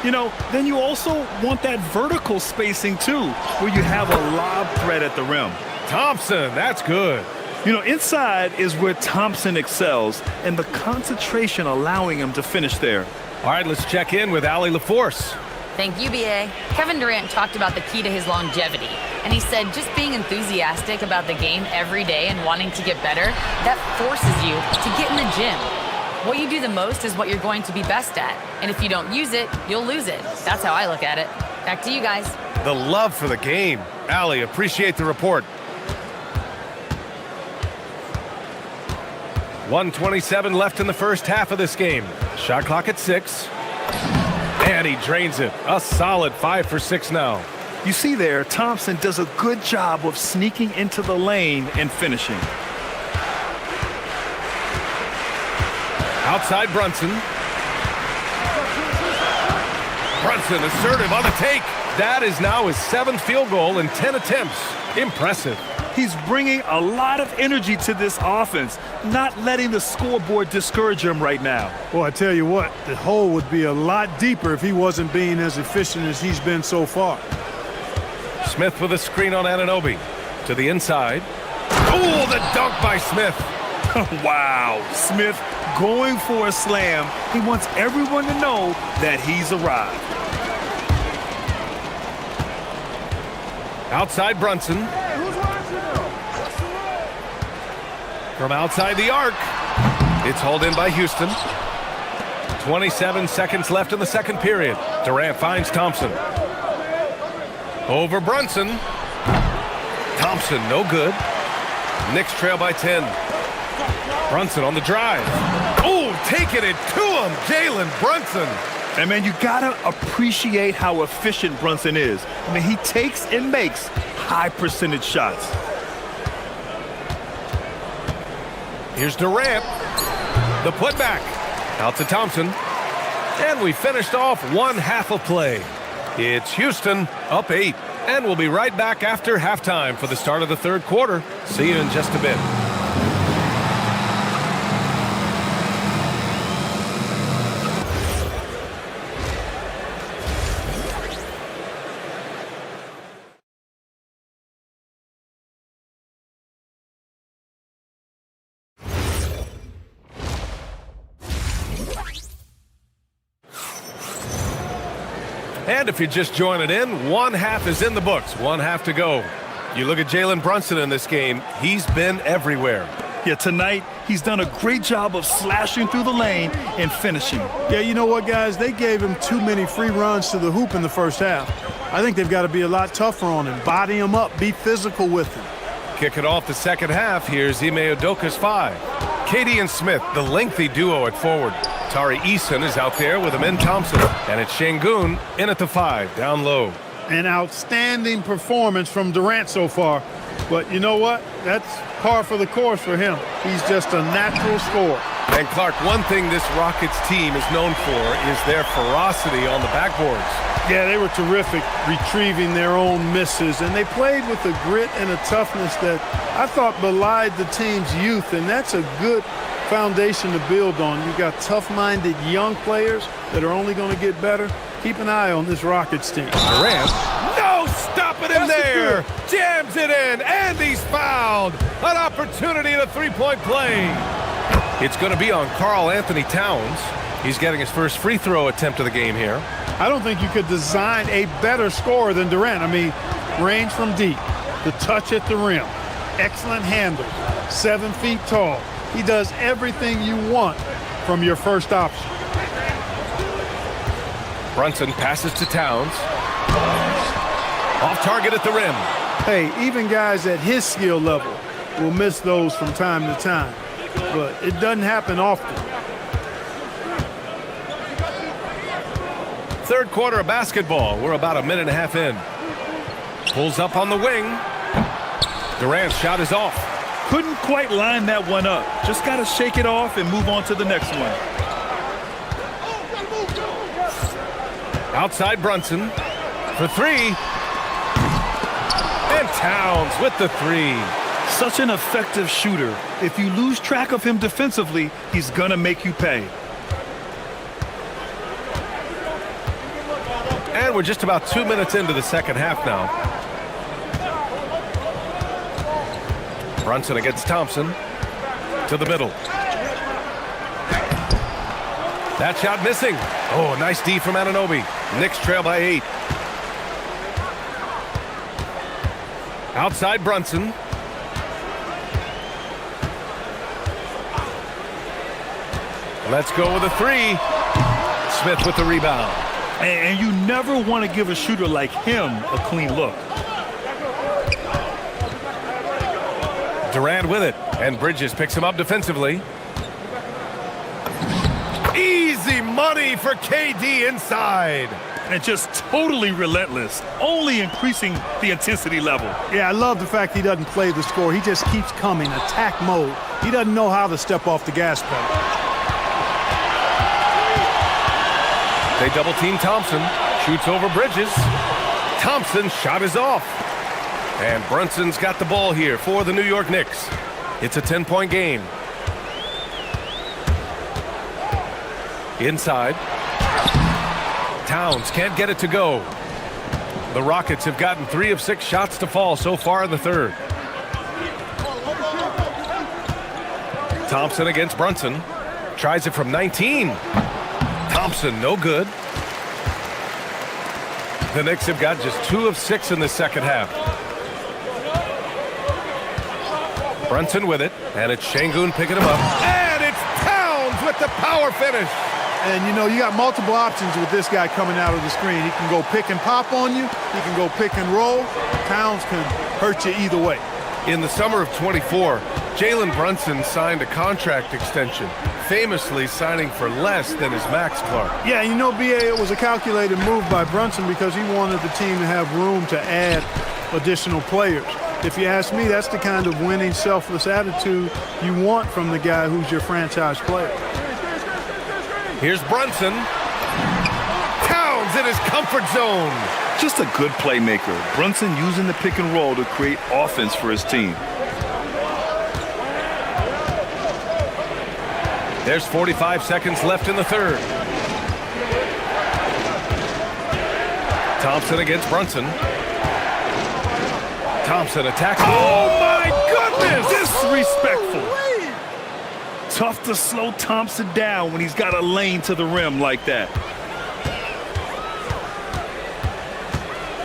you know, then you also want that vertical spacing, too, where you have a lob threat at the rim. Thompson, that's good. You know, inside is where Thompson excels, and the concentration allowing him to finish there. All right, let's check in with Allie LaForce. Thank you, B.A. Kevin Durant talked about the key to his longevity, and he said just being enthusiastic about the game every day and wanting to get better, that forces you to get in the gym. What you do the most is what you're going to be best at, and if you don't use it, you'll lose it. That's how I look at it. Back to you guys. The love for the game. Allie, appreciate the report. 1:27 left in the first half of this game. Shot clock at 6. And he drains it. A solid 5 for 6 now. You see there, Thompson does a good job of sneaking into the lane and finishing. Outside Brunson. Brunson assertive on the take. That is now his 7th field goal in 10 attempts. Impressive. He's bringing a lot of energy to this offense, not letting the scoreboard discourage him right now. Well, I tell you what, the hole would be a lot deeper if he wasn't being as efficient as he's been so far. Smith with a screen on Anunoby. To the inside. Oh, the dunk by Smith. Wow. Smith going for a slam. He wants everyone to know that he's arrived. Outside Brunson. From outside the arc. It's hauled in by Houston. 27 seconds left in the second period. Durant finds Thompson. Over Brunson. Thompson, no good. Knicks trail by 10. Brunson on the drive. Oh, taking it to him, Jalen Brunson. And, man, you got to appreciate how efficient Brunson is. I mean, he takes and makes high-percentage shots. Here's Durant. The putback. Out to Thompson. And we finished off one half of play. It's Houston up 8. And we'll be right back after halftime for the start of the third quarter. See you in just a bit. And if you're just joining in, one half is in the books. One half to go. You look at Jalen Brunson in this game, he's been everywhere. Yeah, tonight, he's done a great job of slashing through the lane and finishing. Yeah, you know what, guys? They gave him too many free runs to the hoop in the first half. I think they've got to be a lot tougher on him. Body him up. Be physical with him. Kicking off the second half, here's Ime Udoka's 5. Katie and Smith, the lengthy duo at forward. Tari Eason is out there with Amin Thompson. And it's Şengün in at the 5, down low. An outstanding performance from Durant so far. But you know what? That's par for the course for him. He's just a natural scorer. And Clark, one thing this Rockets team is known for is their ferocity on the backboards. Yeah, they were terrific retrieving their own misses, and they played with a grit and a toughness that I thought belied the team's youth, and that's a good foundation to build on. You've got tough-minded young players that are only going to get better. Keep an eye on this Rockets team. Durant, no, stop it in there. Jams it in, and he's fouled. An opportunity at a three-point play. It's going to be on Karl Anthony Towns. He's getting his first free throw attempt of the game here. I don't think you could design a better scorer than Durant. I mean, range from deep, the touch at the rim, excellent handles, 7 feet tall. He does everything you want from your first option. Brunson passes to Towns. Off target at the rim. Hey, even guys at his skill level will miss those from time to time, but it doesn't happen often. Third quarter of basketball. We're about a minute and a half in. Pulls up on the wing. Durant's shot is off. Couldn't quite line that one up. Just got to shake it off and move on to the next one. Outside Brunson for 3. And Towns with the 3. Such an effective shooter. If you lose track of him defensively, he's going to make you pay. And we're just about 2 minutes into the second half now. Brunson against Thompson. To the middle. That shot missing. Oh, nice D from Anunoby. Knicks trail by 8. Outside Brunson. Let's go with a 3. Smith with the rebound. And you never want to give a shooter like him a clean look. Durant with it. And Bridges picks him up defensively. money for KD inside. And just totally relentless, only increasing the intensity level. Yeah, I love the fact he doesn't play the score. He just keeps coming, attack mode. He doesn't know how to step off the gas pedal. They double team Thompson, shoots over Bridges. Thompson's shot is off. And Brunson's got the ball here for the New York Knicks. It's a 10-point game. Inside. Towns can't get it to go. The Rockets have gotten 3 of 6 shots to fall so far in the third. Thompson against Brunson. Tries it from 19. Thompson, no good. The Knicks have got just 2 of 6 in the second half. Brunson with it, and it's Şengün picking him up. And it's Towns with the power finish. And, you know, you got multiple options with this guy coming out of the screen. He can go pick and pop on you. He can go pick and roll. Towns can hurt you either way. In the summer of 24, Jalen Brunson signed a contract extension, famously signing for less than his max, Clark. Yeah, you know, B.A., it was a calculated move by Brunson because he wanted the team to have room to add additional players. If you ask me, that's the kind of winning, selfless attitude you want from the guy who's your franchise player. Here's Brunson. Towns in his comfort zone. Just a good playmaker. Brunson using the pick and roll to create offense for his team. There's 45 seconds left in the third. Thompson against Brunson. Thompson attacks. Oh, my goodness! Disrespectful. Tough to slow Thompson down when he's got a lane to the rim like that.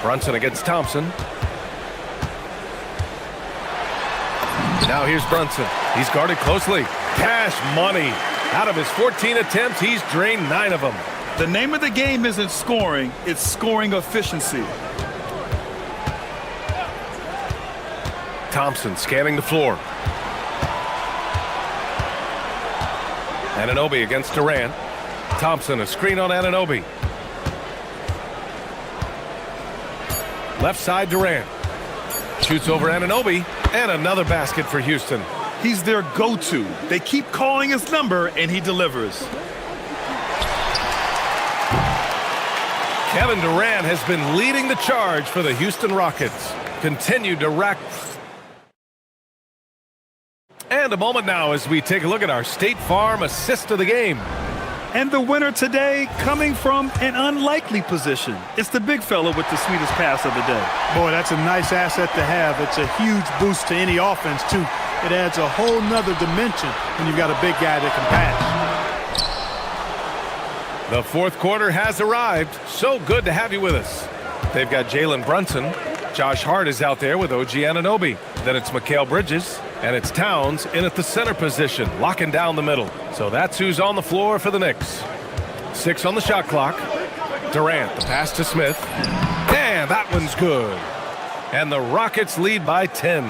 Brunson against Thompson. Now here's Brunson. He's guarded closely. Cash money. Out of his 14 attempts, he's drained 9 of them. The name of the game isn't scoring, it's scoring efficiency. Thompson scanning the floor. Anunoby against Durant. Thompson, a screen on Anunoby. Left side Durant. Shoots over Anunoby, and another basket for Houston. He's their go-to. They keep calling his number, and he delivers. Kevin Durant has been leading the charge for the Houston Rockets. Continued to rack. And a moment now as we take a look at our State Farm assist of the game. And the winner today coming from an unlikely position. It's the big fella with the sweetest pass of the day. Boy, that's a nice asset to have. It's a huge boost to any offense, too. It adds a whole nother dimension when you've got a big guy that can pass. The fourth quarter has arrived. So good to have you with us. They've got Jalen Brunson. Josh Hart is out there with OG Anunoby. Then it's Mikal Bridges. And it's Towns in at the center position, locking down the middle. So that's who's on the floor for the Knicks. 6 on the shot clock. Durant, the pass to Smith. And that one's good. And the Rockets lead by 10.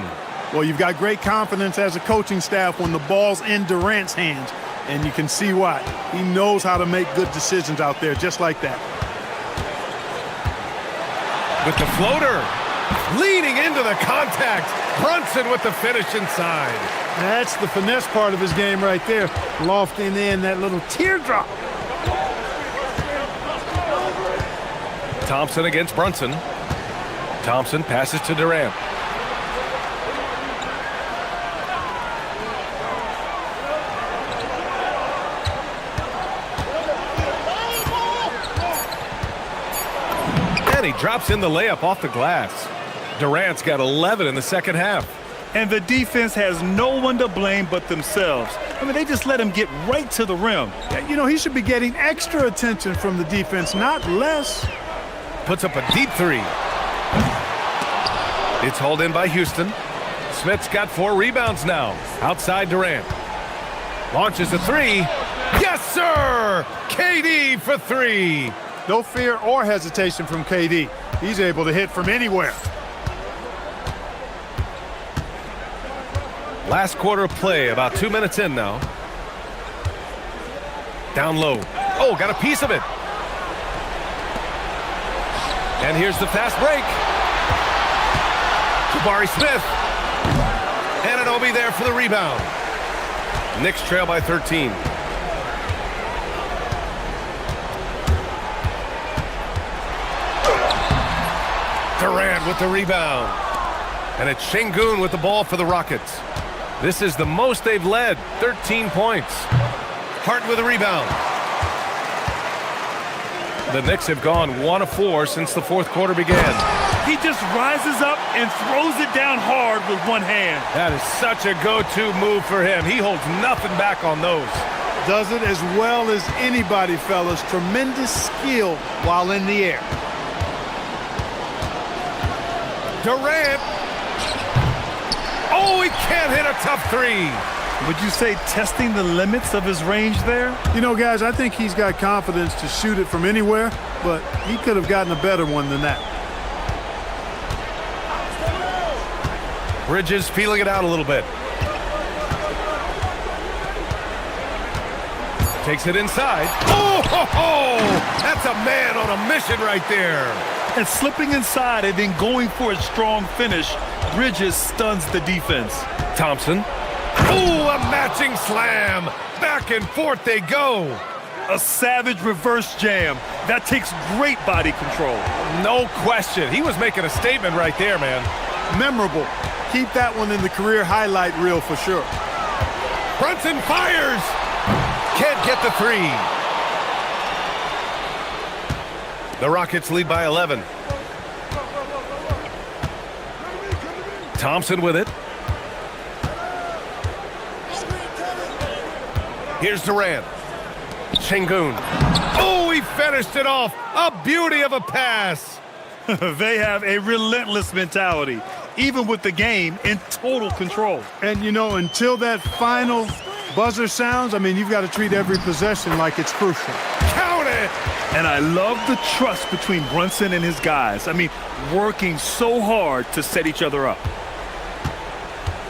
Well, you've got great confidence as a coaching staff when the ball's in Durant's hands. And you can see why. He knows how to make good decisions out there, just like that. With the floater. Leaning into the contact. Brunson with the finish inside. That's the finesse part of his game right there. Lofting in that little teardrop. Thompson against Brunson. Thompson passes to Durant. And he drops in the layup off the glass. Durant's got 11 in the second half. And the defense has no one to blame but themselves. I mean, they just let him get right to the rim. You know, he should be getting extra attention from the defense, not less. Puts up a deep three. It's hauled in by Houston. Smith's got 4 rebounds now. Outside Durant. Launches a three. Yes, sir! KD for 3. No fear or hesitation from KD. He's able to hit from anywhere. Last quarter of play, about 2 minutes in now. Down low. Oh, got a piece of it. And here's the fast break. Jabari Smith. Anunoby there for the rebound. Knicks trail by 13. Durant with the rebound. And it's Şengün with the ball for the Rockets. This is the most they've led, 13 points. Hart with a rebound. The Knicks have gone 1 of 4 since the fourth quarter began. He just rises up and throws it down hard with one hand. That is such a go-to move for him. He holds nothing back on those. Does it as well as anybody, fellas. Tremendous skill while in the air. Durant. Oh, he can't hit a tough three. Would you say testing the limits of his range there? You know, guys, I think he's got confidence to shoot it from anywhere, but he could have gotten a better one than that. Bridges feeling it out a little bit. Takes it inside. Oh, ho, ho! That's a man on a mission right there. And slipping inside and then going for a strong finish, Bridges stuns the defense. Thompson. Oh, a matching slam. Back and forth they go. A savage reverse jam. That takes great body control. No question. He was making a statement right there, man. Memorable. Keep that one in the career highlight reel for sure. Brunson fires. Can't get the three. The Rockets lead by 11. Thompson with it. Here's Durant. Şengün. Oh, he finished it off. A beauty of a pass. They have a relentless mentality, even with the game in total control. And, you know, until that final buzzer sounds, I mean, you've got to treat every possession like it's crucial. Count it! And I love the trust between Brunson and his guys. I mean, working so hard to set each other up.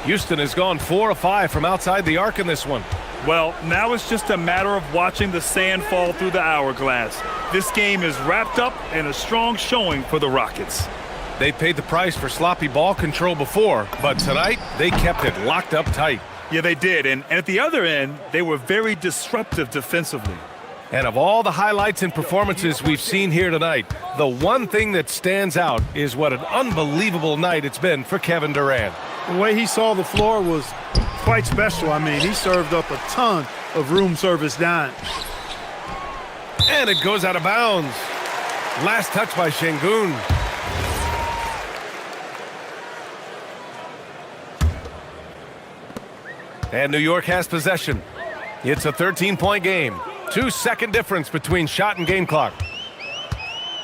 Houston has gone 4 of 5 from outside the arc in this one. Well, now it's just a matter of watching the sand fall through the hourglass. This game is wrapped up and a strong showing for the Rockets. They paid the price for sloppy ball control before, but tonight they kept it locked up tight. Yeah, they did. And at the other end, they were very disruptive defensively. And of all the highlights and performances we've seen here tonight, the one thing that stands out is what an unbelievable night it's been for Kevin Durant. The way he saw the floor was quite special. I mean, he served up a ton of room service dimes. And it goes out of bounds. Last touch by Şengün. And New York has possession. It's a 13-point game. 2-second difference between shot and game clock.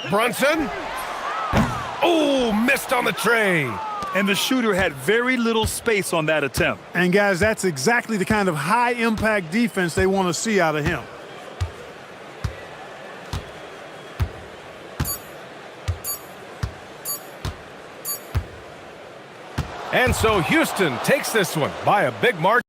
Brunson. Oh, missed on the tray. And the shooter had very little space on that attempt. And, guys, that's exactly the kind of high-impact defense they want to see out of him. And so Houston takes this one by a big margin.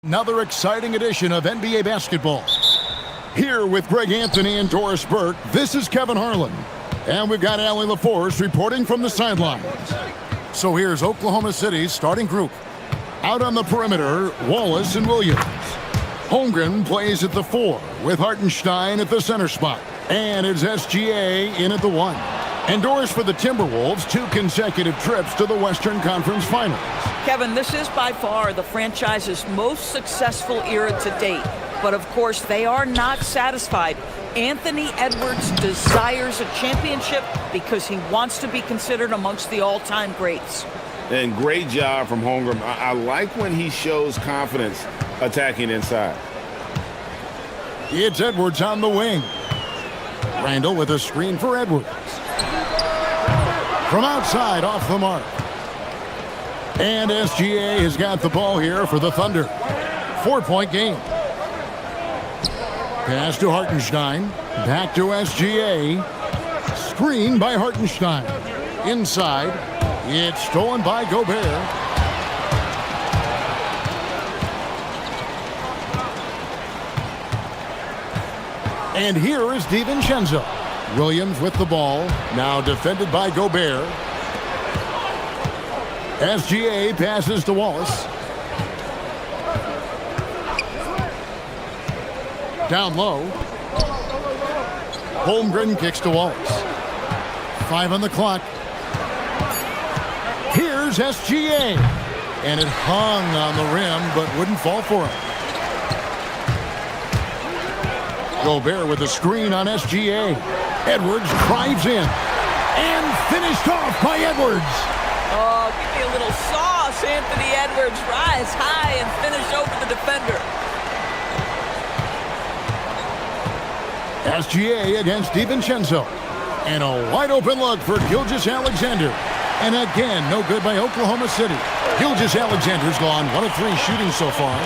Another exciting edition of NBA basketball. Here with Greg Anthony and Doris Burke, this is Kevin Harlan. And we've got Allie LaForce reporting from the sidelines. So here's Oklahoma City's starting group. Out on the perimeter, Wallace and Williams. Holmgren plays at the 4 with Hartenstein at the center spot. And it's SGA in at the 1. And Doris, for the Timberwolves, 2 consecutive trips to the Western Conference Finals. Kevin, this is by far the franchise's most successful era to date. But of course, they are not satisfied. Anthony Edwards desires a championship because he wants to be considered amongst the all-time greats. And great job from Holmgren. I like when he shows confidence attacking inside. It's Edwards on the wing. Randall with a screen for Edwards. From outside, off the mark. And SGA has got the ball here for the Thunder. 4-point game. Pass to Hartenstein. Back to SGA. Screen by Hartenstein. Inside. It's stolen by Gobert. And here is DiVincenzo. Williams with the ball. Now defended by Gobert. SGA passes to Wallace. Down low. Holmgren kicks to Wallace. 5 on the clock. Here's SGA. And it hung on the rim, but wouldn't fall for him. Gobert with a screen on SGA. Edwards drives in. And finished off by Edwards. Oh, give me a little sauce, Anthony Edwards. Rise high and finish over the defender. SGA against DiVincenzo. And a wide open look for Gilgeous-Alexander. And again, no good by Oklahoma City. Gilgeous-Alexander's gone 1 of 3 shooting so far.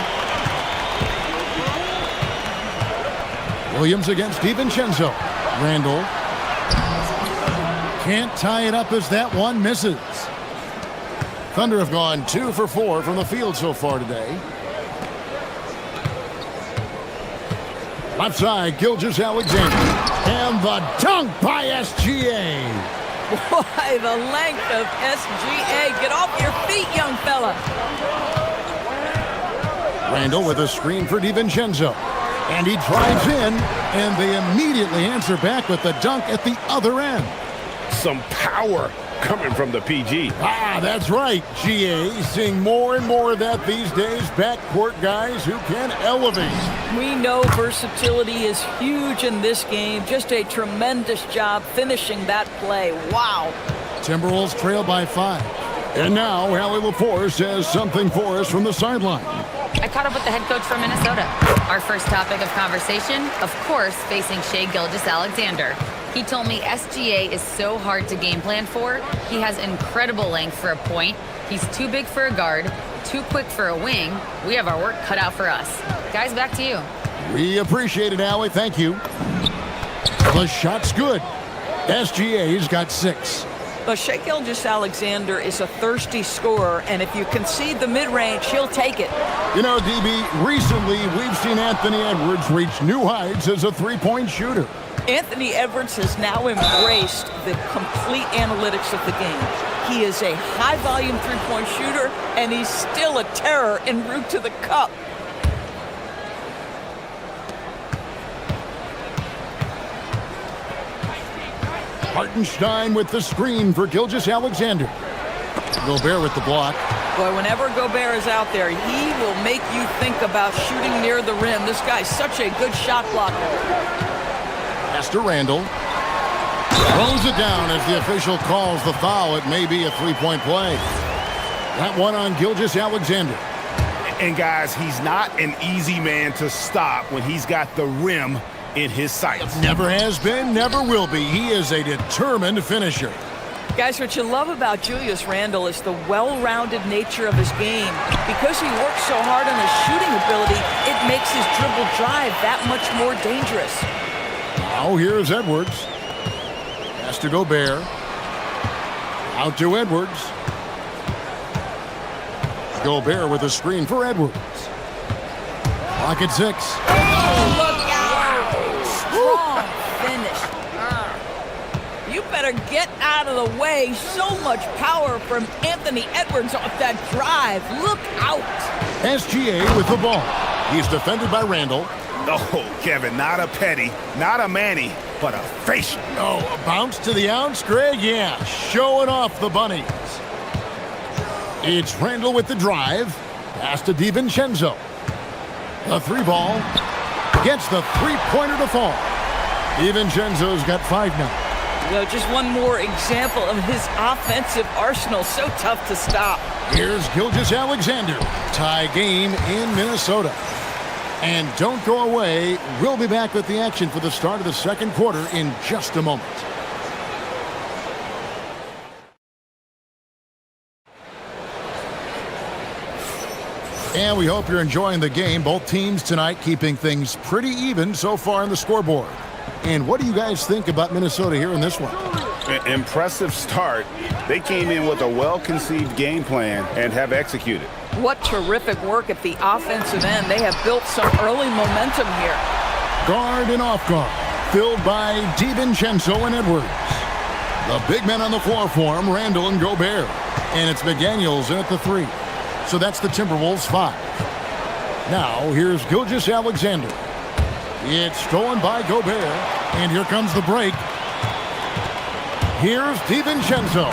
Williams against DiVincenzo. Randall. Can't tie it up as that one misses. Thunder have gone 2 for 4 from the field so far today. Left side, Gilgeous-Alexander. And the dunk by SGA. Boy, the length of SGA. Get off your feet, young fella. Randall with a screen for DiVincenzo. And he drives in, and they immediately answer back with the dunk at the other end. Some power coming from the PG. Ah, that's right, GA. Seeing more and more of that these days. Backcourt guys who can elevate. We know versatility is huge in this game. Just a tremendous job finishing that play. Wow. Timberwolves trail by 5. And now, Allie LaForce has something for us from the sideline. I caught up with the head coach from Minnesota. Our first topic of conversation, of course, facing Gilgeous-Alexander. He told me SGA is so hard to game plan for. He has incredible length for a point. He's too big for a guard, too quick for a wing. We have our work cut out for us. Guys, back to you. We appreciate it, Allie. Thank you. The shot's good. SGA's got 6. But Gilgeous-Alexander is a thirsty scorer, and if you concede the mid-range, he'll take it. You know, DB, recently we've seen Anthony Edwards reach new heights as a three-point shooter. Anthony Edwards has now embraced the complete analytics of the game. He is a high-volume three-point shooter, and he's still a terror en route to the cup. Hartenstein with the screen for Gilgeous-Alexander. Gobert with the block. Boy, whenever Gobert is out there, he will make you think about shooting near the rim. This guy's such a good shot blocker. Pass to Randall. Throws it down as the official calls the foul. It may be a three-point play. That one on Gilgeous-Alexander. And guys, he's not an easy man to stop when he's got the rim in his sights. Never has been, never will be. He is a determined finisher. Guys, what you love about Julius Randle is the well-rounded nature of his game. Because he works so hard on his shooting ability, it makes his dribble drive that much more dangerous. Now here's Edwards. Pass to Gobert. Out to Edwards. Gobert with a screen for Edwards. Clock at 6. Look out! Strong finish. You better get out of the way. So much power from Anthony Edwards off that drive. Look out! SGA with the ball. He's defended by Randall. Oh, Kevin, not a petty, not a Manny, but a facial. Oh, a bounce to the ounce, Greg? Yeah, showing off the bunnies. It's Randall with the drive. Pass to DiVincenzo. The 3-ball gets the 3-pointer to fall. DiVincenzo's got 5 now. You know, just one more example of his offensive arsenal. So tough to stop. Here's Gilgeous-Alexander. Tie game in Minnesota. And don't go away. We'll be back with the action for the start of the second quarter in just a moment. And we hope you're enjoying the game. Both teams tonight keeping things pretty even so far on the scoreboard. And what do you guys think about Minnesota here in this one? Impressive start. They came in with a well-conceived game plan and have executed. What terrific work at the offensive end. They have built some early momentum here. Guard and off guard, filled by DiVincenzo and Edwards. The big men on the floor for him, Randall and Gobert. And it's McDaniels in at the 3. So that's the Timberwolves 5. Now, here's Gilgeous-Alexander. It's stolen by Gobert. And here comes the break. Here's DiVincenzo.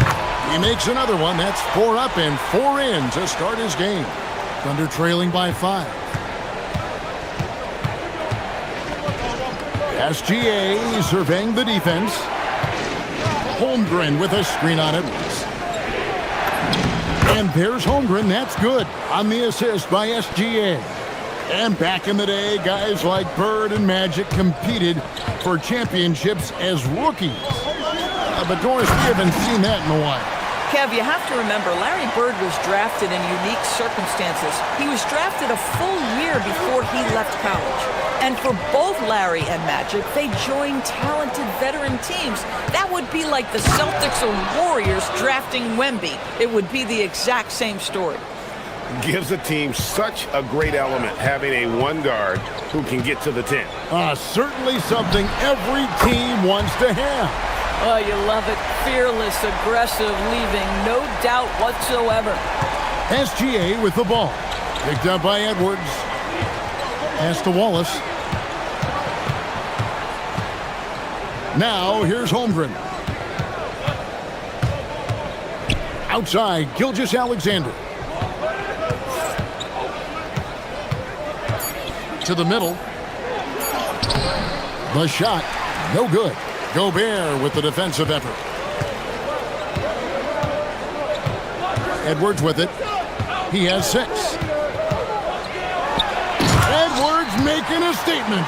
He makes another one. That's 4 up and 4 in to start his game. Thunder trailing by 5. SGA surveying the defense. Holmgren with a screen on Edwards. And there's Holmgren. That's good on the assist by SGA. And back in the day, guys like Bird and Magic competed for championships as rookies. But Doris, we haven't seen that in a while. Kev, you have to remember, Larry Bird was drafted in unique circumstances. He was drafted a full year before he left college. And for both Larry and Magic, they joined talented veteran teams. That would be like the Celtics or Warriors drafting Wemby. It would be the exact same story. Gives a team such a great element having a 1 guard who can get to the 10. Certainly something every team wants to have. Oh, you love it. Fearless, aggressive, leaving no doubt whatsoever. SGA with the ball. Picked up by Edwards. Pass to Wallace. Now, here's Holmgren. Outside, Gilgeous-Alexander. To the middle. The shot, no good. Gobert with the defensive effort. Edwards with it. He has 6. Edwards making a statement.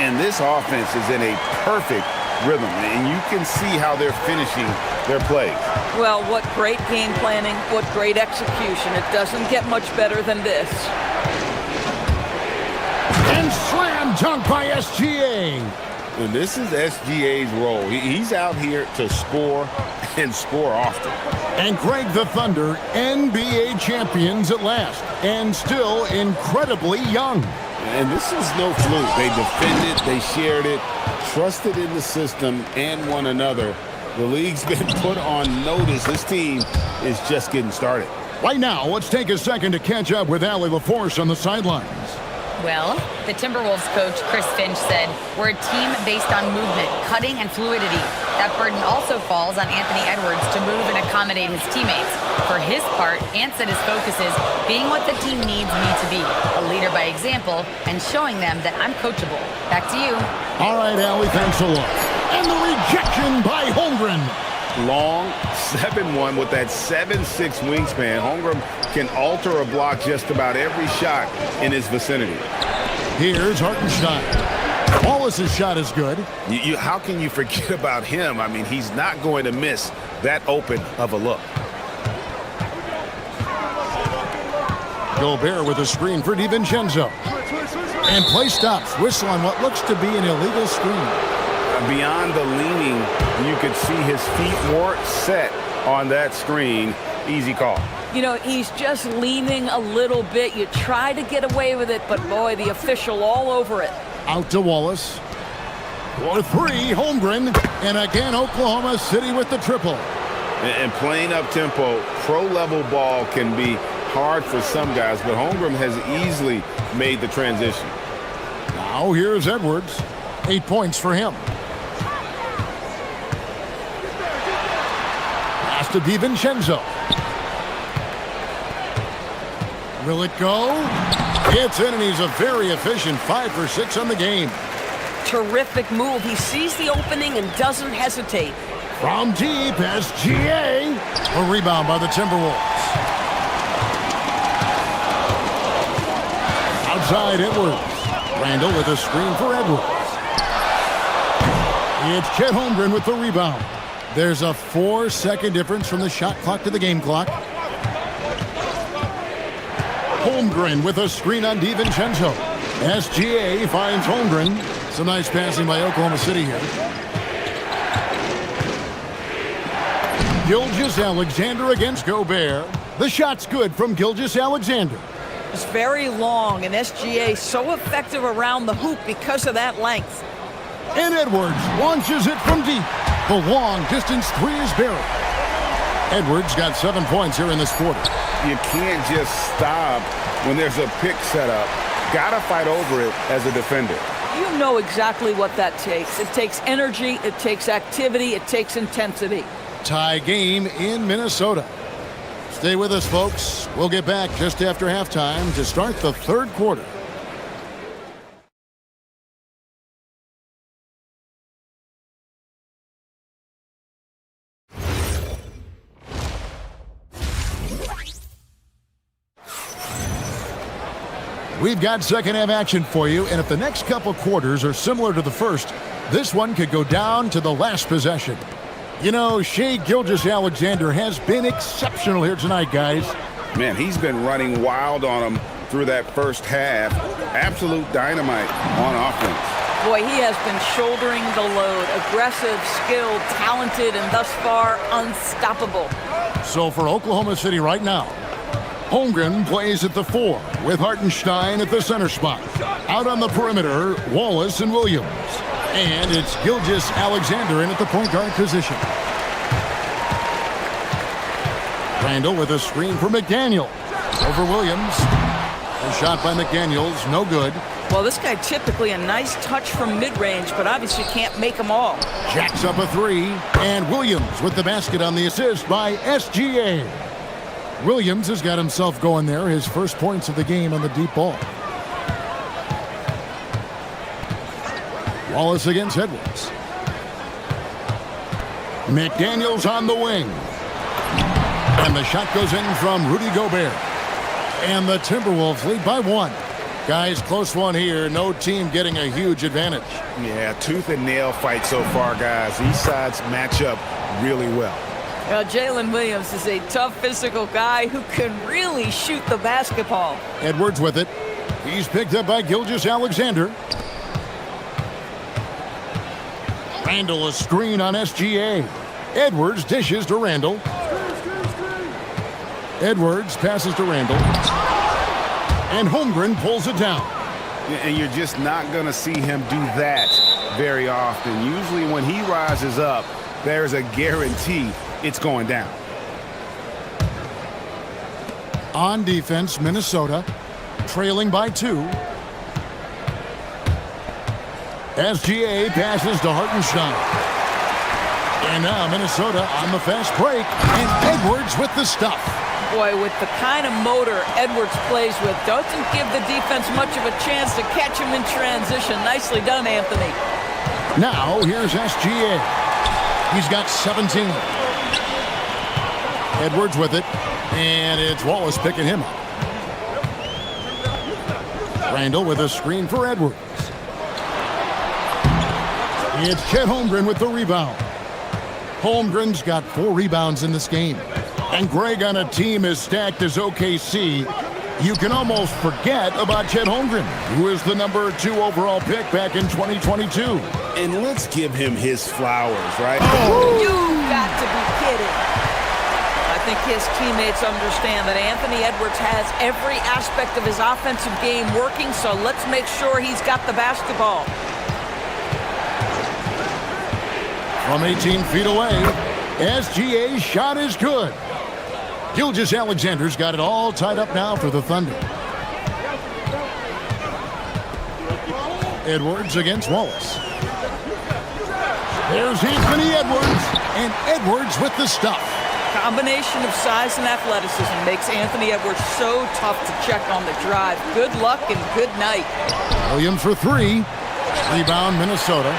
And this offense is in a perfect rhythm, and you can see how they're finishing their plays. Well, what great game planning, what great execution. It doesn't get much better than this. And slam dunk by SGA. And this is SGA's role. He's out here to score and score often. And Greg, the Thunder, NBA champions at last, and still incredibly young. And this is no fluke. They defended, they shared it, trusted in the system and one another. The league's been put on notice. This team is just getting started. Right now, let's take a second to catch up with Allie LaForce on the sidelines. Well, the Timberwolves coach, Chris Finch, said, "We're a team based on movement, cutting, and fluidity. That burden also falls on Anthony Edwards to move and accommodate his teammates. For his part, Ant said his focus is being what the team needs me to be, a leader by example, and showing them that I'm coachable." Back to you. All right, Allie, thanks a lot. And the rejection by Holmgren. Long 7-1 with that 7'6" wingspan. Holmgren can alter a block just about every shot in his vicinity. Here's Hartenstein. Wallace's shot is good. How can you forget about him? I mean, he's not going to miss that open of a look. Gobert with a screen for DiVincenzo. And play stops. Whistle on what looks to be an illegal screen. Beyond the leaning, you could see his feet weren't set on that screen, easy call. You know, he's just leaning a little bit. You try to get away with it, but boy, the official all over it. Out to Wallace. For three, Holmgren. And again, Oklahoma City with the triple. And playing up-tempo, pro-level ball can be hard for some guys, but Holmgren has easily made the transition. Now here's Edwards. 8 points for him. Pass to DiVincenzo. Will it go? It's in, and he's a very efficient 5 for 6 on the game. Terrific move. He sees the opening and doesn't hesitate. From deep, SGA. A rebound by the Timberwolves. Outside, Edwards. Randall with a screen for Edwards. It's Chet Holmgren with the rebound. There's a 4-second difference from the shot clock to the game clock. Holmgren with a screen on DiVincenzo. SGA finds Holmgren. Some nice passing by Oklahoma City here. Gilgeous-Alexander against Gobert. The shot's good from Gilgeous-Alexander. It's very long, and SGA so effective around the hoop because of that length. And Edwards launches it from deep. The long-distance three is buried. Edwards got 7 points here in this quarter. You can't just stop when there's a pick set up. Gotta fight over it as a defender. You know exactly what that takes. It takes energy, it takes activity, it takes intensity. Tie game in Minnesota. Stay with us, folks. We'll get back just after halftime to start the third quarter. We've got second half action for you, and if the next couple quarters are similar to the first, this one could go down to the last possession. You know, Shai Gilgeous-Alexander has been exceptional here tonight, guys. Man, he's been running wild on him through that first half. Absolute dynamite on offense. Boy, he has been shouldering the load. Aggressive, skilled, talented, and thus far unstoppable. So for Oklahoma City right now, Holmgren plays at the 4 with Hartenstein at the center spot. Out on the perimeter, Wallace and Williams. And it's Gilgeous-Alexander in at the point guard position. Randall with a screen for McDaniel. Over Williams. A shot by McDaniels, no good. Well, this guy typically a nice touch from mid-range, but obviously can't make them all. Jacks up a 3, and Williams with the basket on the assist by SGA. Williams has got himself going there, his first points of the game on the deep ball. Wallace against Edwards. McDaniels on the wing. And the shot goes in from Rudy Gobert. And the Timberwolves lead by 1. Guys, close one here. No team getting a huge advantage. Yeah, tooth and nail fight so far, guys. These sides match up really well. Jalen Williams is a tough physical guy who can really shoot the basketball. Edwards with it. He's picked up by Gilgeous-Alexander. Randall a screen on SGA. Edwards dishes to Randall. Edwards passes to Randall. And Holmgren pulls it down. And you're just not going to see him do that very often. Usually when he rises up, there's a guarantee it's going down. On defense, Minnesota trailing by 2. SGA passes to Hartenstein. And now Minnesota on the fast break. And Edwards with the stuff. Boy, with the kind of motor Edwards plays with, doesn't give the defense much of a chance to catch him in transition. Nicely done, Anthony. Now here's SGA. He's got 17. Edwards with it. And it's Wallace picking him up. Randall with a screen for Edwards. It's Chet Holmgren with the rebound. Holmgren's got 4 rebounds in this game. And Greg, on a team as stacked as OKC, you can almost forget about Chet Holmgren, who is the number 2 overall pick back in 2022. And let's give him his flowers, right? Oh, you got to be kidding. think his teammates understand that Anthony Edwards has every aspect of his offensive game working, so let's make sure he's got the basketball. From 18 feet away, SGA's shot is good. Gilgeous-Alexander's got it all tied up now for the Thunder. Edwards against Wallace. There's Anthony Edwards, and Edwards with the stuff. Combination of size and athleticism makes Anthony Edwards so tough to check on the drive. Good luck and good night. Williams for three. Rebound, Minnesota.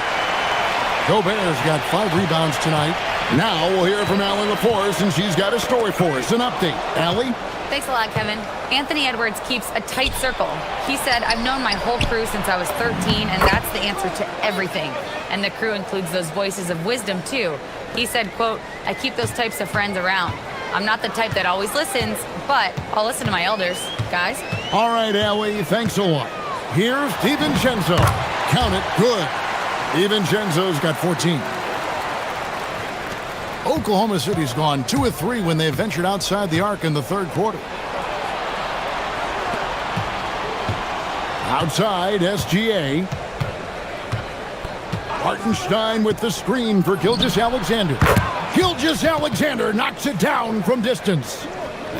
Gobert's got 5 rebounds tonight. Now we'll hear from Allie LaForce, and she's got a story for us. An update. Allie? Thanks a lot, Kevin. Anthony Edwards keeps a tight circle. He said, I've known my whole crew since I was 13, and that's the answer to everything. And the crew includes those voices of wisdom, too. He said, quote, I keep those types of friends around. I'm not the type that always listens, but I'll listen to my elders, guys. All right, Allie, thanks a lot. Here's DiVincenzo. Count it good. DiVincenzo's got 14. Oklahoma City's gone 2 of 3 when they ventured outside the arc in the third quarter. Outside, SGA. Hartenstein with the screen for Gilgeous-Alexander. Gilgeous-Alexander knocks it down from distance.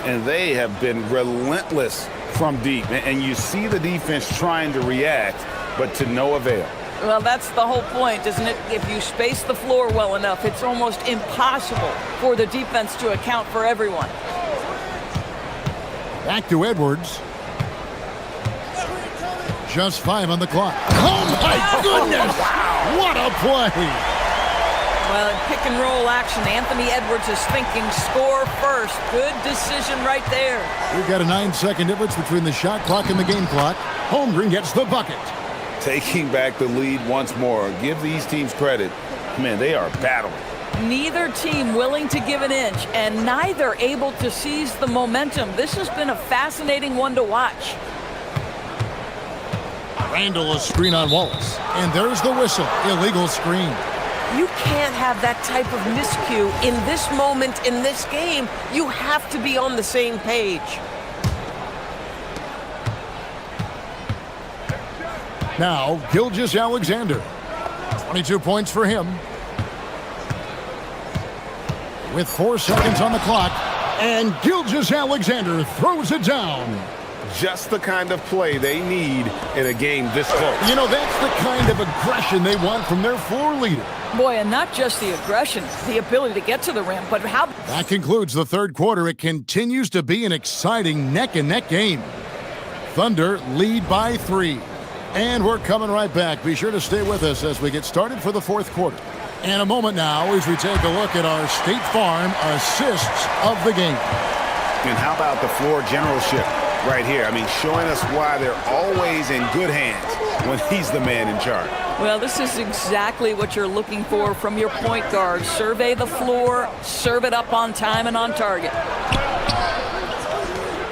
And they have been relentless from deep. And you see the defense trying to react, but to no avail. Well, that's the whole point, isn't it? If you space the floor well enough, it's almost impossible for the defense to account for everyone. Back to Edwards. Just 5 on the clock. Oh, my goodness! What a play! Well, in pick and roll action, Anthony Edwards is thinking score first. Good decision right there. We've got a 9-second difference between the shot clock and the game clock. Holmgren gets the bucket. Taking back the lead once more. Give these teams credit. Man, they are battling. Neither team willing to give an inch, and neither able to seize the momentum. This has been a fascinating one to watch. Randall a screen on Wallace. And there's the whistle. Illegal screen. You can't have that type of miscue in this moment, in this game. You have to be on the same page. Now, Gilgeous-Alexander. 22 points for him. With 4 seconds on the clock. And Gilgeous-Alexander throws it down. Just the kind of play they need in a game this close. You know, that's the kind of aggression they want from their floor leader. Boy, and not just the aggression, the ability to get to the rim, but how... That concludes the third quarter. It continues to be an exciting neck-and-neck game. Thunder lead by 3. And we're coming right back. Be sure to stay with us as we get started for the fourth quarter. In a moment now, as we take a look at our State Farm assists of the game. And how about the floor generalship right here? I mean, showing us why they're always in good hands when he's the man in charge. Well, this is exactly what you're looking for from your point guard. Survey the floor, serve it up on time and on target.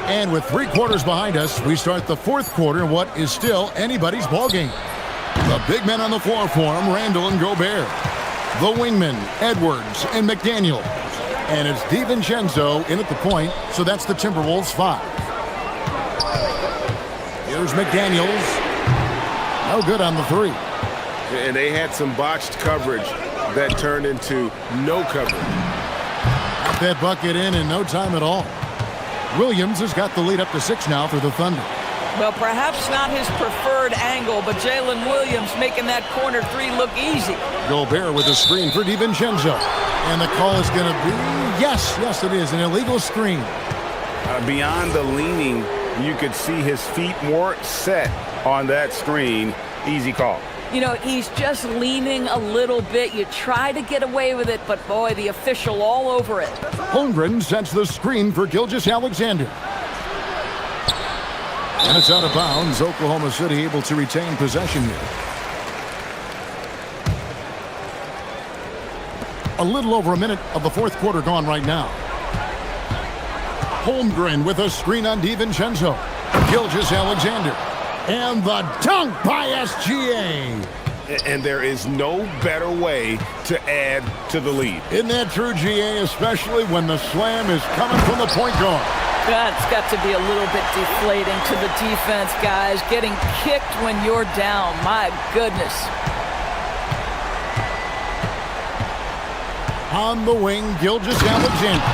And with 3 quarters behind us, we start the fourth quarter in what is still anybody's ball game. The big men on the floor for him, Randall and Gobert. The wingmen, Edwards and McDaniel. And it's DiVincenzo in at the point, so that's the Timberwolves 5. Here's McDaniels. No good on the 3. And they had some botched coverage that turned into no coverage. Got that bucket in no time at all. Williams has got the lead up to 6 now for the Thunder. Well, perhaps not his preferred angle, but Jalen Williams making that corner 3 look easy. Gobert with a screen for DiVincenzo. And the call is going to be, yes, it is, an illegal screen. Beyond the leaning, you could see his feet more set on that screen. Easy call. You know, he's just leaning a little bit. You try to get away with it, but boy, the official all over it. Holmgren sets the screen for Gilgeous-Alexander. And it's out of bounds. Oklahoma City able to retain possession here. A little over a minute of the fourth quarter gone right now. Holmgren with a screen on DiVincenzo. Gilgeous-Alexander. And the dunk by SGA. and there is no better way to add to the lead. Isn't that true, GA, especially when the slam is coming from the point guard? That's got to be a little bit deflating to the defense, guys. Getting kicked when you're down. My goodness. On the wing, Gilgeous-Alexander,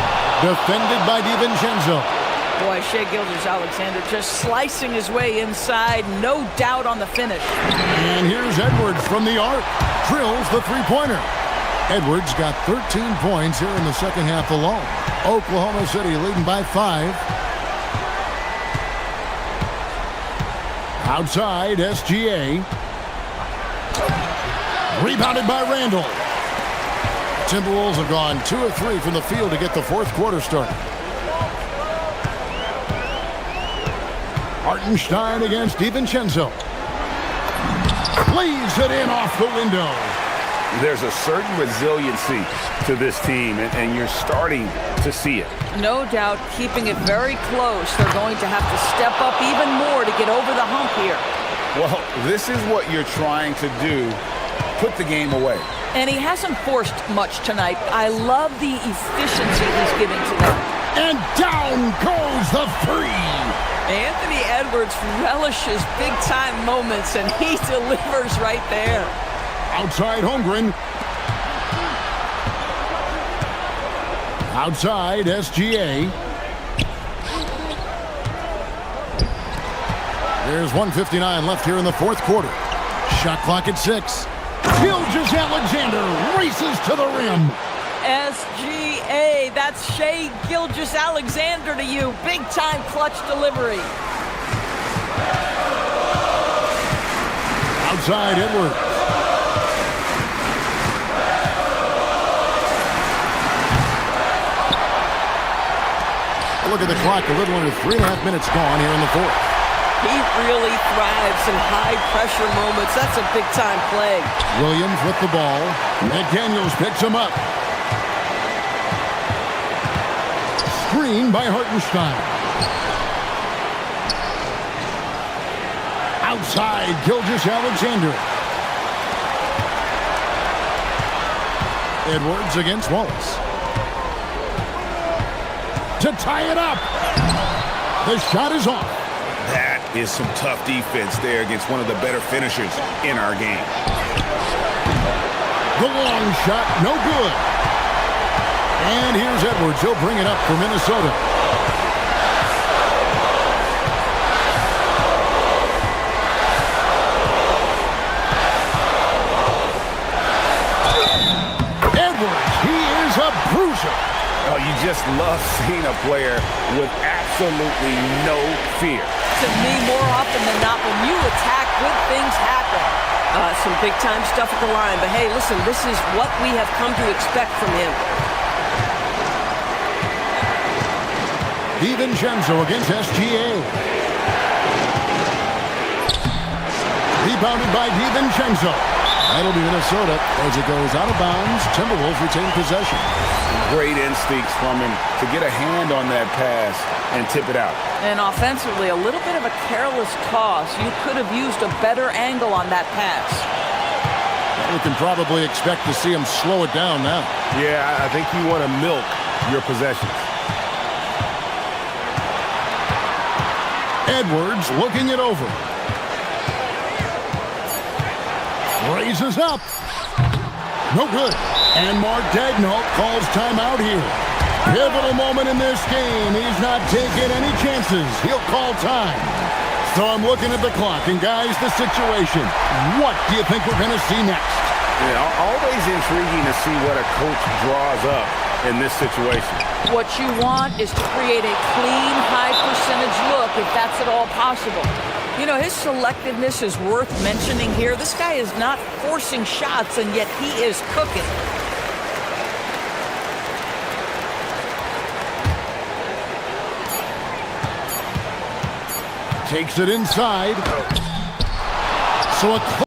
defended by DiVincenzo. Boy, Gilgeous-Alexander just slicing his way inside. No doubt on the finish. And here's Edwards from the arc. Drills the three-pointer. Edwards got 13 points here in the second half alone. Oklahoma City leading by 5. Outside, SGA. Rebounded by Randall. Timberwolves have gone 2 of 3 from the field to get the fourth quarter started. Hartenstein against DiVincenzo. Lays it in off the window. There's a certain resiliency to this team, and you're starting to see it. No doubt, keeping it very close. They're going to have to step up even more to get over the hump here. Well, this is what you're trying to do. Put the game away. And he hasn't forced much tonight. I love the efficiency he's giving to them. And down goes the three. Anthony Edwards relishes big-time moments, and he delivers right there. Outside Holmgren. Outside SGA. There's 1:59 left here in the fourth quarter. Shot clock at 6. Gilgeous-Alexander races to the rim. SGA, that's Gilgeous-Alexander to you. Big-time clutch delivery. Outside Edwards. Look at the clock, a little under 3.5 minutes gone here in the fourth. He really thrives in high-pressure moments. That's a big-time play. Williams with the ball. McDaniels picks him up. Screen by Hartenstein. Outside, Gilgeous-Alexander. Edwards against Wallace. To tie it up. The shot is off. That is some tough defense there against one of the better finishers in our game. The long shot, no good. And here's Edwards. He'll bring it up for Minnesota. Edwards, he is a bruiser. Oh, you just love seeing a player with absolutely no fear. To me, more often than not, when you attack, good things happen. Some big-time stuff at the line. But, hey, listen, this is what we have come to expect from him. DiVincenzo against SGA. Rebounded by DiVincenzo. That'll be Minnesota as it goes out of bounds. Timberwolves retain possession. Great instincts from him to get a hand on that pass and tip it out. And offensively, a little bit of a careless toss. You could have used a better angle on that pass. We can probably expect to see him slow it down now. Yeah, I think you want to milk your possessions. Edwards looking it over. Raises up. No good. And Mark Daigneault calls timeout here. Pivotal moment in this game. He's not taking any chances. He'll call time. So I'm looking at the clock. And guys, the situation. What do you think we're going to see next? Yeah, always intriguing to see what a coach draws up in this situation. What you want is to create a clean, high-percentage look, if that's at all possible. You know, his selectiveness is worth mentioning here. This guy is not forcing shots, and yet he is cooking. Takes it inside. So a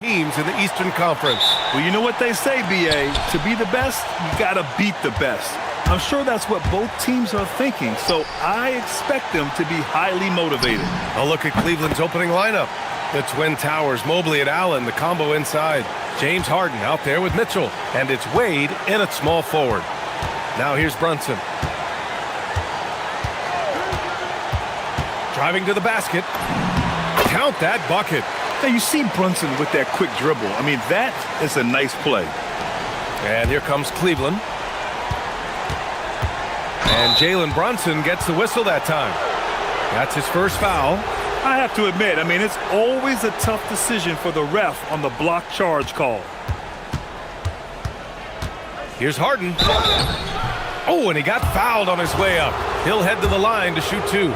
teams in the Eastern Conference. Well, you know what they say, B.A. To be the best, you got to beat the best. I'm sure that's what both teams are thinking, so I expect them to be highly motivated. A look at Cleveland's opening lineup. The Twin Towers, Mobley and Allen, the combo inside. James Harden out there with Mitchell, and it's Wade in at small forward. Now here's Brunson. Driving to the basket. Count that bucket. Now you see Brunson with that quick dribble. I mean, that is a nice play. And here comes Cleveland. And Jalen Brunson gets the whistle that time. That's his first foul. I have to admit, I mean, it's always a tough decision for the ref on the block charge call. Here's Harden. Oh, and he got fouled on his way up. He'll head to the line to shoot two.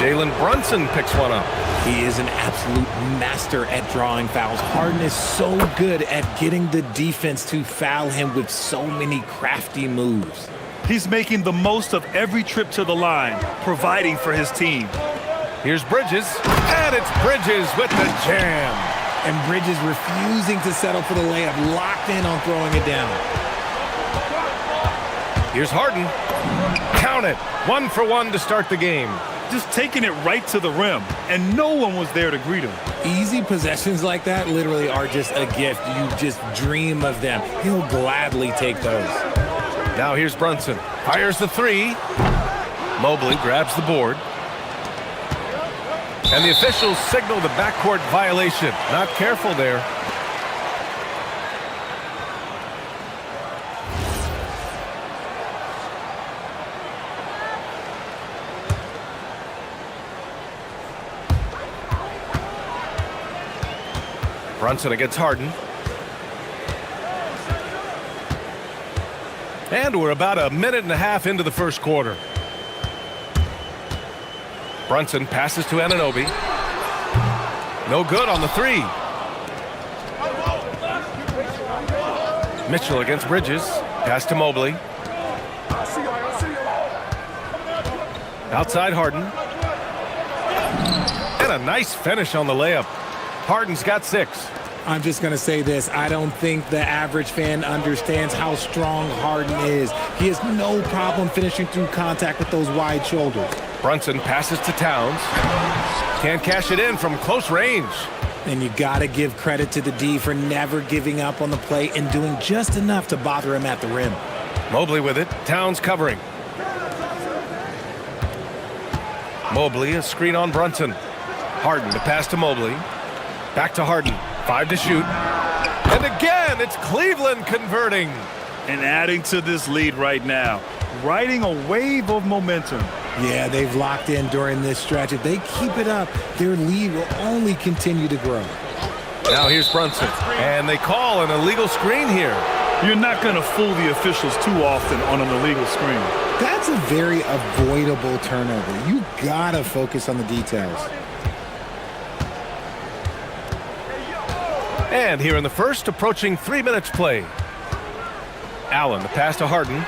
Jalen Brunson picks one up. He is an absolute master at drawing fouls. Harden is so good at getting the defense to foul him with so many crafty moves. He's making the most of every trip to the line, providing for his team. Here's Bridges, and it's Bridges with the jam. And Bridges refusing to settle for the layup, locked in on throwing it down. Here's Harden. Count it. 1 for 1 to start the game. Just taking it right to the rim, and no one was there to greet him. Easy possessions like that literally are just a gift. You just dream of them. He'll gladly take those. Now here's Brunson. Fires the three. Mobley grabs the board. And the officials signal the backcourt violation. Not careful there. Brunson against Harden. And we're about a minute and a half into the first quarter. Brunson passes to Anunoby. No good on the three. Mitchell against Bridges. Pass to Mobley. Outside Harden. And a nice finish on the layup. Harden's got 6. I'm just going to say this. I don't think the average fan understands how strong Harden is. He has no problem finishing through contact with those wide shoulders. Brunson passes to Towns. Can't cash it in from close range. And you got to give credit to the D for never giving up on the play and doing just enough to bother him at the rim. Mobley with it. Towns covering. Mobley, a screen on Brunson. Harden to pass to Mobley. Back to Harden. 5 to shoot. And again, it's Cleveland converting. And adding to this lead right now. Riding a wave of momentum. Yeah, they've locked in during this stretch. If they keep it up, their lead will only continue to grow. Now here's Brunson. And they call an illegal screen here. You're not going to fool the officials too often on an illegal screen. That's a very avoidable turnover. You got to focus on the details. And here in the first, approaching 3 minutes play. Allen, the pass to Harden.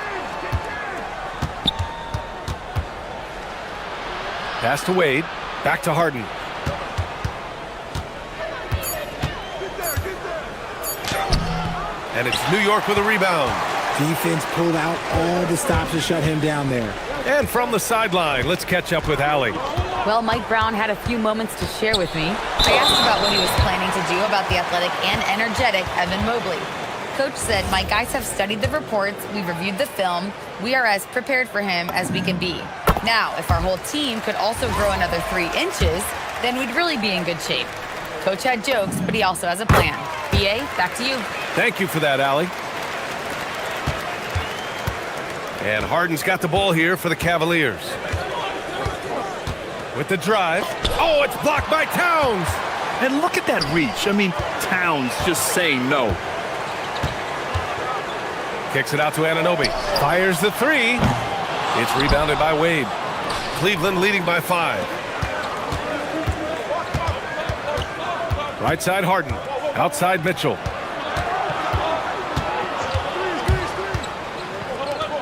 Pass to Wade. Back to Harden. And it's New York with a rebound. Defense pulled out all the stops to shut him down there. And from the sideline, let's catch up with Allie. Well, Mike Brown had a few moments to share with me. I asked about what he was planning to do about the athletic and energetic Evan Mobley. Coach said, my guys have studied the reports, we've reviewed the film, we are as prepared for him as we can be. Now, if our whole team could also grow another 3 inches, then we'd really be in good shape. Coach had jokes, but he also has a plan. BA, back to you. Thank you for that, Allie. And Harden's got the ball here for the Cavaliers. With the drive. Oh, it's blocked by Towns. And look at that reach. I mean, Towns just saying no. Kicks it out to Anunoby. Fires the three. It's rebounded by Wade. Cleveland leading by 5. Right side Harden. Outside Mitchell.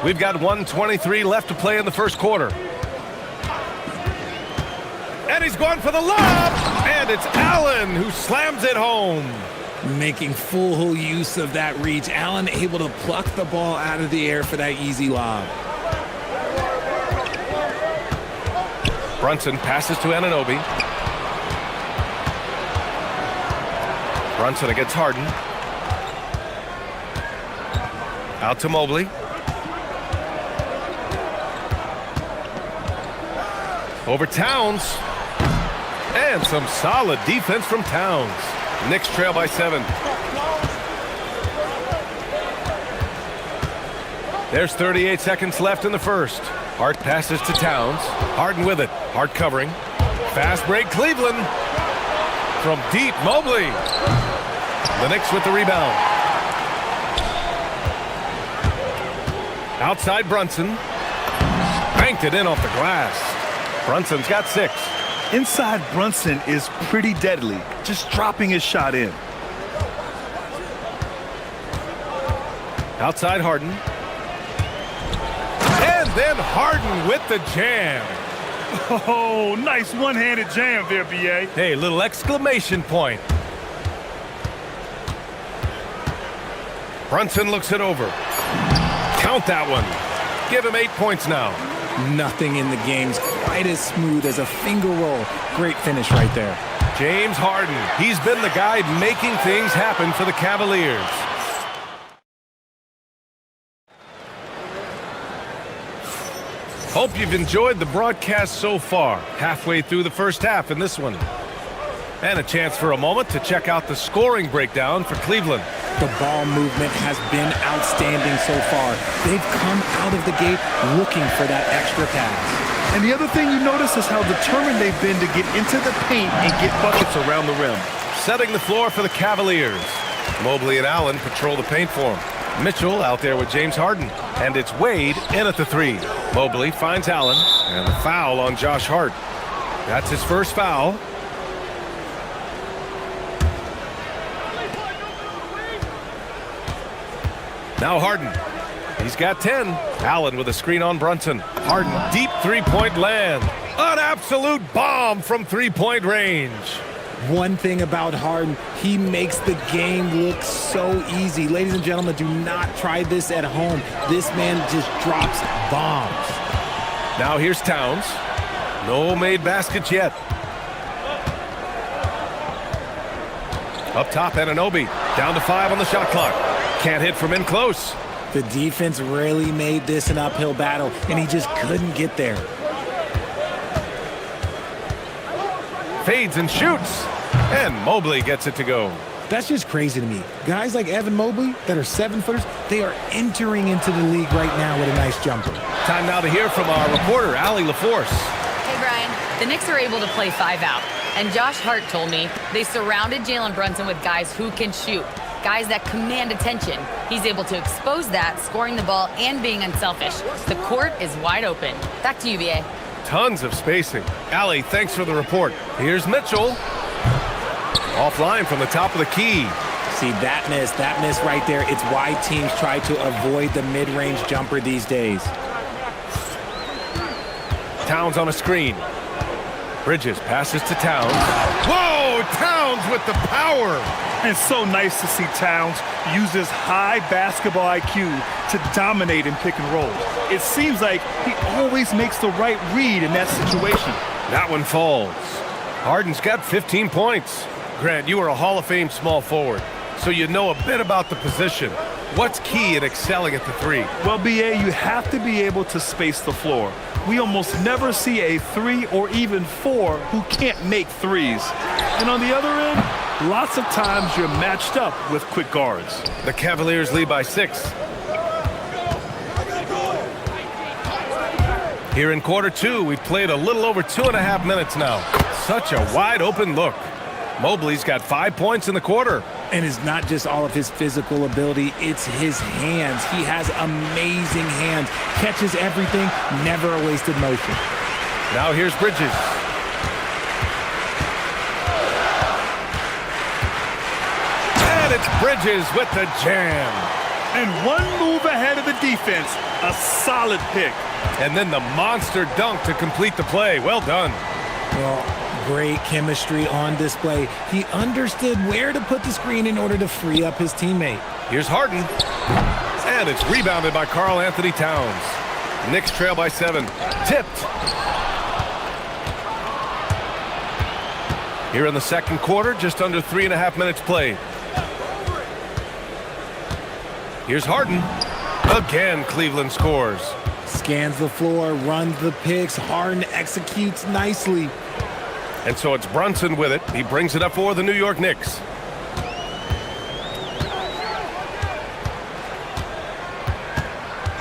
We've got 1:23 left to play in the first quarter. And he's going for the lob. And And it's Allen who slams it home. Making full use of that reach. Allen able to pluck the ball out of the air for that easy lob. Brunson passes to Anunoby. Brunson against Harden. Out to Mobley. Over Towns. And some solid defense from Towns. Knicks trail by 7. There's 38 seconds left in the first. Hart passes to Towns. Harden with it. Hart covering. Fast break, Cleveland. From deep, Mobley. The Knicks with the rebound. Outside Brunson. Banked it in off the glass. Brunson's got 6. Inside Brunson is pretty deadly, just dropping his shot in. Outside Harden. And then Harden with the jam. Oh, nice one-handed jam there, B.A. Hey, little exclamation point. Brunson looks it over. Count that one. Give him 8 points now. Nothing in the game's quite as smooth as a finger roll. Great finish right there. James Harden. He's been the guy making things happen for the Cavaliers. Hope you've enjoyed the broadcast so far. Halfway through the first half in this one. And a chance for a moment to check out the scoring breakdown for Cleveland. The ball movement has been outstanding so far. They've come out of the gate looking for that extra pass. And the other thing you notice is how determined they've been to get into the paint and get buckets around the rim. Setting the floor for the Cavaliers. Mobley and Allen patrol the paint for him. Mitchell out there with James Harden. And it's Wade in at the 3. Mobley finds Allen. And the foul on Josh Hart. That's his first foul. Now Harden. He's got 10. Allen with a screen on Brunson. Harden, deep three-point land. An absolute bomb from three-point range. One thing about Harden, he makes the game look so easy. Ladies and gentlemen, do not try this at home. This man just drops bombs. Now here's Towns. No made baskets yet. Up top, Anunoby. Down to 5 on the shot clock. Can't hit from in close. The defense really made this an uphill battle, and he just couldn't get there. Fades and shoots. And Mobley gets it to go. That's just crazy to me. Guys like Evan Mobley that are 7-footers, they are entering into the league right now with a nice jumper. Time now to hear from our reporter, Allie LaForce. Hey, Brian. The Knicks are able to play 5 out. And Josh Hart told me they surrounded Jalen Brunson with guys who can shoot. Guys that command attention. He's able to expose that, scoring the ball and being unselfish. The court is wide open. Back to you, BA. Tons of spacing. Allie, thanks for the report. Here's Mitchell. Offline from the top of the key. See, that miss right there. It's why teams try to avoid the mid-range jumper these days. Towns on a screen. Bridges passes to Towns. Whoa! Towns with the power! And so nice to see Towns use his high basketball IQ to dominate in pick and roll. It seems like he always makes the right read in that situation. That one falls. Harden's got 15 points. Grant, you are a Hall of Fame small forward, so you know a bit about the position. What's key in excelling at the 3? Well, BA, you have to be able to space the floor. We almost never see a 3 or even 4 who can't make threes. And on the other end, lots of times you're matched up with quick guards. The Cavaliers lead by 6. Here in quarter 2, we've played a little over 2.5 minutes now. Such a wide open look. Mobley's got 5 points in the quarter. And it's not just all of his physical ability, it's his hands. He has amazing hands. Catches everything, never a wasted motion. Now here's Bridges. And it's Bridges with the jam. And one move ahead of the defense. A solid pick. And then the monster dunk to complete the play. Well done. Well, Great chemistry on display. He understood where to put the screen in order to free up his teammate. Here's Harden. And it's rebounded by Karl Anthony Towns. Knicks trail by 7. Tipped. Here in the second quarter, just under 3.5 minutes played. Here's Harden. Again, Cleveland scores. Scans the floor, runs the picks. Harden executes nicely. And so it's Brunson with it. He brings it up for the New York Knicks.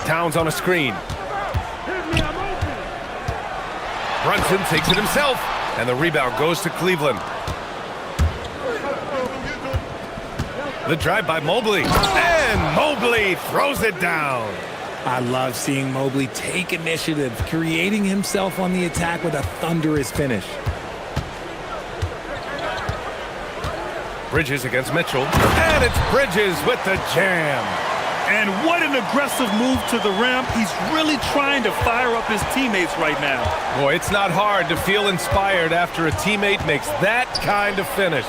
Towns on a screen. Brunson takes it himself, and the rebound goes to Cleveland. The drive by Mobley, and Mobley throws it down. I love seeing Mobley take initiative, creating himself on the attack with a thunderous finish. Bridges against Mitchell, and it's Bridges with the jam. And what an aggressive move to the rim. He's really trying to fire up his teammates right now. Boy, it's not hard to feel inspired after a teammate makes that kind of finish.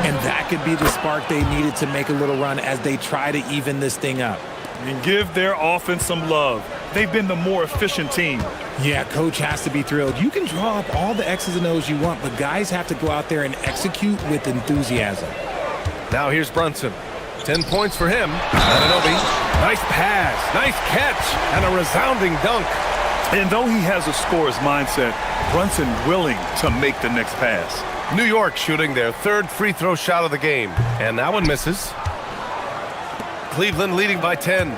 And that could be the spark they needed to make a little run as they try to even this thing up. And give their offense some love. They've been the more efficient team. Yeah, coach has to be thrilled. You can draw up all the X's and O's you want, but guys have to go out there and execute with enthusiasm. Now here's Brunson. 10 points for him. Anunoby, nice pass, nice catch, and a resounding dunk. And though he has a scorer's mindset, Brunson willing to make the next pass. New York shooting their third free throw shot of the game, and that one misses. Cleveland leading by 10.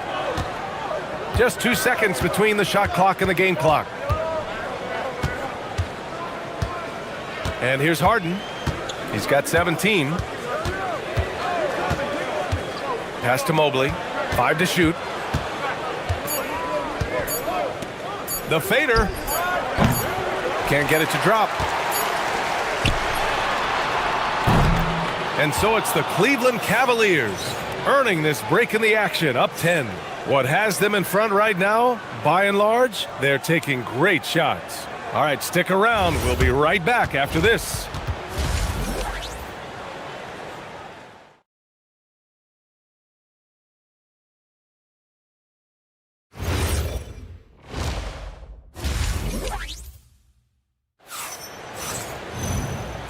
Just 2 seconds between the shot clock and the game clock. And here's Harden. He's got 17. Pass to Mobley. 5 to shoot. The fader. Can't get it to drop. And so it's the Cleveland Cavaliers earning this break in the action, up 10. What has them in front right now, by and large, they're taking great shots. All right, stick around. We'll be right back after this.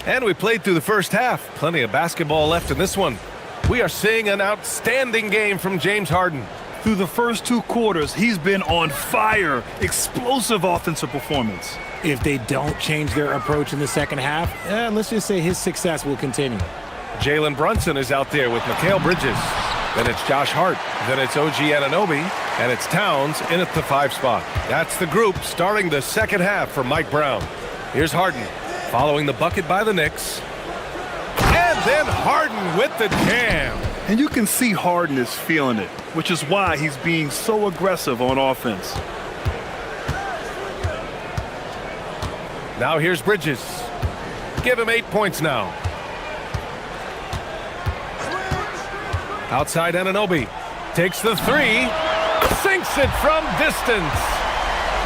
And we played through the first half. Plenty of basketball left in this one. We are seeing an outstanding game from James Harden. Through the first 2 quarters, he's been on fire. Explosive offensive performance. If they don't change their approach in the second half, let's just say his success will continue. Jalen Brunson is out there with Mikal Bridges. Then it's Josh Hart. Then it's OG Anunoby. And it's Towns in at the 5 spot. That's the group starting the second half for Mike Brown. Here's Harden following the bucket by the Knicks. And then Harden with the jam. And you can see Harden is feeling it, which is why he's being so aggressive on offense. Now here's Bridges. Give him 8 points now. Outside Anunoby. Takes the 3. Sinks it from distance.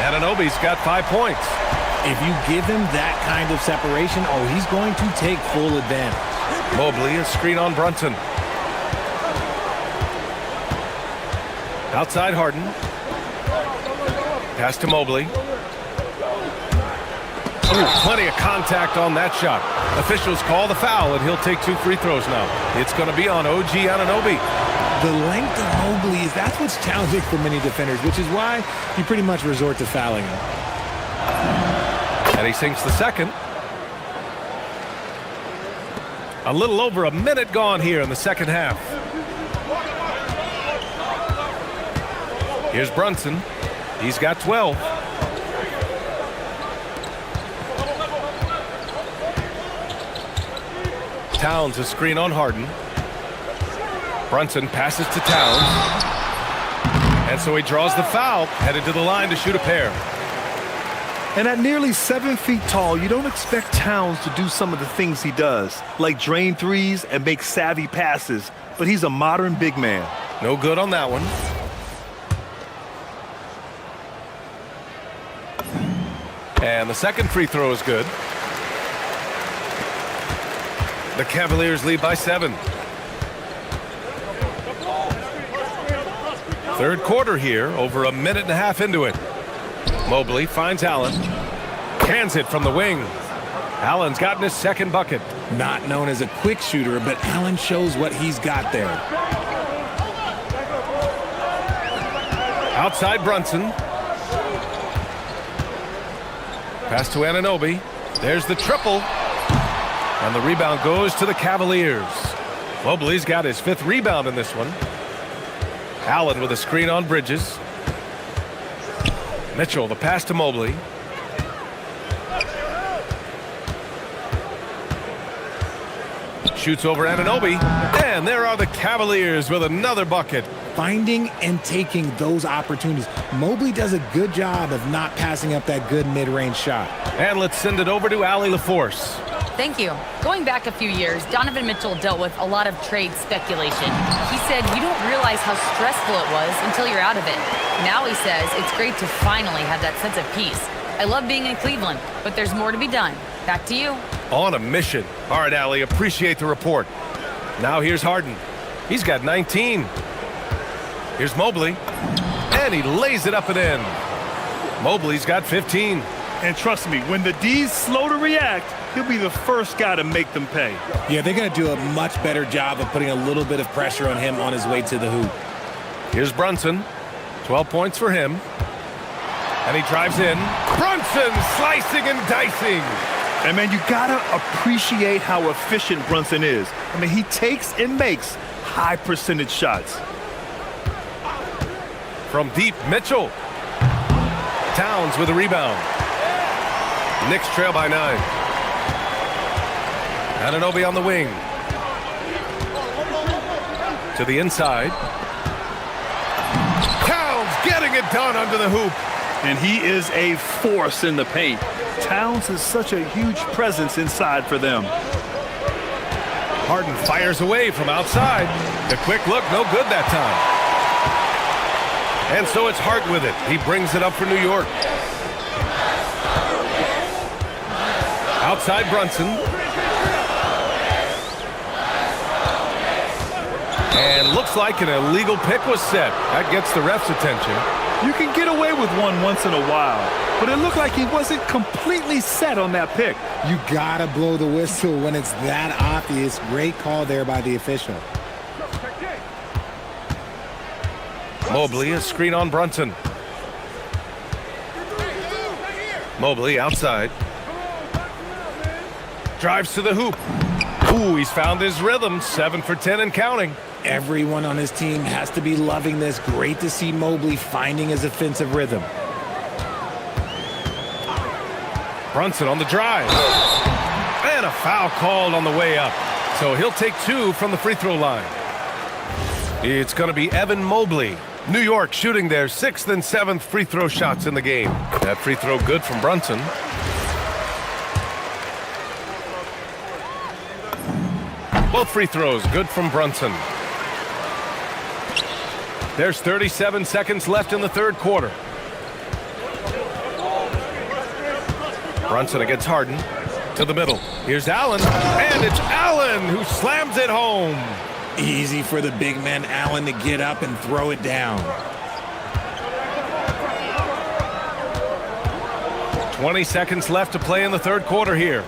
Anunoby's got 5 points. If you give him that kind of separation, he's going to take full advantage. Mobley, a screen on Brunson. Outside Harden. Pass to Mobley. Ooh, plenty of contact on that shot. Officials call the foul, and he'll take 2 free throws now. It's going to be on OG Anunoby. The length of Mobley that's what's challenging for many defenders, which is why you pretty much resort to fouling him. And he sinks the second. A little over a minute gone here in the second half. Here's Brunson. He's got 12. Towns a screen on Harden. Brunson passes to Towns. And so he draws the foul, headed to the line to shoot a pair. And at nearly 7 feet tall, you don't expect Towns to do some of the things he does, like drain threes and make savvy passes. But he's a modern big man. No good on that one. And the second free throw is good. The Cavaliers lead by 7. Third quarter here, over a minute and a half into it. Mobley finds Allen. Cans it from the wing. Allen's gotten his second bucket. Not known as a quick shooter, but Allen shows what he's got there. Outside Brunson. Pass to Anunoby. There's the triple. And the rebound goes to the Cavaliers. Mobley's got his 5th rebound in this one. Allen with a screen on Bridges. Mitchell, the pass to Mobley. Shoots over Anunoby. And there are the Cavaliers with another bucket. Finding and taking those opportunities. Mobley does a good job of not passing up that good mid-range shot. And let's send it over to Allie LaForce. Thank you. Going back a few years, Donovan Mitchell dealt with a lot of trade speculation. He said you don't realize how stressful it was until you're out of it. Now he says it's great to finally have that sense of peace. I love being in Cleveland, but there's more to be done. Back to you. On a mission. All right, Allie, appreciate the report. Now here's Harden. He's got 19. Here's Mobley. And he lays it up and in. Mobley's got 15. And trust me, when the D's slow to react, he'll be the first guy to make them pay. Yeah, they're going to do a much better job of putting a little bit of pressure on him on his way to the hoop. Here's Brunson. 12 points for him. And he drives in. Brunson slicing and dicing. And man, you gotta appreciate how efficient Brunson is. I mean, he takes and makes high percentage shots. From deep, Mitchell. Towns with a rebound. Knicks trail by 9. Anunoby on the wing. To the inside. Towns getting it done under the hoop. And he is a force in the paint. Towns is such a huge presence inside for them. Harden fires away from outside. The quick look, no good that time. And so it's Hart with it. He brings it up for New York. Outside Brunson. And looks like an illegal pick was set. That gets the ref's attention. You can get away with one once in a while, but it looked like he wasn't completely set on that pick. You gotta blow the whistle when it's that obvious. Great call there by the official. Mobley, a screen on Brunson. Mobley outside. Drives to the hoop. Ooh, he's found his rhythm. 7 for 10 and counting. Everyone on his team has to be loving this. Great to see Mobley finding his offensive rhythm. Brunson on the drive. And a foul called on the way up. So he'll take 2 from the free throw line. It's going to be Evan Mobley. New York shooting their 6th and 7th free throw shots in the game. That free throw good from Brunson. Both free throws good from Brunson. There's 37 seconds left in the third quarter. Brunson against Harden. To the middle. Here's Allen. And it's Allen who slams it home. Easy for the big man Allen to get up and throw it down. 20 seconds left to play in the third quarter here.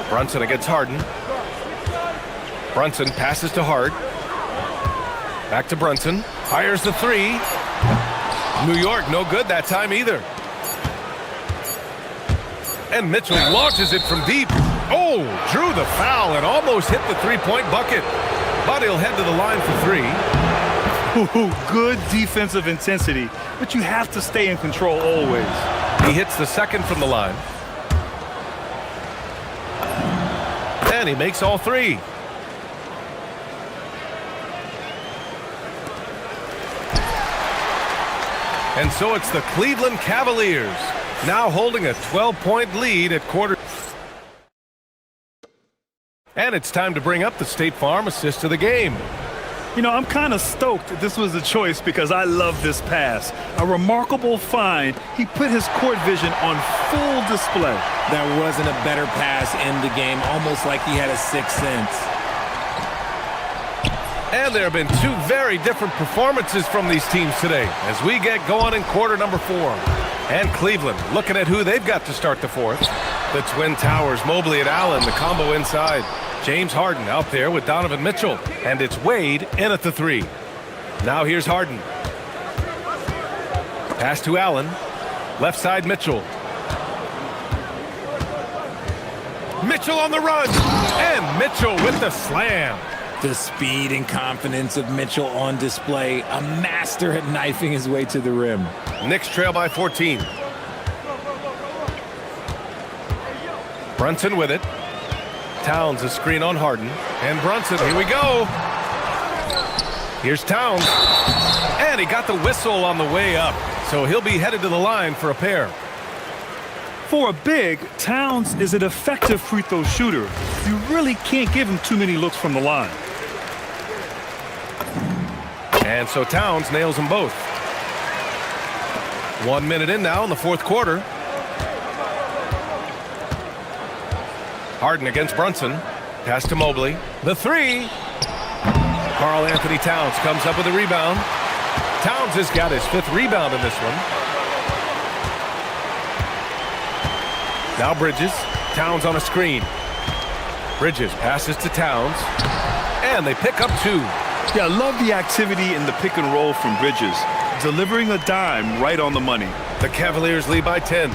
Brunson against Harden. Brunson passes to Hart. Back to Brunson. Fires the 3. New York no good that time either. And Mitchell launches it from deep. Oh, drew the foul and almost hit the three-point bucket. But he'll head to the line for 3. Ooh, good defensive intensity, but you have to stay in control always. He hits the second from the line. And he makes all 3. And so it's the Cleveland Cavaliers now holding a 12-point lead at quarter. And it's time to bring up the State Farm assist of the game. You know, I'm kind of stoked that this was a choice because I love this pass. A remarkable find. He put his court vision on full display. There wasn't a better pass in the game, almost like he had a sixth sense. And there have been two very different performances from these teams today as we get going in quarter number 4. And Cleveland looking at who they've got to start the fourth. The Twin Towers, Mobley and Allen, the combo inside. James Harden out there with Donovan Mitchell. And it's Wade in at the 3. Now here's Harden. Pass to Allen. Left side Mitchell. Mitchell on the run. And Mitchell with the slam. The speed and confidence of Mitchell on display. A master at knifing his way to the rim. Knicks trail by 14. Brunson with it. Towns a screen on Harden. And Brunson, here we go. Here's Towns. And he got the whistle on the way up. So he'll be headed to the line for a pair. For a big, Towns is an effective free throw shooter. You really can't give him too many looks from the line. And so Towns nails them both. 1 minute in now in the fourth quarter. Harden against Brunson. Pass to Mobley. The 3. Karl Anthony Towns comes up with a rebound. Towns has got his 5th rebound in this one. Now Bridges. Towns on a screen. Bridges passes to Towns. And they pick up 2. Yeah, I love the activity in the pick and roll from Bridges. Delivering a dime right on the money. The Cavaliers lead by 10.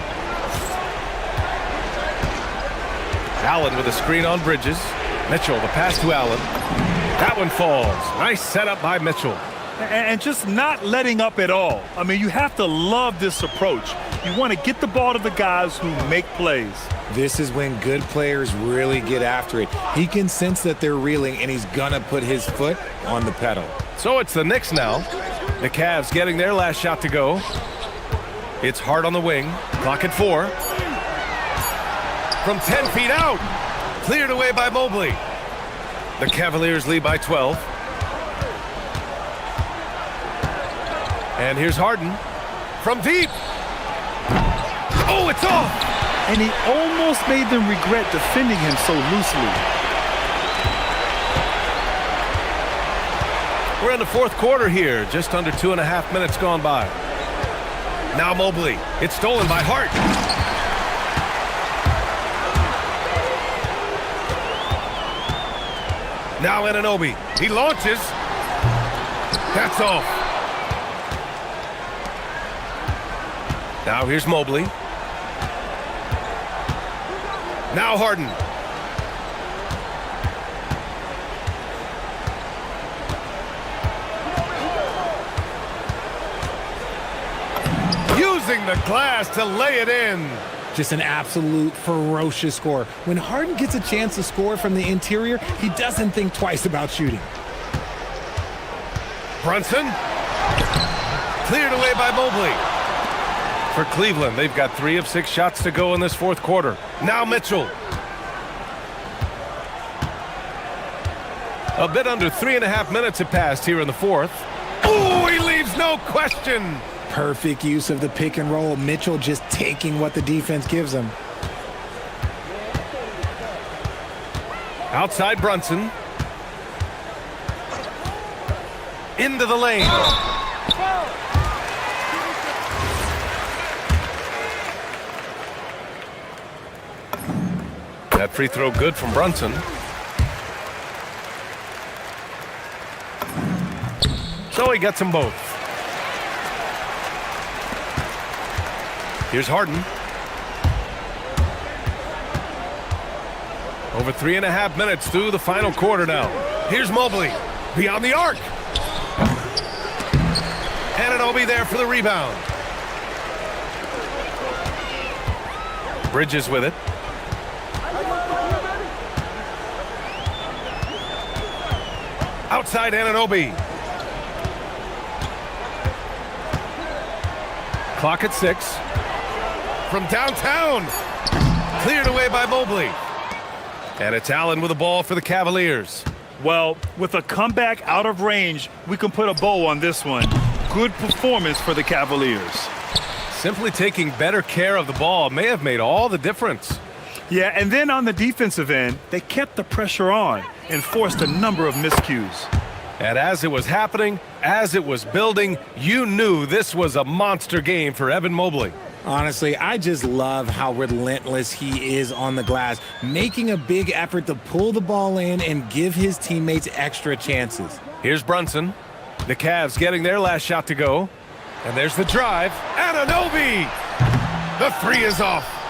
Allen with a screen on Bridges. Mitchell, the pass to Allen. That one falls. Nice setup by Mitchell. And just not letting up at all. I mean, you have to love this approach. You want to get the ball to the guys who make plays. This is when good players really get after it. He can sense that they're reeling, and he's gonna put his foot on the pedal. So it's the Knicks now. The Cavs getting their last shot to go. It's Hart on the wing. Clock at 4. From 10 feet out. Cleared away by Mobley. The Cavaliers lead by 12. And here's Harden. From deep. Oh, it's off. And he almost made them regret defending him so loosely. We're in the fourth quarter here. Just under 2.5 minutes gone by. Now Mobley. It's stolen by Hart. Now Anunoby. He launches. That's off. Now here's Mobley. Now Harden. Using the glass to lay it in. Just an absolute ferocious score. When Harden gets a chance to score from the interior, he doesn't think twice about shooting. Brunson. Cleared away by Mobley. For Cleveland, they've got 3 of 6 shots to go in this fourth quarter. Now Mitchell. A bit under 3.5 minutes have passed here in the fourth. Oh, he leaves no question. Perfect use of the pick and roll. Mitchell just taking what the defense gives him. Outside Brunson. Into the lane. That free throw good from Brunson. So he gets them both. Here's Harden. Over 3.5 minutes through the final quarter now. Here's Mobley. Beyond the arc. Anunoby there for the rebound. Bridges with it. Outside Anunoby. Clock at 6. From downtown. Cleared away by Mobley. And it's Allen with the ball for the Cavaliers. Well, with a comeback out of range, we can put a bow on this one. Good performance for the Cavaliers. Simply taking better care of the ball may have made all the difference. Yeah, and then on the defensive end, they kept the pressure on and forced a number of miscues. And as it was happening, as it was building, you knew this was a monster game for Evan Mobley. Honestly, I just love how relentless he is on the glass, making a big effort to pull the ball in and give his teammates extra chances. Here's Brunson. The Cavs getting their last shot to go. And there's the drive. Anunoby! The three is off.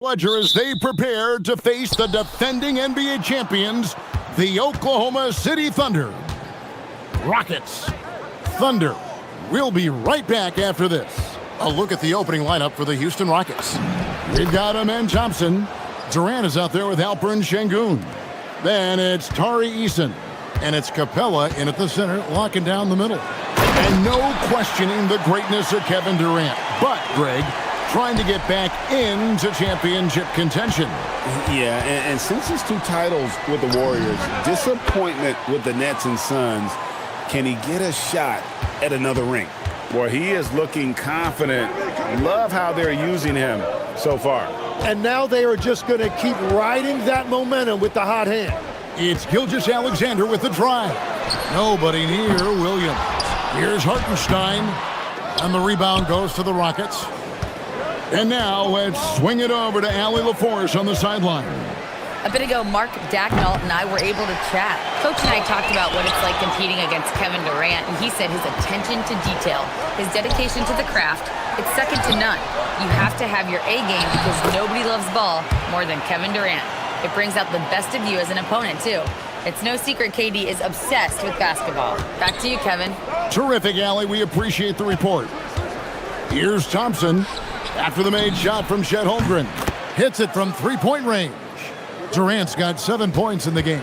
Pleasure as they prepare to face the defending NBA champions, the Oklahoma City Thunder. Rockets. Thunder. We'll be right back after this. A look at the opening lineup for the Houston Rockets. We've got Amen Thompson. Durant is out there with Alperen Şengün. Then it's Tari Eason. And it's Capella in at the center, locking down the middle. And no questioning the greatness of Kevin Durant. But, Greg, trying to get back into championship contention. Yeah, and since his 2 titles with the Warriors, disappointment with the Nets and Suns, can he get a shot at another ring? Well, he is looking confident. Love how they're using him so far. And now they are just going to keep riding that momentum with the hot hand. It's Gilgeous-Alexander with the drive. Nobody near Williams. Here's Hartenstein. And the rebound goes to the Rockets. And now let's swing it over to Allie LaForce on the sideline. A bit ago, Mark Dacknall and I were able to chat. Coach and I talked about what it's like competing against Kevin Durant, and he said his attention to detail, his dedication to the craft, it's second to none. You have to have your A game because nobody loves ball more than Kevin Durant. It brings out the best of you as an opponent, too. It's no secret KD is obsessed with basketball. Back to you, Kevin. Terrific, Allie. We appreciate the report. Here's Thompson. After the made shot from Chet Holmgren. Hits it from three-point range. Durant's got 7 points in the game.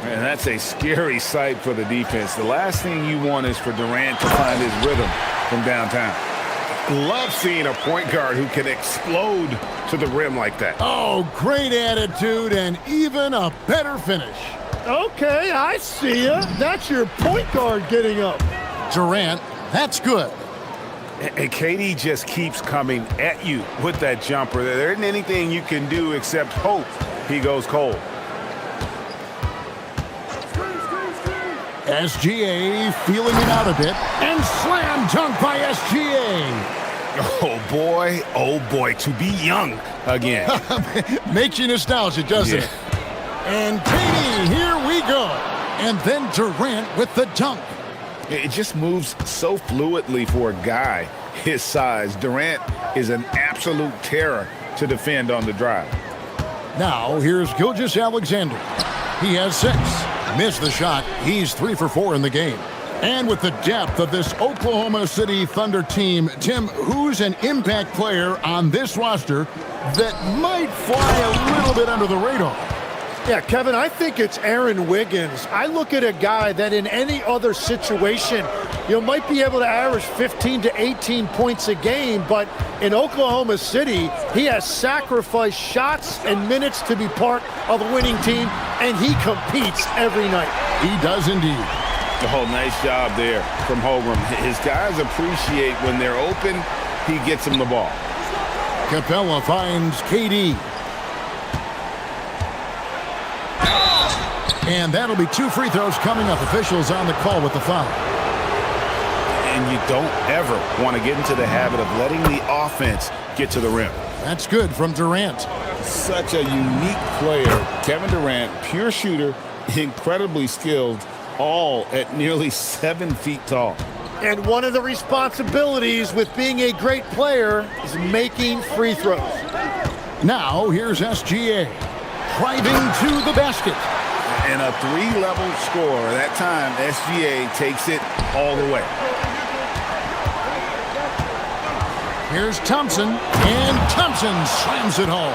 Man, that's a scary sight for the defense. The last thing you want is for Durant to find his rhythm from downtown. Love seeing a point guard who can explode to the rim like that. Oh, great attitude and even a better finish. Okay, I see ya. That's your point guard getting up. Durant, that's good. And KD just keeps coming at you with that jumper. There isn't anything you can do except hope he goes cold. SGA feeling it out a bit. And slam dunk by SGA. Oh boy, to be young again. Makes you nostalgic, doesn't it? And KD, here we go. And then Durant with the dunk. It just moves so fluidly for a guy his size. Durant is an absolute terror to defend on the drive. Now, here's Gilgeous-Alexander. He has 6. Missed the shot. He's 3 for 4 in the game. And with the depth of this Oklahoma City Thunder team, Tim, who's an impact player on this roster that might fly a little bit under the radar? Yeah, Kevin, I think it's Aaron Wiggins. I look at a guy that in any other situation, you might be able to average 15 to 18 points a game, but in Oklahoma City, he has sacrificed shots and minutes to be part of a winning team, and he competes every night. He does indeed. Oh, nice job there from Holmgren. His guys appreciate when they're open, he gets them the ball. Capella finds KD. And that'll be 2 free throws coming up. Officials on the call with the foul. And you don't ever want to get into the habit of letting the offense get to the rim. That's good from Durant. Such a unique player. Kevin Durant, pure shooter, incredibly skilled, all at nearly 7 feet tall. And one of the responsibilities with being a great player is making free throws. Now here's SGA. Driving to the basket. And a 3-level score. That time, SGA takes it all the way. Here's Thompson, and Thompson slams it home.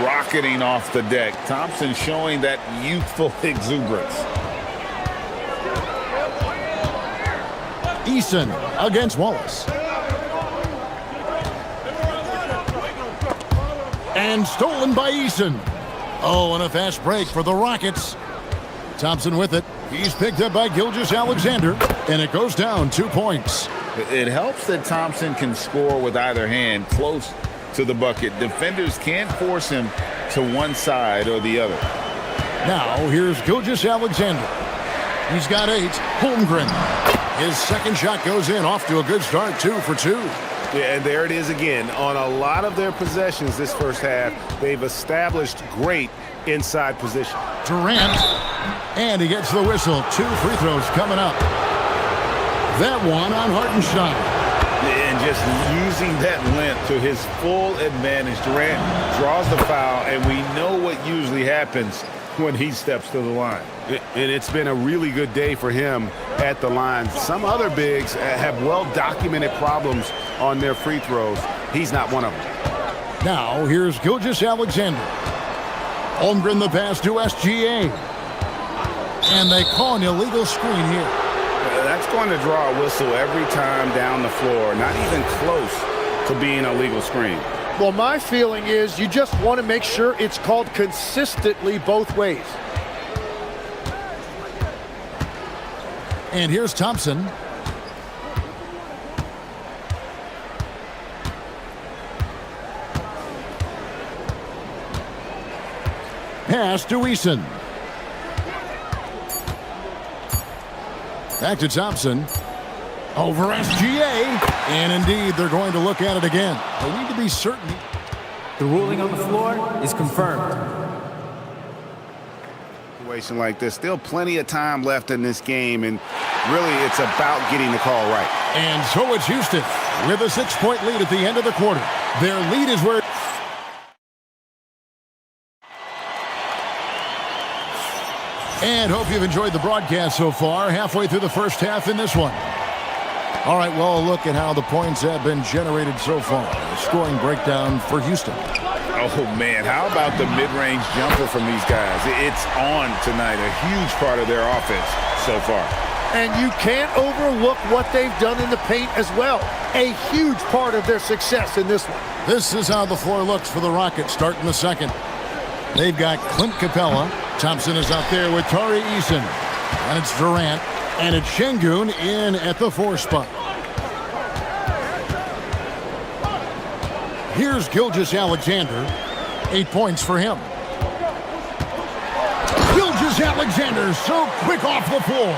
Rocketing off the deck. Thompson showing that youthful exuberance. Eason against Wallace. And stolen by Eason. Oh, and a fast break for the Rockets. Thompson with it. He's picked up by Gilgeous-Alexander, and it goes down 2 points. It helps that Thompson can score with either hand close to the bucket. Defenders can't force him to one side or the other. Now, here's Gilgeous-Alexander. He's got 8. Holmgren. His second shot goes in, off to a good start, 2 for 2. Yeah, and there it is again. On a lot of their possessions this first half, they've established great inside position. Durant, and he gets the whistle. 2 free throws coming up. That one on Hartenstein. And just using that length to his full advantage. Durant draws the foul, and we know what usually happens when he steps to the line. And it's been a really good day for him at the line. Some other bigs have well-documented problems on their free throws. He's not one of them. Now, here's Gilgeous-Alexander. Holmgren the pass to SGA. And they call an illegal screen here. That's going to draw a whistle every time down the floor. Not even close to being a legal screen. Well, my feeling is you just want to make sure it's called consistently both ways. And here's Thompson. Pass to Eason. Back to Thompson. Over SGA. And indeed, they're going to look at it again. They need to be certain. The ruling on the floor is confirmed. Situation like this, still plenty of time left in this game, and really it's about getting the call right. And so it's Houston with a 6-point lead at the end of the quarter. Their lead is where... And hope you've enjoyed the broadcast so far. Halfway through the first half in this one. All right, well, look at how the points have been generated so far. A scoring breakdown for Houston. Oh, man, how about the mid-range jumper from these guys? It's on tonight, a huge part of their offense so far. And you can't overlook what they've done in the paint as well. A huge part of their success in this one. This is how the floor looks for the Rockets starting the second. They've got Clint Capella. Thompson is out there with Tari Eason. And it's Durant. And it's Şengün in at the 4 spot. Here's Gilgeous-Alexander. 8 points for him. Gilgeous-Alexander so quick off the floor.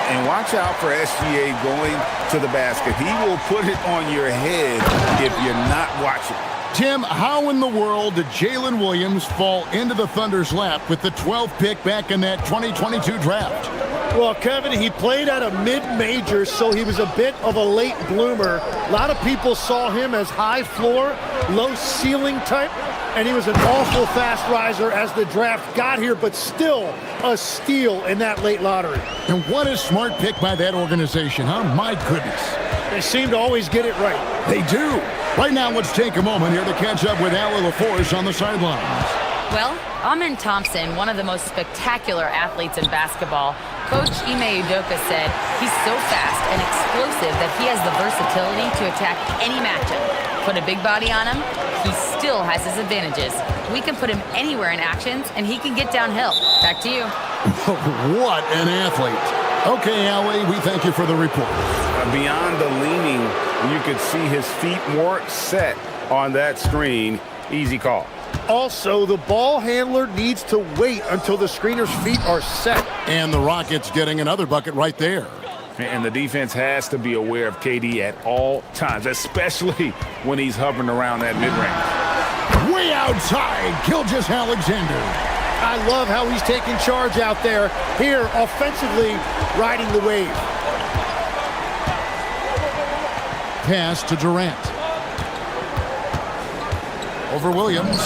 And watch out for SGA going to the basket. He will put it on your head if you're not watching. Tim, how in the world did Jalen Williams fall into the Thunder's lap with the 12th pick back in that 2022 draft? Well, Kevin, he played at a mid-major, so he was a bit of a late bloomer. A lot of people saw him as high floor, low ceiling type, and he was an awful fast riser as the draft got here, but still a steal in that late lottery. And what a smart pick by that organization, huh? My goodness. They seem to always get it right. They do. Right now, let's take a moment here to catch up with Allie LaForce on the sidelines. Well, Amin Thompson, one of the most spectacular athletes in basketball, Coach Ime Udoka said he's so fast and explosive that he has the versatility to attack any matchup. Put a big body on him, he still has his advantages. We can put him anywhere in actions, and he can get downhill. Back to you. What an athlete. Okay, Allie, we thank you for the report. Beyond the leaning, you could see his feet more set on that screen. Easy call. Also, the ball handler needs to wait until the screener's feet are set. And the Rockets getting another bucket right there. And the defense has to be aware of KD at all times, especially when he's hovering around that mid-range. Way outside, Gilgeous-Alexander. I love how he's taking charge out there. Here, offensively, riding the wave. Pass to Durant. Over Williams.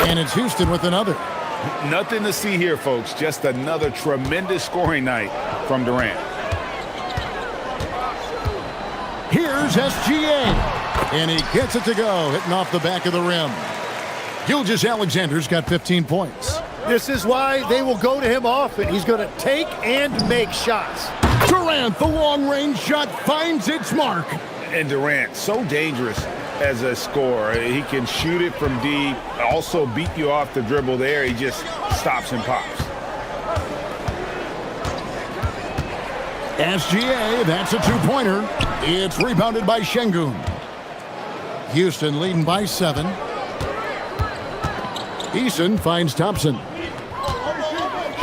And it's Houston with another. Nothing to see here, folks. Just another tremendous scoring night from Durant. Here's SGA. And he gets it to go, hitting off the back of the rim. Gilgeous-Alexander's got 15 points. This is why they will go to him often. He's going to take and make shots. Durant, the long-range shot, finds its mark. And Durant, so dangerous as a scorer. He can shoot it from deep, also beat you off the dribble there. He just stops and pops. SGA, that's a 2-pointer. It's rebounded by Şengün. Houston leading by 7. Eason finds Thompson.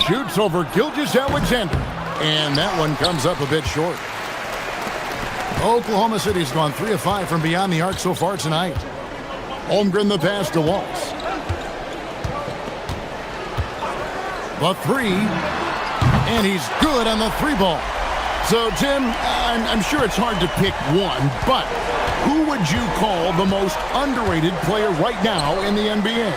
Shoots over Gilgeous-Alexander. And that one comes up a bit short. Oklahoma City's gone 3 of 5 from beyond the arc so far tonight. Holmgren the pass to Waltz. The 3. And he's good on the 3 ball. So, Tim, I'm sure it's hard to pick one, but who would you call the most underrated player right now in the NBA?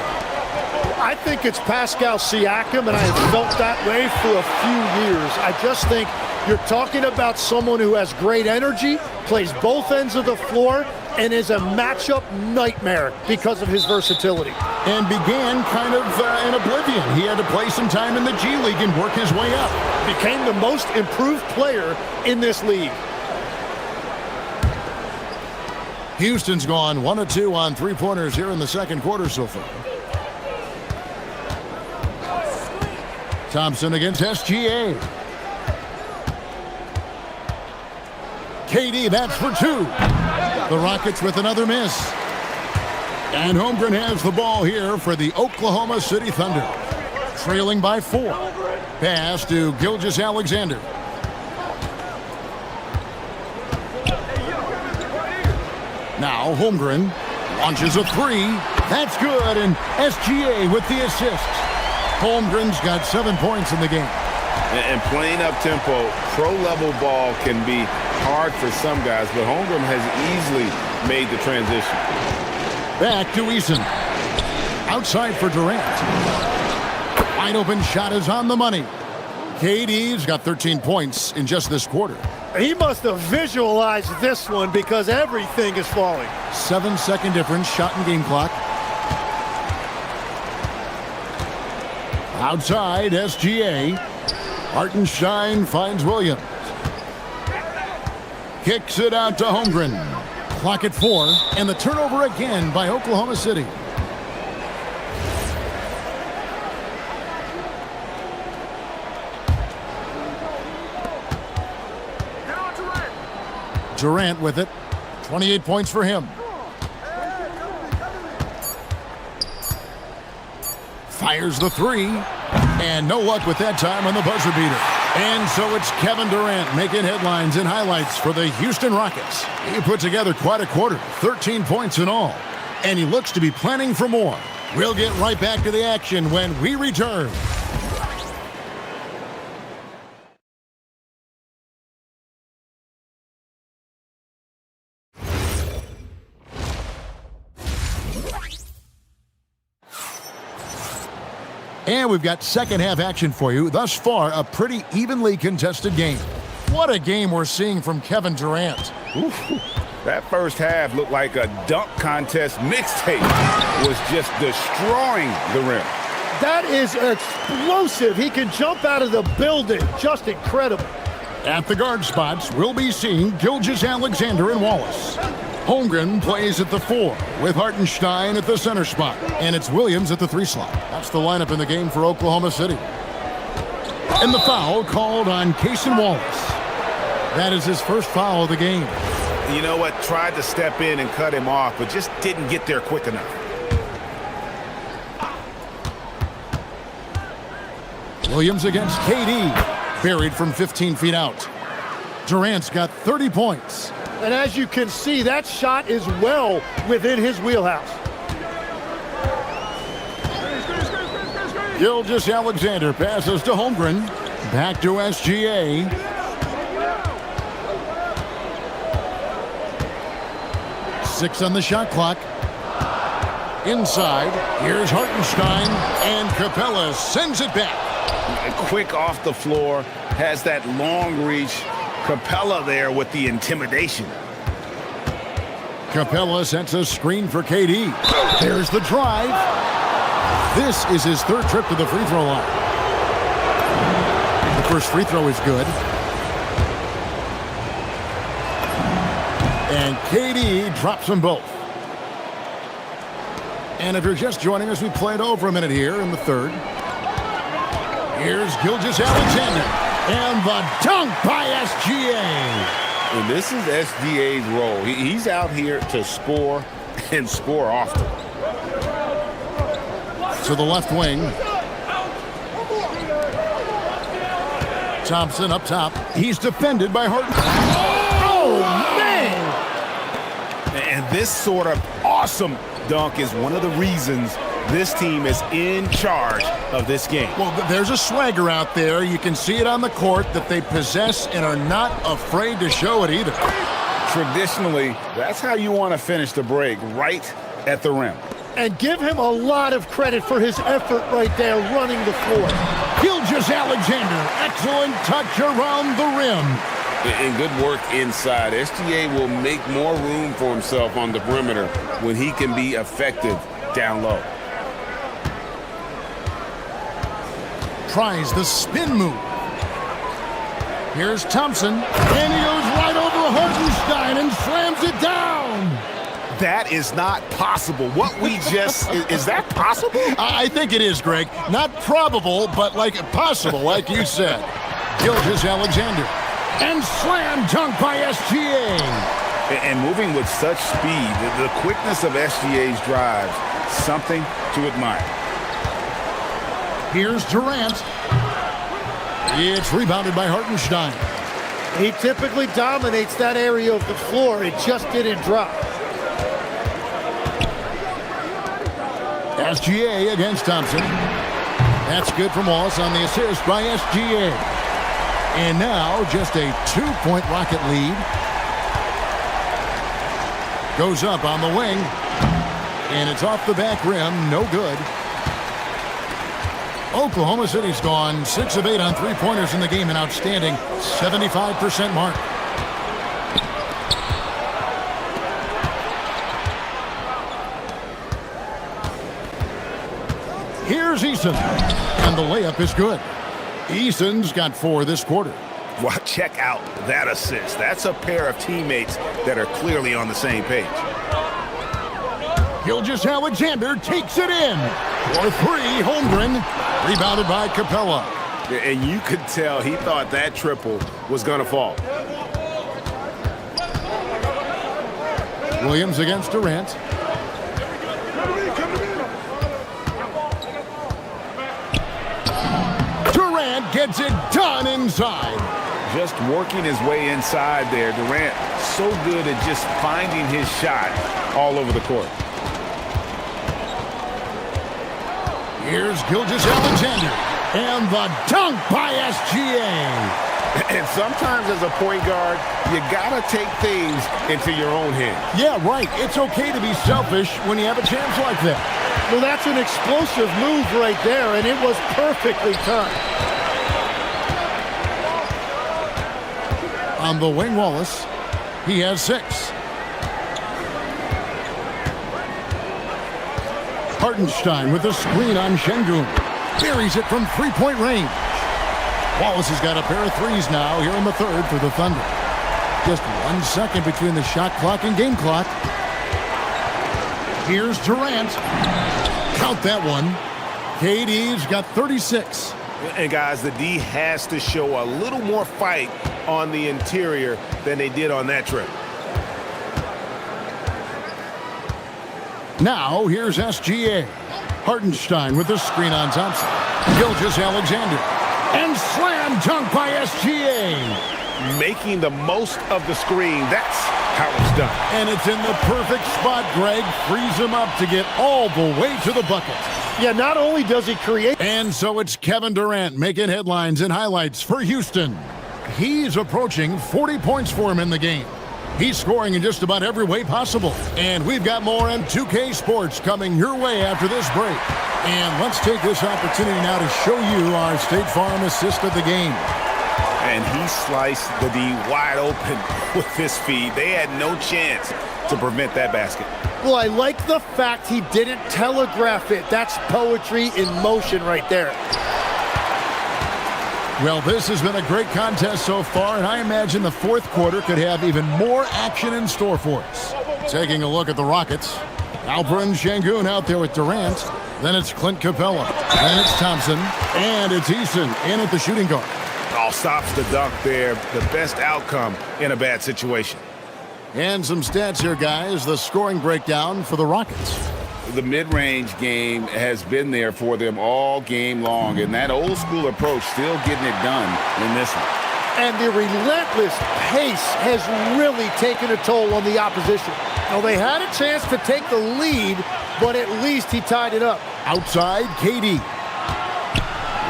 I think it's Pascal Siakam, and I have felt that way for a few years. I just think you're talking about someone who has great energy, plays both ends of the floor, and is a matchup nightmare because of his versatility. And began kind of in oblivion. He had to play some time in the G League and work his way up. Became the most improved player in this league. Houston's gone 1 of 2 on three-pointers here in the second quarter so far. Thompson against SGA. KD, that's for 2. The Rockets with another miss. And Holmgren has the ball here for the Oklahoma City Thunder. Trailing by 4. Pass to Gilgeous-Alexander. Now Holmgren launches a 3. That's good, and SGA with the assist. Holmgren's got 7 points in the game. And playing up-tempo, pro-level ball can be hard for some guys, but Holmgren has easily made the transition. Back to Eason. Outside for Durant. Wide open shot is on the money. KD's got 13 points in just this quarter. He must have visualized this one because everything is falling. 7-second difference, shot and game clock. Outside, SGA. Hartenstein finds Williams. Kicks it out to Holmgren. Clock at 4, and the turnover again by Oklahoma City. Durant with it. 28 points for him. Fires the 3. And no luck with that time on the buzzer beater. And so it's Kevin Durant making headlines and highlights for the Houston Rockets. He put together quite a quarter, 13 points in all. And he looks to be planning for more. We'll get right back to the action when we return. And we've got second half action for you. Thus far, a pretty evenly contested game. What a game we're seeing from Kevin Durant. Ooh, that first half looked like a dunk contest mixtape. Was just destroying the rim. That is explosive. He can jump out of the building. Just incredible. At the guard spots, we'll be seeing Gilgeous-Alexander and Wallace. Holmgren plays at the 4 with Hartenstein at the center spot. And it's Williams at the 3 slot. That's the lineup in the game for Oklahoma City. And the foul called on Cason Wallace. That is his first foul of the game. You know what? Tried to step in and cut him off, but just didn't get there quick enough. Williams against KD. Buried from 15 feet out. Durant's got 30 points. And as you can see, that shot is well within his wheelhouse. Gilgeous-Alexander passes to Holmgren. Back to SGA. Six on the shot clock. Inside, here's Hartenstein, and Capella sends it back. Quick off the floor, has that long reach. Capella there with the intimidation. Capella sets a screen for KD. There's the drive. This is his third trip to the free throw line. The first free throw is good. And KD drops them both. And if you're just joining us, we played over a minute here in the third. Here's Gilgeous-Alexander. And the dunk by SGA. And this is SGA's role. He's out here to score and score often. To the left wing. Thompson up top. He's defended by Harden. Oh, man! And this sort of awesome dunk is one of the reasons This team is in charge of this game. Well, there's a swagger out there. You can see it on the court that they possess and are not afraid to show it either. Traditionally, that's how you want to finish the break, right at the rim. And give him a lot of credit for his effort right there running the floor. Gilgeous-Alexander, excellent touch around the rim. And good work inside. SGA will make more room for himself on the perimeter when he can be effective down low. Tries the spin move. Here's Thompson, and he goes right over Hartenstein and slams it down. That is not possible. What we just, is that possible? I think it is, Greg. Not probable, but like possible, like you said. Gilgeous-Alexander. And slam dunk by SGA. And moving with such speed, the quickness of SGA's drives, something to admire. Here's Durant. It's rebounded by Hartenstein. He typically dominates that area of the floor. It just didn't drop. SGA against Thompson. That's good from Wallace on the assist by SGA. And now just a 2-point Rocket lead. Goes up on the wing. And it's off the back rim. No good. Oklahoma City's gone 6 of 8 on three-pointers in the game, an outstanding 75% mark. Here's Eason, and the layup is good. Eason's got 4 this quarter. Well, check out that assist. That's a pair of teammates that are clearly on the same page. Gilgeous-Alexander takes it in. For 3, Holmgren. Rebounded by Capella. And you could tell he thought that triple was going to fall. Williams against Durant. Durant gets it done inside. Just working his way inside there. Durant so good at just finding his shot all over the court. Here's Gilgeous-Alexander, and the dunk by SGA. And sometimes as a point guard, you gotta take things into your own hands. Yeah, right. It's okay to be selfish when you have a chance like that. Well, that's an explosive move right there, and it was perfectly timed. On the wing, Wallace. He has 6. Hartenstein with a screen on Şengün. Buries it from 3-point range. Wallace has got a pair of 3s now here in the third for the Thunder. Just 1 second between the shot clock and game clock. Here's Durant. Count that one. KD's got 36. And guys, the D has to show a little more fight on the interior than they did on that trip. Now, here's SGA. Hartenstein with the screen on Thompson. Gilgeous-Alexander. And slam dunk by SGA. Making the most of the screen. That's how it's done. And it's in the perfect spot, Greg. Frees him up to get all the way to the bucket. Yeah, not only does he create... And so it's Kevin Durant making headlines and highlights for Houston. He's approaching 40 points for him in the game. He's scoring in just about every way possible. And we've got more on 2K Sports coming your way after this break. And let's take this opportunity now to show you our State Farm assist of the game. And he sliced the D wide open with his feed. They had no chance to prevent that basket. Well, I like the fact he didn't telegraph it. That's poetry in motion right there. Well, this has been a great contest so far, and I imagine the fourth quarter could have even more action in store for us. Taking a look at the Rockets. Alperen Şengün out there with Durant. Then it's Clint Capella. Then it's Thompson. And it's Eason in at the shooting guard. All stops the dunk there. The best outcome in a bad situation. And some stats here, guys. The scoring breakdown for the Rockets. The mid-range game has been there for them all game long, and that old-school approach still getting it done in this one. And the relentless pace has really taken a toll on the opposition. Now, they had a chance to take the lead, but at least he tied it up. Outside, KD.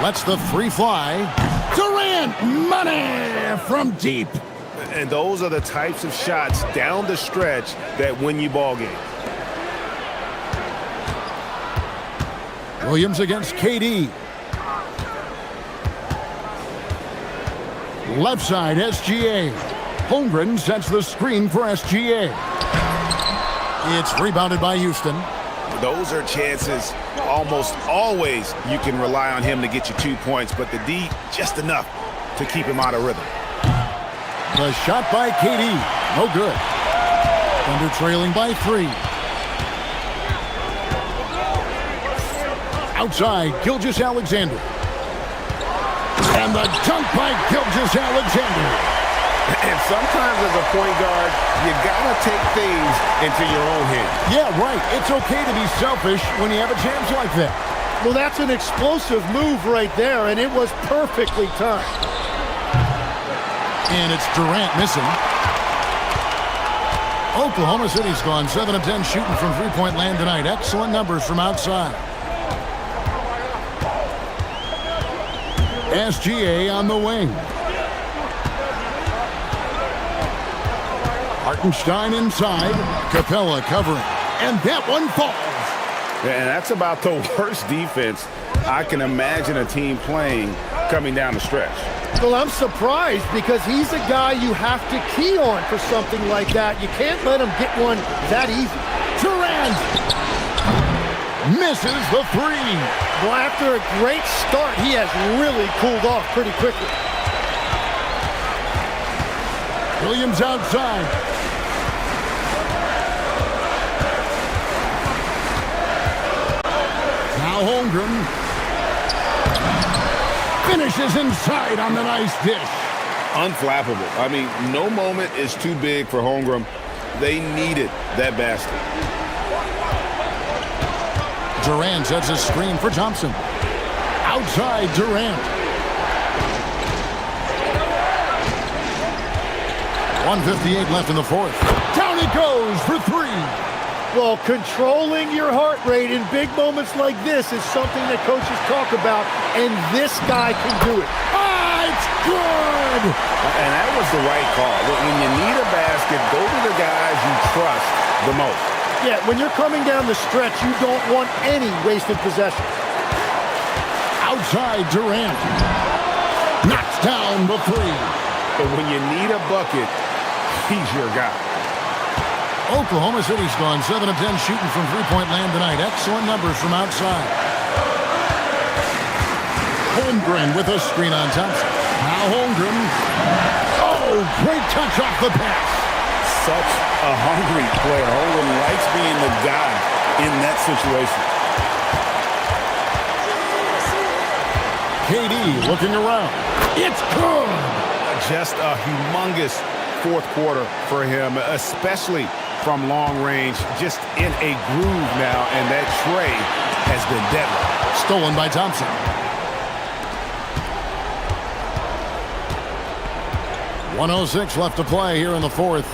Lets the free fly. Durant, money from deep. And those are the types of shots down the stretch that win you ball games. Williams against KD. Left side, SGA. Holmgren sets the screen for SGA. It's rebounded by Houston. Those are chances almost always you can rely on him to get you 2 points, but the D just enough to keep him out of rhythm. The shot by KD, no good. Thunder trailing by 3. Outside, Gilgeous-Alexander. And the dunk by Gilgeous-Alexander. And sometimes as a point guard, you gotta take things into your own hands. Yeah, right. It's okay to be selfish when you have a chance like that. Well, that's an explosive move right there, and it was perfectly timed. And it's Durant missing. Oklahoma City's gone 7 of 10 shooting from three-point land tonight. Excellent numbers from outside. SGA on the wing. Hartenstein inside. Capella covering. And that one falls. And that's about the worst defense I can imagine a team playing coming down the stretch. Well, I'm surprised because he's a guy you have to key on for something like that. You can't let him get one that easy. Durant misses the 3. Well, after a great start, he has really cooled off pretty quickly. Williams outside. Now Holmgren finishes inside on the nice dish. Unflappable. I mean, no moment is too big for Holmgren. They needed that basket. Durant sets a screen for Thompson. Outside, Durant. 1:58 left in the fourth. Down it goes for 3. Well, controlling your heart rate in big moments like this is something that coaches talk about, and this guy can do it. Ah, it's good! And that was the right call. When you need a basket, go to the guys you trust the most. Yeah, when you're coming down the stretch, you don't want any wasted possession. Outside, Durant. Knocks down the 3. But when you need a bucket, he's your guy. Oklahoma City's gone 7 of 10 shooting from three-point land tonight. Excellent numbers from outside. Holmgren with a screen on Thompson. Now Holmgren. Oh, great touch off the pass. Such a hungry player. Holmgren likes being the guy in that situation. KD looking around. It's good. Just a humongous fourth quarter for him, especially from long range. Just in a groove now, and that tray has been deadly. Stolen by Thompson. .106 left to play here in the fourth.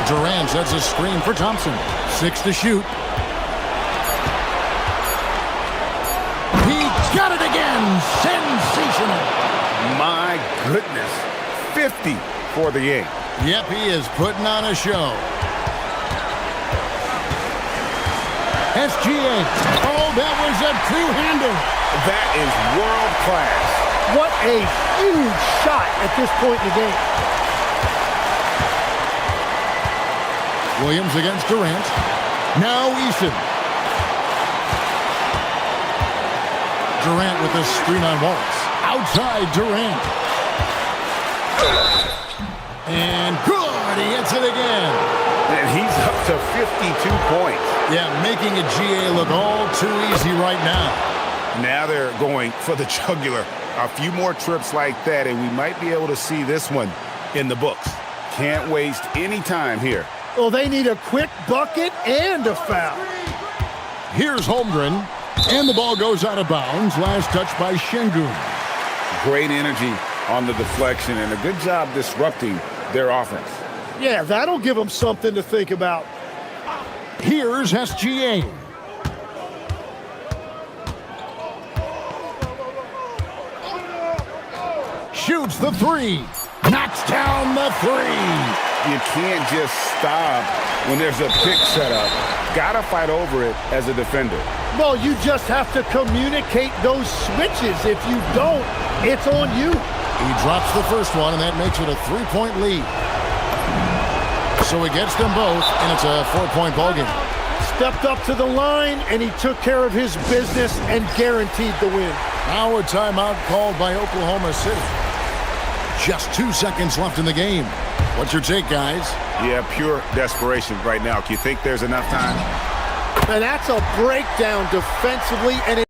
Durant sets a screen for Thompson. 6 to shoot. He got it again. Sensational. My goodness. 50 for the game. Yep, he is putting on a show. SGA. Oh, that was a two-hander. That is world class. What a huge shot at this point in the game. Williams against Durant. Now Eason. Durant with a screen on Wallace. Outside Durant. And good. He hits it again. And he's up to 52 points. Yeah, making a GA look all too easy right now. Now they're going for the jugular. A few more trips like that, and we might be able to see this one in the books. Can't waste any time here. Well, they need a quick bucket and a foul. Here's Holmgren, and the ball goes out of bounds. Last touch by Şengün. Great energy on the deflection, and a good job disrupting their offense. Yeah, that'll give them something to think about. Here's SGA. Shoots the three. Knocks down the three. You can't just stop when there's a pick set up. Gotta fight over it as a defender. Well, you just have to communicate those switches. If you don't, it's on you. He drops the first one, and that makes it a 3-point lead. So he gets them both, and it's a 4-point ballgame. Stepped up to the line, and he took care of his business and guaranteed the win. Now a timeout called by Oklahoma City. Just 2 seconds left in the game. What's your take, guys? Yeah, pure desperation right now. Do you think there's enough time? And that's a breakdown defensively, and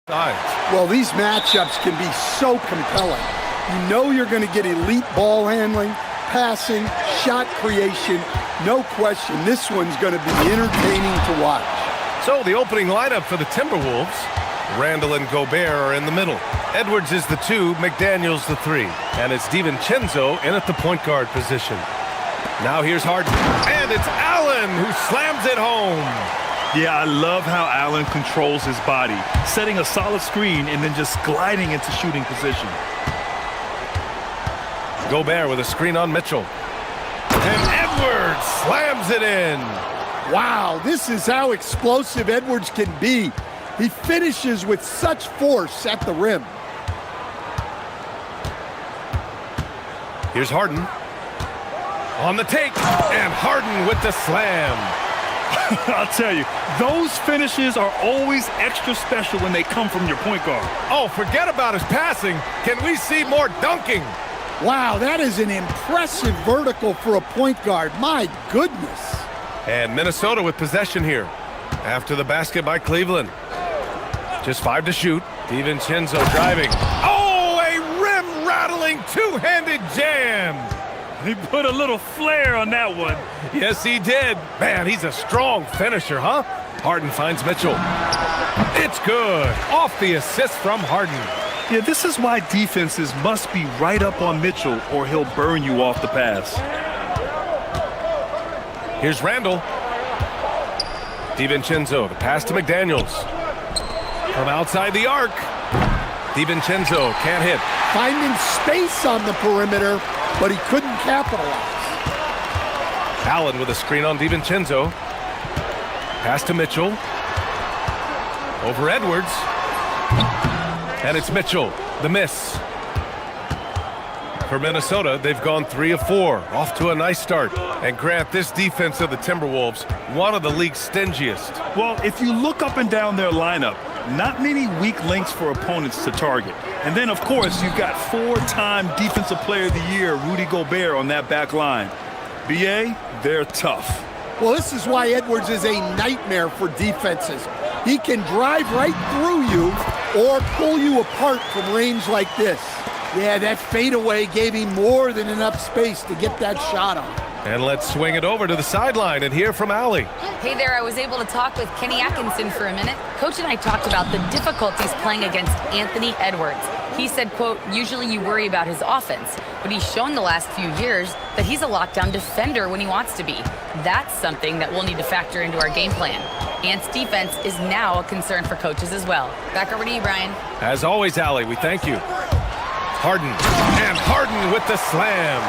Well, these matchups can be so compelling. You know you're going to get elite ball handling, passing, shot creation. No question, this one's going to be entertaining to watch. So the opening lineup for the Timberwolves, Randall and Gobert are in the middle. Edwards is the 2, McDaniels the 3. And it's DiVincenzo in at the point guard position. Now here's Harden. And it's Allen who slams it home. Yeah, I love how Allen controls his body, setting a solid screen and then just gliding into shooting position. Gobert with a screen on Mitchell. And Edwards slams it in. Wow, this is how explosive Edwards can be. He finishes with such force at the rim. Here's Harden. On the take, and Harden with the slam. I'll tell you, those finishes are always extra special when they come from your point guard. Oh, forget about his passing. Can we see more dunking? Wow, that is an impressive vertical for a point guard. My goodness. And Minnesota with possession here after the basket by Cleveland. Just 5 to shoot. DiVincenzo driving. Oh, a rim-rattling two-handed jam. He put a little flair on that one. Yes, he did. Man, he's a strong finisher, huh? Harden finds Mitchell. It's good. Off the assist from Harden. Yeah, this is why defenses must be right up on Mitchell or he'll burn you off the pass. Here's Randall. DiVincenzo, the pass to McDaniels. From outside the arc. DiVincenzo can't hit. Finding space on the perimeter, but he couldn't capitalize. Allen with a screen on DiVincenzo. Pass to Mitchell. Over Edwards. And it's Mitchell, the miss. For Minnesota, they've gone 3 of 4, off to a nice start. And Grant, this defense of the Timberwolves, one of the league's stingiest. Well, if you look up and down their lineup, not many weak links for opponents to target. And then, of course, you've got 4-time Defensive Player of the Year, Rudy Gobert, on that back line. BA, they're tough. Well, this is why Edwards is a nightmare for defenses. He can drive right through you or pull you apart from range like this. Yeah, that fadeaway gave him more than enough space to get that shot on. And let's swing it over to the sideline and hear from Allie. Hey there, I was able to talk with Kenny Atkinson for a minute. Coach and I talked about the difficulties playing against Anthony Edwards. He said, quote, usually you worry about his offense, but he's shown the last few years that he's a lockdown defender when he wants to be. That's something that we'll need to factor into our game plan. Ant's defense is now a concern for coaches as well. Back over to you, Brian. As always, Allie, we thank you. Harden, and Harden with the slam.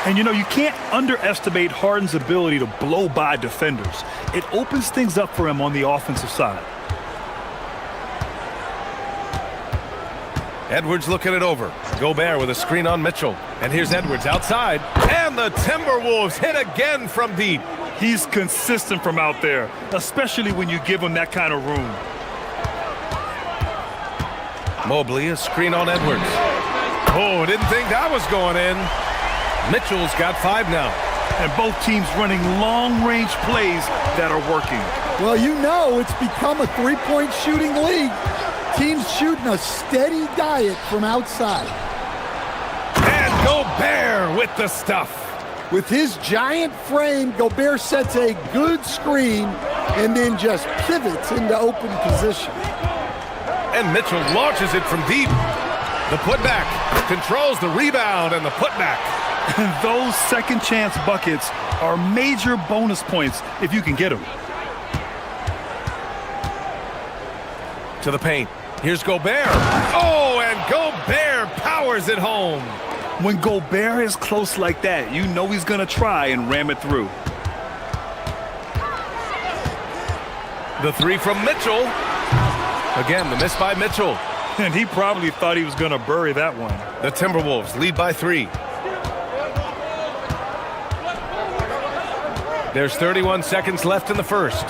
And you know, you can't underestimate Harden's ability to blow by defenders. It opens things up for him on the offensive side. Edwards looking it over. Gobert with a screen on Mitchell. And here's Edwards outside. And the Timberwolves hit again from deep. He's consistent from out there, especially when you give him that kind of room. Mobley, a screen on Edwards. Oh, didn't think that was going in. Mitchell's got 5 now. And both teams running long-range plays that are working. Well, you know it's become a three-point shooting league. Teams shooting a steady diet from outside. And Gobert with the stuff. With his giant frame, Gobert sets a good screen and then just pivots into open position. And Mitchell launches it from deep. The putback controls the rebound and the putback. Those second chance buckets are major bonus points if you can get them. To the paint. Here's Gobert. Oh, and Gobert powers it home. When Gobert is close like that, you know he's going to try and ram it through. The 3 from Mitchell. Again, the miss by Mitchell. And he probably thought he was going to bury that one. The Timberwolves lead by 3. There's 31 seconds left in the first.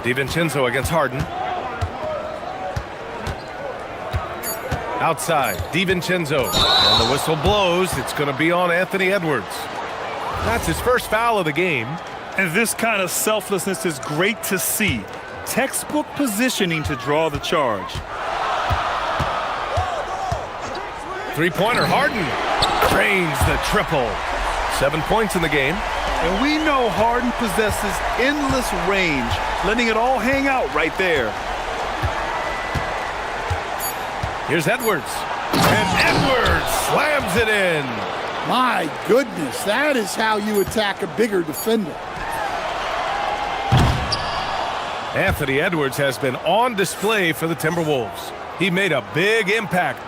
DiVincenzo against Harden. Outside, DiVincenzo. And the whistle blows. It's going to be on Anthony Edwards. That's his first foul of the game. And this kind of selflessness is great to see. Textbook positioning to draw the charge. Three-pointer, Harden drains the triple. 7 points in the game. And we know Harden possesses endless range, letting it all hang out right there. Here's Edwards. And Edwards slams it in. My goodness, that is how you attack a bigger defender. Anthony Edwards has been on display for the Timberwolves. He made a big impact.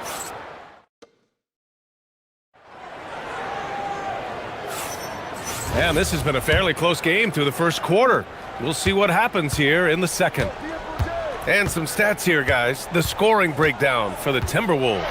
And this has been a fairly close game through the first quarter. We'll see what happens here in the second. And some stats here, guys. The scoring breakdown for the Timberwolves.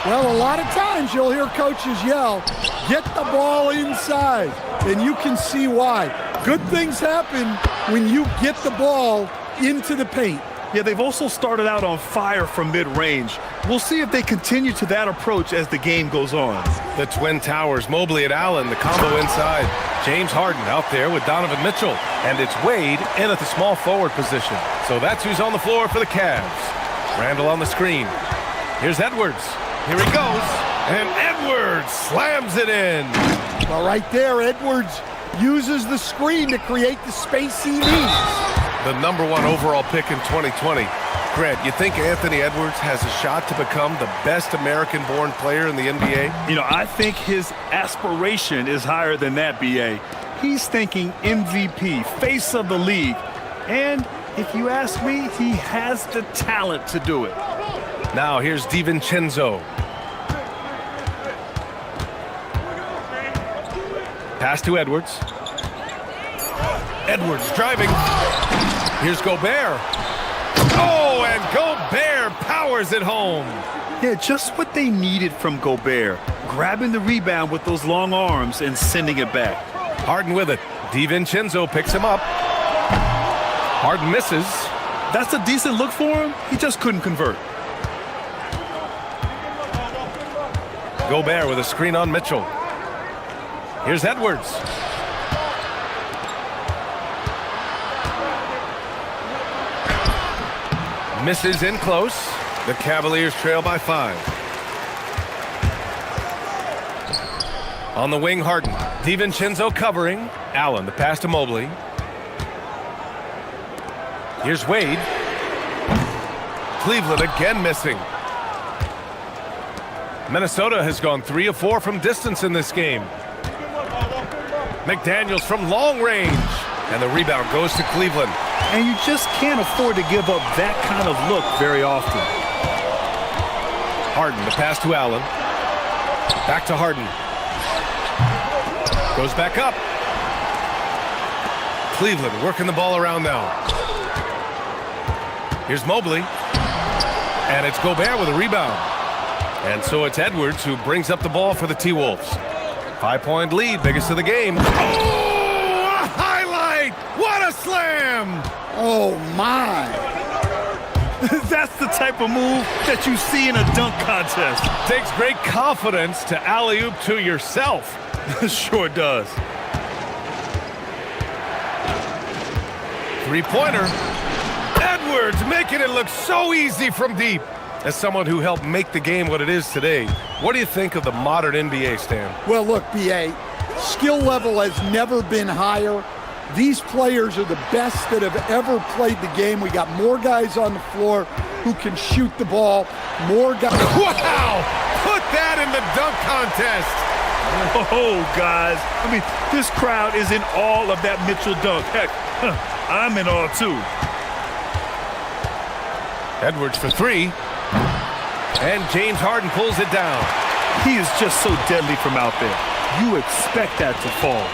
Well, a lot of times you'll hear coaches yell, get the ball inside, and you can see why. Good things happen when you get the ball into the paint. Yeah, they've also started out on fire from mid-range. We'll see if they continue to that approach as the game goes on. The Twin Towers, Mobley and Allen, the combo inside. James Harden out there with Donovan Mitchell. And it's Wade in at the small forward position. So that's who's on the floor for the Cavs. Randall on the screen. Here's Edwards. Here he goes. And Edwards slams it in. Well, right there, Edwards uses the screen to create the space he needs. The #1 overall pick in 2020. Grant, you think Anthony Edwards has a shot to become the best American-born player in the NBA? You know, I think his aspiration is higher than that, B.A. He's thinking MVP, face of the league. And if you ask me, he has the talent to do it. Now here's DiVincenzo. Pass to Edwards. Edwards driving. Here's Gobert. Oh, and Gobert powers it home. Yeah, just what they needed from Gobert. Grabbing the rebound with those long arms and sending it back. Harden with it. DiVincenzo picks him up. Harden misses. That's a decent look for him. He just couldn't convert. Gobert with a screen on Mitchell. Here's Edwards. Misses in close. The Cavaliers trail by 5. On the wing, Harden. DiVincenzo covering. Allen, the pass to Mobley. Here's Wade. Cleveland again missing. Minnesota has gone 3 of 4 from distance in this game. McDaniels from long range. And the rebound goes to Cleveland. And you just can't afford to give up that kind of look very often. Harden, the pass to Allen. Back to Harden. Goes back up. Cleveland working the ball around now. Here's Mobley. And it's Gobert with a rebound. And so it's Edwards who brings up the ball for the T-Wolves. 5-point lead, biggest of the game. Oh, a highlight! What a slam! Oh, my. That's the type of move that you see in a dunk contest. Takes great confidence to alley-oop to yourself. Sure does. Three-pointer. Edwards making it look so easy from deep. As someone who helped make the game what it is today, what do you think of the modern NBA, Stan? Well, look, B.A., skill level has never been higher. These players are the best that have ever played the game. We got more guys on the floor who can shoot the ball. More guys. Wow! Put that in the dunk contest. Oh, guys. I mean, this crowd is in awe of that Mitchell dunk. Heck, I'm in awe, too. Edwards for 3. And James Harden pulls it down. He is just so deadly from out there. You expect that to fall.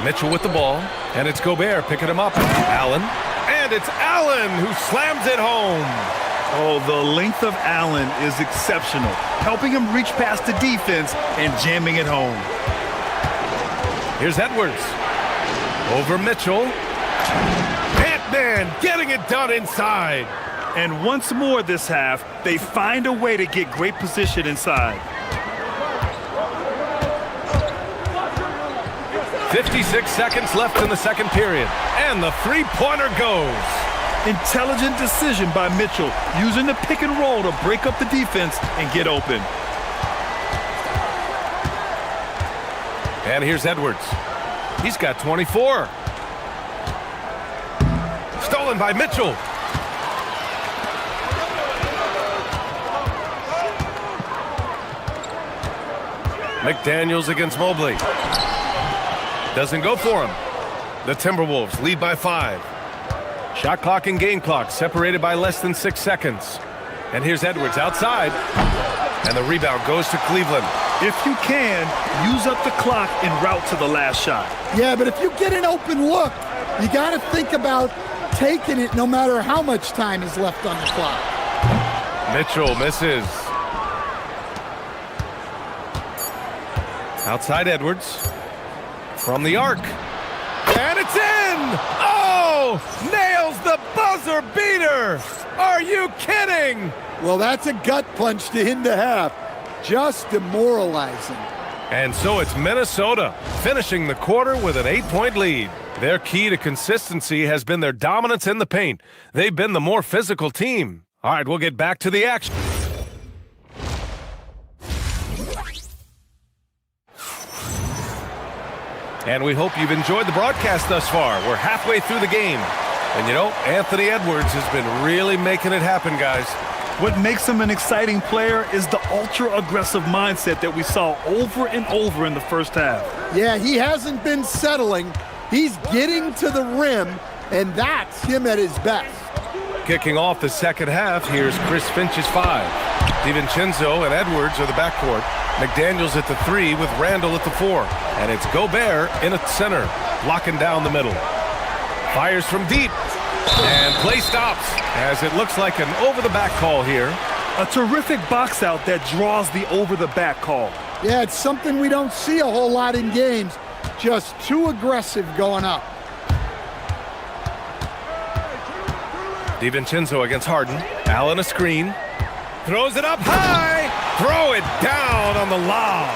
Mitchell with the ball, and it's Gobert picking him up. Allen, and it's Allen who slams it home. Oh, the length of Allen is exceptional, helping him reach past the defense and jamming it home. Here's Edwards. Over Mitchell. Ant-Man getting it done inside. And once more this half, they find a way to get great position inside. 56 seconds left in the second period. And the three-pointer goes. Intelligent decision by Mitchell, using the pick and roll to break up the defense and get open. And here's Edwards. He's got 24. Stolen by Mitchell. McDaniels against Mobley. Doesn't go for him. The Timberwolves lead by 5. Shot clock and game clock separated by less than 6 seconds. And here's Edwards outside. And the rebound goes to Cleveland. If you can, use up the clock en route to the last shot. Yeah, but if you get an open look, you got to think about taking it no matter how much time is left on the clock. Mitchell misses. Outside Edwards. From the arc. And it's in! Oh! Nails the buzzer beater! Are you kidding? Well, that's a gut punch to end the half. Just demoralizing. And so it's Minnesota finishing the quarter with an 8-point lead. Their key to consistency has been their dominance in the paint. They've been the more physical team. All right, we'll get back to the action. And we hope you've enjoyed the broadcast thus far. We're halfway through the game. And you know, Anthony Edwards has been really making it happen, guys. What makes him an exciting player is the ultra-aggressive mindset that we saw over and over in the first half. Yeah, he hasn't been settling. He's getting to the rim, and that's him at his best. Kicking off the second half, here's Chris Finch's 5. DiVincenzo and Edwards are the backcourt. McDaniels at the 3 with Randall at the 4. And it's Gobert in at center, blocking down the middle. Fires from deep. And play stops as it looks like an over-the-back call here. A terrific box out that draws the over-the-back call. Yeah, it's something we don't see a whole lot in games. Just too aggressive going up. DiVincenzo against Harden. Allen a screen. Throws it up high. Throw it down on the lob.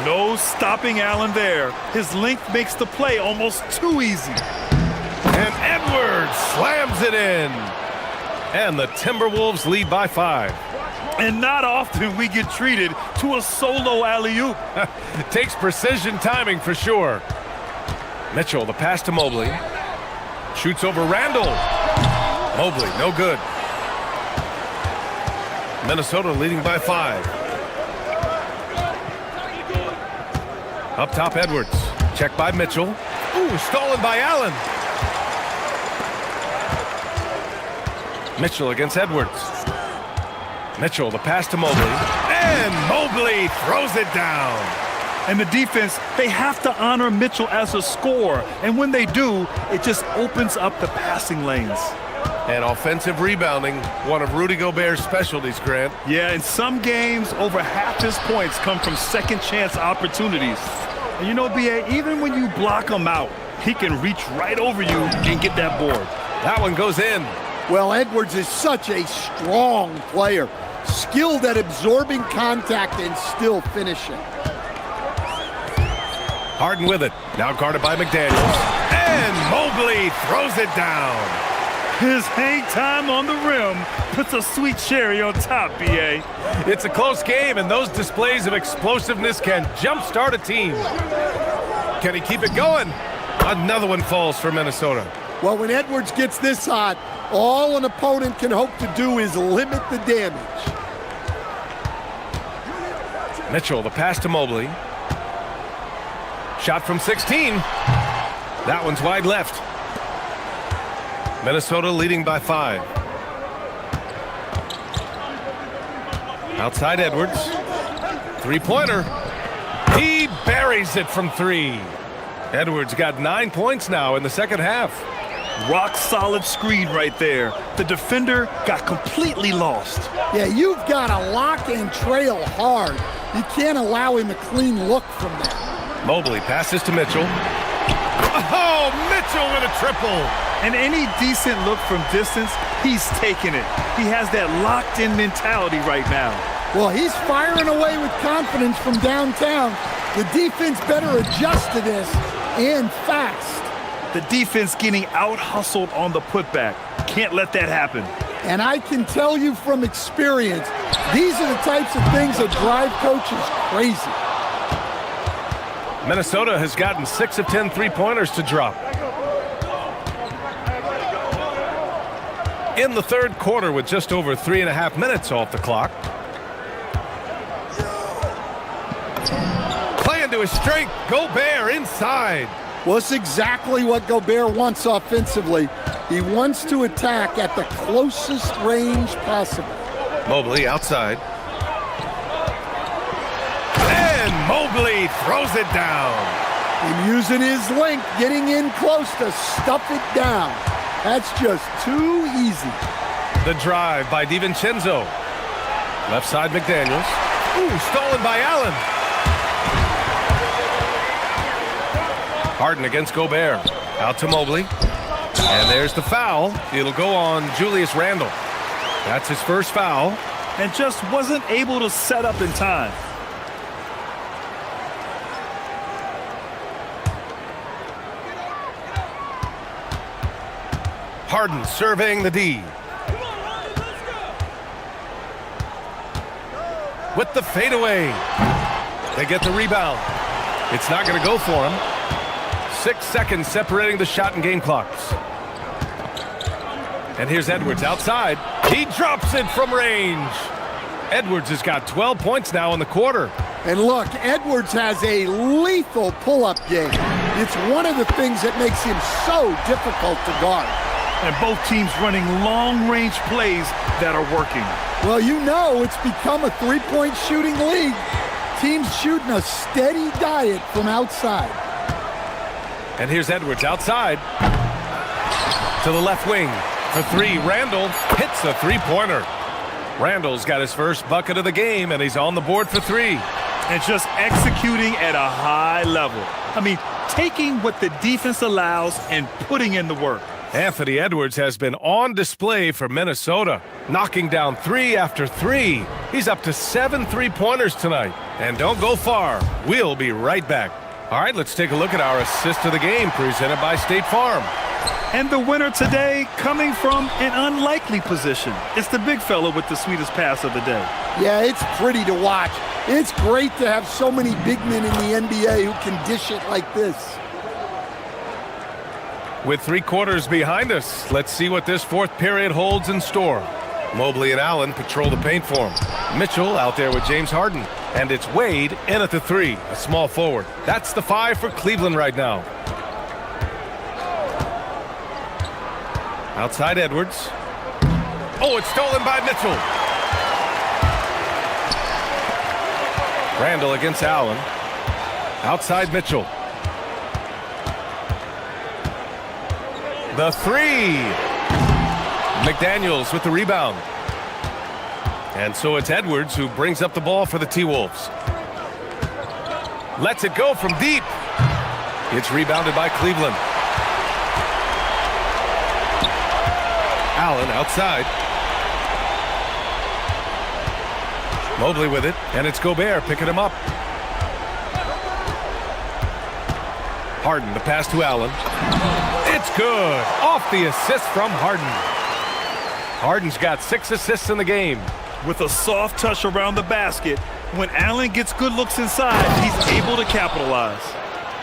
No stopping Allen there. His length makes the play almost too easy. And Edwards slams it in. And the Timberwolves lead by 5. And not often we get treated to a solo alley-oop. Takes precision timing for sure. Mitchell, the pass to Mobley. Shoots over Randall. Mobley, no good. Minnesota leading by 5. Up top, Edwards. Checked by Mitchell. Ooh, stolen by Allen. Mitchell against Edwards. Mitchell, the pass to Mobley. And Mobley throws it down. And the defense, they have to honor Mitchell as a scorer. And when they do, it just opens up the passing lanes. And offensive rebounding, one of Rudy Gobert's specialties, Grant. Yeah, in some games, over half his points come from second chance opportunities. And you know, B.A., even when you block him out, he can reach right over you and get that board. That one goes in. Well, Edwards is such a strong player, skilled at absorbing contact and still finishing. Harden with it, now guarded by McDaniels. And Mobley throws it down. His hang time on the rim puts a sweet cherry on top, B.A. It's a close game, and those displays of explosiveness can jumpstart a team. Can he keep it going? Another one falls for Minnesota. Well, when Edwards gets this hot, all an opponent can hope to do is limit the damage. Mitchell, the pass to Mobley. Shot from 16. That one's wide left. Minnesota leading by 5. Outside Edwards. Three-pointer. He buries it from 3. Edwards got 9 points now in the second half. Rock solid screen right there. The defender got completely lost. Yeah, you've got to lock and trail hard. You can't allow him a clean look from there. Mobley passes to Mitchell. Oh, Mitchell with a triple. And any decent look from distance, he's taking it. He has that locked-in mentality right now. Well, he's firing away with confidence from downtown. The defense better adjust to this and fast. The defense getting out-hustled on the putback. Can't let that happen. And I can tell you from experience, these are the types of things that drive coaches crazy. Minnesota has gotten 6 of 10 three-pointers to drop. In the third quarter with just over 3.5 minutes off the clock. Playing to his strength, Gobert inside. Well, it's exactly what Gobert wants offensively. He wants to attack at the closest range possible. Mobley outside. And Mobley throws it down. And using his length, getting in close to stuff it down. That's just too easy. The drive by DiVincenzo. Left side McDaniels. Ooh, stolen by Allen. Harden against Gobert. Out to Mobley. And there's the foul. It'll go on Julius Randle. That's his first foul. And just wasn't able to set up in time. Harden surveying the D. With the fadeaway. They get the rebound. It's not going to go for him. 6 seconds separating the shot and game clocks. And here's Edwards outside. He drops it from range. Edwards has got 12 points now in the quarter. And look, Edwards has a lethal pull-up game. It's one of the things that makes him so difficult to guard. And both teams running long-range plays that are working. Well, you know it's become a three-point shooting league. Teams shooting a steady diet from outside. And here's Edwards outside. To the left wing. For three, Randle hits a three-pointer. Randle's got his first bucket of the game, and he's on the board for three. And just executing at a high level. I mean, taking what the defense allows and putting in the work. Anthony Edwards has been on display for Minnesota, knocking down 3 after 3. He's up to 7 three-pointers tonight. And don't go far. We'll be right back. All right, let's take a look at our assist of the game presented by State Farm. And the winner today coming from an unlikely position. It's the big fella with the sweetest pass of the day. Yeah, it's pretty to watch. It's great to have so many big men in the NBA who can dish it like this. With 3 quarters behind us, let's see what this fourth period holds in store. Mobley and Allen patrol the paint for him. Mitchell out there with James Harden. And it's Wade in at the 3, a small forward. That's the 5 for Cleveland right now. Outside Edwards. Oh, it's stolen by Mitchell. Randle against Allen. Outside Mitchell. The 3. McDaniels with the rebound. And so it's Edwards who brings up the ball for the T-Wolves. Lets it go from deep. It's rebounded by Cleveland. Allen outside. Mobley with it, and it's Gobert picking him up. Harden, the pass to Allen. It's good. Off the assist from Harden. Harden's got 6 assists in the game. With a soft touch around the basket, when Allen gets good looks inside, he's able to capitalize.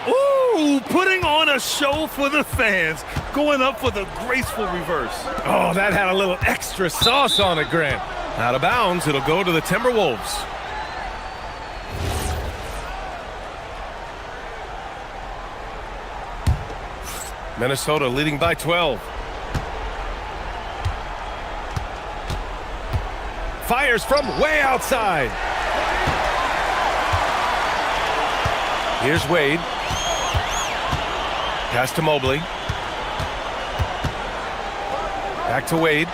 Ooh, putting on a show for the fans, going up for the graceful reverse. Oh, that had a little extra sauce on it, Grant. Out of bounds, it'll go to the Timberwolves. Minnesota leading by 12. Fires from way outside. Here's Wade. Pass to Mobley. Back to Wade.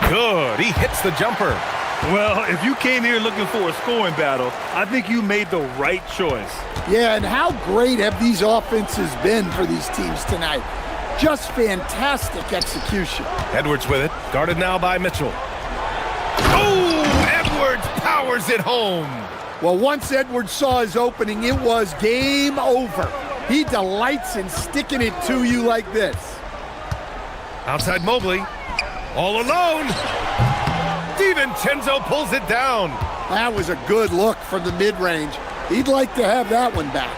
Good. He hits the jumper. Well, if you came here looking for a scoring battle, I think you made the right choice. Yeah, and how great have these offenses been for these teams tonight? Just fantastic execution. Edwards with it. Guarded now by Mitchell. Oh, Edwards powers it home. Well, once Edwards saw his opening, it was game over. He delights in sticking it to you like this. Outside Mobley. All alone. DiVincenzo pulls it down. That was a good look from the mid-range. He'd like to have that one back.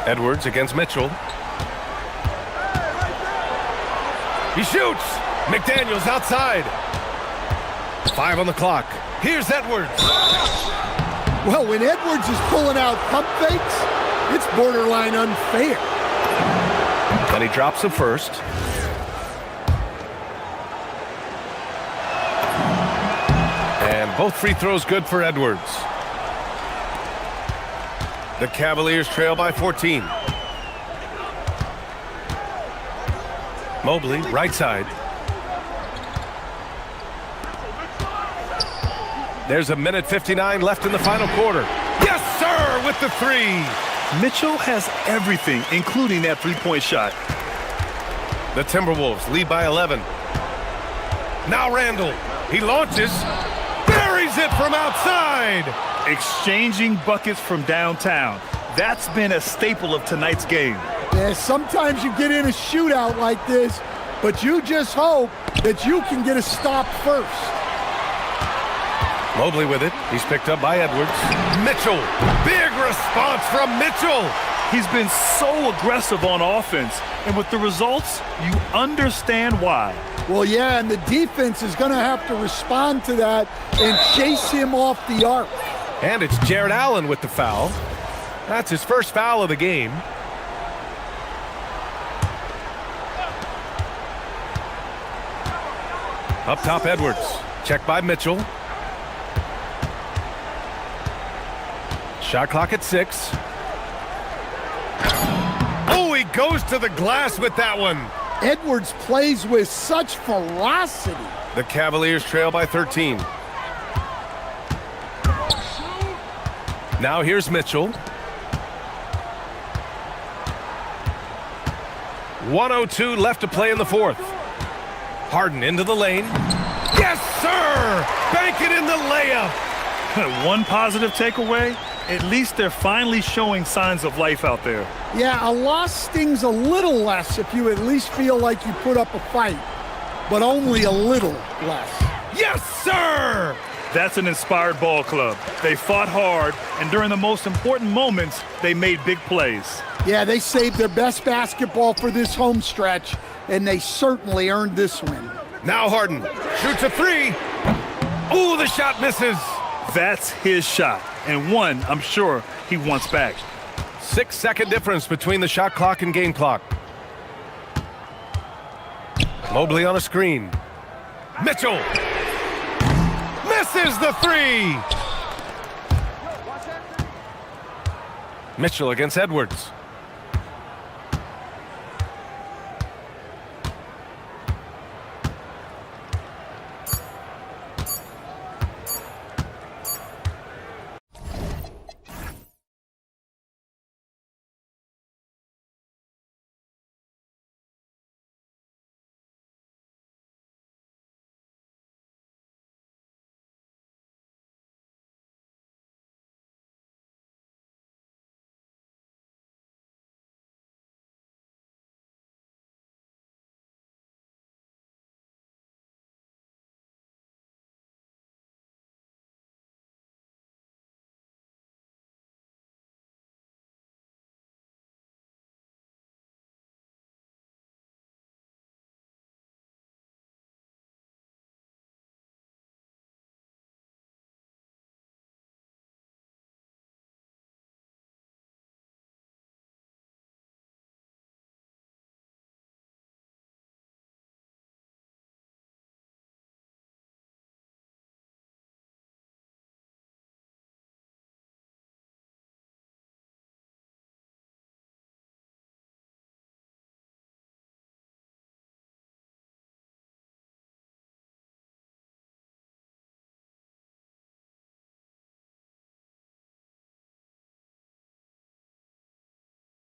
Edwards against Mitchell. He shoots. McDaniels outside. 5 on the clock. Here's Edwards. Well, when Edwards is pulling out pump fakes, it's borderline unfair. And he drops the first. And both free throws good for Edwards. The Cavaliers trail by 14. Mobley, right side. There's a minute 59 left in the final quarter. Yes, sir, with the three. Mitchell has everything, including that three-point shot. The Timberwolves lead by 11. Now Randall. He launches. Buries it from outside. Exchanging buckets from downtown. That's been a staple of tonight's game. Yeah, sometimes you get in a shootout like this, but you just hope that you can get a stop first. Mobley with it. He's picked up by Edwards. Mitchell. Big response from Mitchell. He's been so aggressive on offense, and with the results, you understand why. Well, yeah, and the defense is going to have to respond to that and chase him off the arc. And it's Jared Allen with the foul. That's his first foul of the game. Up top, Edwards. Checked by Mitchell. Shot clock at 6. Oh, he goes to the glass with that one. Edwards plays with such ferocity. The Cavaliers trail by 13. Now here's Mitchell. 1:02 left to play in the fourth. Harden into the lane. Yes, sir! Bank it in the layup. One positive takeaway, at least they're finally showing signs of life out there. Yeah, a loss stings a little less if you at least feel like you put up a fight, but only a little less. Yes, sir! That's an inspired ball club. They fought hard, and during the most important moments, they made big plays. Yeah, they saved their best basketball for this home stretch, and they certainly earned this win. Now Harden shoots a three. Ooh, the shot misses. That's his shot, and one I'm sure he wants back. 6-second difference between the shot clock and game clock. Mobley on a screen. Mitchell misses the three. Mitchell against Edwards.